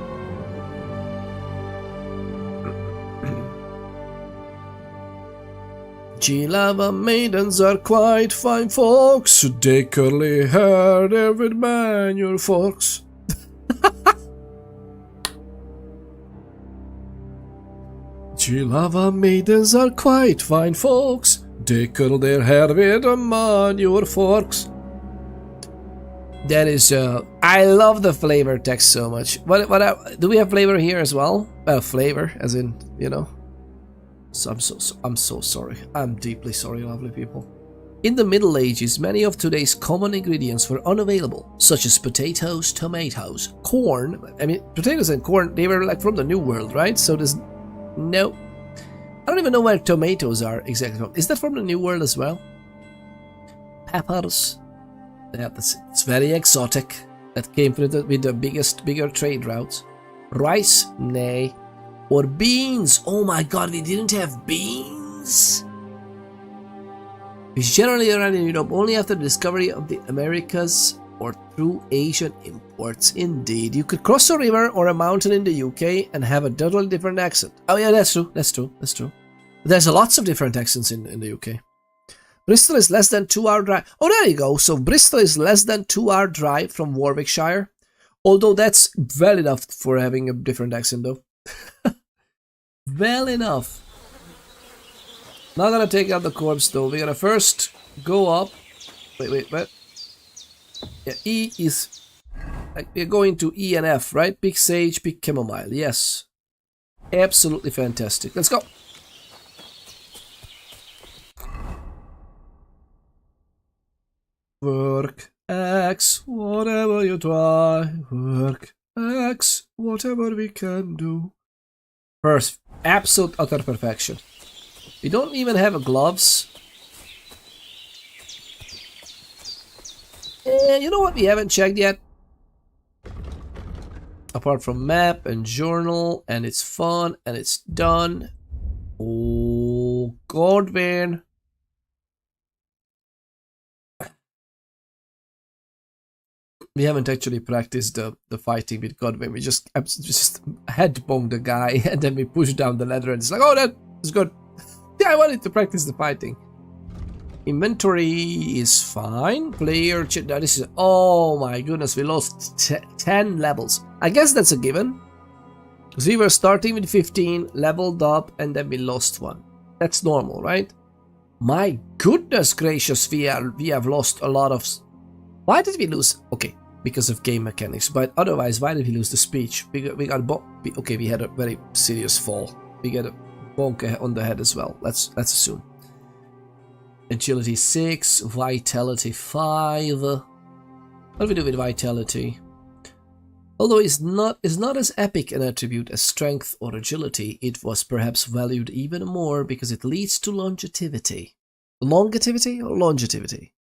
Chilava maidens are quite fine folks. They curly hair, they're with manual forks. Chilava maidens are quite fine folks. They curl their hair with manual forks. That is, I love the flavor text so much. Do we have flavor here as well? Flavor, as in, you know. So I'm so sorry. I'm deeply sorry, lovely people. In the Middle Ages, many of today's common ingredients were unavailable, such as potatoes, tomatoes, corn. I mean, potatoes and corn, they were like from the New World, right? So there's no... I don't even know where tomatoes are exactly from. Is that from the New World as well? Peppers. Yeah, it's very exotic. That came with the bigger trade routes. Rice? Nay. Or beans? Oh my god, we didn't have beans! Which generally arrived in Europe only after the discovery of the Americas or through Asian imports. Indeed, you could cross a river or a mountain in the UK and have a totally different accent. Oh yeah, that's true, that's true, that's true. There's lots of different accents in the UK. Bristol is less than 2-hour drive. Oh, there you go. So Bristol is less than 2-hour drive from Warwickshire. Although that's well enough for having a different accent though. Well enough. Not gonna take out the corpse though. We're gonna first go up. Wait. Yeah, E is... We're going to E and F, right? Big sage, big chamomile. Yes. Absolutely fantastic. Let's go. Work X, whatever you try. Work X, whatever we can do. First, absolute utter perfection. We don't even have gloves. You know what we haven't checked yet? Apart from map and journal, and it's fun, and it's done. Oh, Godwin. We haven't actually practiced the fighting with Godwin. We just head-bonged the guy and then we push down the ladder and it's like, oh, that is good. Yeah, I wanted to practice the fighting. Inventory is fine. Player... Now this is... Oh my goodness, we lost 10 levels. I guess that's a given. Because we were starting with 15, leveled up, and then we lost 1. That's normal, right? My goodness gracious, we have lost a lot of... Why did we lose? Okay, because of game mechanics. But otherwise, why did we lose the speech? We had a very serious fall. We got a bonk on the head as well. Let's assume. Agility 6, Vitality 5. What do we do with Vitality? Although it's not as epic an attribute as Strength or Agility, it was perhaps valued even more because it leads to longevity. Longevity or longevity?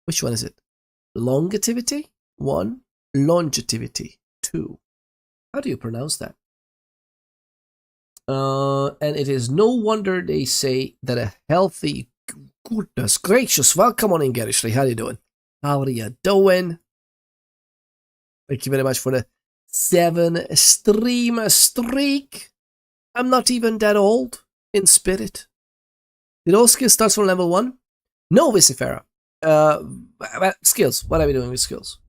Which one is it? Longevity 1, longevity 2. How do you pronounce that? And it is no wonder they say that a healthy... Goodness gracious, welcome on in, Garishly. How you doing? How are you doing? Thank you very much for the 7 stream streak. I'm not even that old in spirit. Did all skills start from level 1? No, Vicifera. Skills. What are we doing with skills?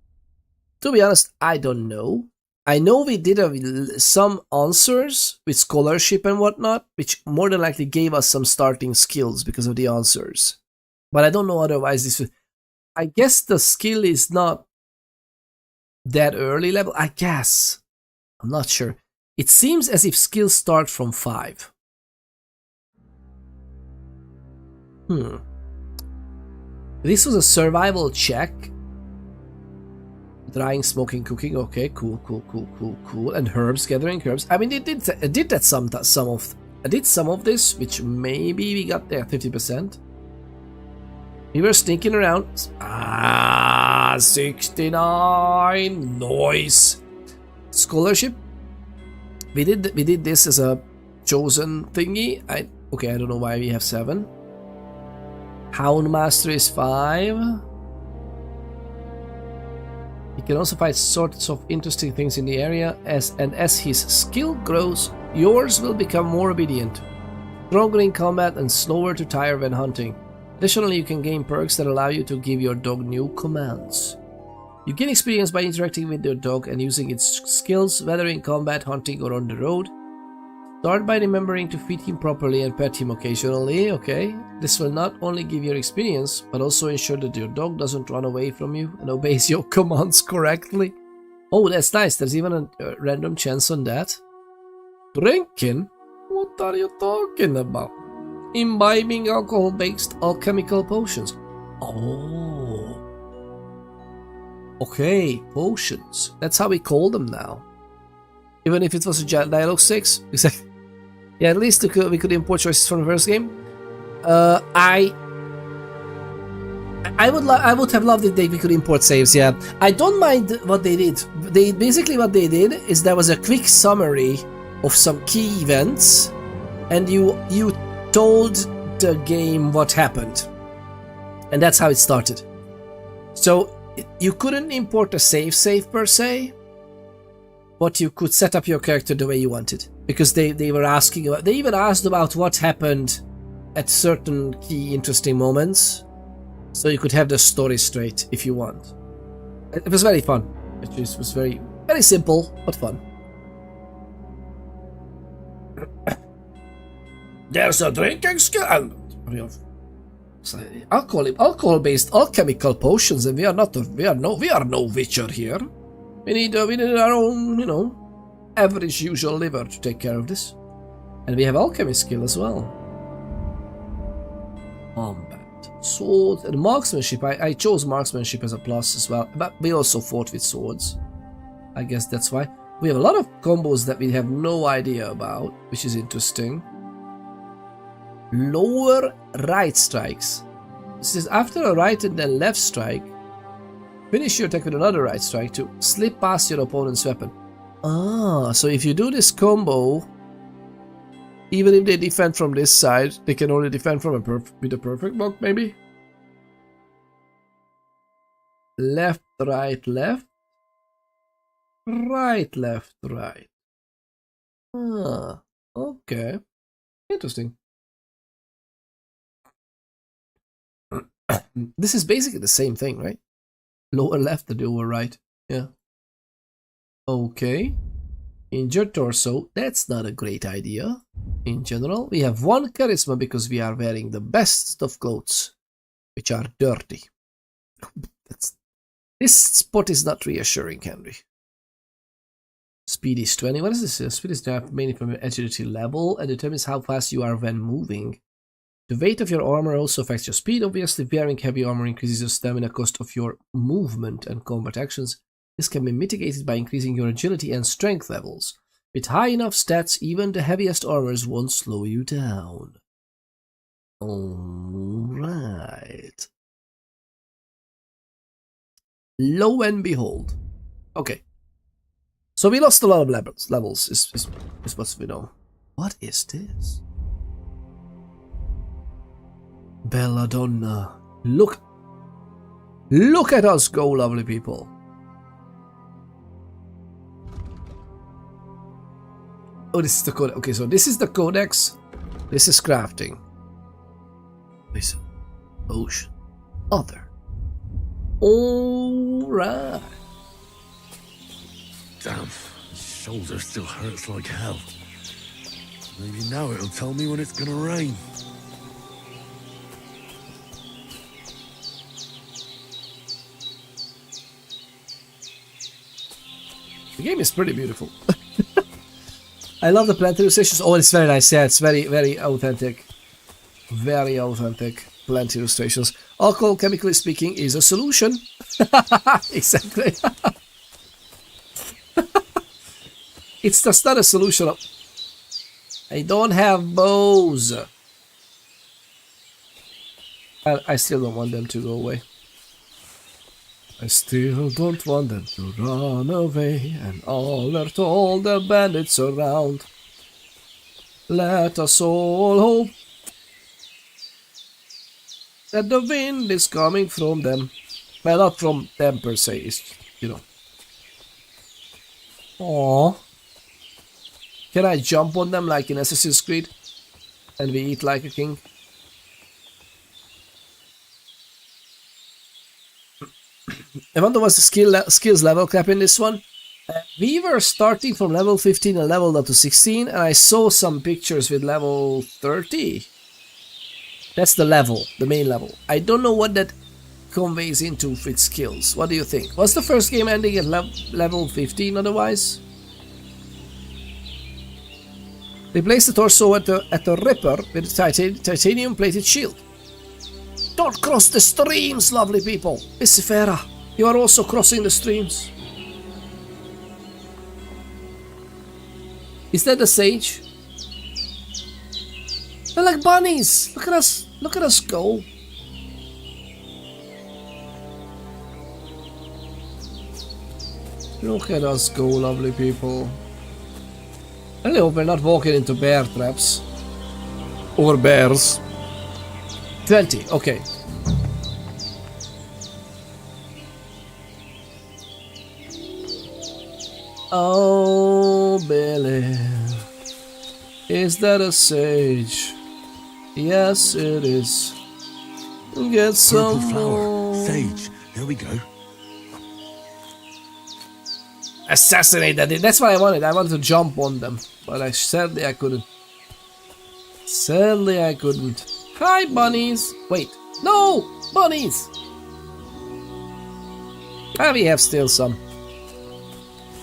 To be honest, I don't know. I know we did some answers with scholarship and whatnot, which more than likely gave us some starting skills because of the answers. But I don't know otherwise. I guess the skill is not that early level. I guess. I'm not sure. It seems as if skills start from 5. This was a survival check. Drying, smoking, cooking. Okay, cool. And herbs, gathering herbs. I mean, I did some of this, which maybe we got there 50%. We were sneaking around. 69. Nice. Scholarship. We did this as a chosen thingy. I don't know why we have 7. Hound Master is 5. He can also find sorts of interesting things in the area, as his skill grows, yours will become more obedient. stronger in combat and slower to tire when hunting. Additionally, you can gain perks that allow you to give your dog new commands. You gain experience by interacting with your dog and using its skills, whether in combat, hunting, or on the road. Start by remembering to feed him properly and pet him occasionally, okay? This will not only give you experience, but also ensure that your dog doesn't run away from you and obeys your commands correctly. Oh, that's nice. There's even a random chance on that. Drinking? What are you talking about? Imbibing alcohol-based alchemical potions. Oh. Okay, potions. That's how we call them now. Even if it was a dialogue 6. Exactly. Yeah, at least we could import choices from the first game. I would have loved it if we could import saves, yeah. I don't mind what they did. Basically what they did is there was a quick summary of some key events, and you told the game what happened. And that's how it started. So you couldn't import a save per se, but you could set up your character the way you wanted. Because they were asking about, they even asked about what happened at certain key interesting moments. So you could have the story straight if you want. It was very fun. It just was very, very simple, but fun. There's a drinking skill. Alcohol-based alchemical potions, and we are no witcher here. We need our own, average usual liver to take care of this. And we have alchemy skill as well. Combat, sword, and marksmanship. I chose marksmanship as a plus as well, but we also fought with swords. I guess that's why. We have a lot of combos that we have no idea about, which is interesting. Lower right strikes. This is after a right and then left strike. Finish your attack with another right strike to slip past your opponent's weapon. Ah, so if you do this combo, even if they defend from this side, they can only defend from with a perfect block, maybe? Left, right, left. Right, left, right. Ah, okay. Interesting. This is basically the same thing, right? Lower left and lower right. Yeah. Okay. Injured torso. That's not a great idea. In general, we have 1 charisma because we are wearing the best of clothes, which are dirty. This spot is not reassuring, Henry. Speed is 20. What is this? Speed is derived mainly from your agility level and determines how fast you are when moving. The weight of your armor also affects your speed. Obviously, wearing heavy armor increases your stamina cost of your movement and combat actions. This can be mitigated by increasing your agility and strength levels. With high enough stats, even the heaviest armors won't slow you down. Alright. Lo and behold. Okay. So we lost a lot of levels is what we know. What is this? Belladonna. Look at us go, lovely people. Oh, this is the codex. Okay, so this is the codex. This is crafting. Listen. Ocean. Other. Alright. Damn, his shoulder still hurts like hell. Maybe now it'll tell me when it's gonna rain. The game is pretty beautiful. I love the plant illustrations. Oh, it's very nice. Yeah, it's very, very authentic. Very authentic plant illustrations. Alcohol, chemically speaking, is a solution. Exactly. It's just not a solution. I don't have bows. I still don't want them to go away. I still don't want them to run away and alert all the bandits around. Let us all hope that the wind is coming from them. Well, not from them per se, it's, Aww. Can I jump on them like in Assassin's Creed? and we eat like a king. I wonder what's the skills level cap in this one. We were starting from level 15 and leveled up to 16, and I saw some pictures with level 30. That's the level, the main level. I don't know what that conveys into with skills. What do you think? Was the first game ending at level 15 otherwise? Replace the torso at the Ripper with a titanium plated shield. Don't cross the streams, lovely people. Isifera, you are also crossing the streams. Is that the sage? They're like bunnies. Look at us. Look at us go. Look at us go, lovely people. I hope we're not walking into bear traps. Or bears. 20, okay. Oh, Billy. Is that a sage? Yes, it is. Get some more. Sage. Here we go. Assassinate that. That's what I wanted. I wanted to jump on them, but sadly I couldn't. Sadly I couldn't. Hi, bunnies. Wait, no, bunnies. Ah, we have still some.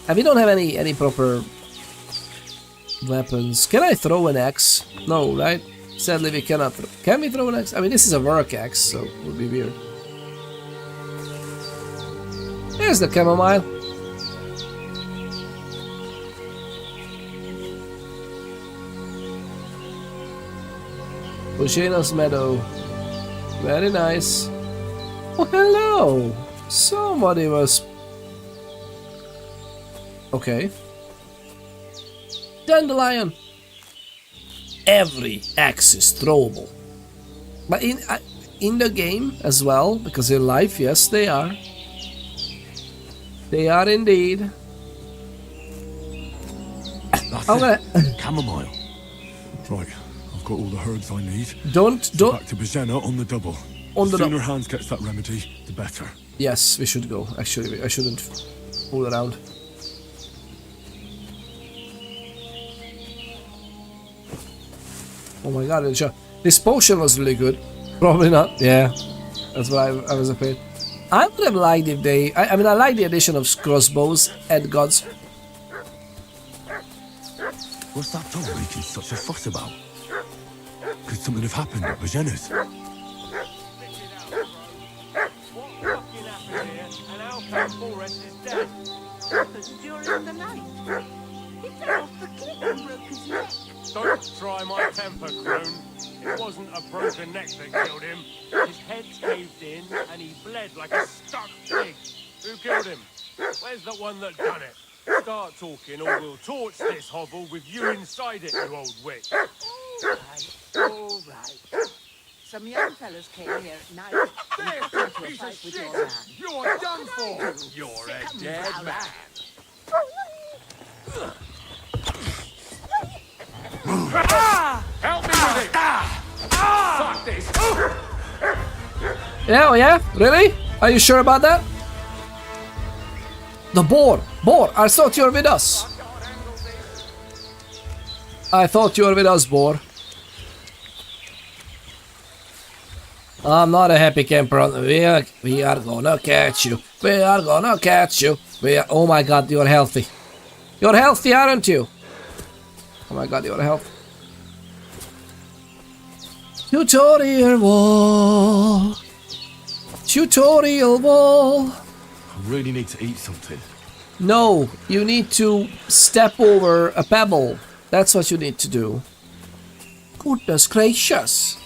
And we don't have any proper weapons. Can I throw an axe? No, right? Sadly we cannot. Can we throw an axe? I mean, this is a work axe, so it would be weird. There's the chamomile. Bushina's meadow. Very nice. Oh, hello! Somebody was... Okay. Dandelion! Every axe is throwable. But in the game as well, because in life, yes, they are. They are indeed. Chamomile. Right. Got all the herbs I need. Don't back to Bajena on the double. On the sooner Hans gets that remedy, the better. Yes, we should go. Actually, I shouldn't fool around. Oh my god, this potion was really good. Probably not. Yeah, that's what I was afraid. I would have liked if they... I mean, I like the addition of crossbows and gods. What's that dog making such a fuss about? Could something have happened at Bajena's? During the night, he fell off the cliff and broke his neck. Don't try my temper, Crone. It wasn't a broken neck that killed him. His head's caved in and he bled like a stuck pig. Who killed him? Where's the one that done it? Start talking or we'll torch this hovel with you inside it, you old witch. All right. Some young fellas came here at night and got into a fight with your man. You're done for! You're a dead man. Help me with it! Fuck this! Yeah, oh yeah? Really? Are you sure about that? The boar! Boar! I thought you were with us! I thought you were with us, boar. I'm not a happy camper. We are gonna catch you. We are gonna catch you. Oh my god, you're healthy. You're healthy, aren't you? Oh my god, you're healthy. Tutorial wall. Tutorial wall. I really need to eat something. No, you need to step over a pebble. That's what you need to do. Goodness gracious.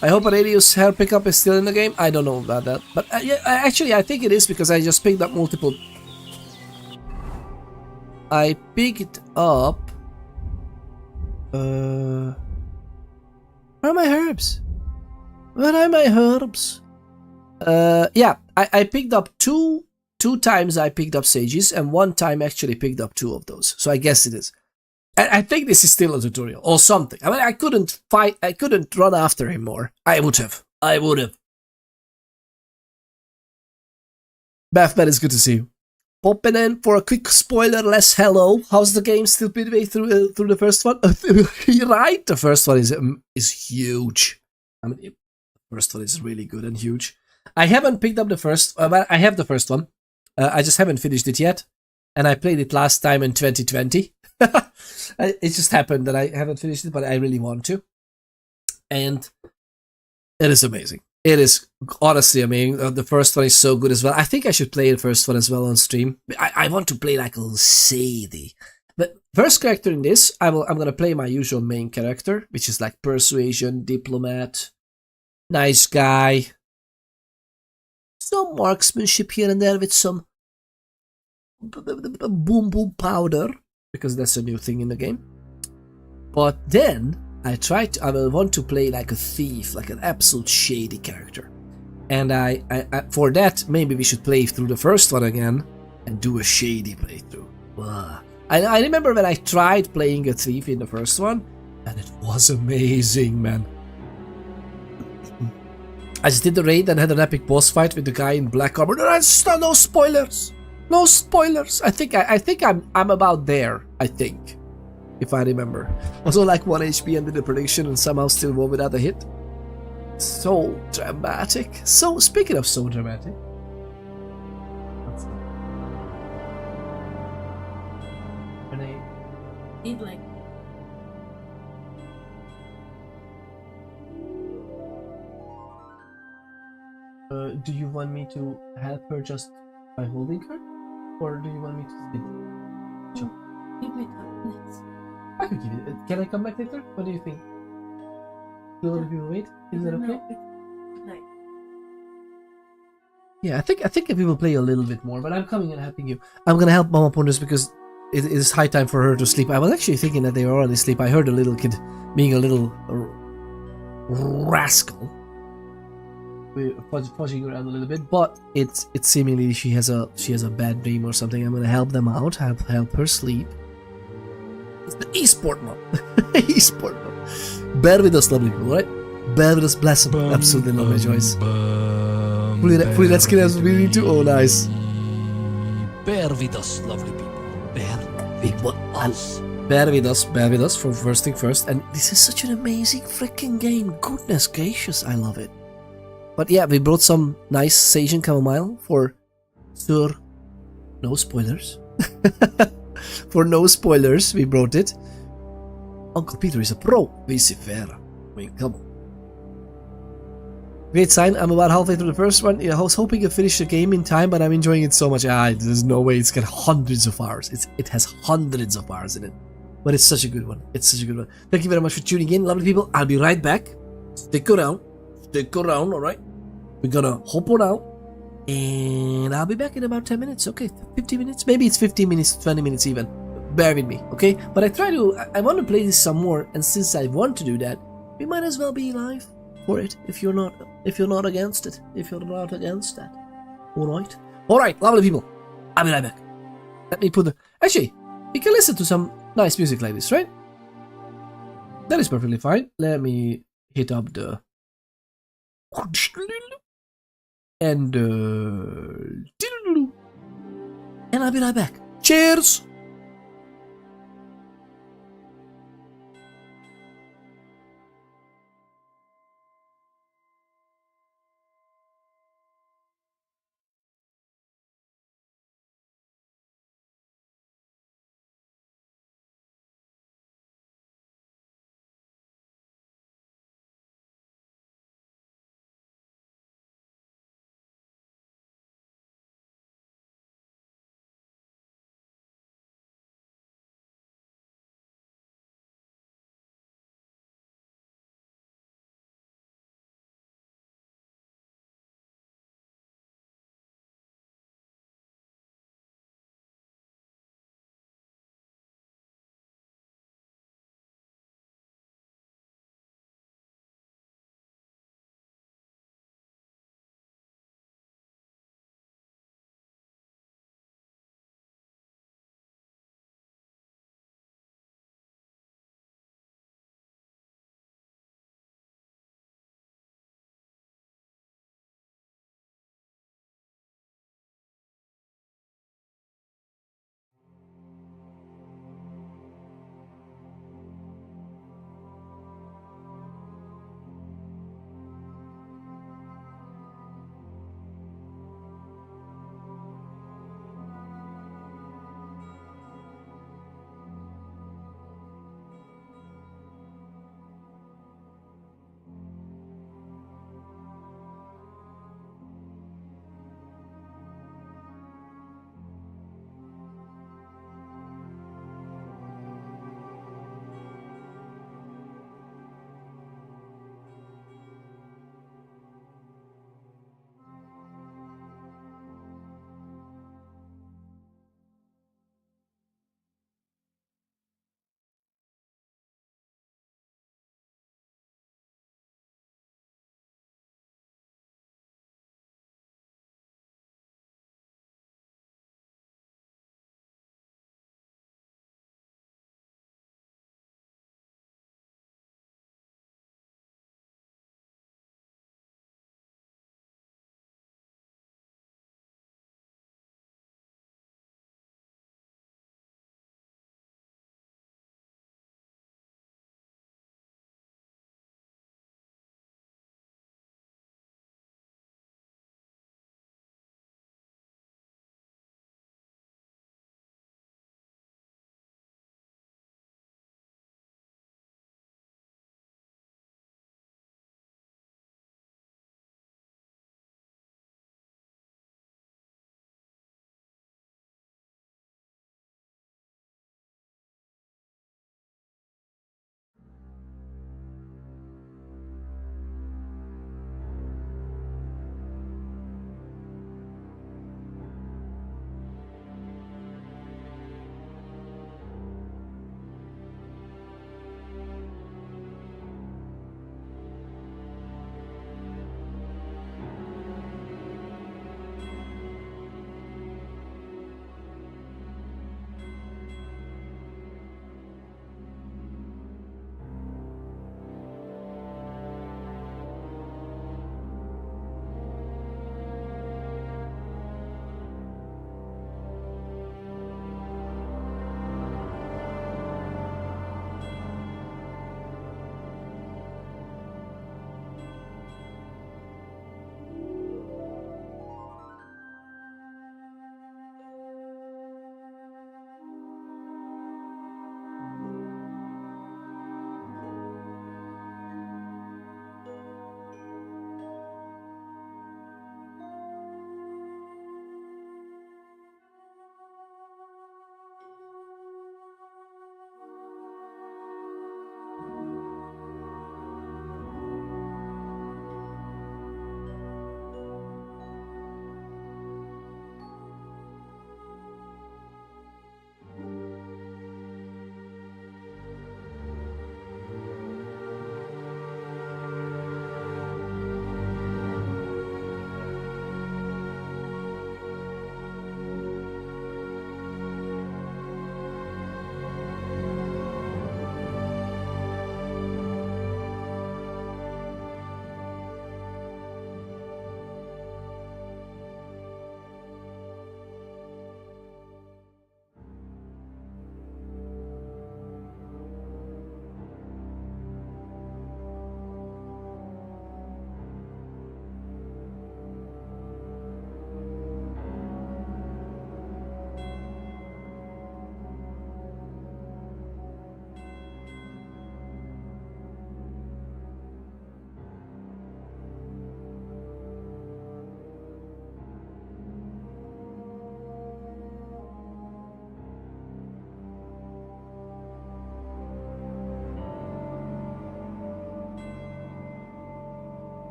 I hope a radius hair pickup is still in the game. I don't know about that. But yeah, actually, I think it is because I just picked up multiple. I picked up... Where are my herbs? Where are my herbs? Yeah, I picked up two times I picked up sages, and one time actually picked up two of those. So I guess it is. I think this is still a tutorial or something. I mean, I couldn't fight. I couldn't run after him more. I would have. Bethman, it's good to see you. Popping in for a quick spoiler-less hello. How's the game? Still midway through the first one? You're right. The first one is huge. I mean, the first one is really good and huge. I haven't picked up the first. I have the first one. I just haven't finished it yet, and I played it last time in 2020. It just happened that I haven't finished it, but I really want to. And it is amazing. It is honestly amazing. The first one is so good as well. I think I should play the first one as well on stream. I want to play like a little shady. But first character in this, I'm gonna play my usual main character, which is like persuasion, diplomat, nice guy. Some marksmanship here and there with some boom boom powder, because that's a new thing in the game. But then I will want to play like a thief, like an absolute shady character. And I for that, maybe we should play through the first one again and do a shady playthrough. I remember when I tried playing a thief in the first one, and it was amazing, man. I just did the raid and had an epic boss fight with the guy in black armor. No spoilers! No spoilers! I think I'm about there, I think. If I remember. Also like 1 HP under the prediction and somehow still won without a hit. So dramatic. So, speaking of so dramatic. Need like Do you want me to help her just by holding her? Or do you want me to sit? Sure. give me 10 minutes. I could give it. Can I come back later? What do you think? Do other people wait? Is that okay? Nice. Yeah, I think we will play a little bit more, but I'm coming and helping you. I'm gonna help Mama Ponders because it is high time for her to sleep. I was actually thinking that they were already asleep. I heard the little kid being a little rascal, fudging around a little bit, but it's seemingly she has a bad dream or something. I'm gonna help them out, help her sleep. It's the esport mom. Esport mom. Bear with us, lovely people, right? Bear with us, bless them. Absolutely love my choice. Fully let's get us really too. Oh, nice. Bear with us, lovely people. Bear with us. Bear with us for first thing first. And this is such an amazing freaking game. Goodness gracious, I love it. But yeah, we brought some nice sage and chamomile for Sir. No spoilers. For no spoilers, we brought it. Uncle Peter is a pro. Vicifera. I mean, come on. Great sign. I'm about halfway through the first one. I was hoping to finish the game in time, but I'm enjoying it so much. There's no way it's got hundreds of hours. It has hundreds of hours in it. But it's such a good one. It's such a good one. Thank you very much for tuning in, lovely people. I'll be right back. Stick around. Alright? We're gonna hop on out. And I'll be back in about 10 minutes. Okay, 15 minutes? Maybe it's 15 minutes, 20 minutes even. Bear with me, okay? But I want to play this some more. And since I want to do that, we might as well be live for it if you're not against it. If you're not against that. Alright, lovely people. I'll be right back. Let me put the... Actually, you can listen to some nice music like this, right? That is perfectly fine. Let me hit up the... And I'll be right back. Cheers!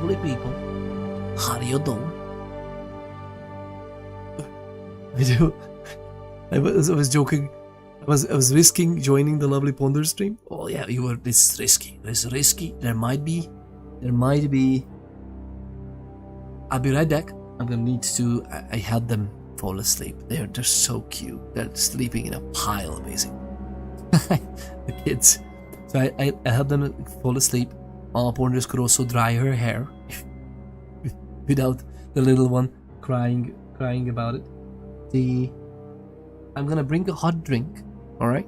lovely people. How do you do? I was joking. I was risking joining the lovely Ponder stream. Oh yeah, you were. This is risky. This is risky. There might be. I'll be right back. I'm gonna need to. I had them fall asleep. They're so cute. They're sleeping in a pile. Amazing. The kids. So I had them fall asleep. Ponders could also dry her hair without the little one crying about it. I'm gonna bring a hot drink. All right.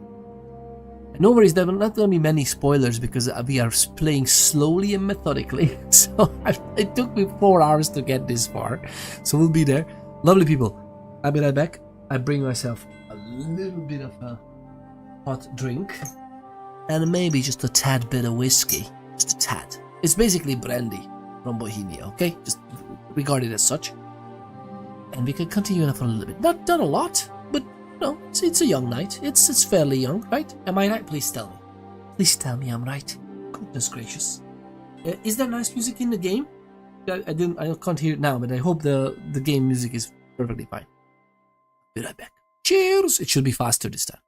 No worries, there are not gonna be many spoilers because we are playing slowly and methodically. So it took me 4 hours to get this far. So we'll be there. Lovely people. I'll be right back. I bring myself a little bit of a hot drink and maybe just a tad bit of whiskey. Just a tad. It's basically brandy from Bohemia, okay? Just regard it as such. And we can continue on for a little bit. Not a lot, but no, it's a young night. It's fairly young, right? Am I right? Please tell me. Please tell me I'm right. Goodness gracious. Is there nice music in the game? I can't hear it now, but I hope the game music is perfectly fine. Be right back. Cheers! It should be faster this time.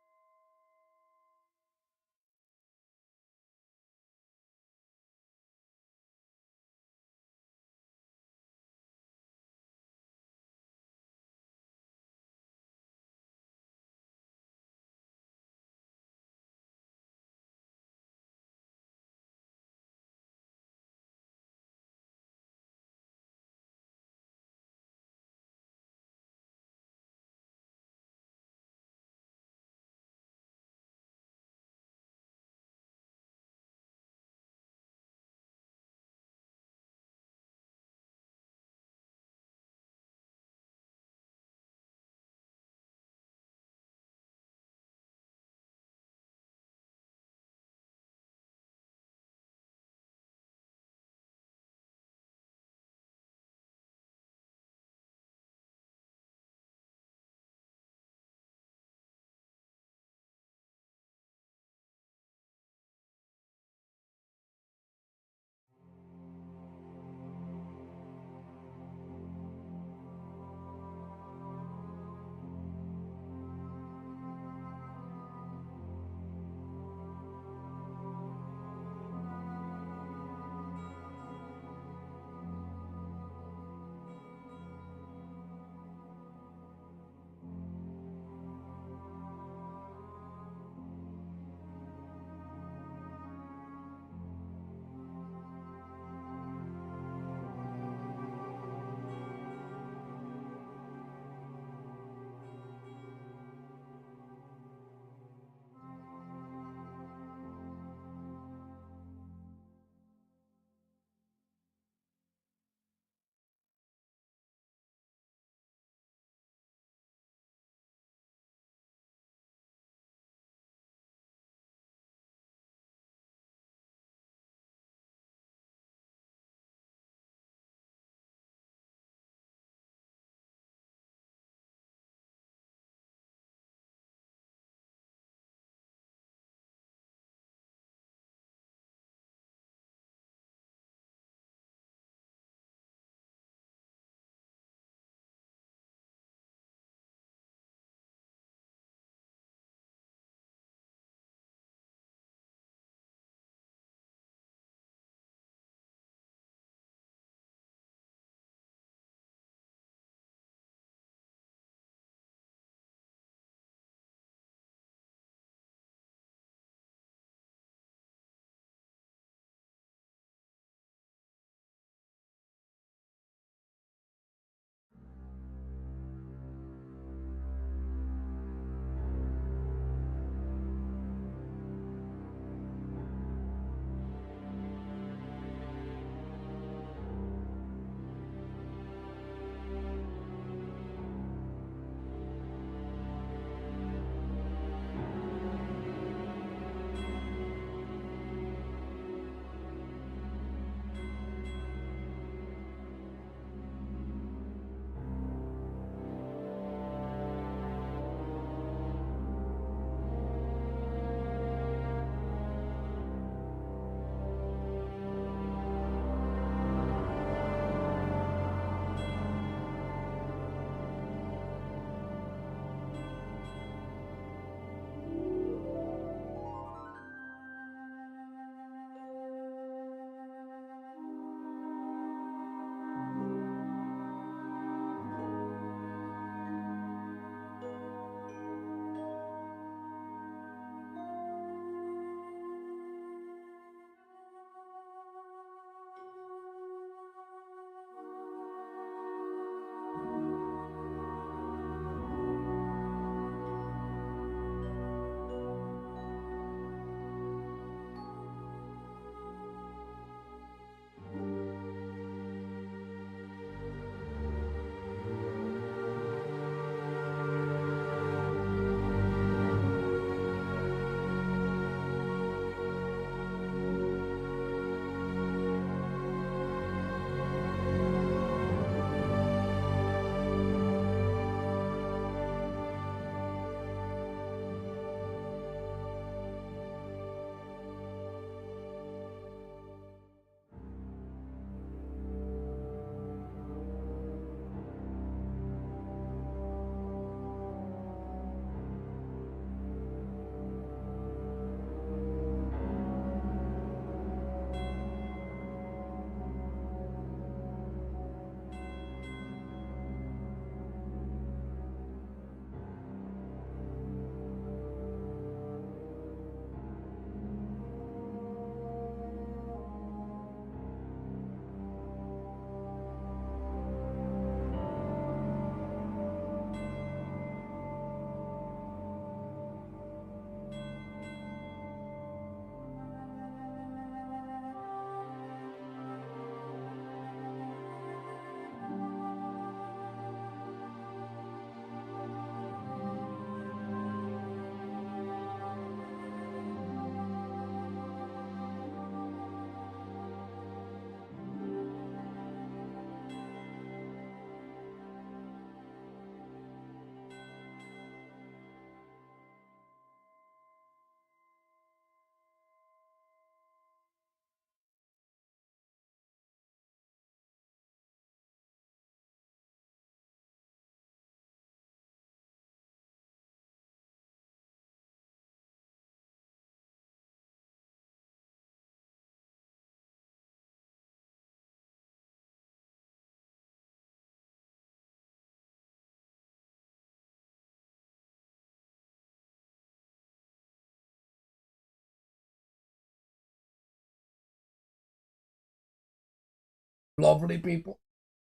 Lovely people.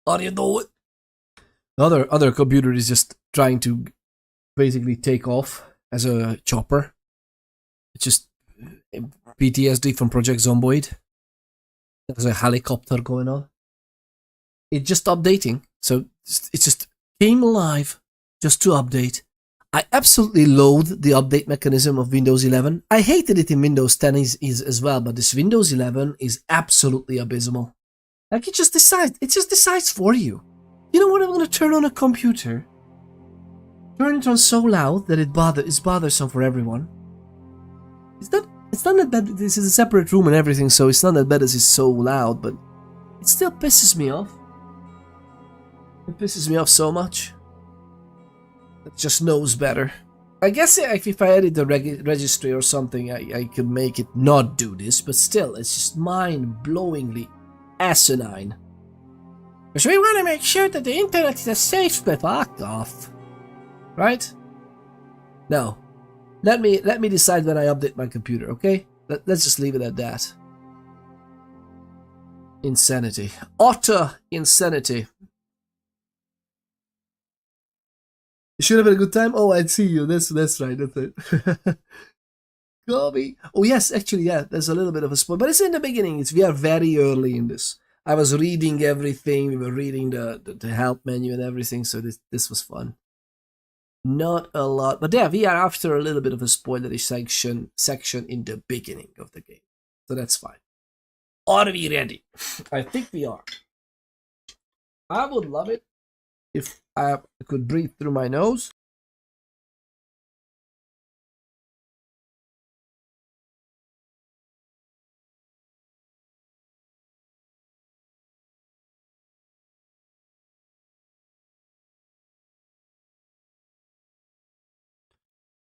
How do you know it? The other computer is just trying to basically take off as a chopper. It's just PTSD from Project Zomboid. There's a helicopter going on. It's just updating. So it just came alive just to update. I absolutely loathe the update mechanism of Windows 11. I hated it in Windows 10 is as well, but this Windows 11 is absolutely abysmal. Like it just decides for you. You know what? I'm gonna turn on a computer. Turn it on so loud that it's bothersome for everyone. It's not that bad. This is a separate room and everything, so it's not that bad as it's so loud, but it still pisses me off. It pisses me off so much. It just knows better. I guess if I edit the registry or something, I could make it not do this, but still, it's just mind-blowingly asinine. Because we want to make sure that the internet is a safe space. Fuck off. Right? No. Let me decide when I update my computer, okay? Let's just leave it at that. Insanity. Utter insanity. You should have had a good time? Oh, I'd see you. That's right, that's it. Kobe. Oh yes, actually, yeah, there's a little bit of a spoiler. But it's in the beginning. We are very early in this. I was reading everything. We were reading the help menu and everything, so this was fun. Not a lot. But yeah, we are after a little bit of a spoilery section in the beginning of the game. So that's fine. Are we ready? I think we are. I would love it if I could breathe through my nose.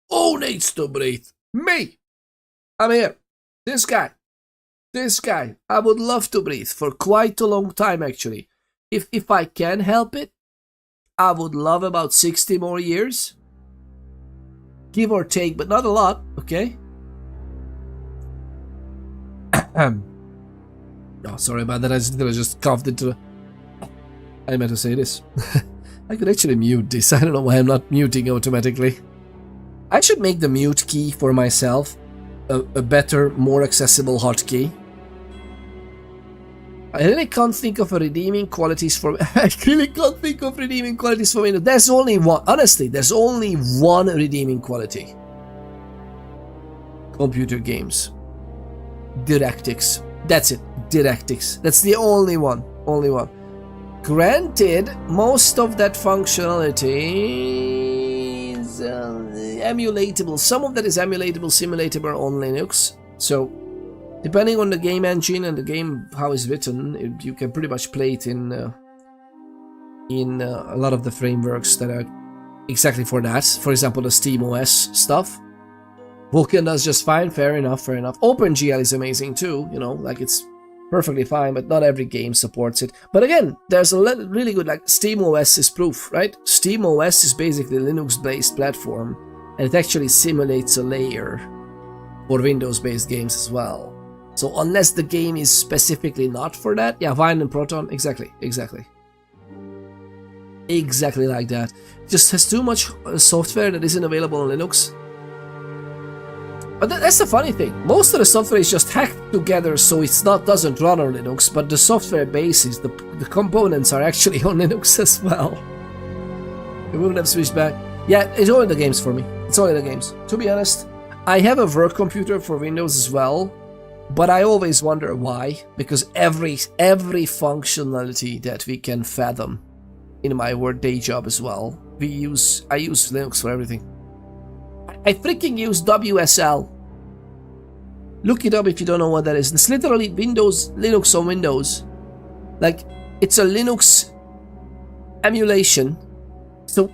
Who needs to breathe? Me! I'm here. This guy. I would love to breathe for quite a long time, actually. If I can help it, I would love about 60 more years. Give or take, but not a lot, okay? Oh, sorry about that. I just coughed into... I meant to say this. I could actually mute this. I don't know why I'm not muting automatically. I should make the mute key for myself a better, more accessible hotkey. I really can't think of redeeming qualities for... I really can't think of redeeming qualities for Windows. There's only one. Honestly, there's only one redeeming quality. Computer games. DirectX. That's it. DirectX. That's the only one. Only one. Granted, most of that functionality is emulatable. Some of that is emulatable, simulatable on Linux. So, depending on the game engine and the game how it's written, you can pretty much play it in a lot of the frameworks that are exactly for that. For example, the SteamOS stuff. Vulkan does just fine. Fair enough. Fair enough. OpenGL is amazing too. You know, like it's perfectly fine, but not every game supports it. But again, there's a really good, like SteamOS is proof, right? SteamOS is basically a Linux-based platform, and it actually simulates a layer for Windows-based games as well. So unless the game is specifically not for that, yeah, Wine and Proton, exactly like that. Just has too much software that isn't available on Linux. But that's the funny thing. Most of the software is just hacked together, so doesn't run on Linux. But the software basis, the components are actually on Linux as well. We wouldn't have switched back. Yeah, it's only the games for me. It's only the games. To be honest, I have a work computer for Windows as well. But I always wonder why, because every functionality that we can fathom in my work day job as well, I use Linux for everything. I freaking use WSL. Look it up if you don't know what that is. It's literally Linux on Windows. Like, it's a Linux emulation. So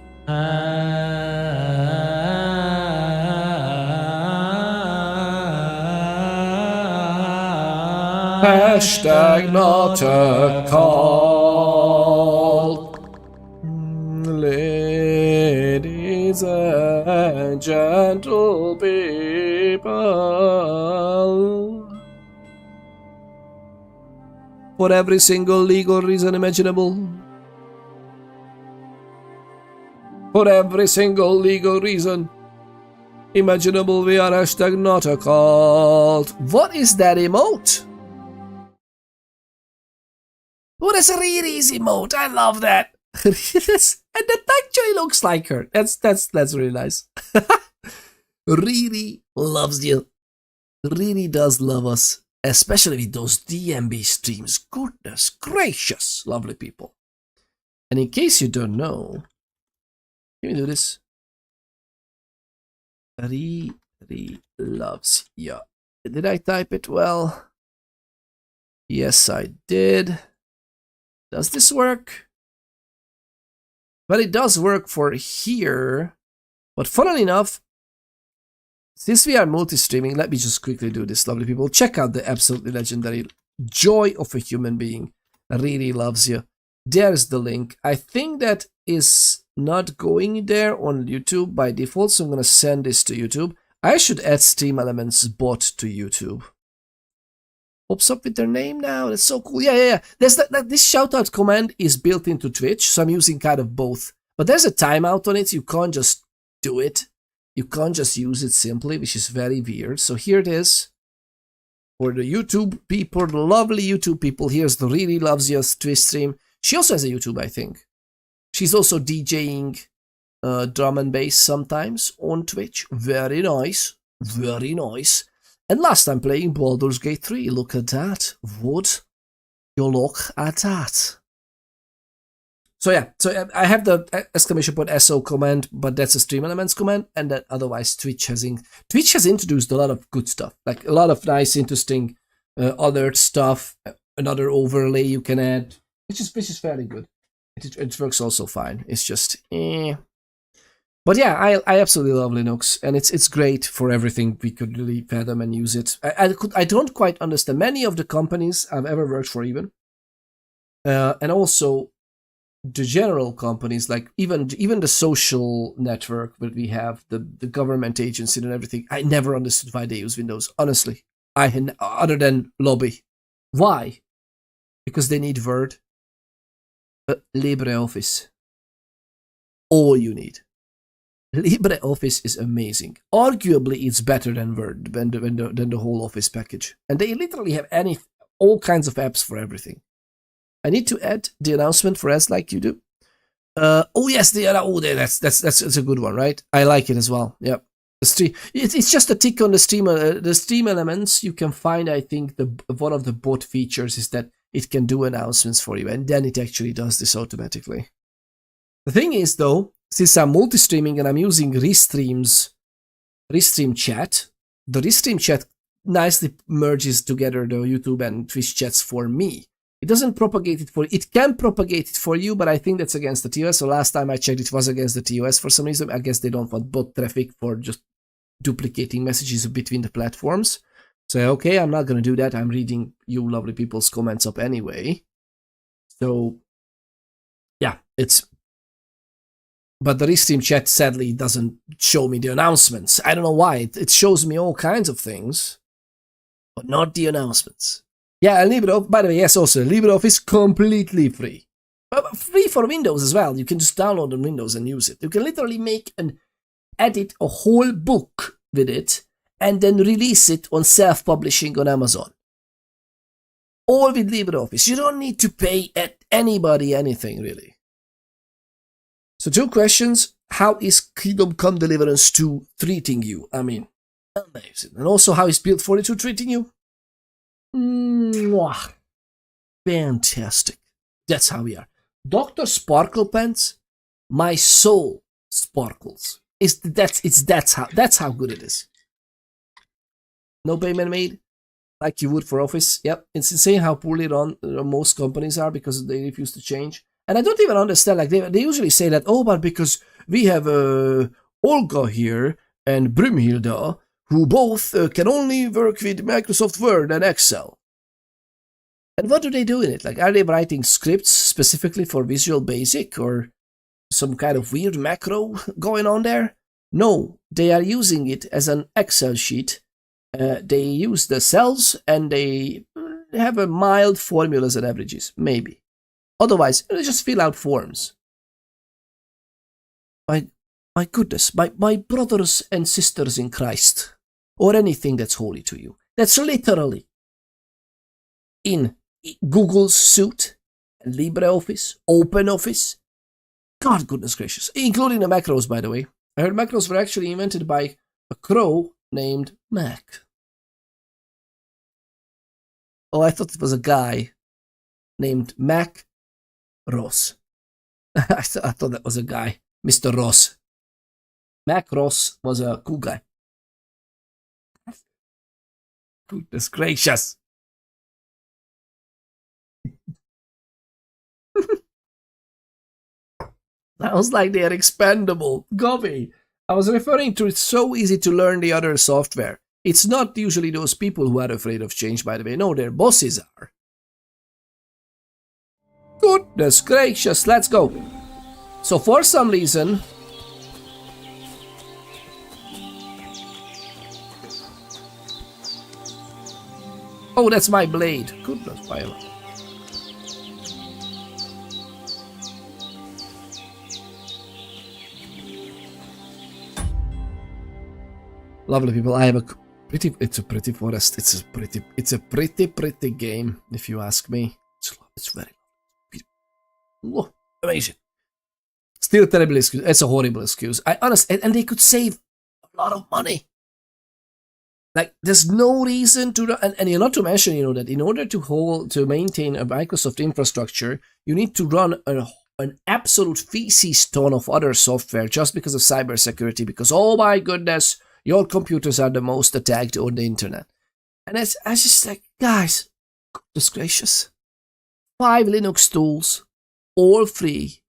hashtag not a call. Ladies and gentle people. For every single legal reason imaginable. For every single legal reason imaginable, we are hashtag not a cult. What is that emote? Oh, that's a Riri's emote. I love that. And that actually looks like her. That's really nice. Riri loves you. Riri does love us. Especially with those DMB streams. Goodness gracious, lovely people. And in case you don't know, let me do this. Riri loves you. Did I type it well? Yes, I did. Does this work? Well, it does work for here. But funnily enough, since we are multi-streaming, let me just quickly do this, lovely people. Check out the absolutely legendary Joy of a Human Being. Really loves you. There's the link. I think that is not going there on YouTube by default, so I'm going to send this to YouTube. I should add Stream Elements bot to YouTube. Pops up with their name now. That's so cool. Yeah. There's this shoutout command is built into Twitch, so I'm using kind of both. But there's a timeout on it. You can't just do it. You can't just use it simply, which is very weird. So here it is. For the YouTube people, the lovely YouTube people, here's the Really Loves You Twitch stream. She also has a YouTube, I think. She's also DJing drum and bass sometimes on Twitch. Very nice. Very nice. And last time playing Baldur's Gate 3. Look at that. Would you look at that? So yeah, so I have the exclamation point SO command, but that's a Stream Elements command, and that otherwise Twitch has introduced a lot of good stuff, like a lot of nice, interesting alert stuff, another overlay you can add, which is fairly good. It works also fine. It's just But yeah, I absolutely love Linux, and it's great for everything. We could really fathom and use it. I don't quite understand many of the companies I've ever worked for, even, and also the general companies, like even the social network that we have, the government agency and everything. I never understood why they use Windows. Honestly, other than lobby. Why? Because they need Word, LibreOffice. All you need. LibreOffice is amazing. Arguably, it's better than Word, than the whole Office package. And they literally have all kinds of apps for everything. I need to add the announcement for as like you do. Oh yes, that's a good one, right? I like it as well. Yep. The stream. It's just a tick on the stream. The Stream Elements you can find. I think one of the bot features is that it can do announcements for you, and then it actually does this automatically. The thing is, though, since I'm multi-streaming and I'm using Restream Chat, the Restream Chat nicely merges together the YouTube and Twitch chats for me. It doesn't propagate it for you. It can propagate it for you, but I think that's against the TOS. So last time I checked, it was against the TOS for some reason. I guess they don't want bot traffic for just duplicating messages between the platforms. So, okay, I'm not going to do that. I'm reading you lovely people's comments up anyway. So, yeah, but the Restream Chat sadly doesn't show me the announcements. I don't know why. It shows me all kinds of things, but not the announcements. Yeah, and LibreOffice, by the way, yes, also, LibreOffice completely free. Free for Windows as well. You can just download on Windows and use it. You can literally edit a whole book with it and then release it on self-publishing on Amazon. All with LibreOffice. You don't need to pay anybody anything, really. So 2 questions. How is Kingdom Come Deliverance 2 treating you? I mean, amazing. And also, how is Build 42 treating you? Mwah. Fantastic. That's how we are. Dr. Sparkle Pants, my soul sparkles. That's how good it is. No payment made, like you would for Office. Yep, it's insane how poorly run most companies are because they refuse to change. And I don't even understand. Like they usually say that, oh, but because we have Olga here and Brimhilda, who both can only work with Microsoft Word and Excel. And what do they do in it? Like, are they writing scripts specifically for Visual Basic or some kind of weird macro going on there? No, they are using it as an Excel sheet. They use the cells and they have a mild formulas and averages, maybe. Otherwise, just fill out forms. My goodness, my brothers and sisters in Christ, or anything that's holy to you. That's literally in Google's suite, LibreOffice, OpenOffice. God, goodness gracious. Including the macros, by the way. I heard macros were actually invented by a crow named Mac. Oh, I thought it was a guy named Mac Ross. I thought that was a guy, Mr. Ross. Mac Ross was a cool guy. Goodness gracious. Sounds like they are expendable. Gobby. I was referring to it's so easy to learn the other software. It's not usually those people who are afraid of change, by the way. No, their bosses are. Goodness gracious, let's go. So for some reason... Oh, that's my blade. Goodness, Viola. Lovely people. I have it's a pretty forest. It's a pretty game, if you ask me. It's very oh, amazing. Still terrible excuse. It's a horrible excuse. And they could save a lot of money. Like, there's no reason to, and not to mention, you know, that in order to maintain a Microsoft infrastructure, you need to run an absolute feces ton of other software just because of cybersecurity. Because, oh my goodness, your computers are the most attacked on the internet. And I just like, guys, goodness gracious. 5 Linux tools, all free.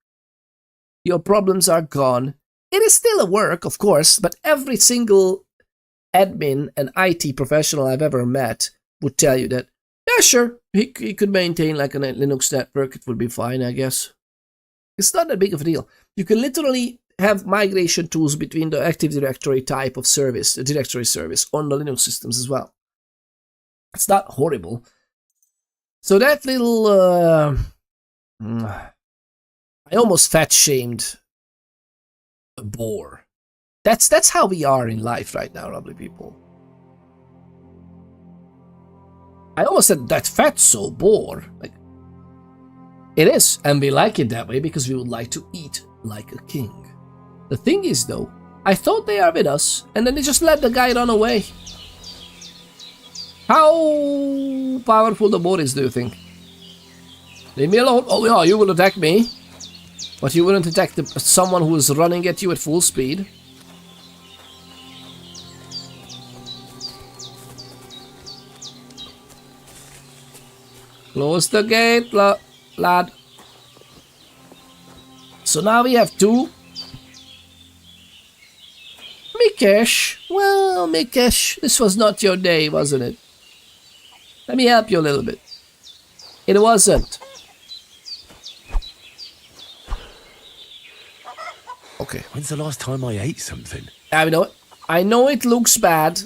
Your problems are gone. It is still a work, of course, but every single admin and IT professional I've ever met would tell you that, yeah, sure, he could maintain like a Linux network, it would be fine, I guess. It's not that big of a deal. You can literally have migration tools between the Active Directory type of service, the directory service, on the Linux systems as well. It's not horrible. So that little, I almost fat-shamed a boar. That's how we are in life right now, lovely people. I almost said that fatso boar. Like, it is, and we like it that way because we would like to eat like a king. The thing is, though, I thought they are with us, and then they just let the guy run away. How powerful the boar is, do you think? Leave me alone. Oh yeah, you will attack me, but you wouldn't attack someone who is running at you at full speed. Close the gate, lad. So now we have 2. Mikesh. Well, Mikesh, this was not your day, wasn't it? Let me help you a little bit. It wasn't. Okay. When's the last time I ate something? I know it looks bad,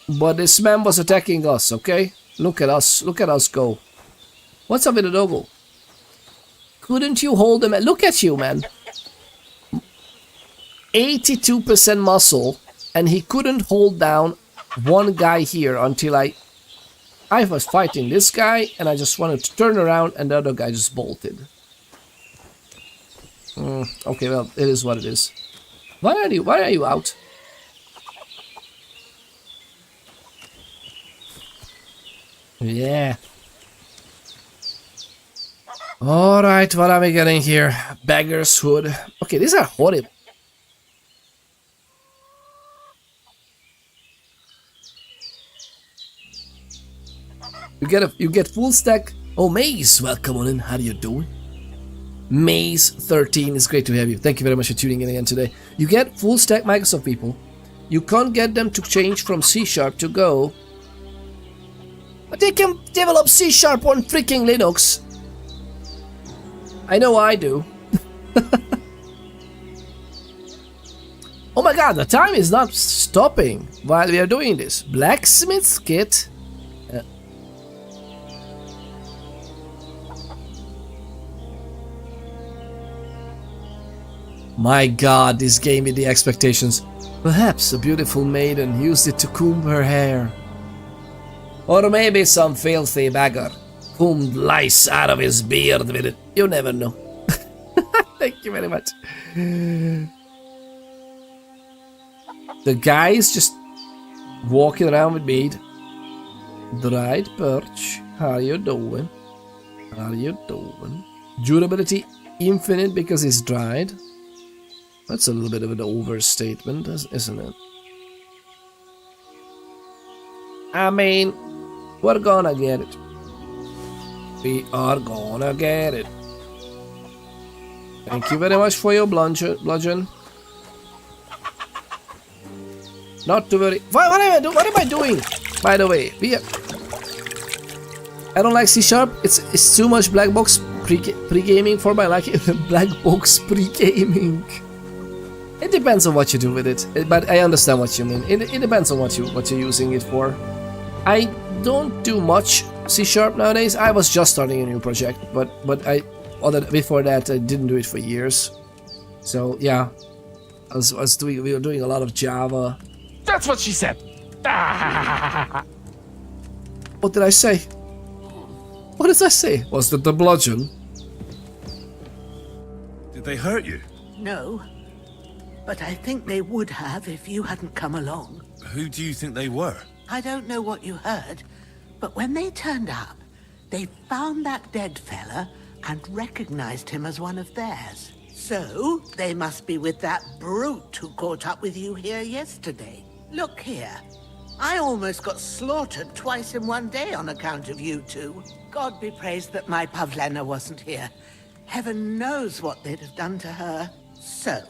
but this man was attacking us, okay? Look at us go. What's up with the doggo? Couldn't you hold him? Look at you, man. 82% muscle, and he couldn't hold down one guy here until I was fighting this guy, and I just wanted to turn around, and the other guy just bolted. Okay, well, it is what it is. Why are you out? Yeah. Alright, what are we getting here? Beggar's Hood. Okay, these are horrible. You get full stack. Oh, Maze, welcome on in. How are you doing? Maze 13, it's great to have you. Thank you very much for tuning in again today. You get full stack Microsoft people. You can't get them to change from C# to Go. But they can develop C# on freaking Linux. I know I do. Oh my god, the time is not stopping while we are doing this. Blacksmith's kit. My god, this gave me the expectations. Perhaps a beautiful maiden used it to comb her hair. Or maybe some filthy beggar combed lice out of his beard with it. You never know. Thank you very much. The guy is just walking around with mead. Dried birch. How you doing? How you doing? Durability infinite because it's dried. That's a little bit of an overstatement, isn't it? I mean, we're gonna get it. We are gonna get it. Thank you very much for your bludgeon. Not to worry. What am I doing? By the way, I don't like C#. It's too much black box pre-gaming for my liking. Black box pre-gaming. It depends on what you do with it, but I understand what you mean. It depends on what you're using it for. I don't do much C# nowadays. I was just starting a new project, but before that I didn't do it for years. So yeah, we were doing a lot of Java. That's what she said. What did I say? What did I say? Was that the bludgeon? Did they hurt you? No, but I think they would have if you hadn't come along. Who do you think they were? I don't know what you heard, but when they turned up, they found that dead fella and recognized him as one of theirs. So, they must be with that brute who caught up with you here yesterday. Look here. I almost got slaughtered twice in one day on account of you two. God be praised that my Pavlena wasn't here. Heaven knows what they'd have done to her. So,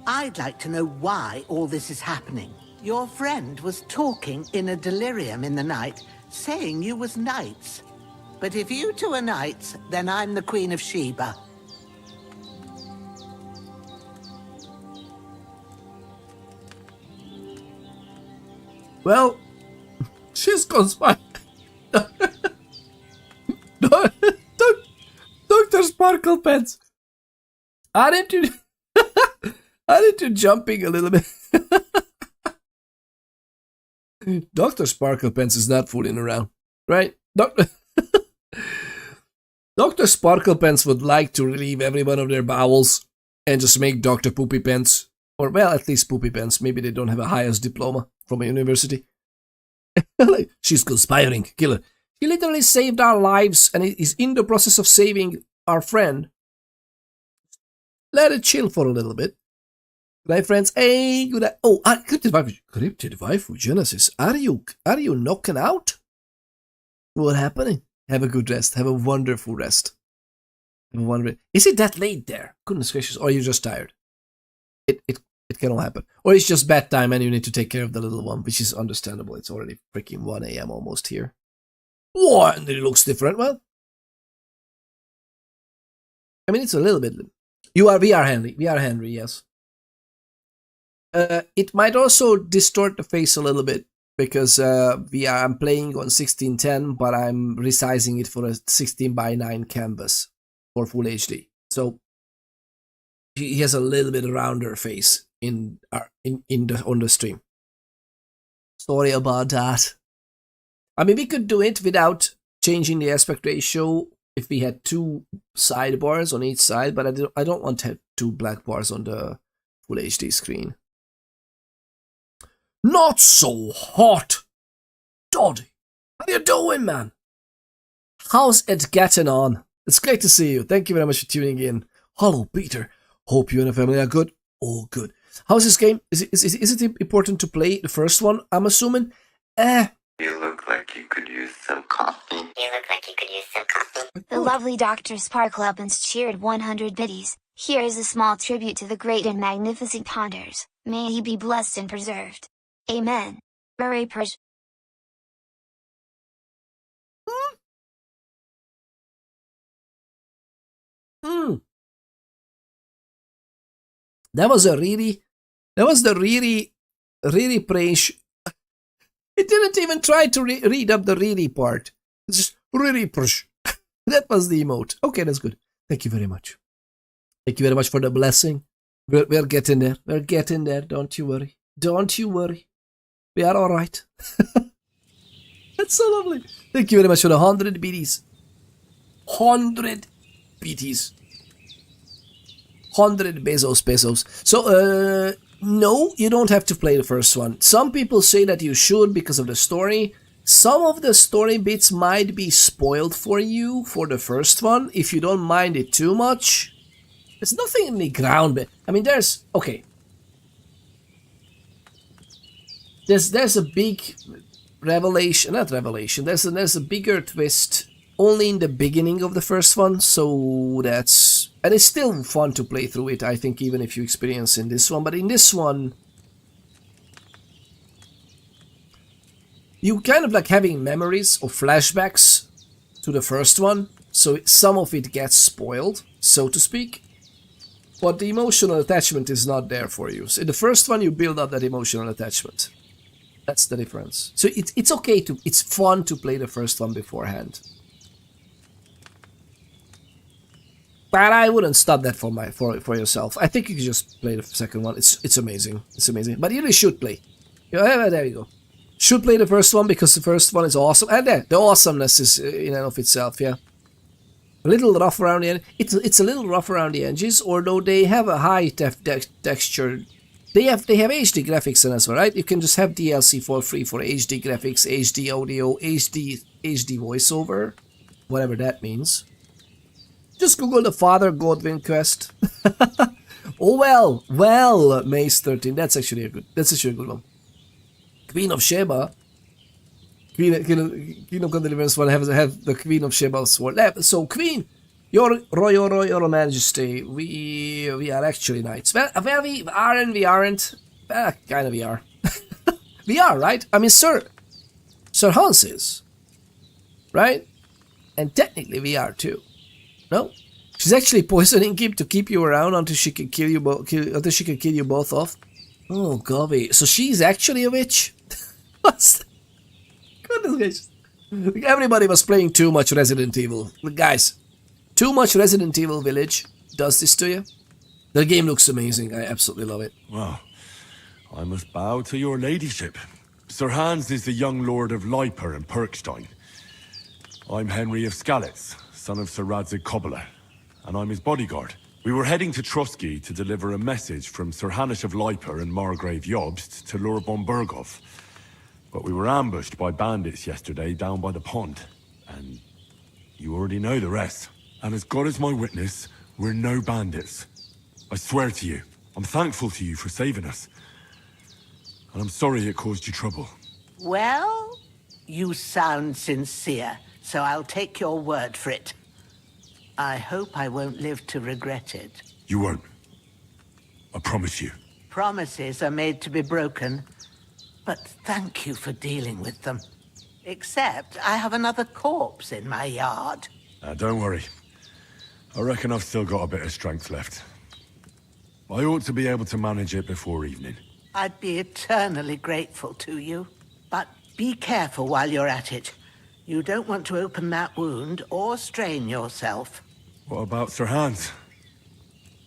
I'd like to know why all this is happening. Your friend was talking in a delirium in the night, saying you was knights. But if you two are knights, then I'm the Queen of Sheba. Well, she's conspired. Dr. Sparkle Pants. Aren't you jumping a little bit? Dr. Sparkle Pants is not fooling around, right? Dr. Sparkle Pants would like to relieve everyone of their bowels and just make Dr. Poopy Pants. Or, well, at least Poopy Pants. Maybe they don't have a highest diploma from a university. She's conspiring, killer. He literally saved our lives and is in the process of saving our friend. Let it chill for a little bit. Good night, friends. Hey, good night. Oh, Cryptid Waifu Genesis. Are you knocking out? What's happening? Have a good rest. Have a wonderful rest. Is it that late there? Goodness gracious. Or are you just tired? It can all happen. Or it's just bedtime and you need to take care of the little one, which is understandable. It's already freaking 1 AM almost here. What? And it looks different. Well, I mean, it's a little bit. We are Henry, yes. It might also distort the face a little bit because I'm playing on 1610, but I'm resizing it for a 16:9 canvas for full HD. So he has a little bit rounder face on the stream. Sorry about that. I mean, we could do it without changing the aspect ratio if we had 2 sidebars on each side, but I don't want to have 2 black bars on the full HD screen. Not so hot! Doddy, how you doing, man? How's it getting on? It's great to see you. Thank you very much for tuning in. Hello, Peter. Hope you and the family are good. All good. How's this game? Is it important to play the first one, I'm assuming? You look like you could use some coffee. The lovely Dr. Sparkleupens cheered 100 biddies. Here is a small tribute to the great and magnificent Ponders. May he be blessed and preserved. Amen. Very That was the really praise. It didn't even try to read up the really part. It's just really push. That was the emote. Okay, that's good. Thank you very much. Thank you very much for the blessing. We're getting there. We're getting there. Don't you worry. Don't you worry. We are all right. That's so lovely. Thank you very much for the 100 BTs. 100 BTs. 100 pesos. So, no, you don't have to play the first one. Some people say that you should because of the story. Some of the story bits might be spoiled for you for the first one, if you don't mind it too much. There's nothing in the ground, but I mean, there's okay. There's a big revelation, not revelation. There's a bigger twist only in the beginning of the first one, so that's and it's still fun to play through it. I think even if you experience in this one, but in this one, you kind of like having memories or flashbacks to the first one, so some of it gets spoiled, so to speak. But the emotional attachment is not there for you. So in the first one, you build up that emotional attachment. That's the difference. So it's okay to, it's fun to play the first one beforehand. But I wouldn't stop that for yourself. I think you can just play the second one. It's amazing. It's amazing. But you really should play. There you go. Should play the first one because the first one is awesome. And the awesomeness is in and of itself, yeah. A little rough around the it's a little rough around the edges, although they have a high texture. They have HD graphics in as well, right? You can just have DLC for free for HD graphics, HD audio, HD voiceover, whatever that means. Just Google the Father Godwin quest. Oh well, Maze 13. That's actually a good one. Queen of Sheba. Queen of Deliverance one have the Queen of Sheba sword. So Queen, your Royal Majesty, we are actually knights. Well, we aren't. Kind of we are. We are, right? I mean, Sir Hans is, right? And technically we are too. No, she's actually poisoning him to keep you around until she can kill you both off. Oh, Gobby. So she's actually a witch. What's that? Goodness gracious. Everybody was playing too much Resident Evil. Guys, too much Resident Evil Village does this to you. The game looks amazing. I absolutely love it. Well, I must bow to your ladyship. Sir Hans is the young lord of Leiper and Perkstein. I'm Henry of Skalitz, son of Sir Radzig Kobyla, and I'm his bodyguard. We were heading to Trotsky to deliver a message from Sir Hanush of Leiper and Margrave Jobst to Lord von Berghoff. But we were ambushed by bandits yesterday down by the pond, and you already know the rest. And as God is my witness, we're no bandits. I swear to you, I'm thankful to you for saving us. And I'm sorry it caused you trouble. Well, you sound sincere, so I'll take your word for it. I hope I won't live to regret it. You won't. I promise you. Promises are made to be broken. But thank you for dealing with them. Except I have another corpse in my yard. Don't worry. I reckon I've still got a bit of strength left. I ought to be able to manage it before evening. I'd be eternally grateful to you. But be careful while you're at it. You don't want to open that wound or strain yourself. What about Sir Hans?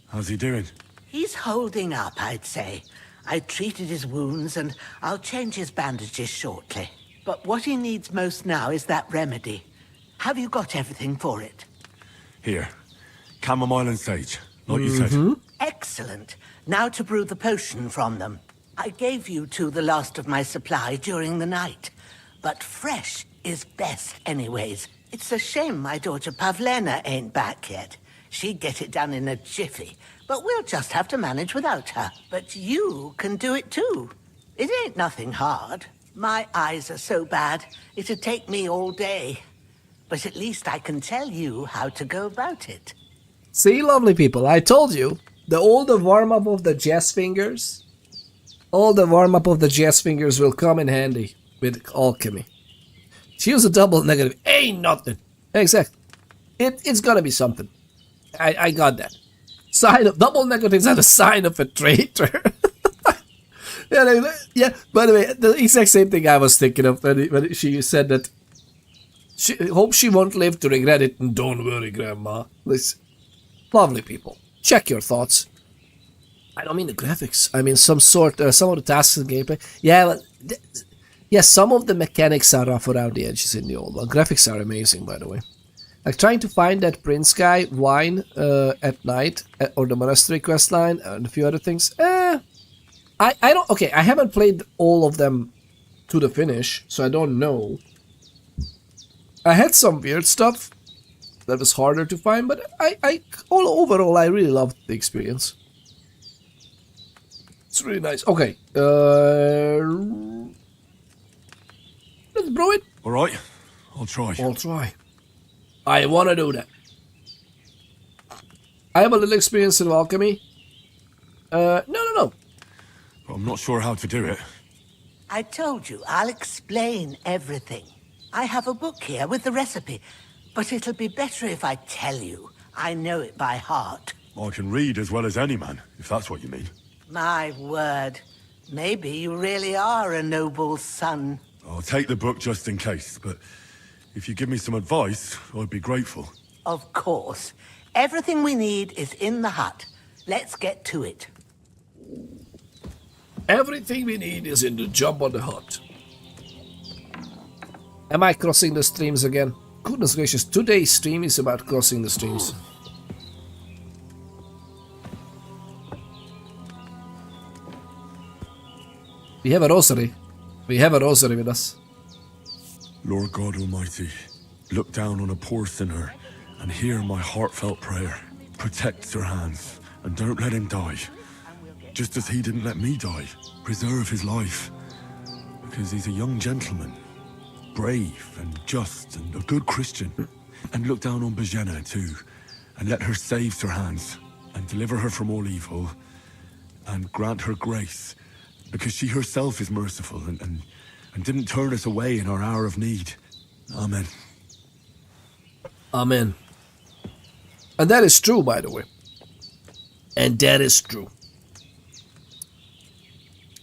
How's he doing? He's holding up, I'd say. I treated his wounds, and I'll change his bandages shortly. But what he needs most now is that remedy. Have you got everything for it? Here. Chamomile and sage, like you said. Excellent. Now to brew the potion from them. I gave you two the last of my supply during the night. But fresh is best anyways. It's a shame my daughter Pavlena ain't back yet. She'd get it done in a jiffy. But we'll just have to manage without her. But you can do it too. It ain't nothing hard. My eyes are so bad, it'd take me all day. But at least I can tell you how to go about it. See, lovely people, I told you. All the warm-up of the jazz fingers. All the warm-up of the jazz fingers will come in handy with alchemy. Choose a double negative. Ain't nothing. Exactly. It's gonna be something. I got that. Sign of double negatives are a sign of a traitor. Yeah, by the way, the exact same thing I was thinking of when she said that she hopes she won't live to regret it. And don't worry, Grandma. Listen, lovely people, check your thoughts. I don't mean the graphics. I mean some of the tasks in gameplay. Yeah, but yeah, some of the mechanics are rough around the edges in the old one. Graphics are amazing, by the way. Like trying to find that prince guy, Wine, at night, or the monastery quest line, and a few other things. I don't. Okay, I haven't played all of them to the finish, so I don't know. I had some weird stuff that was harder to find, but overall, I really loved the experience. It's really nice. Okay, let's brew it. All right, I'll try. I'll try. I want to do that. I have a little experience in alchemy. No. I'm not sure how to do it. I told you, I'll explain everything. I have a book here with the recipe, but it'll be better if I tell you. I know it by heart. I can read as well as any man, if that's what you mean. My word. Maybe you really are a noble son. I'll take the book just in case, but if you give me some advice, I'd be grateful. Of course. Everything we need is in the hut. Let's get to it. Everything we need is in the job on the hut. Am I crossing the streams again? Goodness gracious, today's stream is about crossing the streams. We have a rosary. We have a rosary with us. Lord God Almighty, look down on a poor sinner and hear my heartfelt prayer. Protect your hands and don't let him die. Just as he didn't let me die. Preserve his life. Because he's a young gentleman. Brave and just and a good Christian. And look down on Bajena too. And let her save her hands. And deliver her from all evil. And grant her grace. Because she herself is merciful and didn't turn us away in our hour of need. Amen. Amen. And that is true, by the way. And that is true.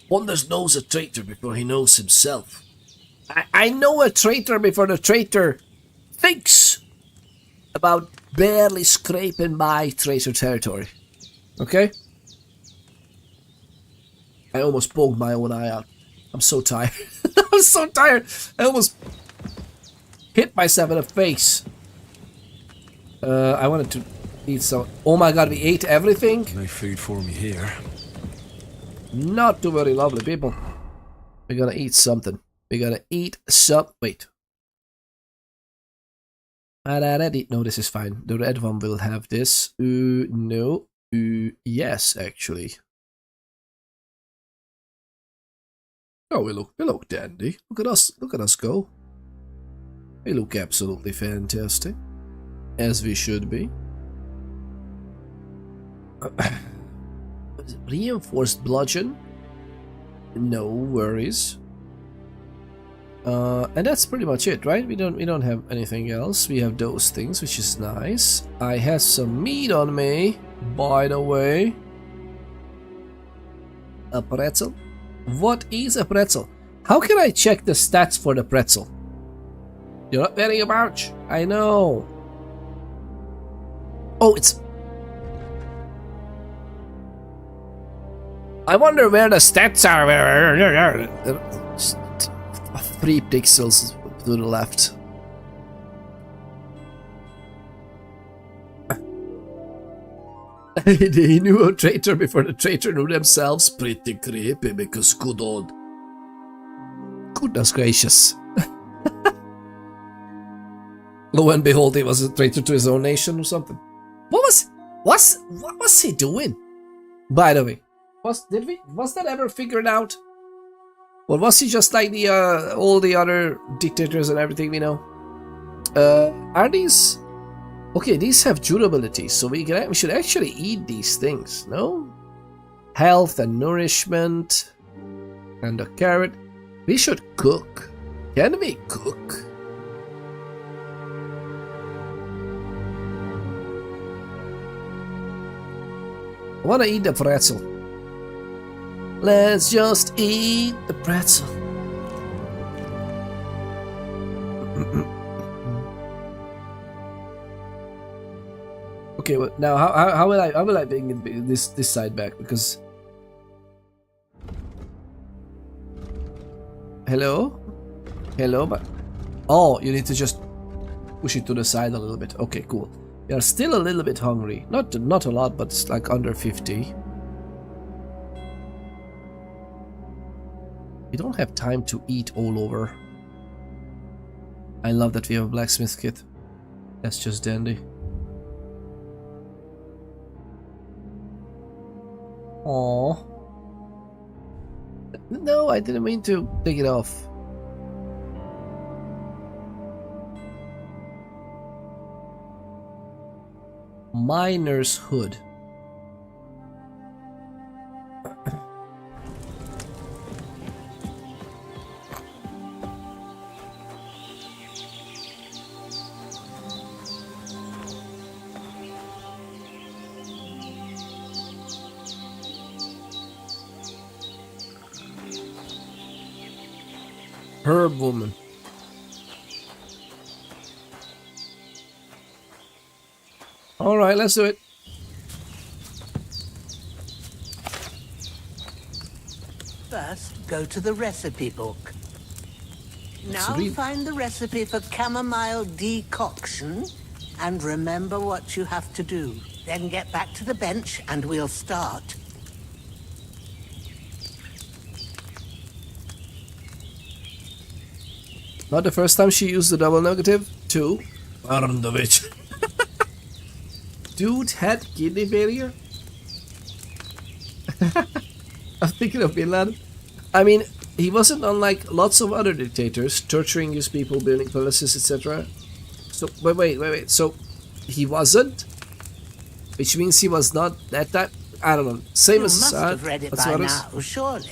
One that knows a traitor before he knows himself. I know a traitor before the traitor thinks about barely scraping by traitor territory. Okay? I almost poked my own eye out. I'm so tired. I'm so tired. I almost hit myself in the face. I wanted to eat some. Oh my god, we ate everything? No food for me here. Not too very lovely, people. We're gonna eat something. We're gonna eat some. Wait. No, this is fine. The red one will have this. No. Yes, actually. Oh, we look dandy. Look at us go. We look absolutely fantastic. As we should be. Reinforced bludgeon. No worries. And that's pretty much it, right? We don't have anything else. We have those things, which is nice. I have some meat on me, by the way. A pretzel. What is a pretzel? How can I check the stats for the pretzel? You're not wearing a pouch. I know. Oh, it's... I wonder where the stats are. 3 pixels to the left. They knew a traitor before the traitor knew themselves. Pretty creepy because good old... Goodness gracious. Lo and behold, he was a traitor to his own nation or something. What was he doing? By the way, was that ever figured out? Or was he just like the all the other dictators and everything we know? Are these... Okay, these have durability, so we should actually eat these things, no? Health and nourishment. And a carrot. We should cook. Can we cook? I wanna eat the pretzel. Let's just eat the pretzel. Okay, well, now how will I bring this side back? Because hello? Hello, but... Oh, you need to just push it to the side a little bit. Okay, cool. We are still a little bit hungry. Not a lot, but it's like under 50. We don't have time to eat all over. I love that we have a blacksmith kit. That's just dandy. Aww. No, I didn't mean to take it off. Miner's hood. Herb woman. All right, let's do it. First, go to the recipe book. Now read. find the recipe for chamomile decoction and remember what you have to do. Then get back to the bench and we'll start. Not the first time she used the double negative. 2. Pardon the witch. Dude had kidney failure? I'm thinking of Bin Laden. I mean, he wasn't unlike lots of other dictators, torturing his people, building palaces, etc. So, wait. So, he wasn't? Which means he was not that type? I don't know. Same You as must Assad. have read it as by others. now, surely.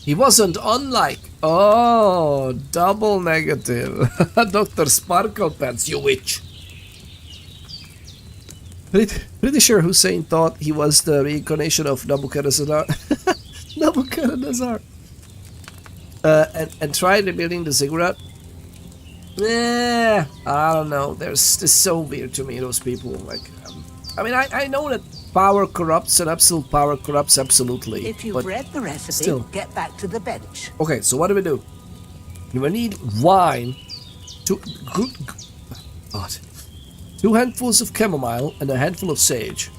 He wasn't unlike. Oh, double negative. Dr. Sparkle Pants, you witch. Pretty sure Hussein thought he was the reincarnation of Nabucodonosor. Nabucodonosor. And tried rebuilding the ziggurat. I don't know. It's so weird to me, those people. Like, I mean, I know that power corrupts and absolute power corrupts absolutely. If you've read the recipe, still. get back to the bench. Okay, so what do? You will need wine, 2 handfuls of chamomile and a handful of sage.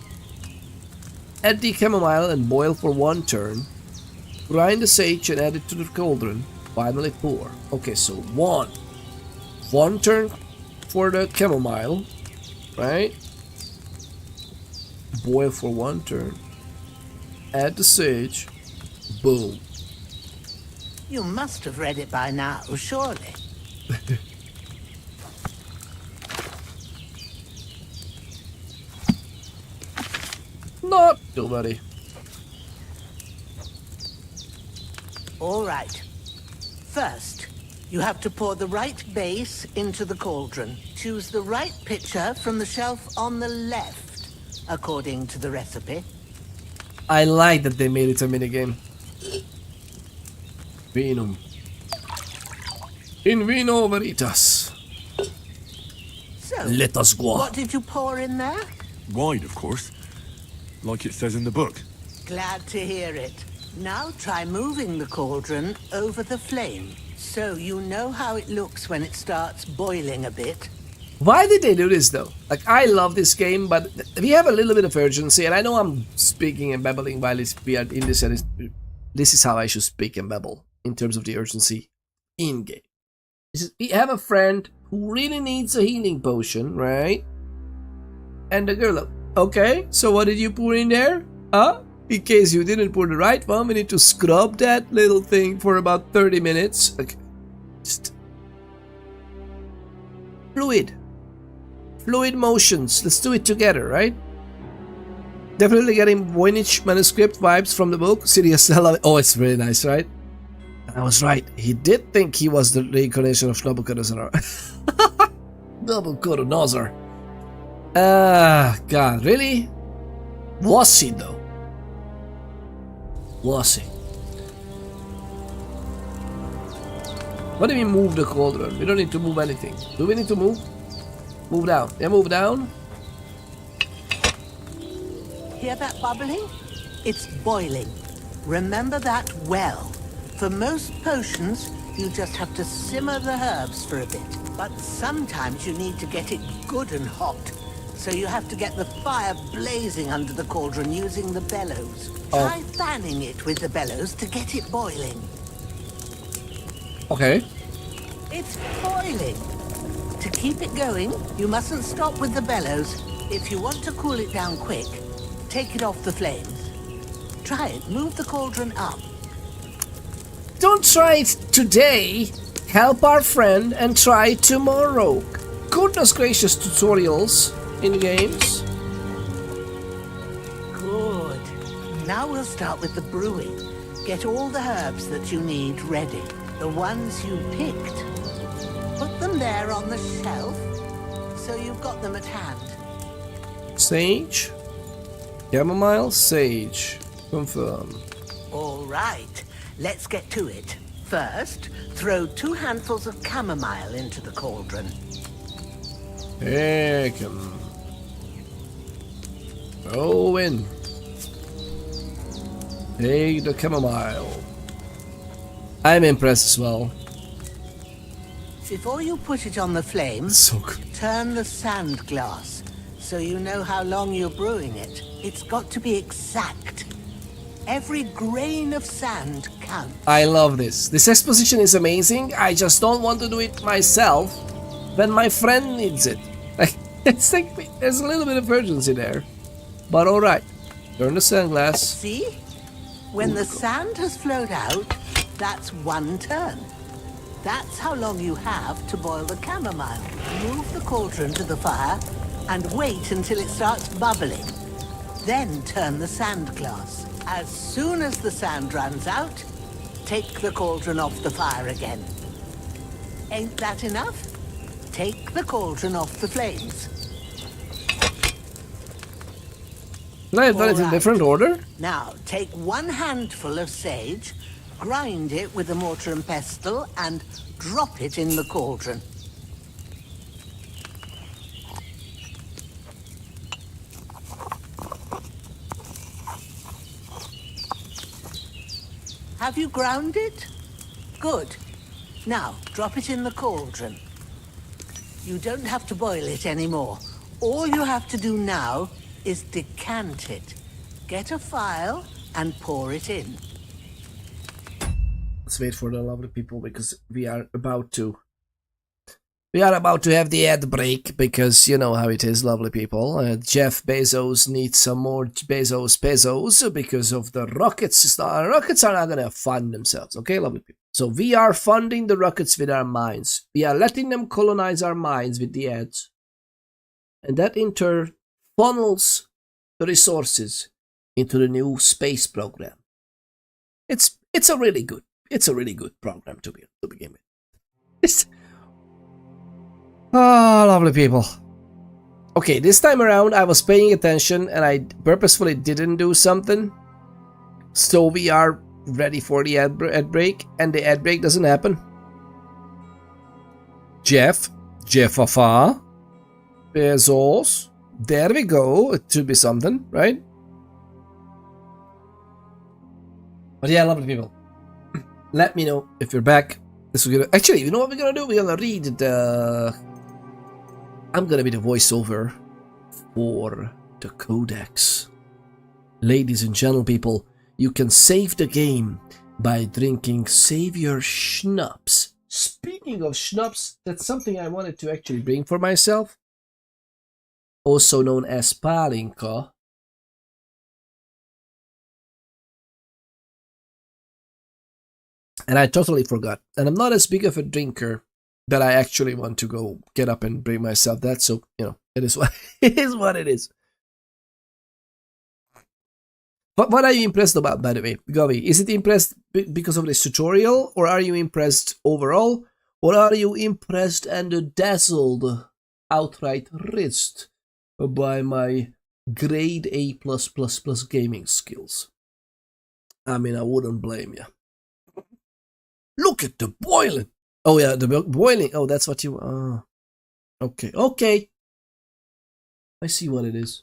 Add the chamomile and boil for 1 turn. Grind the sage and add it to the cauldron. Finally pour. Okay, so 1 turn for the chamomile, right? Boil for 1 turn. Add the sage. Boom. You must have read it by now, surely. Not nobody. All right. First, you have to pour the right base into the cauldron. Choose the right pitcher from the shelf on the left, according to the recipe. I like that they made it a minigame. Vinum. In vino veritas. So, Let us go. what did you pour in there? Wine, of course. Like it says in the book. Glad to hear it. Now try moving the cauldron over the flame, so you know how it looks when it starts boiling a bit. Why did they do this though? Like, I love this game, but we have a little bit of urgency, and I know I'm speaking and babbling while we are in this, and this is how I should speak and babble in terms of the urgency in game. We have a friend who really needs a healing potion, right? And the girl, okay, so what did you pour in there? Huh? In case you didn't pour the right one, we need to scrub that little thing for about 30 minutes. Okay. Just fluid motions. Let's do it together, right? Definitely getting Voynich manuscript vibes from the book. Sirius, oh, it's really nice, right? I was right. He did think he was the reincarnation of Nabucodonosor. Nabucodonosor. God, really? Was he though? Was he? What do we move the cauldron? We don't need to move anything. Do we need to move? Move down. Yeah, move down. Hear that bubbling? It's boiling. Remember that well. For most potions, you just have to simmer the herbs for a bit. But sometimes you need to get it good and hot. So you have to get the fire blazing under the cauldron using the bellows. Try fanning it with the bellows to get it boiling. Okay. It's boiling. To keep it going, you mustn't stop with the bellows. If you want to cool it down quick, take it off the flames. Try it. Move the cauldron up. Don't try it today. Help our friend and try it tomorrow. Goodness gracious, tutorials in games. Good. Now we'll start with the brewing. Get all the herbs that you need ready. The ones you picked. Put them there on the shelf, so you've got them at hand. Sage. Chamomile, sage. Confirm. All right. Let's get to it. First, throw 2 handfuls of chamomile into the cauldron. Take 'em. Go in. Take the chamomile. I'm impressed as well. Before you put it on the flame, turn the sand glass, so you know how long you're brewing it. It's got to be exact. Every grain of sand counts. I love this. This exposition is amazing. I just don't want to do it myself when my friend needs it. It's like there's a little bit of urgency there. But alright. Turn the sand glass. See? When the sand has flowed out, that's 1 turn. That's how long you have to boil the chamomile. Move the cauldron to the fire and wait until it starts bubbling. Then turn the sand glass. As soon as the sand runs out, take the cauldron off the fire again. Ain't that enough? Take the cauldron off the flames. I've done it in different order. Now, take 1 handful of sage, grind it with a mortar and pestle, and drop it in the cauldron. Have you ground it? Good. Now, drop it in the cauldron. You don't have to boil it anymore. All you have to do now is decant it. Get a phial and pour it in. Let's wait for the lovely people because we are about to have the ad break because you know how it is, lovely people. Jeff Bezos needs some more Bezos because of the rockets. The rockets are not gonna fund themselves, okay, lovely people. So we are funding the rockets with our mines. We are letting them colonize our mines with the ads, and that in turn funnels the resources into the new space program. It's a really good program to begin with. Lovely people. Okay, this time around I was paying attention and I purposefully didn't do something. So we are ready for the ad break, and the ad break doesn't happen. Jeffafa, Bezos. There we go. It should be something, right? But yeah, lovely people. Let me know if you're back. This is gonna actually, you know what we're gonna do? We're gonna read the. I'm gonna be the voiceover for the Codex. Ladies and gentlemen, people, you can save the game by drinking Savior Schnapps. Speaking of schnapps, that's something I wanted to actually bring for myself. Also known as Palinka. And I totally forgot. And I'm not as big of a drinker that I actually want to go get up and bring myself that. So, you know, it is what it is. What it is. But what are you impressed about, by the way, Gavi? Is it impressed because of this tutorial, or are you impressed overall, or are you impressed and dazzled, outright rizzed by my grade A+++ gaming skills? I mean, I wouldn't blame you. Look at the boiling. Oh yeah, the boiling. Oh, that's what you. Okay, okay. I see what it is.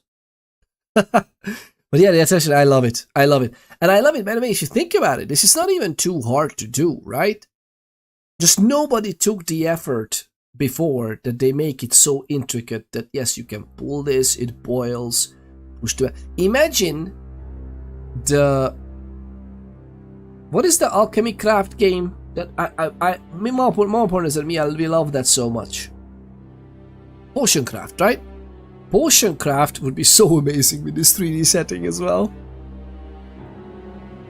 But But yeah, that's actually, I love it. I love it. And I love it, by the way, if you think about it, this is not even too hard to do, right? Just nobody took the effort before that they make it so intricate that, yes, you can pull this, it boils, push to... Imagine the... What is the Alchemy craft game that more important is that we love that so much? Potion craft, right? Potion craft would be so amazing with this 3D setting as well.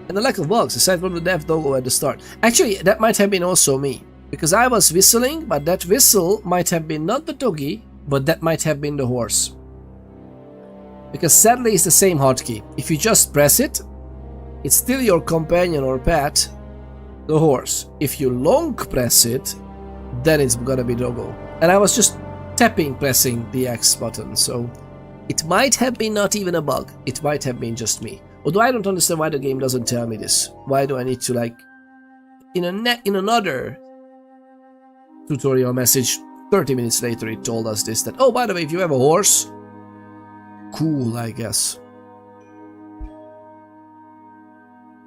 And the lack of bugs, aside from the death logo at the start. Actually, that might have been also me. Because I was whistling, but that whistle might have been not the doggy, but that might have been the horse. Because sadly it's the same hotkey. If you just press it, it's still your companion or pet, the horse. If you long press it, then it's gonna be doggo. And I was just pressing the X button, so it might have been not even a bug. It might have been just me. Although I don't understand why the game doesn't tell me this. Why do I need to, like, in another tutorial message 30 minutes later it told us this, that, oh, by the way, if you have a horse, cool, I guess.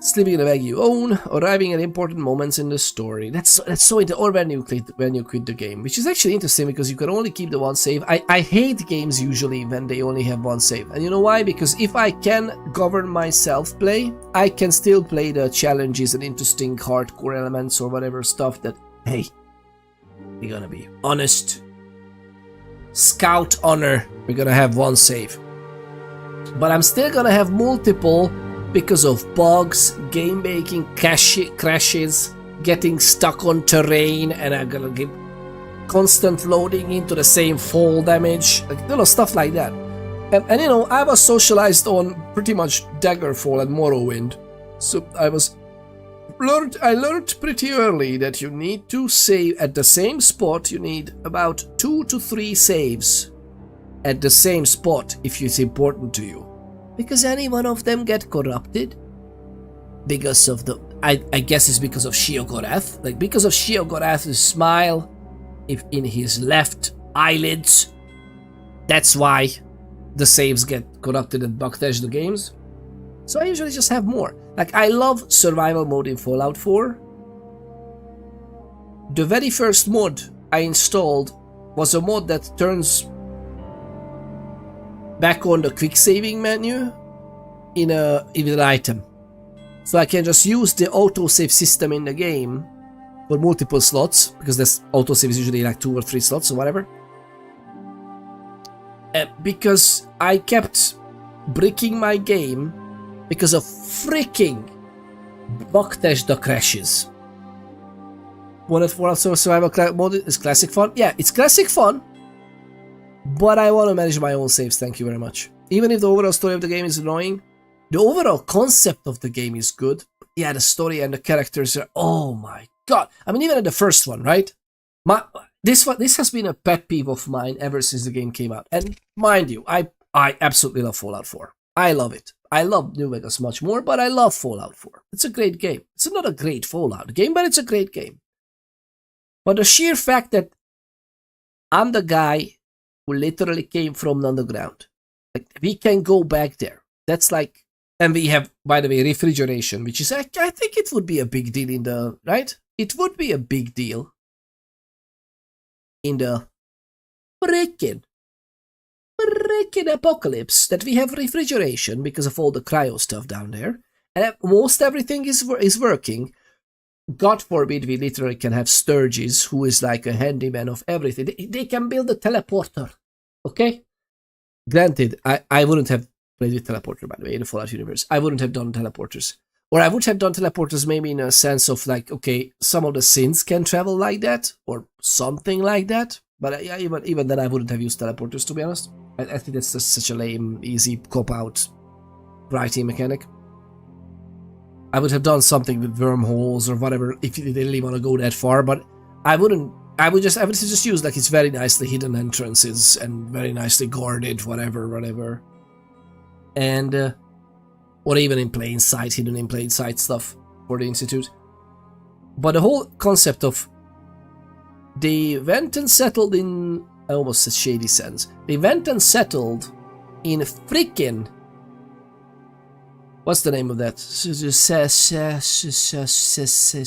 Sleeping in a bag you own, arriving at important moments in the story. That's so interesting. Or when you quit the game, which is actually interesting because you can only keep the one save. I hate games usually when they only have one save, and you know why? Because if I can govern my self-play, I can still play the challenges and interesting hardcore elements or whatever stuff that, hey, we're gonna be honest. Scout honor, we're gonna have one save. But I'm still gonna have multiple because of bugs, game making crashes, getting stuck on terrain, and I'm gonna give constant loading into the same fall damage, like little stuff like that. And you know, I was socialized on pretty much Daggerfall and Morrowind, so I learned pretty early that you need to save at the same spot. You need about 2 to 3 saves at the same spot if it's important to you. Because any one of them get corrupted because of the... I guess it's because of Sheogorath. Like, because of Sheogorath's smile in his left eyelids. That's why the saves get corrupted and bugtash the games. So I usually just have more. Like, I love survival mode in Fallout 4. The very first mod I installed was a mod that turns back on the quick saving menu in an item. So I can just use the autosave system in the game for multiple slots, because this autosave is usually like 2 or 3 slots or whatever. Because I kept breaking my game because of freaking bugtash the crashes. Wanted for also survival mode is classic fun. Yeah, it's classic fun, but I want to manage my own saves, thank you very much. Even if the overall story of the game is annoying, the overall concept of the game is good. Yeah, the story and the characters are, oh my god. I mean, even at the first one, right? This has been a pet peeve of mine ever since the game came out. And mind you, I absolutely love Fallout 4. I love it. I love New Vegas much more, but I love Fallout 4. It's a great game. It's not a great Fallout game, but it's a great game. But the sheer fact that I'm the guy who literally came from the underground. Like, we can go back there. That's like... And we have, by the way, refrigeration, which is... I think it would be a big deal in the... Right? It would be a big deal in the freaking apocalypse that we have refrigeration because of all the cryo stuff down there. And most everything is working. God forbid we literally can have Sturgis, who is like a handyman of everything. They can build a teleporter, okay? Granted, I wouldn't have played with teleporter, by the way, in the Fallout universe. I wouldn't have done teleporters. Or I would have done teleporters maybe in a sense of like, okay, some of the synths can travel like that, or something like that. But yeah, even then I wouldn't have used teleporters, to be honest. I think that's just such a lame, easy cop-out writing mechanic. I would have done something with wormholes or whatever if they really want to go that far, but I wouldn't. I would just use like it's very nicely hidden entrances and very nicely guarded, whatever. And or even in plain sight, hidden in plain sight stuff for the Institute. But the whole concept of they went and settled in, I almost said Shady Sands. They went and settled in freaking What's the name of that?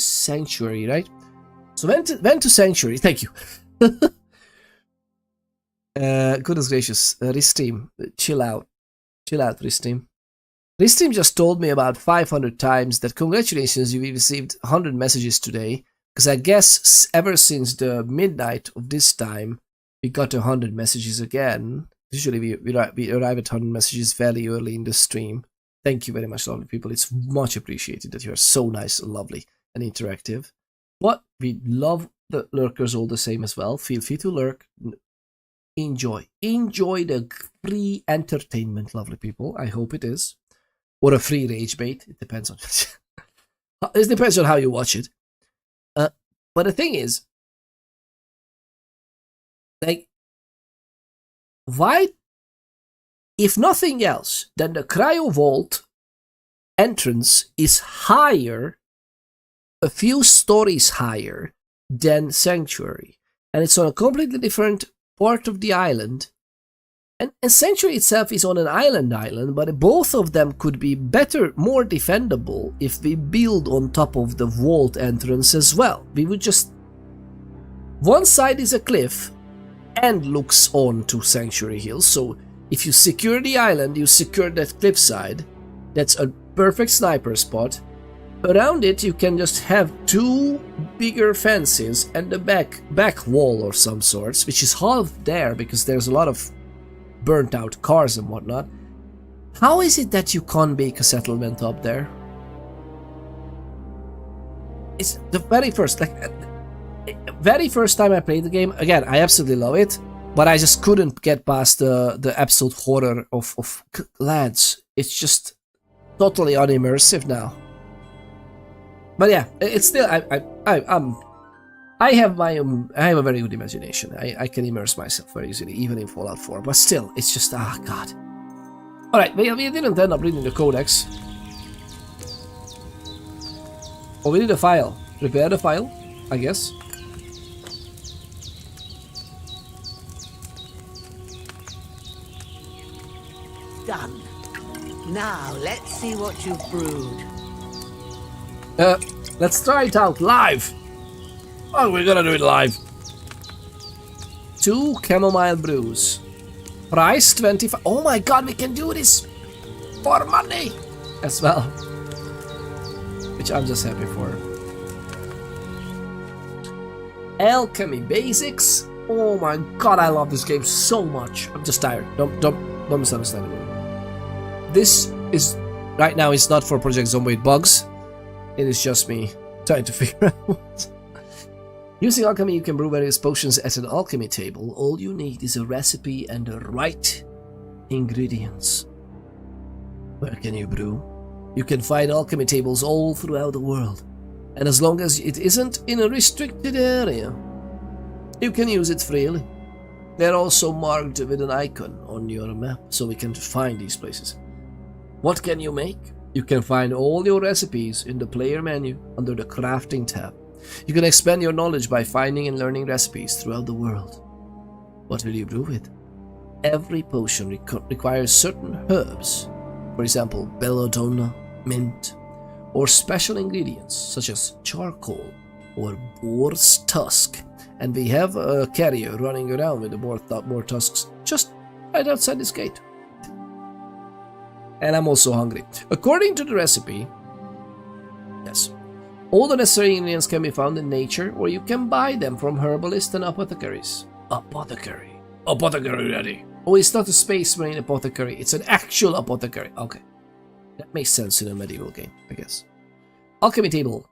Sanctuary, right? So went to Sanctuary. Thank you. Goodness gracious. Restream. Chill out. Chill out, Restream. Restream just told me about 500 times that congratulations, you received 100 messages today. Because I guess ever since the midnight of this time, we got 100 messages again. Usually we arrive at 100 messages fairly early in the stream. Thank you very much, lovely people. It's much appreciated that you are so nice and lovely and interactive. But we love the lurkers all the same as well. Feel free to lurk. Enjoy. Enjoy the free entertainment, lovely people. I hope it is. Or a free rage bait. It depends on it depends on how you watch it. But the thing is, like, why, if nothing else, then the cryo vault entrance is higher, a few stories higher than Sanctuary. And it's on a completely different part of the island. And Sanctuary itself is on an island, but both of them could be better, more defendable if we build on top of the vault entrance as well. We would just... One side is a cliff and looks on to Sanctuary Hills, so if you secure the island, you secure that cliff side. That's a perfect sniper spot. Around it, you can just have two bigger fences and a back wall or some sorts, which is half there because there's a lot of burnt out cars and whatnot. How is it that you can't make a settlement up there? It's the very first time I played the game. Again, I absolutely love it, but I just couldn't get past the absolute horror of lads. It's just totally unimmersive now. But yeah, it's still I have a very good imagination. I can immerse myself very easily, even in Fallout 4. But still, it's just god. All right, we didn't end up reading the codex. Oh, we need a file. Prepare the file, I guess. Done. Now let's see what you've brewed. Let's try it out live. Oh, we're gonna do it live. 2 chamomile brews. Price 25. Oh my god, we can do this for money as well. Which I'm just happy for. Alchemy basics. Oh my god, I love this game so much. I'm just tired. Don't misunderstand me. This is right now. It's not for Project Zomboid bugs. It is just me trying to figure out. Using alchemy, you can brew various potions at an alchemy table. All you need is a recipe and the right ingredients. Where can you brew? You can find alchemy tables all throughout the world. And as long as it isn't in a restricted area, you can use it freely. They're also marked with an icon on your map, so we can find these places. What can you make? You can find all your recipes in the player menu under the crafting tab. You can expand your knowledge by finding and learning recipes throughout the world. What will you brew with? Every potion requires certain herbs, for example, belladonna, mint, or special ingredients such as charcoal or boar's tusk. And we have a carrier running around with the boar tusks just right outside this gate. And I'm also hungry. According to the recipe, yes, all the necessary ingredients can be found in nature, or you can buy them from herbalists and apothecaries. Apothecary ready. Oh, it's not a space marine apothecary, it's an actual apothecary. Okay, that makes sense in a medieval game, I guess. Alchemy table.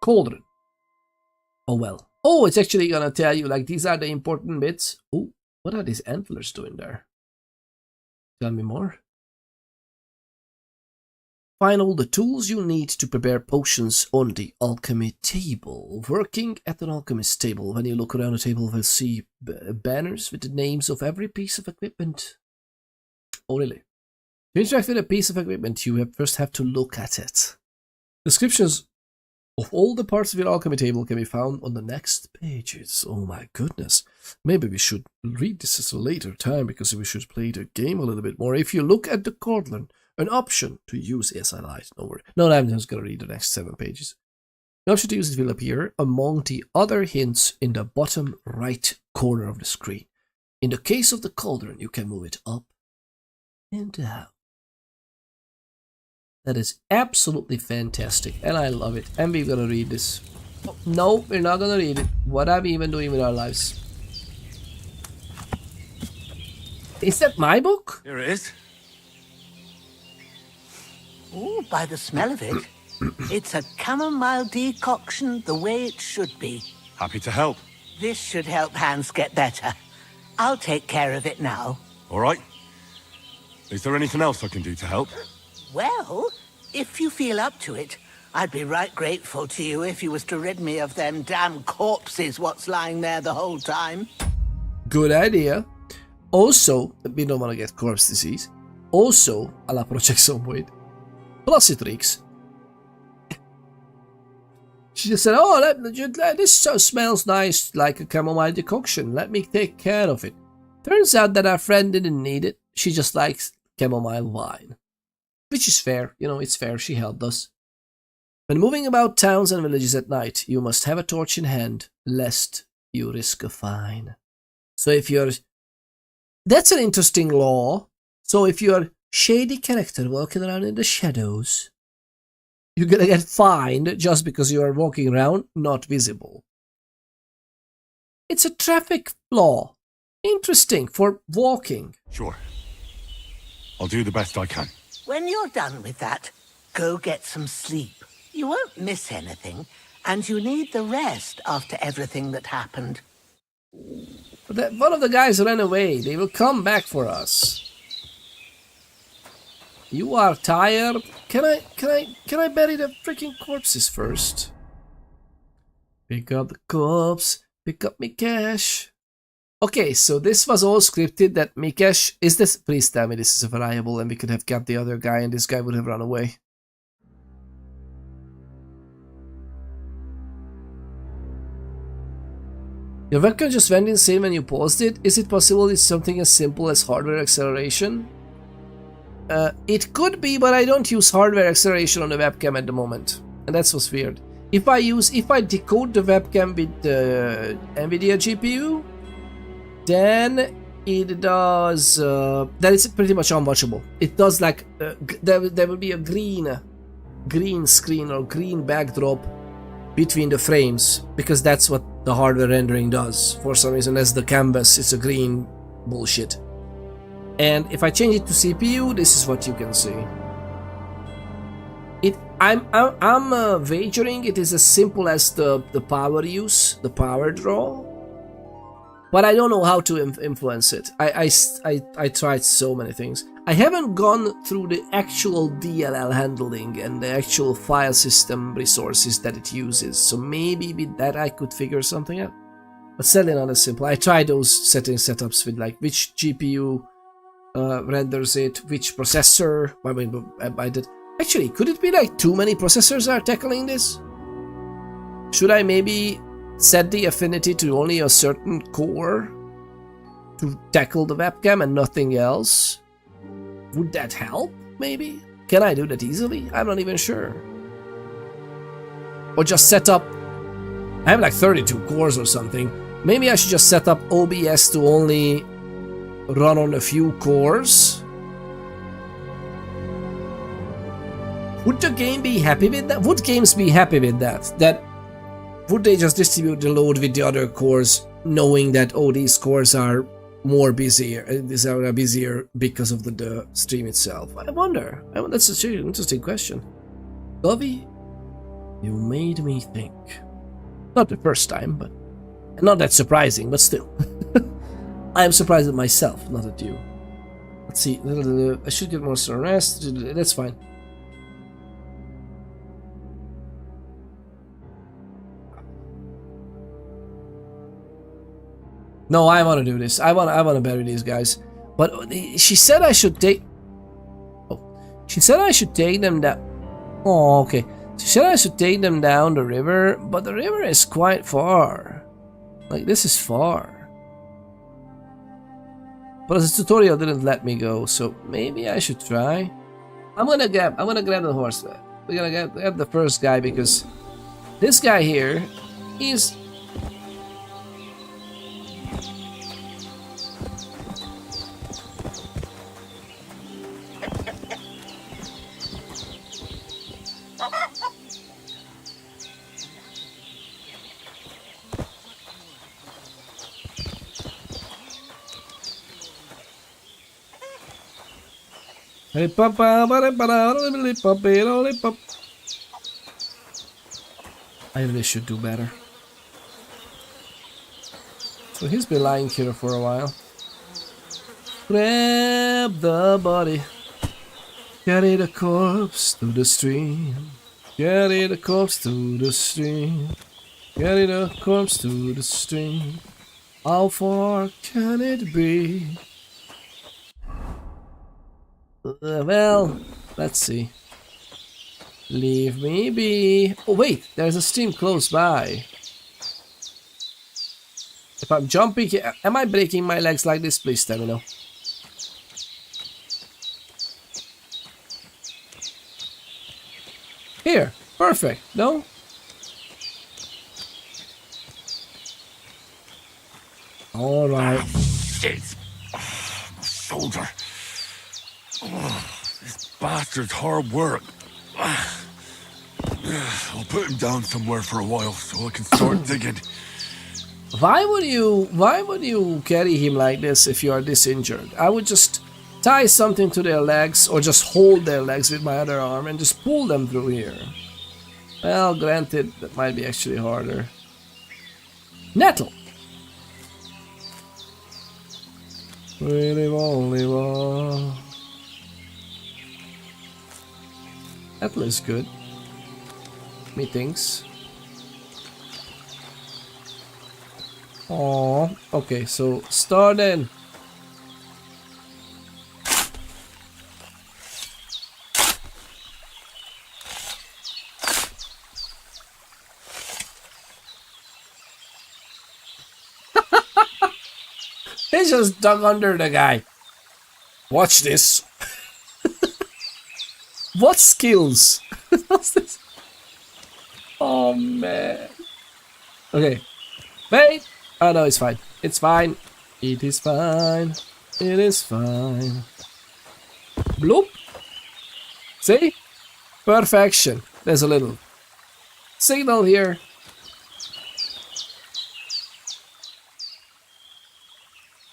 Cauldron. Oh well. Oh, it's actually gonna tell you, like, these are the important bits. Oh, what are these antlers doing there? Tell me more. Find all the tools you need to prepare potions on the alchemy table. Working at an alchemist table, when you look around the table, you'll see banners with the names of every piece of equipment. Oh, really? To interact with a piece of equipment, you first have to look at it. Descriptions of all the parts of your alchemy table can be found on the next pages. Oh my goodness. Maybe we should read this at a later time, because we should play the game a little bit more. If you look at the cauldron, an option to use. Yes, I lied. Don't worry. No, I'm just going to read the next 7 pages. The option to use it will appear among the other hints in the bottom right corner of the screen. In the case of the cauldron, you can move it up and down. That is absolutely fantastic, and I love it. And we're gonna read this. Oh, no, we're not gonna read it. What are we even doing with our lives? Is that my book? Here it is. Oh, by the smell of it, it's a chamomile decoction the way it should be. Happy to help. This should help Hans get better. I'll take care of it now. All right. Is there anything else I can do to help? Well, if you feel up to it, I'd be right grateful to you if you was to rid me of them damn corpses what's lying there the whole time. Good idea. Also, we don't want to get corpse disease. Also, alla Project Zomboid. Plus She just said, oh, this smells nice like a chamomile decoction. Let me take care of it. Turns out that our friend didn't need it. She just likes chamomile wine. Which is fair, you know, it's fair, she helped us. When moving about towns and villages at night, you must have a torch in hand, lest you risk a fine. So if you're... That's an interesting law. So if you're a shady character walking around in the shadows, you're gonna get fined just because you are walking around not visible. It's a traffic law. Interesting for walking. Sure. I'll do the best I can. When you're done with that, go get some sleep. You won't miss anything, and you need the rest after everything that happened. But one of the guys ran away. They will come back for us. You are tired? Can I bury the freaking corpses first? Pick up the corpse. Pick up me cash. Okay, so this was all scripted that Mikesh, is this, please tell me this is a variable and we could have got the other guy and this guy would have run away. Your webcam just went insane when you paused it. Is it possible it's something as simple as hardware acceleration? It could be, but I don't use hardware acceleration on the webcam at the moment. And that's what's weird. If I decode the webcam with the NVIDIA GPU, then it does, then it's pretty much unwatchable. It does like, there will be a green screen or green backdrop between the frames, because that's what the hardware rendering does. For some reason, as the canvas, it's a green bullshit. And if I change it to CPU, this is what you can see. I'm wagering it is as simple as the power use, the power draw. But I don't know how to influence it. I tried so many things. I haven't gone through the actual DLL handling and the actual file system resources that it uses. So maybe with that I could figure something out. But certainly not as simple. I tried those setups with like which GPU renders it, which processor. I mean, I did. Actually, could it be like too many processors are tackling this? Should I maybe set the affinity to only a certain core to tackle the webcam and nothing else? Would that help, maybe? Can I do that easily? I'm not even sure. Or just set up... I have like 32 cores or something. Maybe I should just set up OBS to only run on a few cores? Would the game be happy with that? Would games be happy with that? Would they just distribute the load with the other cores, knowing that, oh, these cores are more busier, these are busier because of the stream itself? I wonder. That's a really interesting question. Govy, you made me think. Not the first time, but not that surprising, but still. I am surprised at myself, not at you. Let's see. I should get more rest. That's fine. No, I want to do this. I want to bury these guys. But she said I should take... Oh. She said I should take them down... Oh, okay. She said I should take them down the river, but the river is quite far. Like, this is far. But the tutorial didn't let me go, so maybe I should try. I'm gonna grab the horse. We're gonna grab the first guy because this guy here is. I really should do better. So he's been lying here for a while. Grab the body. Carry the corpse to the stream. Carry the corpse to the stream. Carry the corpse to the stream. How far can it be? Well, let's see. Leave me be. Oh wait, there's a stream close by. If I'm jumping here, am I breaking my legs like this? Please tell me no. Here, perfect, no? Alright. Shit! Oh, my shoulder. Oh, this bastard's hard work. I'll put him down somewhere for a while so I can start digging. Why would you carry him like this if you are this injured? I would just tie something to their legs or just hold their legs with my other arm and just pull them through here. Well, granted, that might be actually harder. Nettle! Nettle is good. Methinks. Oh, okay, so start then. He just dug under the guy. Watch this. What skills? What's this? Oh man. Okay. Wait. Oh no, it's fine. It's fine. It is fine. It is fine. Bloop. See? Perfection. There's a little signal here.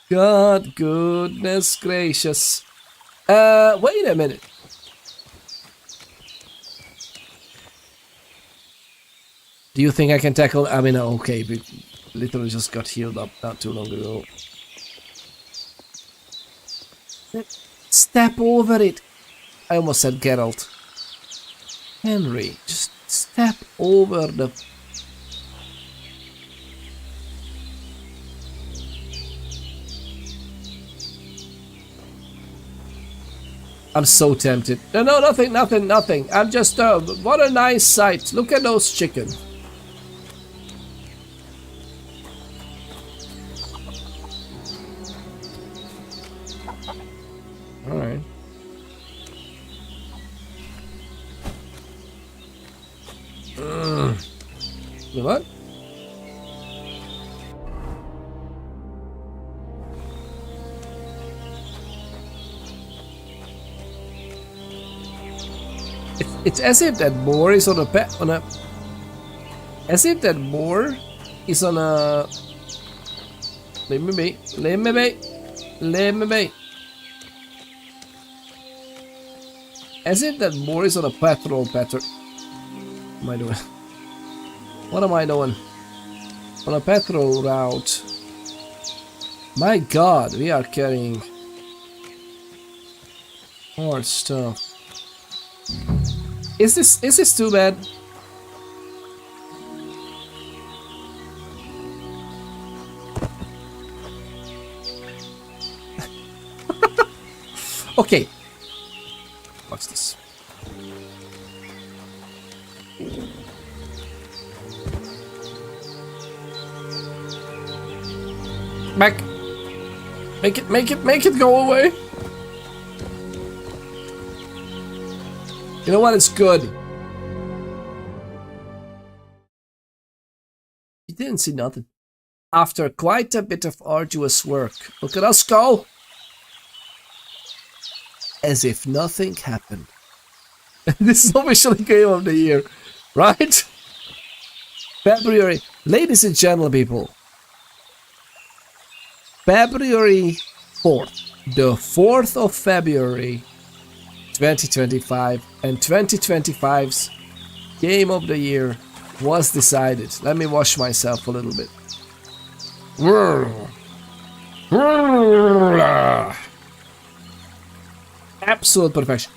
God, goodness gracious. Wait a minute. Do you think I can tackle? I mean, okay, we literally just got healed up not too long ago. Step over it. I almost said Geralt. Henry, just step over the... I'm so tempted. No, nothing. I'm just, what a nice sight. Look at those chickens. Alright. What? It's as if that boar is on a as if that boar is on a let me be. As if that boar is on a patrol pattern. What am I doing? What am I doing? On a patrol route. My god, we are carrying more stuff. Is this too bad? Okay. What's this? Back. Make it go away. You know what? It's good. You didn't see nothing. After quite a bit of arduous work, look at us go! As if nothing happened. This is officially Game of the Year, right? February. Ladies and gentlemen, people. February 4th. The 4th of February 2025. And 2025's Game of the Year was decided. Let me wash myself a little bit. Absolute perfection.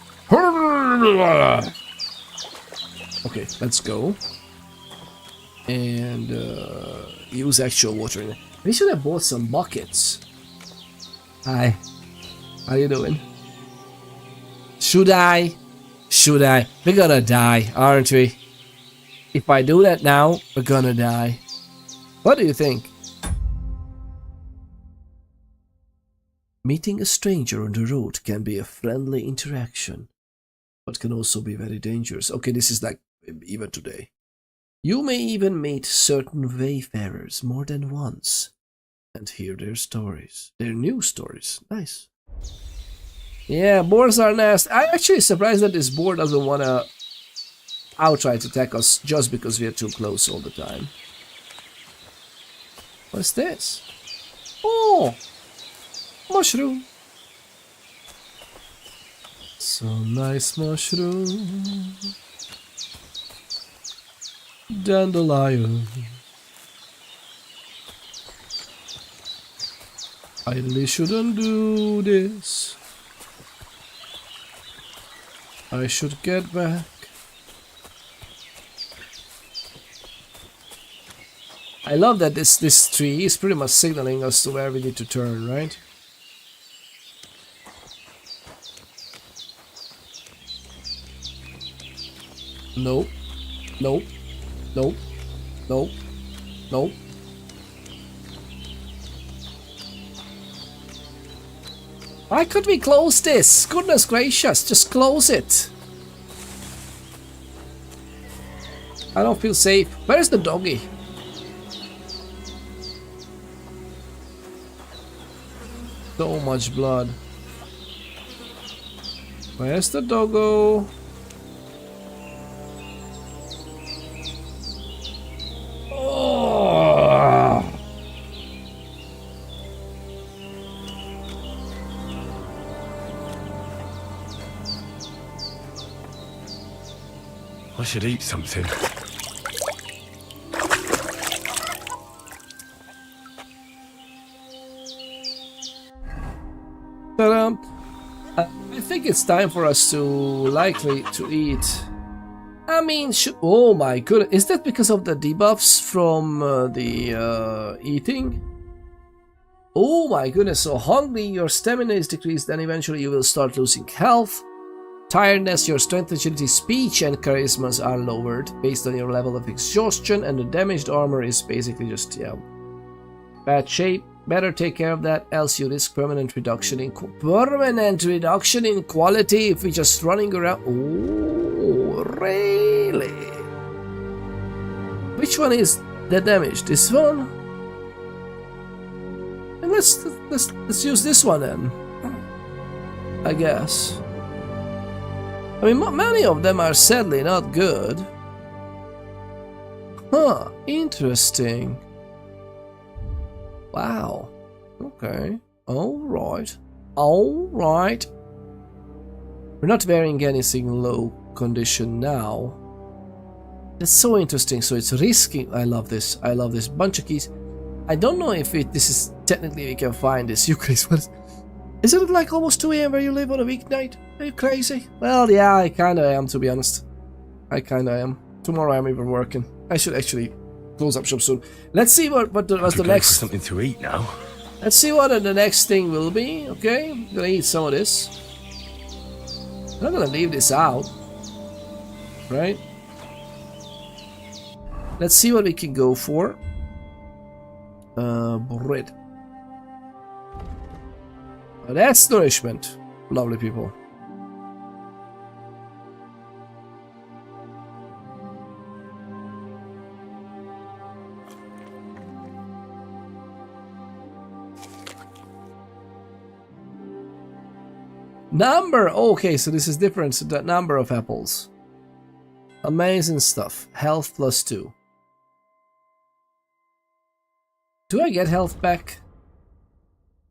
Okay, let's go. And use actual water in it. We should have bought some buckets. Hi. How you doing? Should I? Should I? We're gonna die, aren't we? If I do that now, we're gonna die. What do you think? Meeting a stranger on the road can be a friendly interaction, but can also be very dangerous. Okay, this is like even today. You may even meet certain wayfarers more than once and hear their stories. Their new stories. Nice. Yeah, boars are nasty. I'm actually surprised that this boar doesn't want to outright attack us just because we are too close all the time. What's this? Oh! Mushroom. Some nice mushroom. Dandelion. I really shouldn't do this. I should get back. I love that this tree is pretty much signaling us to where we need to turn, right? Nope. Nope. Nope. Nope. Nope. Why could we close this? Goodness gracious, just close it. I don't feel safe. Where's the doggy? So much blood. Where's the doggo? Oh. I should eat something. I think it's time for us to likely to eat. I mean, oh my goodness, is that because of the debuffs from the eating? Oh my goodness, so hungry, your stamina is decreased, then eventually you will start losing health. Tiredness, your strength, agility, speech, and charismas are lowered based on your level of exhaustion, and the damaged armor is basically just, yeah, bad shape. Better take care of that, else you risk permanent reduction in quality if we're just running around. Oh, really? Which one is the damage? This one? And let's use this one then, I guess. I mean, many of them are sadly not good. Huh, interesting. Wow. Okay. Alright. Alright. We're not wearing anything low condition now. That's so interesting. So it's risky. I love this. I love this. Bunch of keys. I don't know if this is technically we can find this. You guys, what is it like almost 2 AM where you live on a weeknight? Are you crazy? Well, yeah, I kinda am, to be honest. I kinda am. Tomorrow I'm even working. I should actually close up shop soon. Let's see what's the next. Something to eat now. Let's see what the next thing will be. Okay, I'm gonna eat some of this. I'm not gonna leave this out, right? Let's see what we can go for. Bread. That's nourishment. Lovely people. Number! Okay, so this is different. So the number of apples. Amazing stuff. Health +2. Do I get health back?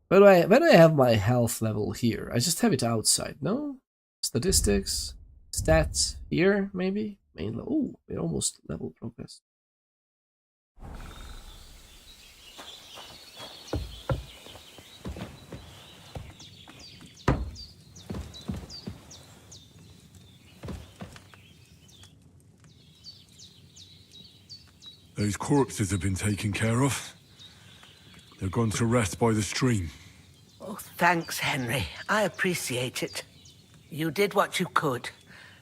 Where do I have my health level here? I just have it outside, no? Statistics, stats, here maybe? Main level. Ooh, we're almost level progress. Those corpses have been taken care of. They're gone to rest by the stream. Oh, thanks, Henry. I appreciate it. You did what you could.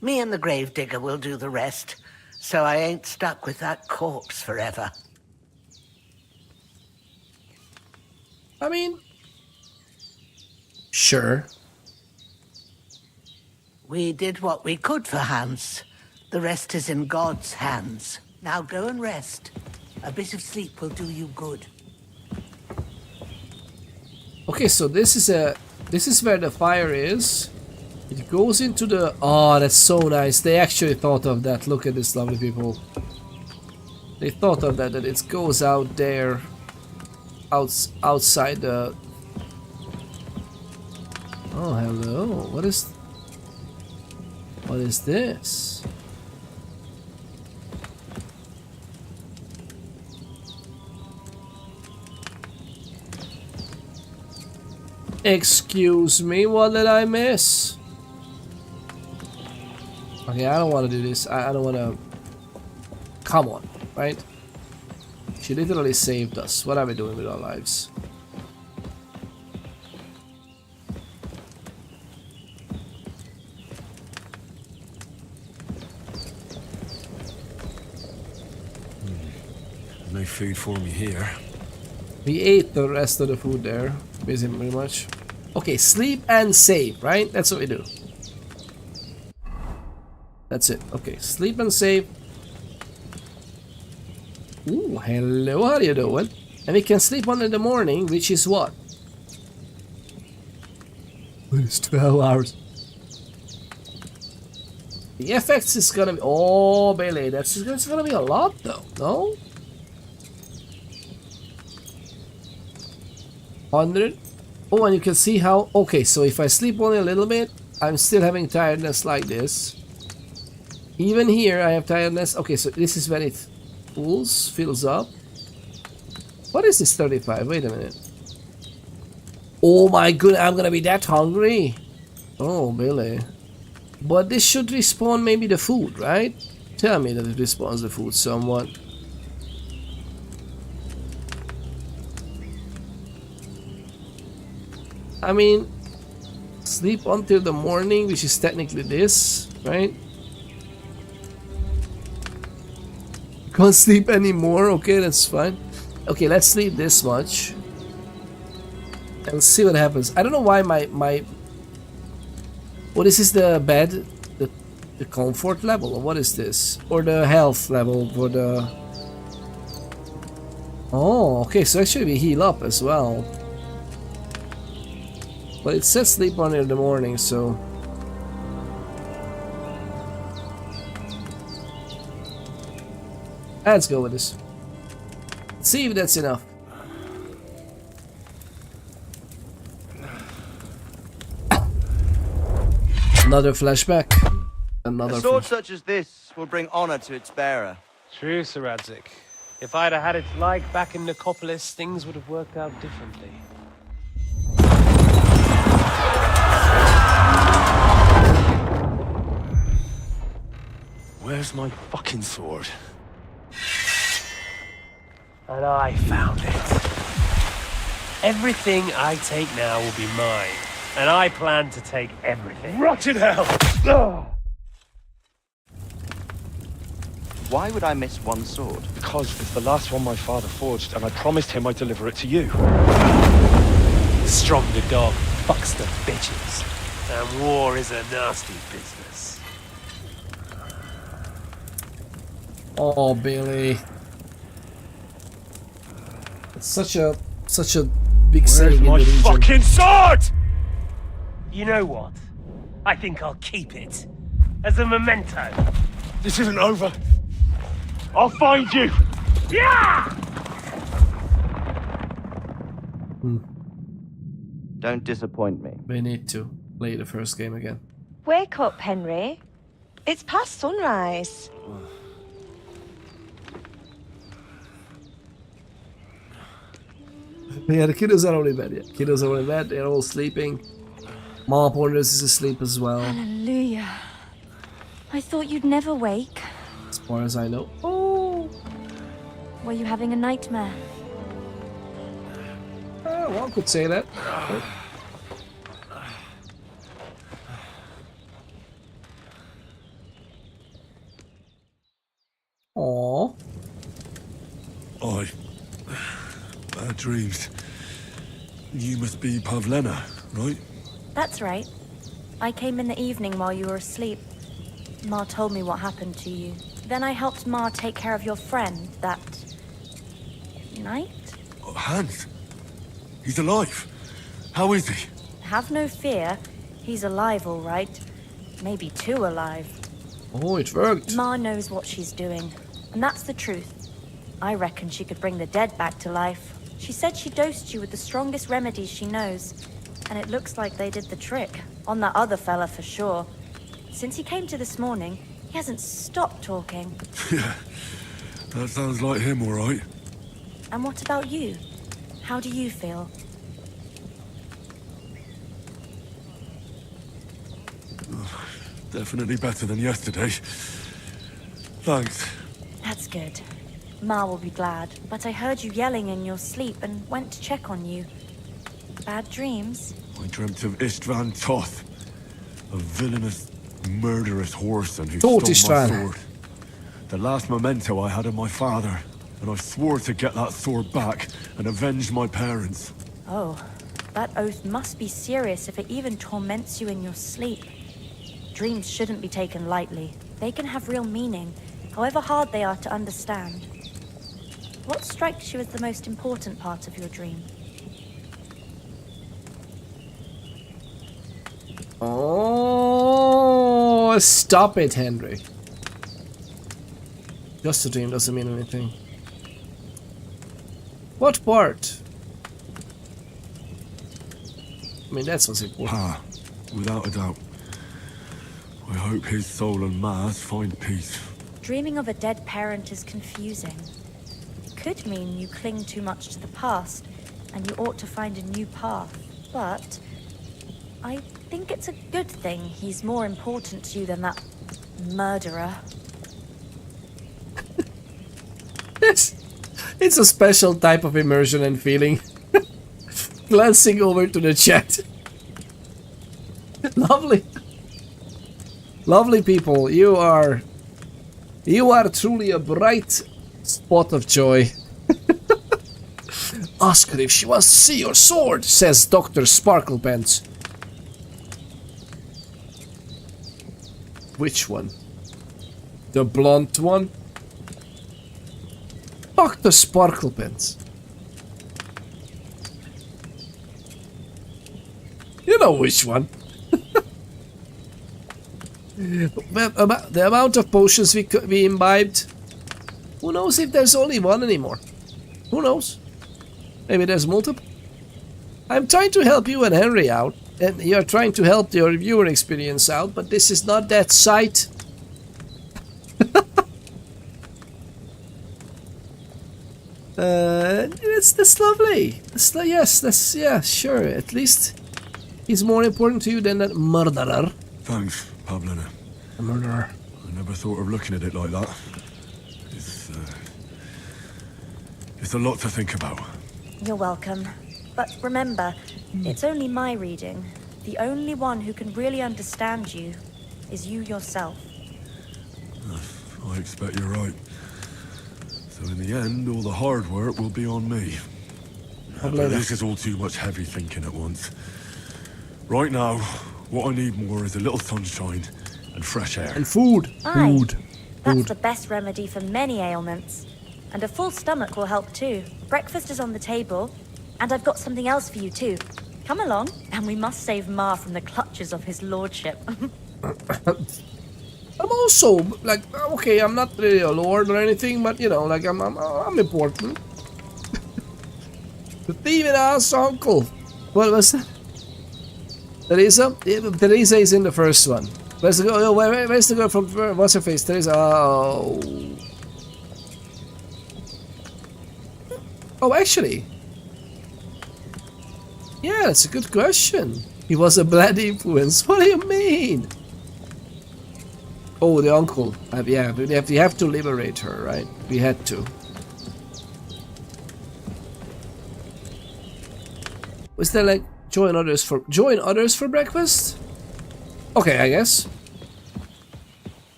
Me and the gravedigger will do the rest, so I ain't stuck with that corpse forever. I mean, sure. We did what we could for Hans. The rest is in God's hands. Now go and rest. A bit of sleep will do you good. Okay, so this is where the fire is. It goes into the... Oh, that's so nice. They actually thought of that. Look at this, lovely people. They thought of that it goes out there. Outside the... Oh, hello. What is this? Excuse me, what did I miss? Okay, I don't want to do this. I don't want to... Come on, right? She literally saved us. What are we doing with our lives? No food for me here. We ate the rest of the food there, basically, pretty much. Okay, sleep and save, right? That's what we do. That's it. Okay, sleep and save. Ooh, hello, how are you doing? And we can sleep on in the morning, which is what? It's 12 hours. The effects is gonna be... Oh, Bailey, that's gonna be a lot, though, no? 100. Oh, and you can see how... Okay, so if I sleep only a little bit, I'm still having tiredness like this. Even here, I have tiredness. Okay, so this is when it fills up. What is this 35? Wait a minute. Oh my goodness, I'm gonna be that hungry. Oh, Billy. But this should respawn maybe the food, right? Tell me that it respawns the food somewhat. I mean, sleep until the morning, which is technically this, right? Can't sleep anymore. Okay, that's fine. Okay, let's sleep this much and see what happens. I don't know why my what is this, the bed, the comfort level, or what is this, or the health level for the... Oh, okay, so actually we heal up as well. But it says sleep on in the morning, so... Let's go with this. Let's see if that's enough. Another flashback. Another a sword such as this will bring honor to its bearer. True, Sir Radzik. If I'd have had it like back in Nicopolis, things would have worked out differently. Where's my fucking sword? And I found it. Everything I take now will be mine. And I plan to take everything. Rot in hell! Why would I miss one sword? Because it's the last one my father forged, and I promised him I'd deliver it to you. Stronger dog fucks the bitches. And war is a nasty business. Oh, Billy. It's such a big saying in the Where's my region. fucking sword? You know what? I think I'll keep it. As a memento. This isn't over. I'll find you! Yeah! Don't disappoint me. We need to play the first game again. Wake up, Henry. It's past sunrise. Yeah, the kiddos are all in bed. Yeah, kiddos are all in bed. They're all sleeping. Ma Pointers is asleep as well, Hallelujah. I thought you'd never wake. as far as I know. Oh. Were you having a nightmare? One could say that. Aww. Bad dreams. You must be Pavlena, right? That's right. I came in the evening while you were asleep. Ma told me what happened to you. Then I helped Ma take care of your friend that night? Oh, Hans. He's alive. How is he? Have no fear. He's alive, all right. Maybe too alive. Oh, it worked. Ma knows what she's doing, and that's the truth. I reckon she could bring the dead back to life. She said she dosed you with the strongest remedies she knows, and it looks like they did the trick. On that other fella for sure. Since he came to this morning, he hasn't stopped talking. Yeah, that sounds like him, all right. And what about you? How do you feel? Definitely better than yesterday. Thanks. That's good. Ma will be glad, but I heard you yelling in your sleep and went to check on you. Bad dreams? I dreamt of Istvan Toth, a villainous, murderous whoreson who stole my Istvan. sword. The last memento I had of my father, and I swore to get that sword back and avenge my parents. Oh, that oath must be serious if it even torments you in your sleep. Dreams shouldn't be taken lightly. They can have real meaning, however hard they are to understand. What strikes you as the most important part of your dream? Oh, stop it, Henry. Just a dream doesn't mean anything. What part? I mean, that's what's important. Ah, without a doubt. I hope his soul and Ma's find peace. Dreaming of a dead parent is confusing. It could mean you cling too much to the past, and you ought to find a new path. But I think it's a good thing he's more important to you than that murderer. It's a special type of immersion and feeling. Glancing over to the chat. Lovely. Lovely people, you are truly a bright spot of joy. Ask her if she wants to see your sword, says Dr. Sparklepants. Which one? The blonde one? Dr. Sparklepants. You know which one. The amount of potions we imbibed. Who knows if there's only one anymore? Who knows? Maybe there's multiple. I'm trying to help you and Henry out, and you're trying to help your viewer experience out, but this is not that site. That's lovely. Yeah, sure. At least he's more important to you than that murderer. Thanks, Pavlena. A murderer. I never thought of looking at it like that. It's a lot to think about. You're welcome. But remember, it's only my reading. The only one who can really understand you is you yourself. I expect you're right. So in the end, all the hard work will be on me. But this is all too much heavy thinking at once. Right now, what I need more is a little sunshine and fresh air. And food. Aye. Food. That's the best remedy for many ailments. And a full stomach will help too. Breakfast is on the table, and I've got something else for you too. Come along, and we must save Ma from the clutches of his lordship. I'm also like, okay, I'm not really a lord or anything, but you know, like I'm important. The thieving ass uncle. What was that? Teresa? Yeah, Teresa is in the first one. Where's the girl? Where's the girl from? What's her face? Teresa. Oh. Oh, actually. Yeah, that's a good question. He was a bad influence. What do you mean? Oh, the uncle. Yeah, we have to liberate her, right? We had to. Was there like join others for breakfast? Okay, I guess.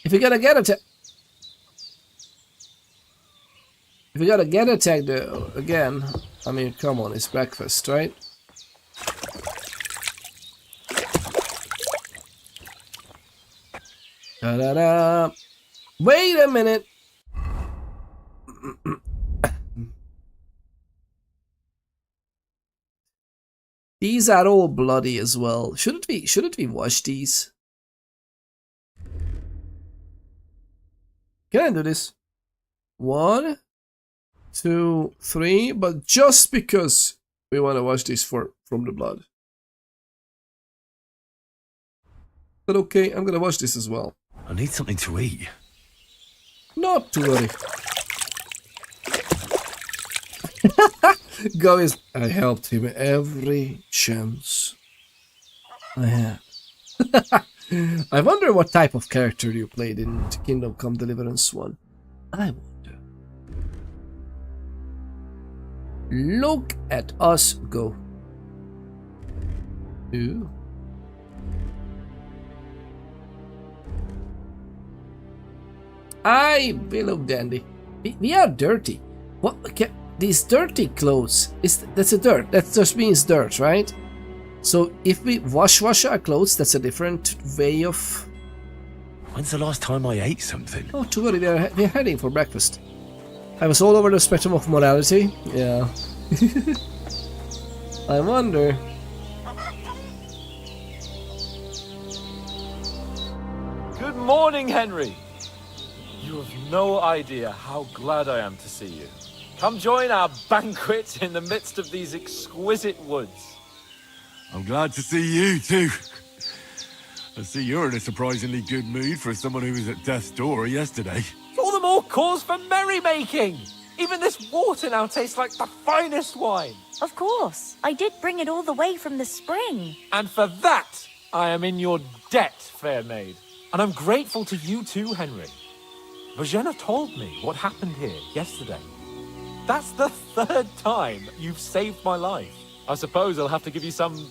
If we gotta get attacked, again, I mean, come on, it's breakfast, right? Da-da-da. Wait a minute. These are all bloody as well. Shouldn't we wash these? Can I do this? 1, 2, 3, but just because we want to wash these from the blood. But okay, I'm gonna wash this as well. I need something to eat. Not to worry. Guys, I helped him every chance I had. I wonder what type of character you played in Kingdom Come Deliverance 1. I wonder. Look at us go. Ooh. I look dandy. We are dirty. What? These dirty clothes, that's a dirt. That just means dirt, right? So if we wash our clothes, that's a different way of... When's the last time I ate something? Oh, too worry, we're heading for breakfast. I was all over the spectrum of morality. Yeah. I wonder... Good morning, Henry. You have no idea how glad I am to see you. Come join our banquet in the midst of these exquisite woods. I'm glad to see you too. I see you're in a surprisingly good mood for someone who was at death's door yesterday. All the more cause for merrymaking. Even this water now tastes like the finest wine. Of course. I did bring it all the way from the spring. And for that, I am in your debt, fair maid. And I'm grateful to you too, Henry. Vajena told me what happened here yesterday. That's the 3rd time you've saved my life. I suppose I'll have to give you some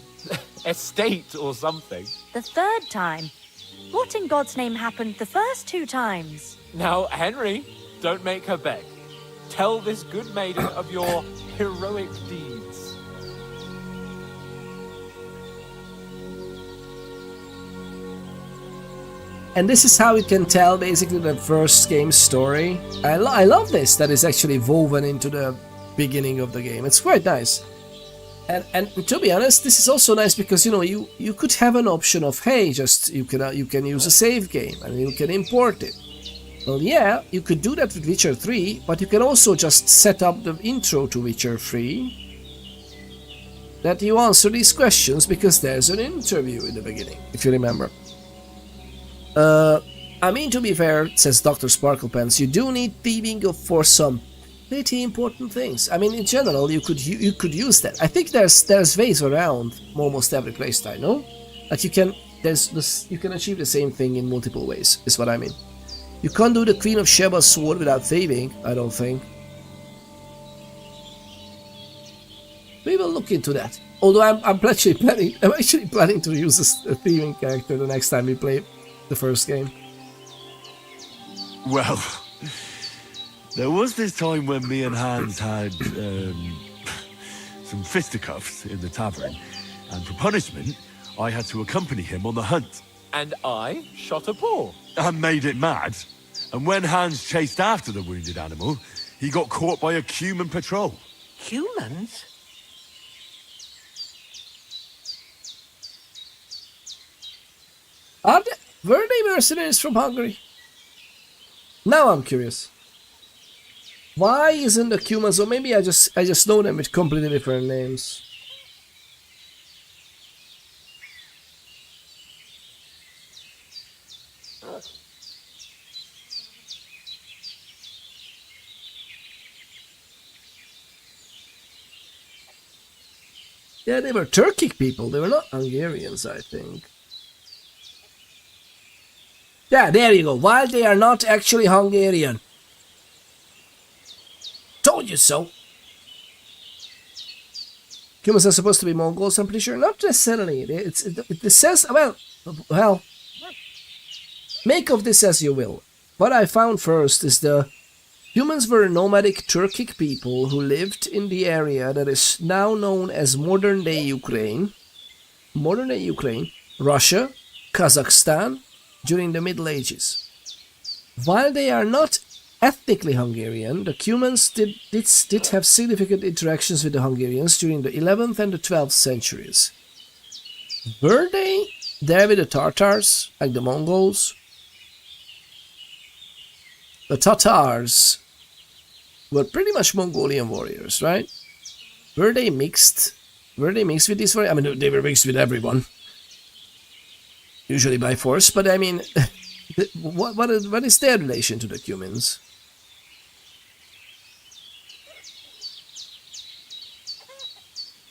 estate or something. The 3rd time? What in God's name happened the first 2 times? Now, Henry, don't make her beg. Tell this good maiden of your heroic deeds. And this is how you can tell basically the first game's story. I love this, that is actually woven into the beginning of the game. It's quite nice. And to be honest, this is also nice because, you know, you could have an option of, hey, just you can use a save game and you can import it. Well, yeah, you could do that with Witcher 3, but you can also just set up the intro to Witcher 3 that you answer these questions because there's an interview in the beginning, if you remember. I mean, to be fair, says Dr. Sparklepants, you do need thieving for some pretty important things. I mean, in general, you could use that. I think there's ways around almost every playstyle, no? Like you can achieve the same thing in multiple ways, is what I mean. You can't do the Queen of Sheba's sword without thieving, I don't think. We will look into that. Although I'm actually planning to use a thieving character the next time we play the first game. Well, there was this time when me and Hans had some fisticuffs in the tavern, and for punishment, I had to accompany him on the hunt. And I shot a boar. And made it mad. And when Hans chased after the wounded animal, he got caught by a human patrol. Humans? Were they mercenaries from Hungary? Now I'm curious. Why isn't the Cumans, or maybe I just know them with completely different names. Yeah, they were Turkic people. They were not Hungarians, I think. Yeah, there you go. While they are not actually Hungarian. Told you so. Humans are supposed to be Mongols, I'm pretty sure. Not necessarily. It says, well, make of this as you will. What I found first is the humans were nomadic Turkic people who lived in the area that is now known as modern-day Ukraine, Russia, Kazakhstan, during the Middle Ages. While they are not ethnically Hungarian, the Cumans did have significant interactions with the Hungarians during the 11th and the 12th centuries. Were they there with the Tatars, like the Mongols? The Tatars were pretty much Mongolian warriors, right? Were they mixed? Were they mixed with these warriors? I mean, they were mixed with everyone. Usually by force, but I mean, what is their relation to the Cumans?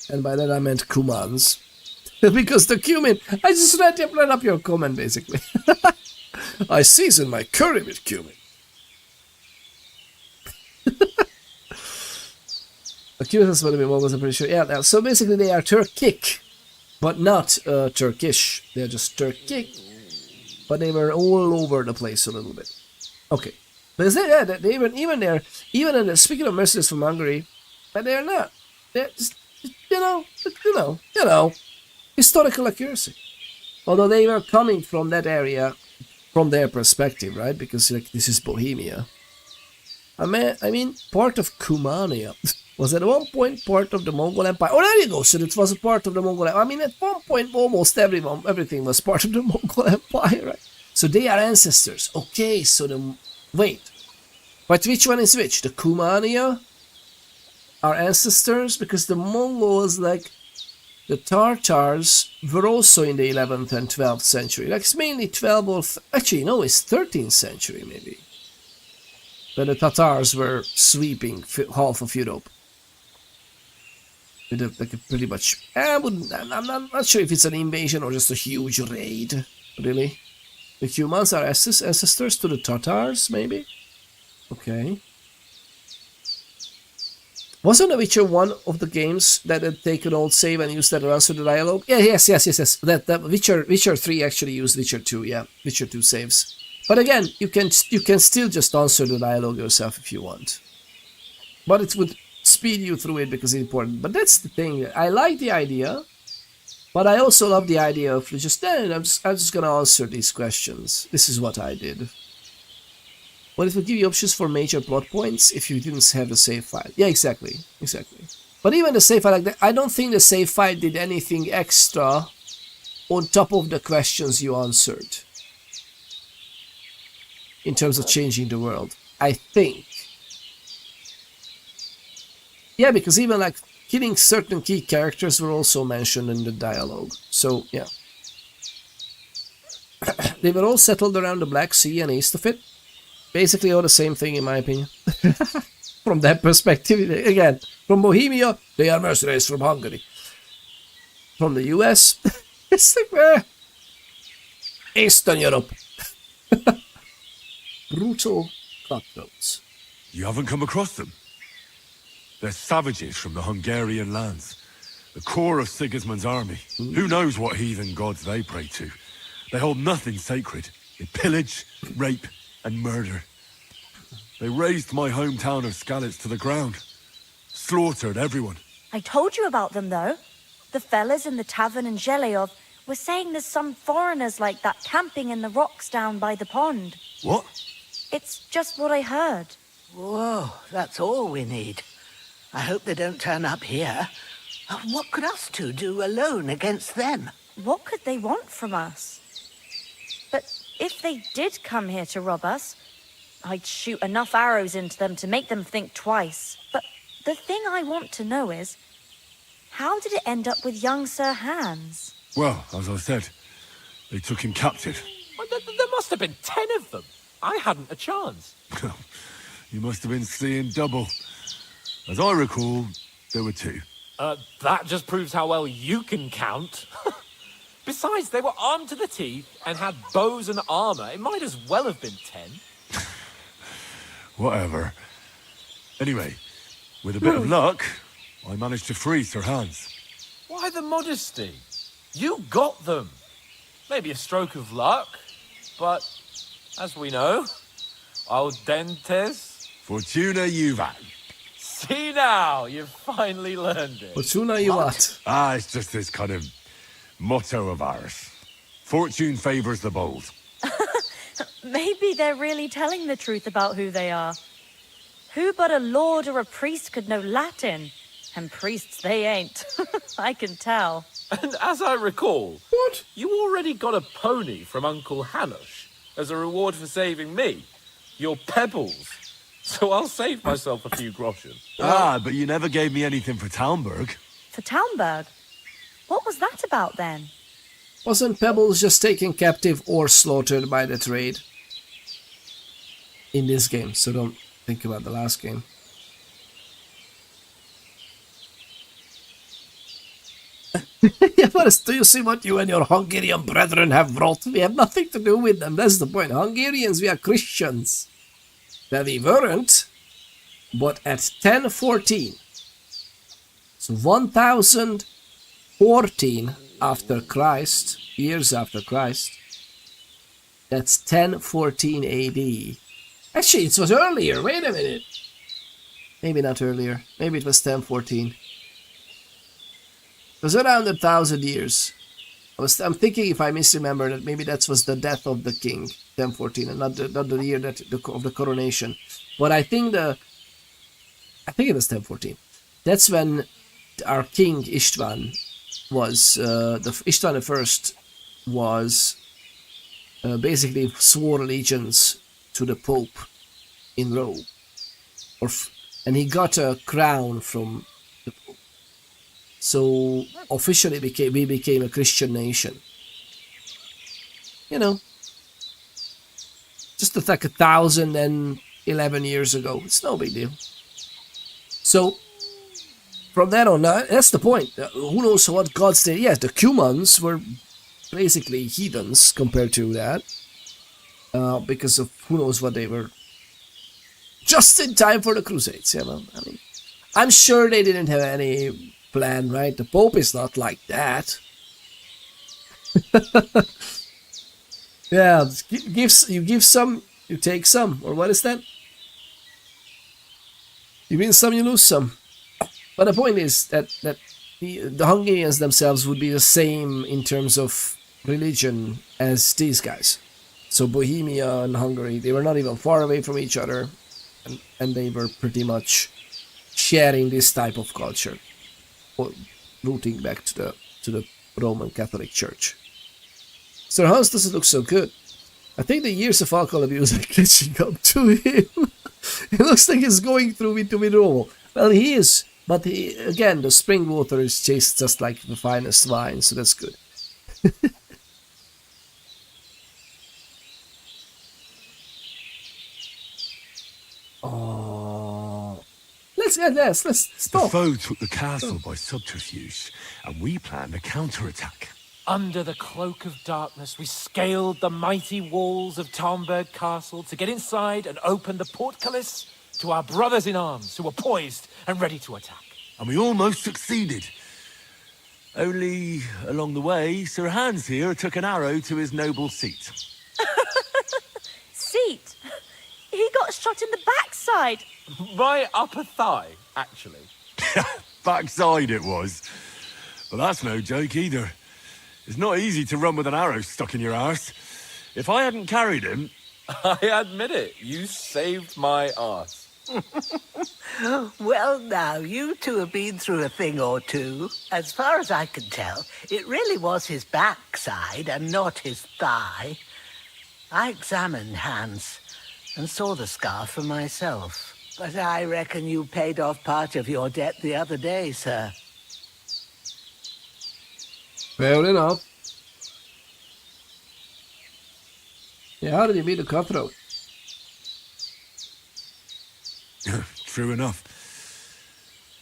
And by that I meant Cumans. Because the cumin, I just read up your comment basically. I season my curry with cumin. The Cumans are Mongols, I'm pretty sure. Yeah, so basically they are Turkic, but not Turkish. They're just Turkic, but they were all over the place a little bit. Okay, but they were even there, even in the, speaking of mercenaries from Hungary, but they're not. They're just, you know, historical accuracy. Although they were coming from that area, from their perspective, right? Because like this is Bohemia. I mean, part of Cumania was at one point part of the Mongol Empire. Oh, there you go. So it was a part of the Mongol Empire. I mean, at one point, almost everything was part of the Mongol Empire, right? So they are ancestors. Okay, so wait. But which one is which? The Cumania are ancestors? Because the Mongols, like the Tartars, were also in the 11th and 12th century. Like it's mainly 12th or... Actually, no, it's 13th century, maybe. When the Tatars were sweeping half of Europe. With like a pretty much... I'm not sure if it's an invasion or just a huge raid, really. The Cumans are ancestors to the Tatars, maybe? Okay. Wasn't The Witcher one of the games that had taken old save and used that to answer the dialogue? Yeah, yes. That Witcher 3 actually used Witcher 2, yeah. Witcher 2 saves. But again, you can still just answer the dialogue yourself if you want. But it would speed you through it because it's important. But that's the thing. I like the idea, but I also love the idea of just, I'm just gonna answer these questions. This is what I did. But it would give you options for major plot points if you didn't have the save file. Yeah, exactly. But even the save file like that, I don't think the save file did anything extra on top of the questions you answered. In terms of changing the world, I think. Yeah, because even like killing certain key characters were also mentioned in the dialogue. So, yeah. They were all settled around the Black Sea and east of it. Basically all the same thing in my opinion. From that perspective, again, from Bohemia, they are mercenaries from Hungary. From the US, it's like, Eastern Europe. Brutal cutthroats. You haven't come across them? They're savages from the Hungarian lands. The core of Sigismund's army. Who knows what heathen gods they pray to? They hold nothing sacred. They pillage, rape, and murder. They razed my hometown of Skalitz to the ground. Slaughtered everyone. I told you about them, though. The fellas in the tavern in Zheleov were saying there's some foreigners like that camping in the rocks down by the pond. What? It's just what I heard. Whoa, that's all we need. I hope they don't turn up here. What could us two do alone against them? What could they want from us? But if they did come here to rob us, I'd shoot enough arrows into them to make them think twice. But the thing I want to know is, how did it end up with young Sir Hans? Well, as I said, they took him captive. Well, there must have been 10 of them. I hadn't a chance. You must have been seeing double. As I recall, there were 2. That just proves how well you can count. Besides, they were armed to the teeth and had bows and armor. It might as well have been 10. Whatever. Anyway, with a bit of luck, I managed to free Sir Hans. Why the modesty? You got them. Maybe a stroke of luck, but as we know, al dentes. Fortuna juvat. See now, you've finally learned it. Fortuna juvat. Ah, it's just this kind of motto of ours. Fortune favors the bold. Maybe they're really telling the truth about who they are. Who but a lord or a priest could know Latin? And priests they ain't. I can tell. And as I recall, what? You already got a pony from Uncle Hanosh as a reward for saving me. Your pebbles. So I'll save myself a few groschen. But you never gave me anything for Talmberg. For Talmberg? What was that about then? Wasn't Pebbles just taken captive or slaughtered by the trade? In this game, so don't think about the last game. Yeah, but do you see what you and your Hungarian brethren have brought? We have nothing to do with them, that's the point. Hungarians, we are Christians. Well, we weren't, but at 1014, so 1014 after Christ, years after Christ, that's 1014 AD. Actually, it was earlier, wait a minute. Maybe not earlier, maybe it was 1014. It was around 1,000 years. I'm thinking, if I misremember, that maybe that was the death of the king, 1014, and not the year of the coronation. But I think it was 1014. That's when our king István was István I was basically swore allegiance to the Pope in Rome, and he got a crown from the Pope. So officially we became a Christian nation. You know, just like 1,011 years ago. It's no big deal. So from then on, that's the point. Who knows what gods they... Yes, the Cumans were basically heathens compared to that. Because of who knows what they were. Just in time for the Crusades. Yeah, well, I mean, I'm sure they didn't have any plan, right? The Pope is not like that. Yeah, you give some, you take some, or what is that? You win some, you lose some. But the point is that the Hungarians themselves would be the same in terms of religion as these guys. So Bohemia and Hungary, they were not even far away from each other, and they were pretty much sharing this type of culture, or rooting back to the Roman Catholic Church. Sir Hans doesn't look so good. I think the years of alcohol abuse are catching up to him. It looks like he's going through into withdrawal. Well, he is, but again, the spring water is tastes just like the finest wine, so that's good. Oh, let's stop. The foe took the castle by subterfuge, and we planned a counterattack. Under the cloak of darkness, we scaled the mighty walls of Talmberg Castle to get inside and open the portcullis to our brothers in arms who were poised and ready to attack. And we almost succeeded. Only, along the way, Sir Hans here took an arrow to his noble seat. Seat? He got shot in the backside. My upper thigh, actually. Backside it was. But that's no joke either. It's not easy to run with an arrow stuck in your arse. If I hadn't carried him... I admit it, you saved my arse. Well, now, you two have been through a thing or two. As far as I can tell, it really was his backside and not his thigh. I examined Hans and saw the scar for myself. But I reckon you paid off part of your debt the other day, sir. Fair enough. Yeah, how did you beat the cutthroat? True enough.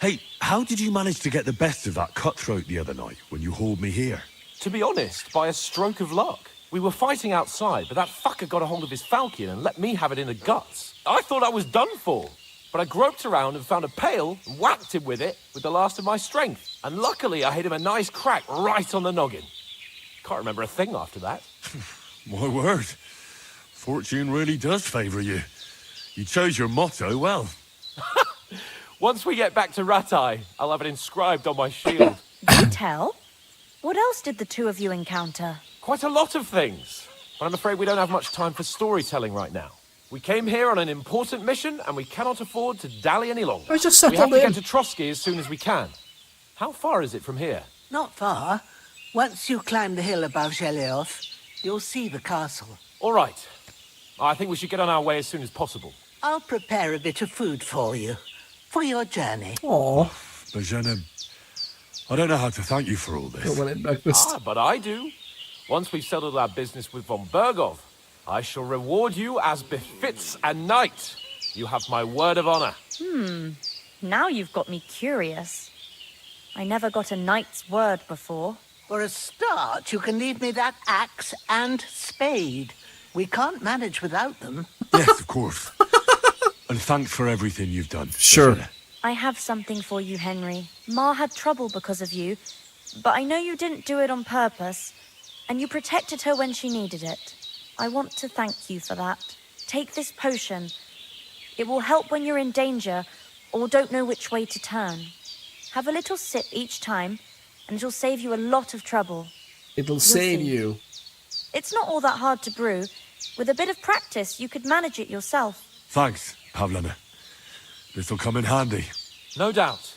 Hey, how did you manage to get the best of that cutthroat the other night when you hauled me here? To be honest, by a stroke of luck. We were fighting outside, but that fucker got a hold of his falchion and let me have it in the guts. I thought I was done for. But I groped around and found a pail and whacked him with it with the last of my strength. And luckily I hit him a nice crack right on the noggin. Can't remember a thing after that. My word. Fortune really does favour you. You chose your motto well. Once we get back to Ratai, I'll have it inscribed on my shield. Do tell. What else did the two of you encounter? Quite a lot of things. But I'm afraid we don't have much time for storytelling right now. We came here on an important mission, and we cannot afford to dally any longer. I just we have settled to in. get to Trotsky as soon as we can. How far is it from here? Not far. Once you climb the hill above Geleoth, you'll see the castle. All right. I think we should get on our way as soon as possible. I'll prepare a bit of food for you, for your journey. Aww. Bajana, I don't know how to thank you for all this. Don't want it breakfast. But I do. Once we've settled our business with von Bergov, I shall reward you as befits a knight. You have my word of honor. Now you've got me curious. I never got a knight's word before. For a start, you can leave me that axe and spade. We can't manage without them. Yes, of course. And thanks for everything you've done. Sure. Bajana. I have something for you, Henry. Ma had trouble because of you, but I know you didn't do it on purpose, and you protected her when she needed it. I want to thank you for that. Take this potion. It will help when you're in danger or don't know which way to turn. Have a little sip each time, and it'll save you a lot of trouble. It'll save you. It's not all that hard to brew. With a bit of practice, you could manage it yourself. Thanks, Pavlana. This'll come in handy. No doubt.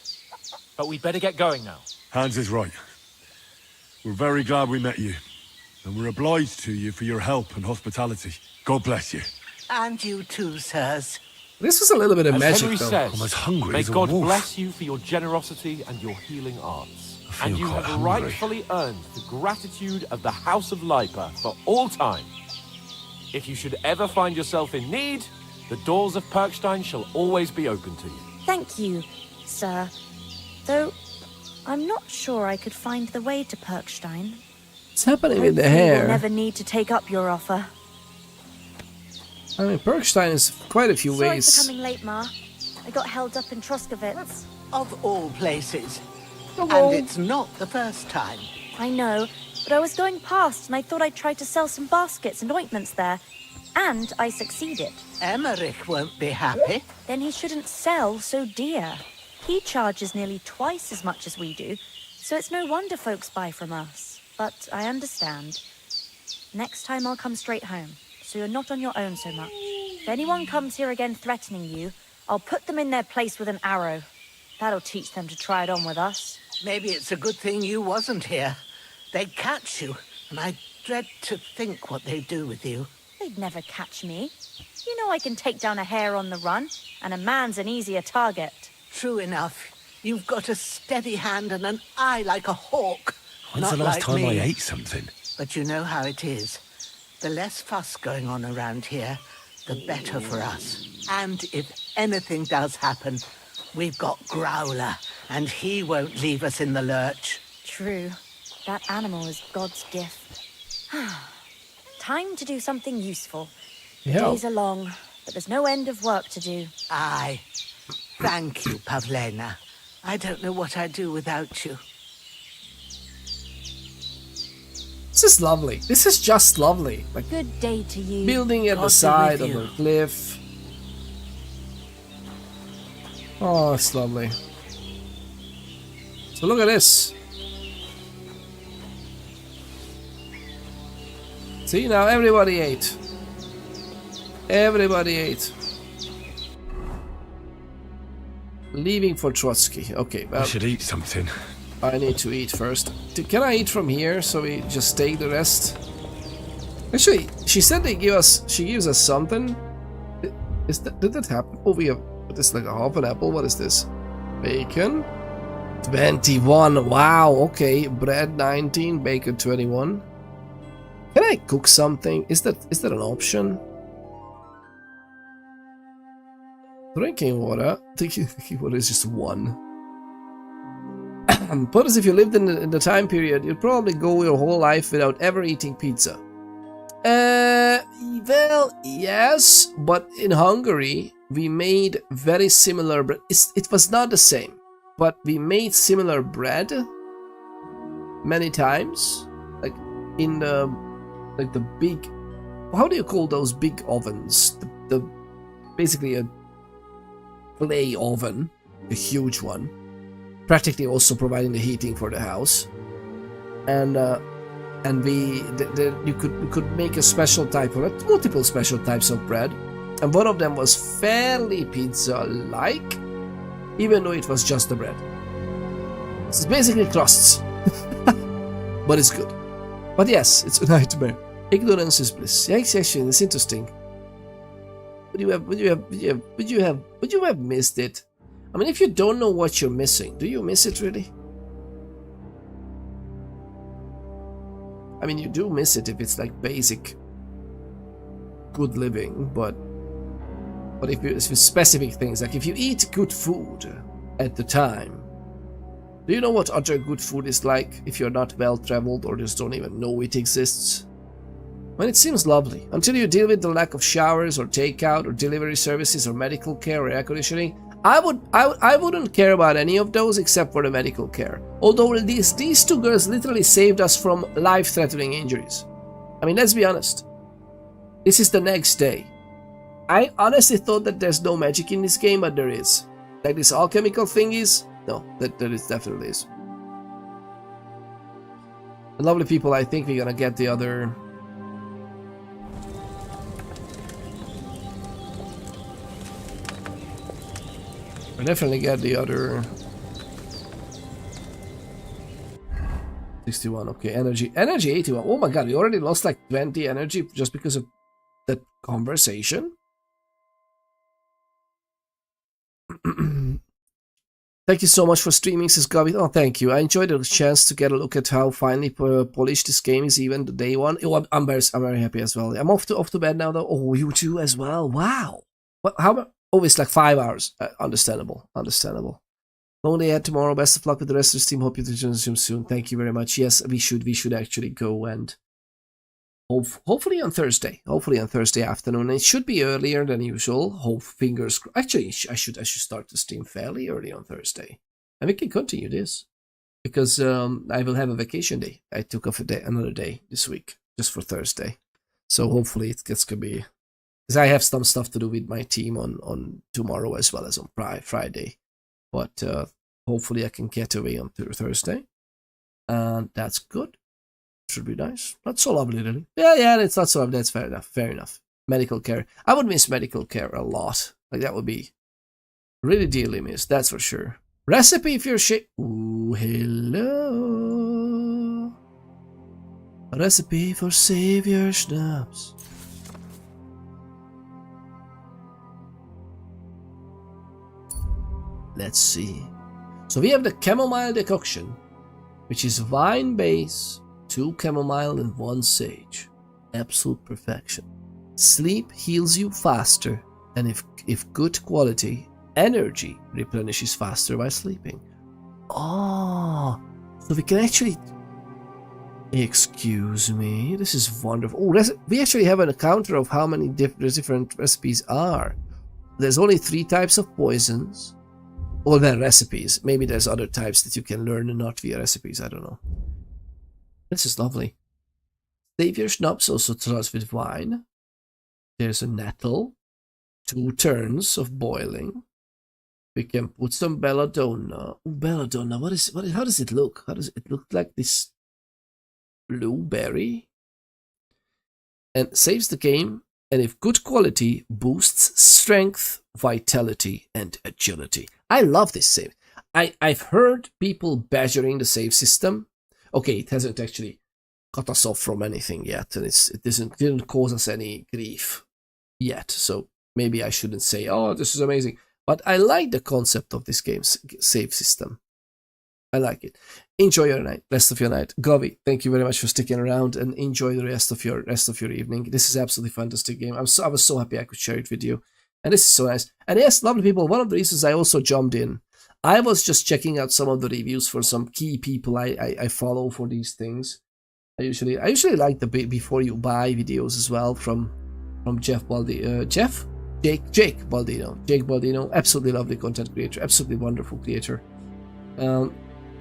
But we'd better get going now. Hans is right. We're very glad we met you. And we're obliged to you for your help and hospitality. God bless you. And you too, sirs. This was a little bit of As magic, Henry though. says, I'm as hungry may as a God wolf. bless you for your generosity and your healing arts. I feel And you quite have hungry. rightfully earned the gratitude of the House of Lipa for all time. If you should ever find yourself in need, the doors of Perkstein shall always be open to you. Thank you, sir. Though, I'm not sure I could find the way to Perkstein. What's happening with the Hopefully hair? we'll never need to take up your offer. I mean, Perkstein is quite a few Sorry ways. for coming late, Ma. I got held up in Troskowitz. Of all places. Oh. And it's not the first time. I know, but I was going past and I thought I'd try to sell some baskets and ointments there. And I succeeded. Emmerich won't be happy. Then he shouldn't sell so dear. He charges nearly twice as much as we do, so it's no wonder folks buy from us. But I understand. Next time I'll come straight home, so you're not on your own so much. If anyone comes here again threatening you, I'll put them in their place with an arrow. That'll teach them to try it on with us. Maybe it's a good thing you wasn't here. They'd catch you, and I dread to think what they'd do with you. They'd never catch me. You know I can take down a hare on the run, and a man's an easier target. True enough. You've got a steady hand and an eye like a hawk. When's Not the last like time me. I ate something? But you know how it is. The less fuss going on around here, the better for us. And if anything does happen, we've got Growler, and he won't leave us in the lurch. True. That animal is God's gift. Time to do something useful. Yeah. Days are long, but there's no end of work to do. Aye. Thank you, Pavlena. I don't know what I'd do without you. This is lovely. This is just lovely. Like Good day to you. building at God the be side with of you. the cliff. Oh, it's lovely. So look at this. See, now everybody ate. Everybody ate. Leaving for Trotsky. Okay, I should eat something. I need to eat first. Can I eat from here so we just take the rest? Actually, she said she gives us something. Did that happen? Oh, we have this is like a half an apple. What is this? Bacon. 21. Wow. Okay. Bread 19. Bacon 21. Can I cook something? Is that an option? Drinking water. Drinking water is just 1. But as if you lived in the time period, you'd probably go your whole life without ever eating pizza. Well, yes, but in Hungary we made very similar bread. It was not the same, but we made similar bread many times, like in the big. How do you call those big ovens? The basically a clay oven, a huge one, practically also providing the heating for the house, and we could make a special type of it, multiple special types of bread, and one of them was fairly pizza-like, even though it was just the bread. It's basically crusts, but it's good. But yes, it's a nightmare. Ignorance is bliss. Yes, actually, it's interesting. Would you have missed it? I mean, if you don't know what you're missing, do you miss it really? I mean, you do miss it if it's like basic good living, but if it's for specific things, like if you eat good food at the time, do you know what other good food is like if you're not well traveled or just don't even know it exists? I mean, it seems lovely until you deal with the lack of showers or takeout or delivery services or medical care or air conditioning. I wouldn't care about any of those except for the medical care. Although these two girls literally saved us from life-threatening injuries. I mean, let's be honest. This is the next day. I honestly thought that there's no magic in this game, but there is. Like this alchemical thing is? No, there is definitely is. The lovely people, I think we're gonna get the other... I definitely get the other 61. Okay, energy 81. Oh my god, we already lost like 20 energy just because of that conversation. Thank you so much for streaming, says Gabi. Oh, thank you. I enjoyed the chance to get a look at how finely polished this game is, even the day one. Oh, I'm very happy as well. I'm off to bed now though. Oh, you too as well. Wow. What? How? Oh, it's like 5 hours. Understandable. Long day ahead tomorrow. Best of luck with the rest of the team. Hope you resume soon. Thank you very much. Yes, we should actually go and hopefully on Thursday. Hopefully on Thursday afternoon. It should be earlier than usual. Fingers crossed. Actually, I should start the stream fairly early on Thursday, and we can continue this because I will have a vacation day. I took off another day this week just for Thursday, so hopefully it gets to be. Because I have some stuff to do with my team on tomorrow as well as on Friday. But hopefully I can get away on Thursday. And that's good. Should be nice. Not so lovely, really. Yeah, it's not so lovely. That's fair enough. Medical care. I would miss medical care a lot. Like, that would be really dearly missed. That's for sure. Recipe if you're Ooh, hello. A recipe for Savior Schnapps. Let's see. So we have the chamomile decoction, which is wine base, 2 chamomile and 1 sage. Absolute perfection. Sleep heals you faster, and if good quality, energy replenishes faster by sleeping. Oh, so we can actually... Excuse me, this is wonderful. Oh, we actually have an counter of how many different recipes are. There's only 3 types of poisons. Well, they're recipes. Maybe there's other types that you can learn and not via recipes. I don't know. This is lovely. Savior Schnapps also starts with wine. There's a nettle. 2 turns of boiling. We can put some belladonna. Oh, belladonna. How does it look? How does it look like this blueberry? And saves the game. And if good quality, boosts strength, vitality, and agility. I love this save. I've heard people badgering the save system. Okay, it hasn't actually cut us off from anything yet, and it didn't cause us any grief yet. So maybe I shouldn't say, oh, this is amazing. But I like the concept of this game's save system. I like it. Enjoy your night, rest of your night. Govi, thank you very much for sticking around, and enjoy the rest of your evening. This is absolutely fantastic game. I was so happy I could share it with you, and this is so nice. And yes, lovely people. One of the reasons I also jumped in, I was just checking out some of the reviews for some key people I follow for these things. I usually like the before you buy videos as well from Jake Baldino. Jake Baldino, absolutely lovely content creator, absolutely wonderful creator.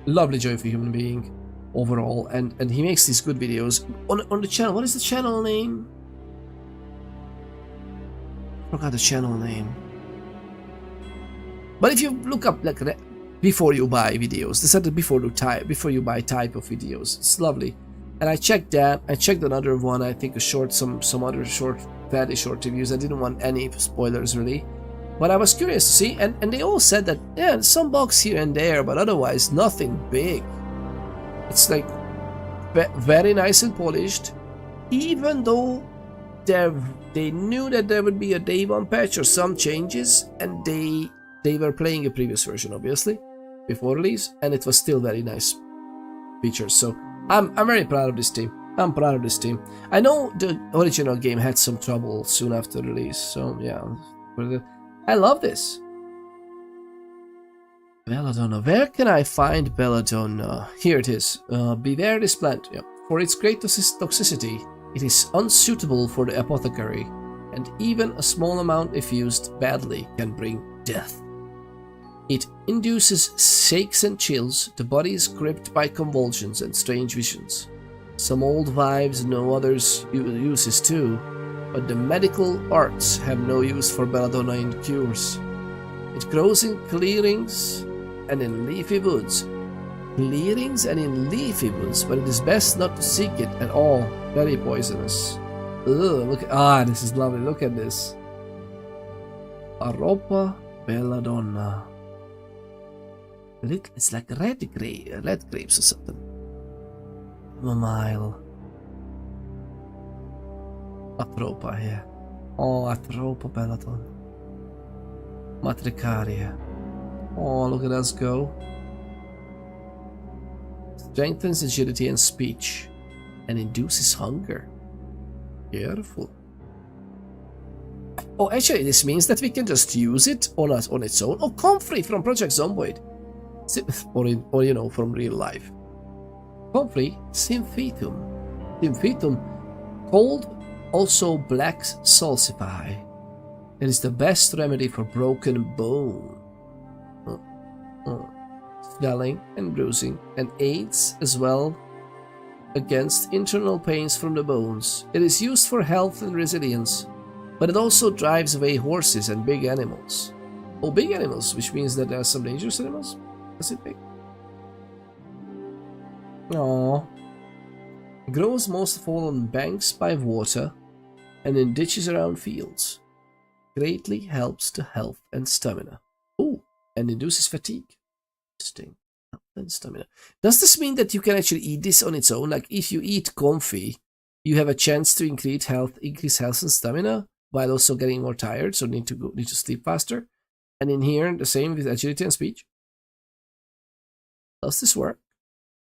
Lovely, joyful human being overall, and he makes these good videos on the channel. What is the channel name? I forgot the channel name. But if you look up like before you buy videos, this is the before you buy type of videos. It's lovely. And I checked that. I checked another one. I think some other short, fairly short reviews. I didn't want any spoilers really, but I was curious to see. And they all said that yeah, some bugs here and there, but otherwise nothing big. It's like very nice and polished, even though they knew that there would be a day one patch or some changes, and they were playing a previous version obviously before release, and it was still very nice features. So I'm very proud of this team. I'm proud of this team. I know the original game had some trouble soon after release, so yeah. I love this. Belladonna. Where can I find Belladonna? Here it is. Beware this plant. Yeah. For its great toxicity, it is unsuitable for the apothecary, and even a small amount if used badly can bring death. It induces shakes and chills, the body is gripped by convulsions and strange visions. Some old wives know others' uses too, but the medical arts have no use for belladonna in cures. It grows in clearings and in leafy woods. Clearings and in leafy woods, but it is best not to seek it at all. Very poisonous. Ugh, look at, this is lovely, look at this. Aropa belladonna. It's like red grapes or something. Chamomile. Atropa here. Oh, Atropa belladonna. Matricaria. Oh, look at us go. Strengthens agility and speech, and induces hunger. Beautiful. Oh, actually, this means that we can just use it on its own. Oh, comfrey from Project Zomboid. Or you know, from real life. Comfrey symphytum. Symphytum, called also black salsify. It is the best remedy for broken bone, swelling and bruising, and aids as well against internal pains from the bones. It is used for health and resilience, but it also drives away horses and big animals. Oh, big animals, which means that there are some dangerous animals? Is it big? Aww. Grows most of all on banks by water and in ditches around fields. Greatly helps to health and stamina. Oh, and induces fatigue. Interesting. Health and stamina. Does this mean that you can actually eat this on its own? Like if you eat comfy, you have a chance to increase health and stamina while also getting more tired, so need to sleep faster. And in here, the same with agility and speech. Does this work?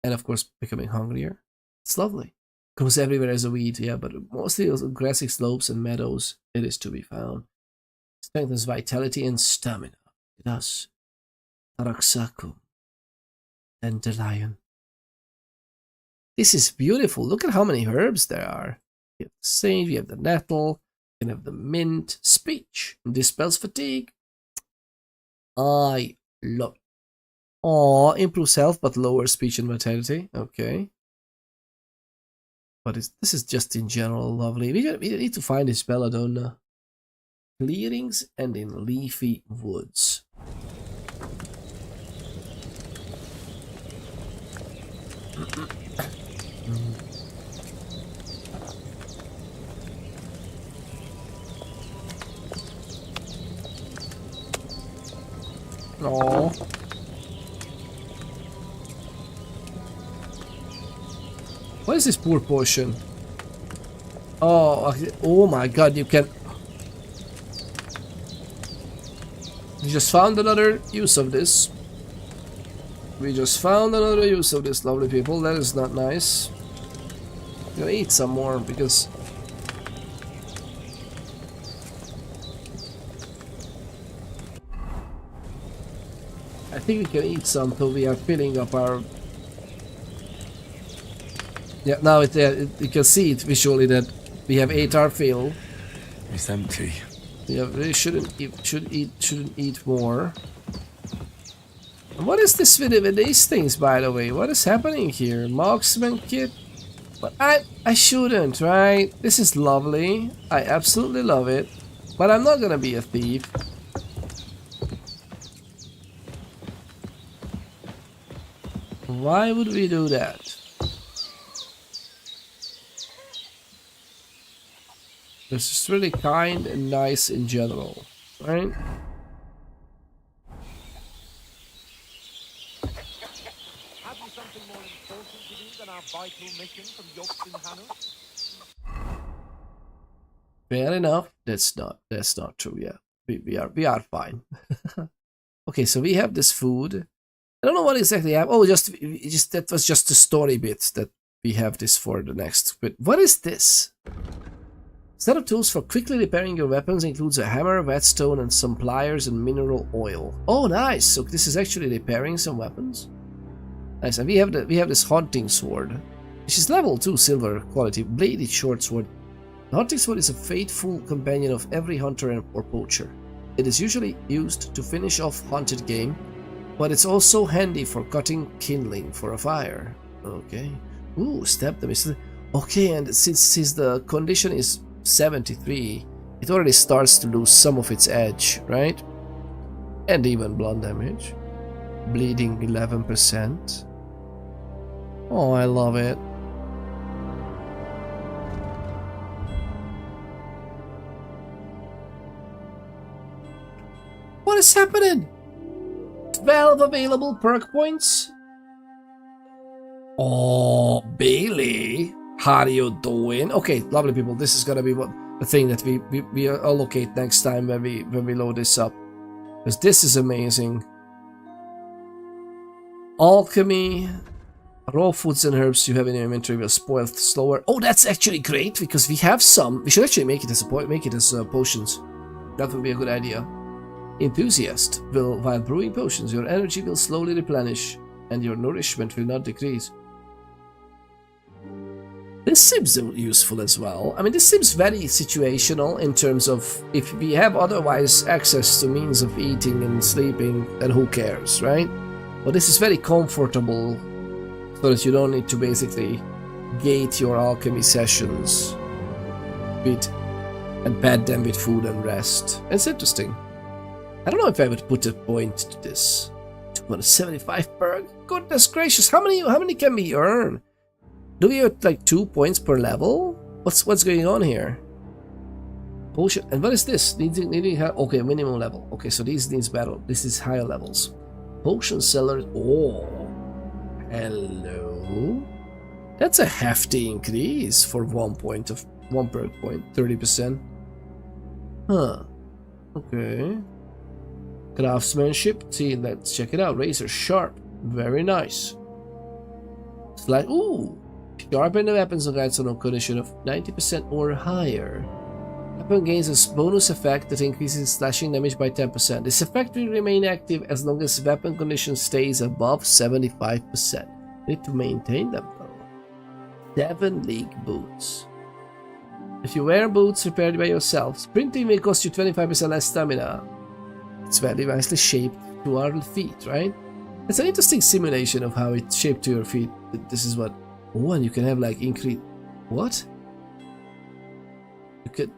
And of course, becoming hungrier. It's lovely. Grows everywhere as a weed, yeah, but mostly on grassy slopes and meadows it is to be found. Strengthens vitality and stamina. It does. Taraxacum. Dandelion. This is beautiful. Look at how many herbs there are. You have the sage, you have the nettle, you have the mint, speech. Dispels fatigue. I love it. Aw, improves health but lowers speech and vitality. Okay. But this is just in general lovely. We need to find this belladonna. Clearings and in leafy woods. What is this poor potion? Oh my god, you can... We just found another use of this. We just found another use of this, lovely people. That is not nice. I'm gonna eat some more because... I think we can eat some till we are filling up our... Yeah, now you can see it visually that we have ate our fill. It's empty. Yeah, we shouldn't eat more. And what is this with these things, by the way? What is happening here? Marksman kit? But I shouldn't, right? This is lovely. I absolutely love it. But I'm not gonna be a thief. Why would we do that? This is really kind and nice in general, right? Have you something more important to do than our vital mission from Yokes and Hannah? Fair enough. That's not true. Yeah, we are fine. Okay, so we have this food. I don't know what exactly I have. Oh, just that was just the story bit that we have this for the next. But what is this? Set of tools for quickly repairing your weapons includes a hammer, whetstone, and some pliers and mineral oil. Oh, nice! So this is actually repairing some weapons. Nice, and we have this hunting sword, which is level 2 silver quality bladed short sword. The hunting sword is a faithful companion of every hunter or poacher. It is usually used to finish off hunted game, but it's also handy for cutting kindling for a fire. Okay. Ooh, stab them. Okay, and since the condition is 73, it already starts to lose some of its edge, right? And even blunt damage. Bleeding 11%. Oh, I love it. What is happening? 12 available perk points? Oh, Bailey, how are you doing? Okay, lovely people, this is gonna be the thing that we allocate next time when we load this up, because this is amazing. Alchemy, raw foods and herbs you have in your inventory will spoil slower. Oh, that's actually great because we have some. We should actually make it as potions. That would be a good idea. Enthusiast, while brewing potions, your energy will slowly replenish and your nourishment will not decrease. This seems useful as well. I mean, this seems very situational in terms of if we have otherwise access to means of eating and sleeping, then who cares, right? But this is very comfortable so that you don't need to basically gate your alchemy sessions and pad them with food and rest. It's interesting. I don't know if I would put a point to this. 275 per. Goodness gracious, how many can we earn? Do we have like 2 points per level? What's going on here? Potion, and what is this? Needing okay, minimum level. Okay, so these needs battle. This is higher levels. Potion seller. Oh, hello. That's a hefty increase for 1 perk point, 30%. Huh. Okay. Craftsmanship. See, let's check it out. Razor sharp. Very nice. Slight. Ooh. Sharpen the weapons on guides on a condition of 90% or higher. Weapon gains a bonus effect that increases slashing damage by 10%. This effect will remain active as long as weapon condition stays above 75%. Need to maintain them though. 7 league boots. If you wear boots repaired by yourself, sprinting may cost you 25% less stamina. It's very nicely shaped to our feet, right? It's an interesting simulation of how it's shaped to your feet. This is what. Oh, and you can have like increase. What?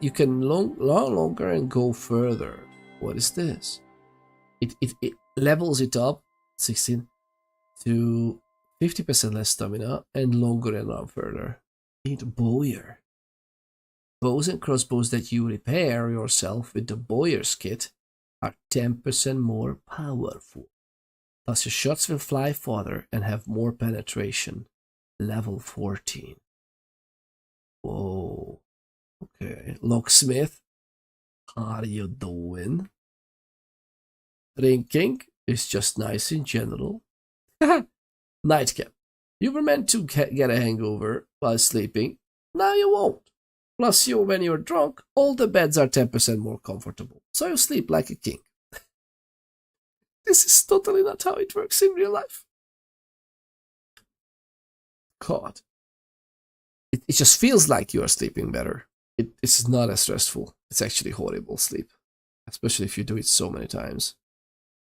You can longer and go further. What is this? It levels it up 16 to 50% less stamina and longer and run further. Bowyer. Bows and crossbows that you repair yourself with the Bowyer's kit are 10% more powerful. Thus your shots will fly farther and have more penetration. Level 14. Whoa. Okay. Locksmith. How are you doing? Drinking is just nice in general. Nightcap. You were meant to get a hangover while sleeping. Now you won't. Plus, when you're drunk, all the beds are 10% more comfortable. So you sleep like a king. This is totally not how it works in real life. God. It just feels like you are sleeping better. It's not as stressful. It's actually horrible sleep. Especially if you do it so many times.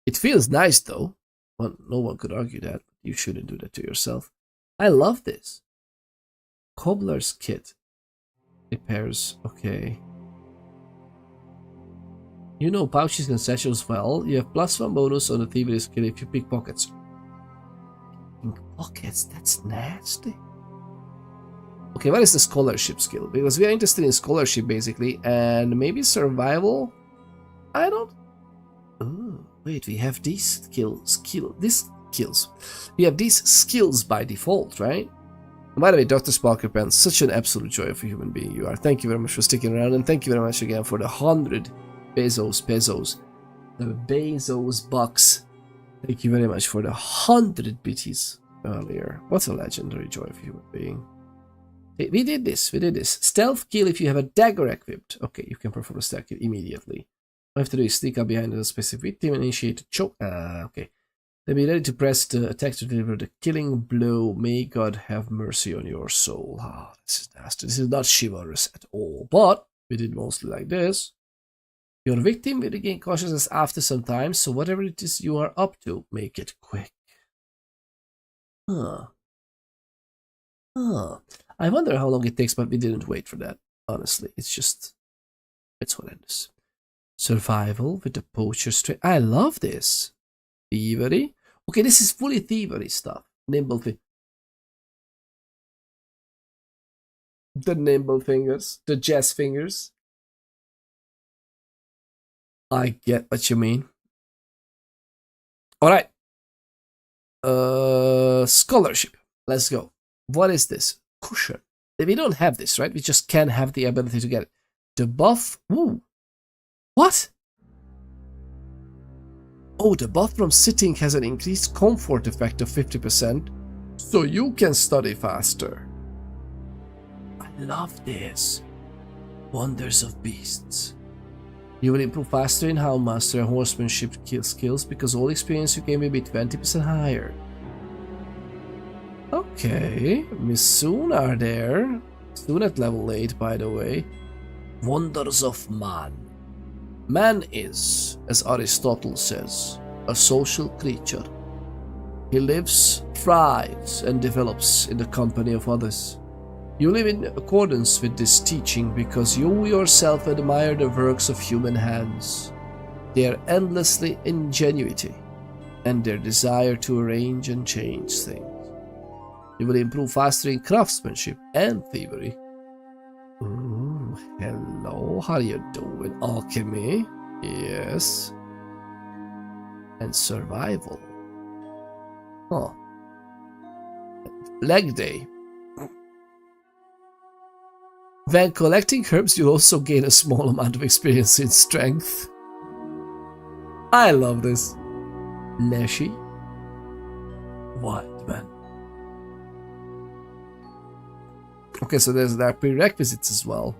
It feels nice though. Well, no one could argue that. You shouldn't do that to yourself. I love this. Cobbler's kit. Repairs. Okay. You know pouches and satchels well. You have +1 bonus on the thievery skill if you pick pockets. Pockets? That's nasty. Okay, what is the scholarship skill? Because we are interested in scholarship basically, and maybe survival? I don't... Oh, wait, we have these skills. We have these skills by default, right? And by the way, Dr. Sparkerpan, such an absolute joy of a human being you are. Thank you very much for sticking around, and thank you very much again for the 100 pesos. The Bezos bucks. Thank you very much for the 100 BTs earlier. What a legendary joy of a human being. We did this. Stealth kill if you have a dagger equipped. Okay, you can perform a stealth kill immediately. All you have to do is sneak up behind a specific victim and initiate a choke. Okay. Then be ready to press the attack to deliver the killing blow. May God have mercy on your soul. Ah, this is nasty. This is not chivalrous at all. But we did mostly like this. Your victim will regain consciousness after some time, so whatever it is you are up to, make it quick. I wonder how long it takes, but we didn't wait for that. Honestly, it's horrendous. Survival with the poacher straight. I love this. Thievery. Okay, this is fully thievery stuff. Nimble the nimble fingers, the jazz fingers. I get what you mean. All right. Scholarship. Let's go. What is this? Cushion. We don't have this, right? We just can't have the ability to get it. The buff. Ooh. What? Oh, the buff from sitting has an increased comfort effect of 50%, so you can study faster. I love this. Wonders of beasts. You will improve faster in Hound Master and Horsemanship skills because all experience you gain will be 20% higher. Okay, Miss Soon are there. Soon at level 8, by the way. Wonders of man. Man is, as Aristotle says, a social creature. He lives, thrives, and develops in the company of others. You live in accordance with this teaching because you yourself admire the works of human hands, their endlessly ingenuity, and their desire to arrange and change things. You will improve faster in craftsmanship and thievery. Ooh, hello, how are you doing? Alchemy, yes. And survival. Huh. Leg day. When collecting herbs, you'll also gain a small amount of experience in strength. I love this. Neshi. Wild man. Okay, so there are prerequisites as well.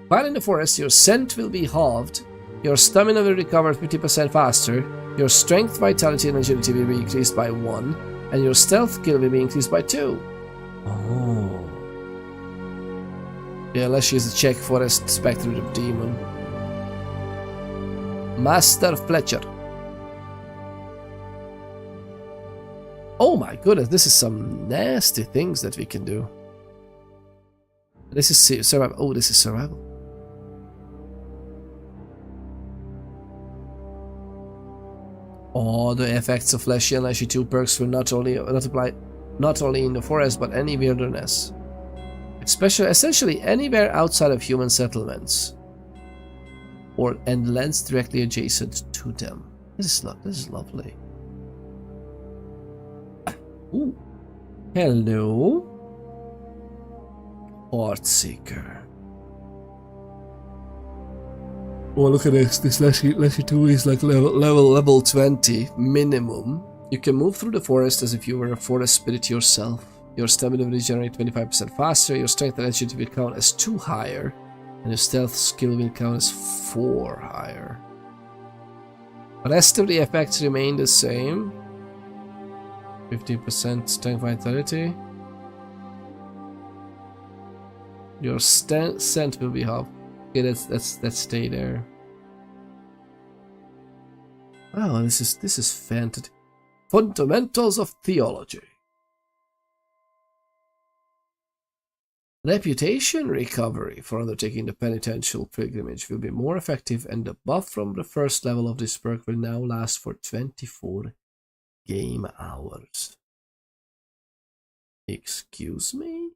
While in the forest, your scent will be halved, your stamina will recover 50% faster, your strength, vitality, and agility will be increased by 1, and your stealth skill will be increased by 2. Oh. Yeah, unless she's a Czech forest spectre of demon. Master Fletcher. Oh my goodness, this is some nasty things that we can do. This is survival. Oh, this is survival. Oh, the effects of Fleshy and Leshy 2 perks will not only in the forest but any wilderness. Essentially anywhere outside of human settlements. And lands directly adjacent to them. This is lovely. Ooh. Hello. Heartseeker. Oh, look at this. This Leshy 2 is like level 20 minimum. You can move through the forest as if you were a forest spirit yourself. Your stamina will regenerate 25% faster. Your strength and agility will count as 2 higher. And your stealth skill will count as 4 higher. The rest of the effects remain the same. 50% strength vitality. Your scent will be half. Okay, let's stay there. Wow, this is fantastic. Fundamentals of theology. Reputation recovery for undertaking the penitential pilgrimage will be more effective, and the buff from the first level of this perk will now last for 24 game hours. Excuse me?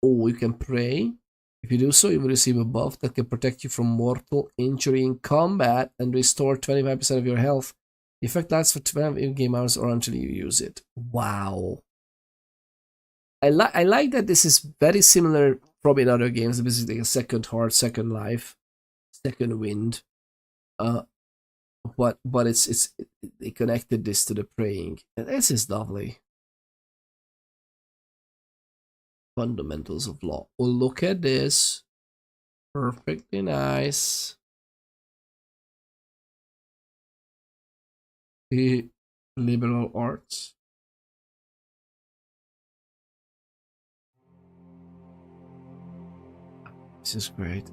Oh, you can pray. If you do so, you will receive a buff that can protect you from mortal injury in combat and restore 25% of your health. The effect lasts for 12 in-game hours or until you use it. Wow. I like that this is very similar, probably in other games. This is like a second heart, second life, second wind. But they connected this to the praying. And this is lovely. Fundamentals of law. Oh, look at this. Perfectly nice. The liberal arts. This is great.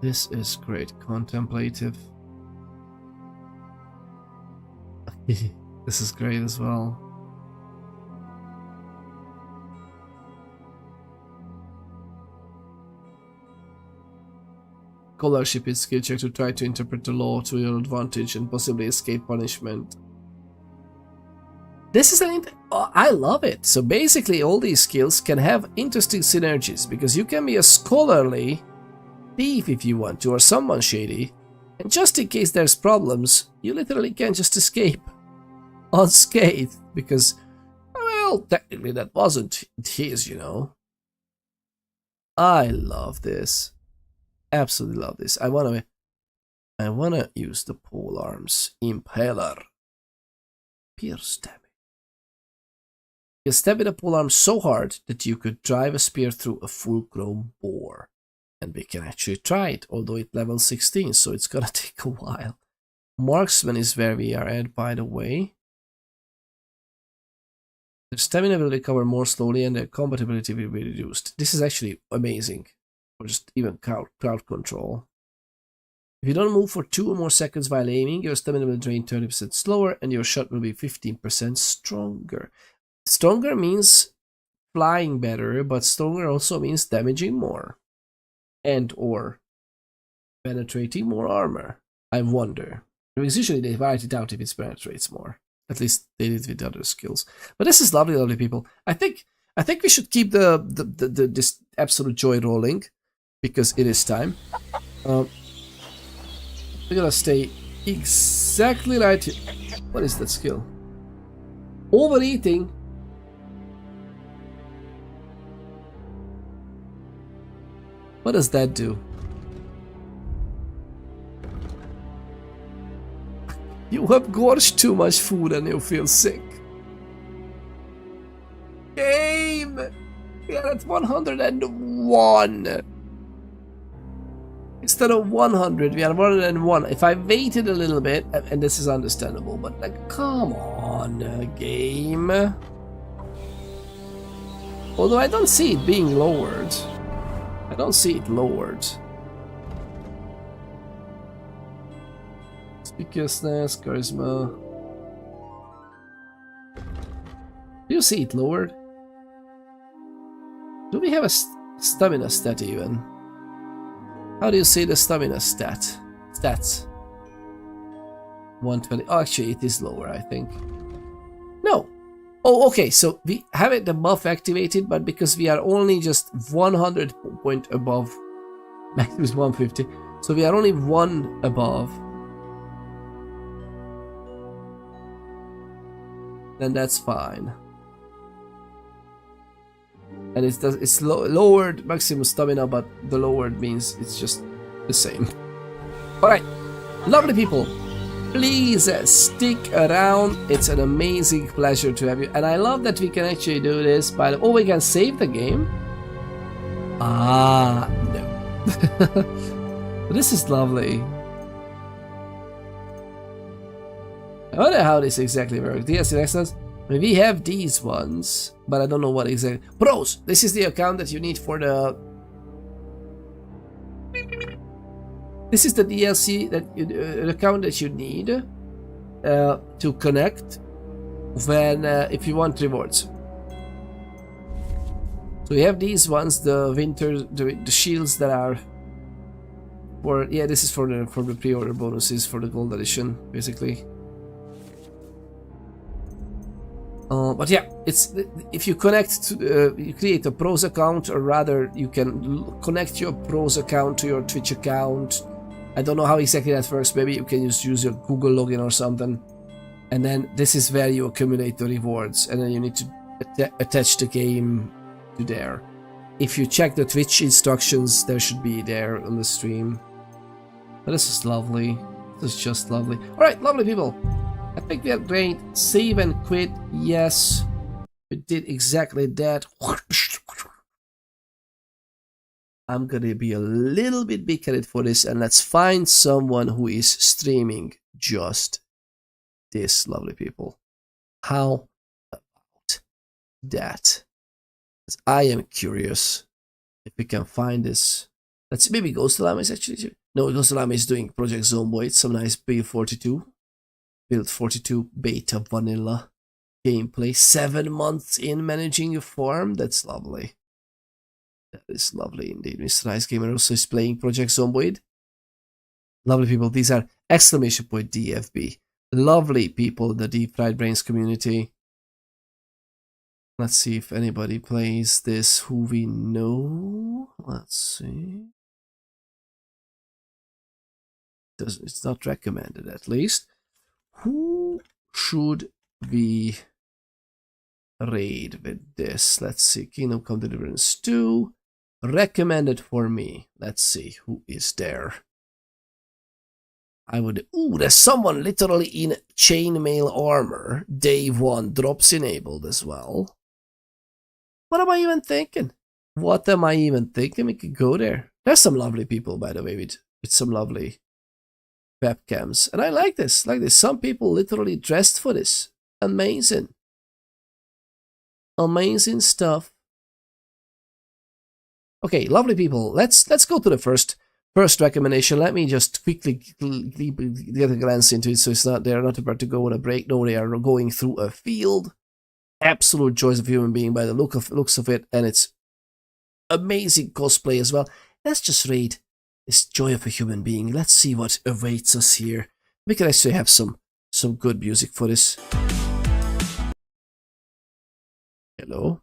This is great. Contemplative. This is great as well. Scholarship is skill check to try to interpret the law to your advantage and possibly escape punishment. This is I love it. So basically all these skills can have interesting synergies because you can be a scholarly thief if you want to, or someone shady, and just in case there's problems, you literally can just escape unscathed because, well, technically that wasn't his, you know. I love this. Absolutely love this. I wanna use the pole arms impaler. Pierce damage. You stab with a pole arm so hard that you could drive a spear through a full-grown boar. And we can actually try it, although it's level 16, so it's gonna take a while. Marksman is where we are at, by the way. Their stamina will recover more slowly and their combat ability will be reduced. This is actually amazing. Or just even crowd control. If you don't move for 2 or more seconds while aiming, your stamina will drain 30% slower and your shot will be 15% stronger. Stronger means flying better, but stronger also means damaging more. And or penetrating more armor. I wonder. Because usually they write it out if it penetrates more. At least they did with other skills. But this is lovely, lovely people. I think we should keep this absolute joy rolling. Because it is time. We're gonna stay exactly right here. What is that skill? Overeating. What does that do? You have gorged too much food and you feel sick. Game! We are at 101. Instead of 100, we are 101. If I waited a little bit, and this is understandable, but like, come on, game. Although I don't see it being lowered. I don't see it lowered. Conspicuousness, charisma. Do you see it lowered? Do we have a stamina stat even? How do you see the stamina stats? 120. Oh, actually, it is lower, I think. No. Oh, okay. So we have it the buff activated, but because we are only just 100 point above, max is 150. So we are only 1 above. then that's fine. And it's lowered maximum stamina, but the lowered means it's just the same. Alright, lovely people, please stick around. It's an amazing pleasure to have you. And I love that we can actually do this by the... Oh, we can save the game? Ah, no. This is lovely. I wonder how this exactly works. Yes, excellent. I mean, we have these ones, but I don't know what exactly. Pros! This is the account that you need for the... This is the DLC that account that you need to connect when if you want rewards. So we have these ones, the winter, the shields that are for, yeah, this is for the pre-order bonuses for the gold edition, basically. But yeah, it's if you connect to you create a pros account, or rather you can connect your pros account to your Twitch account. I don't know how exactly that works. Maybe you can just use your Google login or something, and then this is where you accumulate the rewards, and then you need to attach the game to there. If you check the Twitch instructions, there should be there on the stream. But this is lovely. This is just lovely. Alright, lovely people. I think we are great. Save and quit. Yes. We did exactly that. I'm gonna be a little bit big-headed for this, and let's find someone who is streaming just this, lovely people. How about that? I am curious if we can find this. Let's see, maybe Ghost Alarm is actually... No, Ghost Alarm is doing Project Zomboid, some nice Build 42. Build 42 beta vanilla gameplay. 7 months in managing a farm. That's lovely. That is lovely indeed. Mr. Nice Gamer also is playing Project Zomboid. Lovely people. These are exclamation point DFB. Lovely people in the Deep Fried Brains community. Let's see if anybody plays this who we know. Let's see. It's not recommended, at least. Who should we raid with this? Let's see. Kingdom Come Deliverance 2. Recommended for me. Let's see who is there. I would... Ooh, there's someone literally in chainmail armor. Day 1. Drops enabled as well. What am I even thinking? What am I even thinking? We could go there. There's some lovely people, by the way, with some lovely webcams. And I like this. Like this. Some people literally dressed for this. Amazing. Amazing stuff. Okay, lovely people. Let's go to the first recommendation. Let me just quickly get a glance into it, so it's not they're not about to go on a break. No, they are going through a field. Absolute joys of human being by the looks of it, and it's amazing cosplay as well. Let's just read this joy of a human being. Let's see what awaits us here. We can actually have some good music for this. Hello.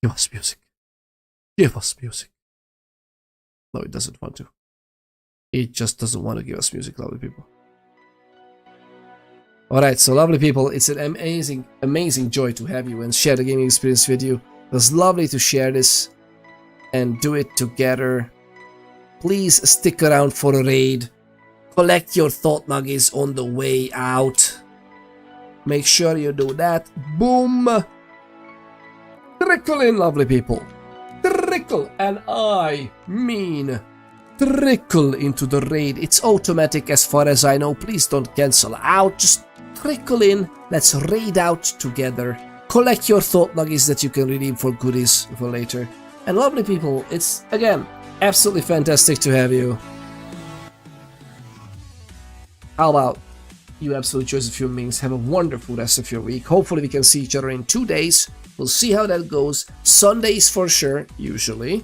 Give us music. Give us music. No, it doesn't want to. It just doesn't want to give us music, lovely people. Alright, so lovely people, it's an amazing joy to have you and share the gaming experience with you. It was lovely to share this and do it together. Please stick around for a raid. Collect your thought nuggies on the way out. Make sure you do that. Boom! Trickle in, lovely people. Trickle, and I mean trickle into the raid. It's automatic as far as I know. Please don't cancel out. Just trickle in. Let's raid out together. Collect your thought nuggies that you can redeem for goodies for later. And lovely people, it's again absolutely fantastic to have you. How about you absolute choice of human beings? Have a wonderful rest of your week. Hopefully we can see each other in 2 days. We'll see how that goes. Sundays for sure, usually.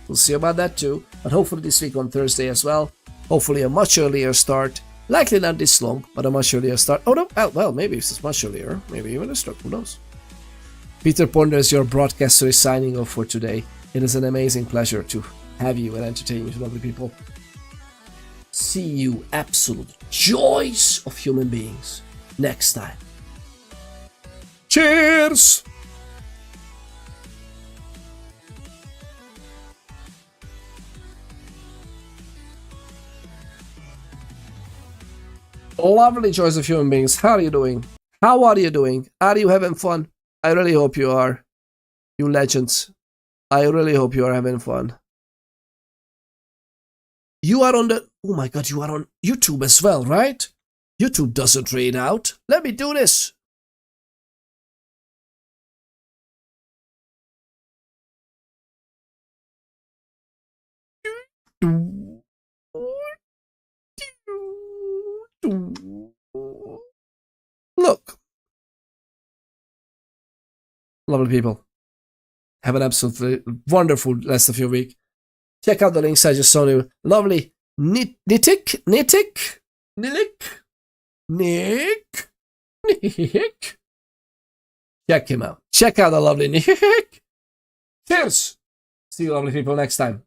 We'll see about that too. But hopefully this week on Thursday as well. Hopefully a much earlier start. Likely not this long, but a much earlier start. Oh no, well, maybe it's much earlier. Maybe even a start, who knows. Peter Ponders, your broadcaster, is signing off for today. It is an amazing pleasure to have you and entertain you, lovely people. see you absolute joys of human beings next time. Cheers! Lovely choice of human beings. How are you doing? How are you doing? Are you having fun? I really hope you are. You legends. I really hope you are having fun. You are on the... Oh my god, you are on YouTube as well, right? YouTube doesn't read out. Let me do this. Look. Lovely people. Have an absolutely wonderful rest of your week. Check out the links I just showed you. Lovely Nick. Check him out. Check out the lovely Nick. Cheers. See you lovely people next time.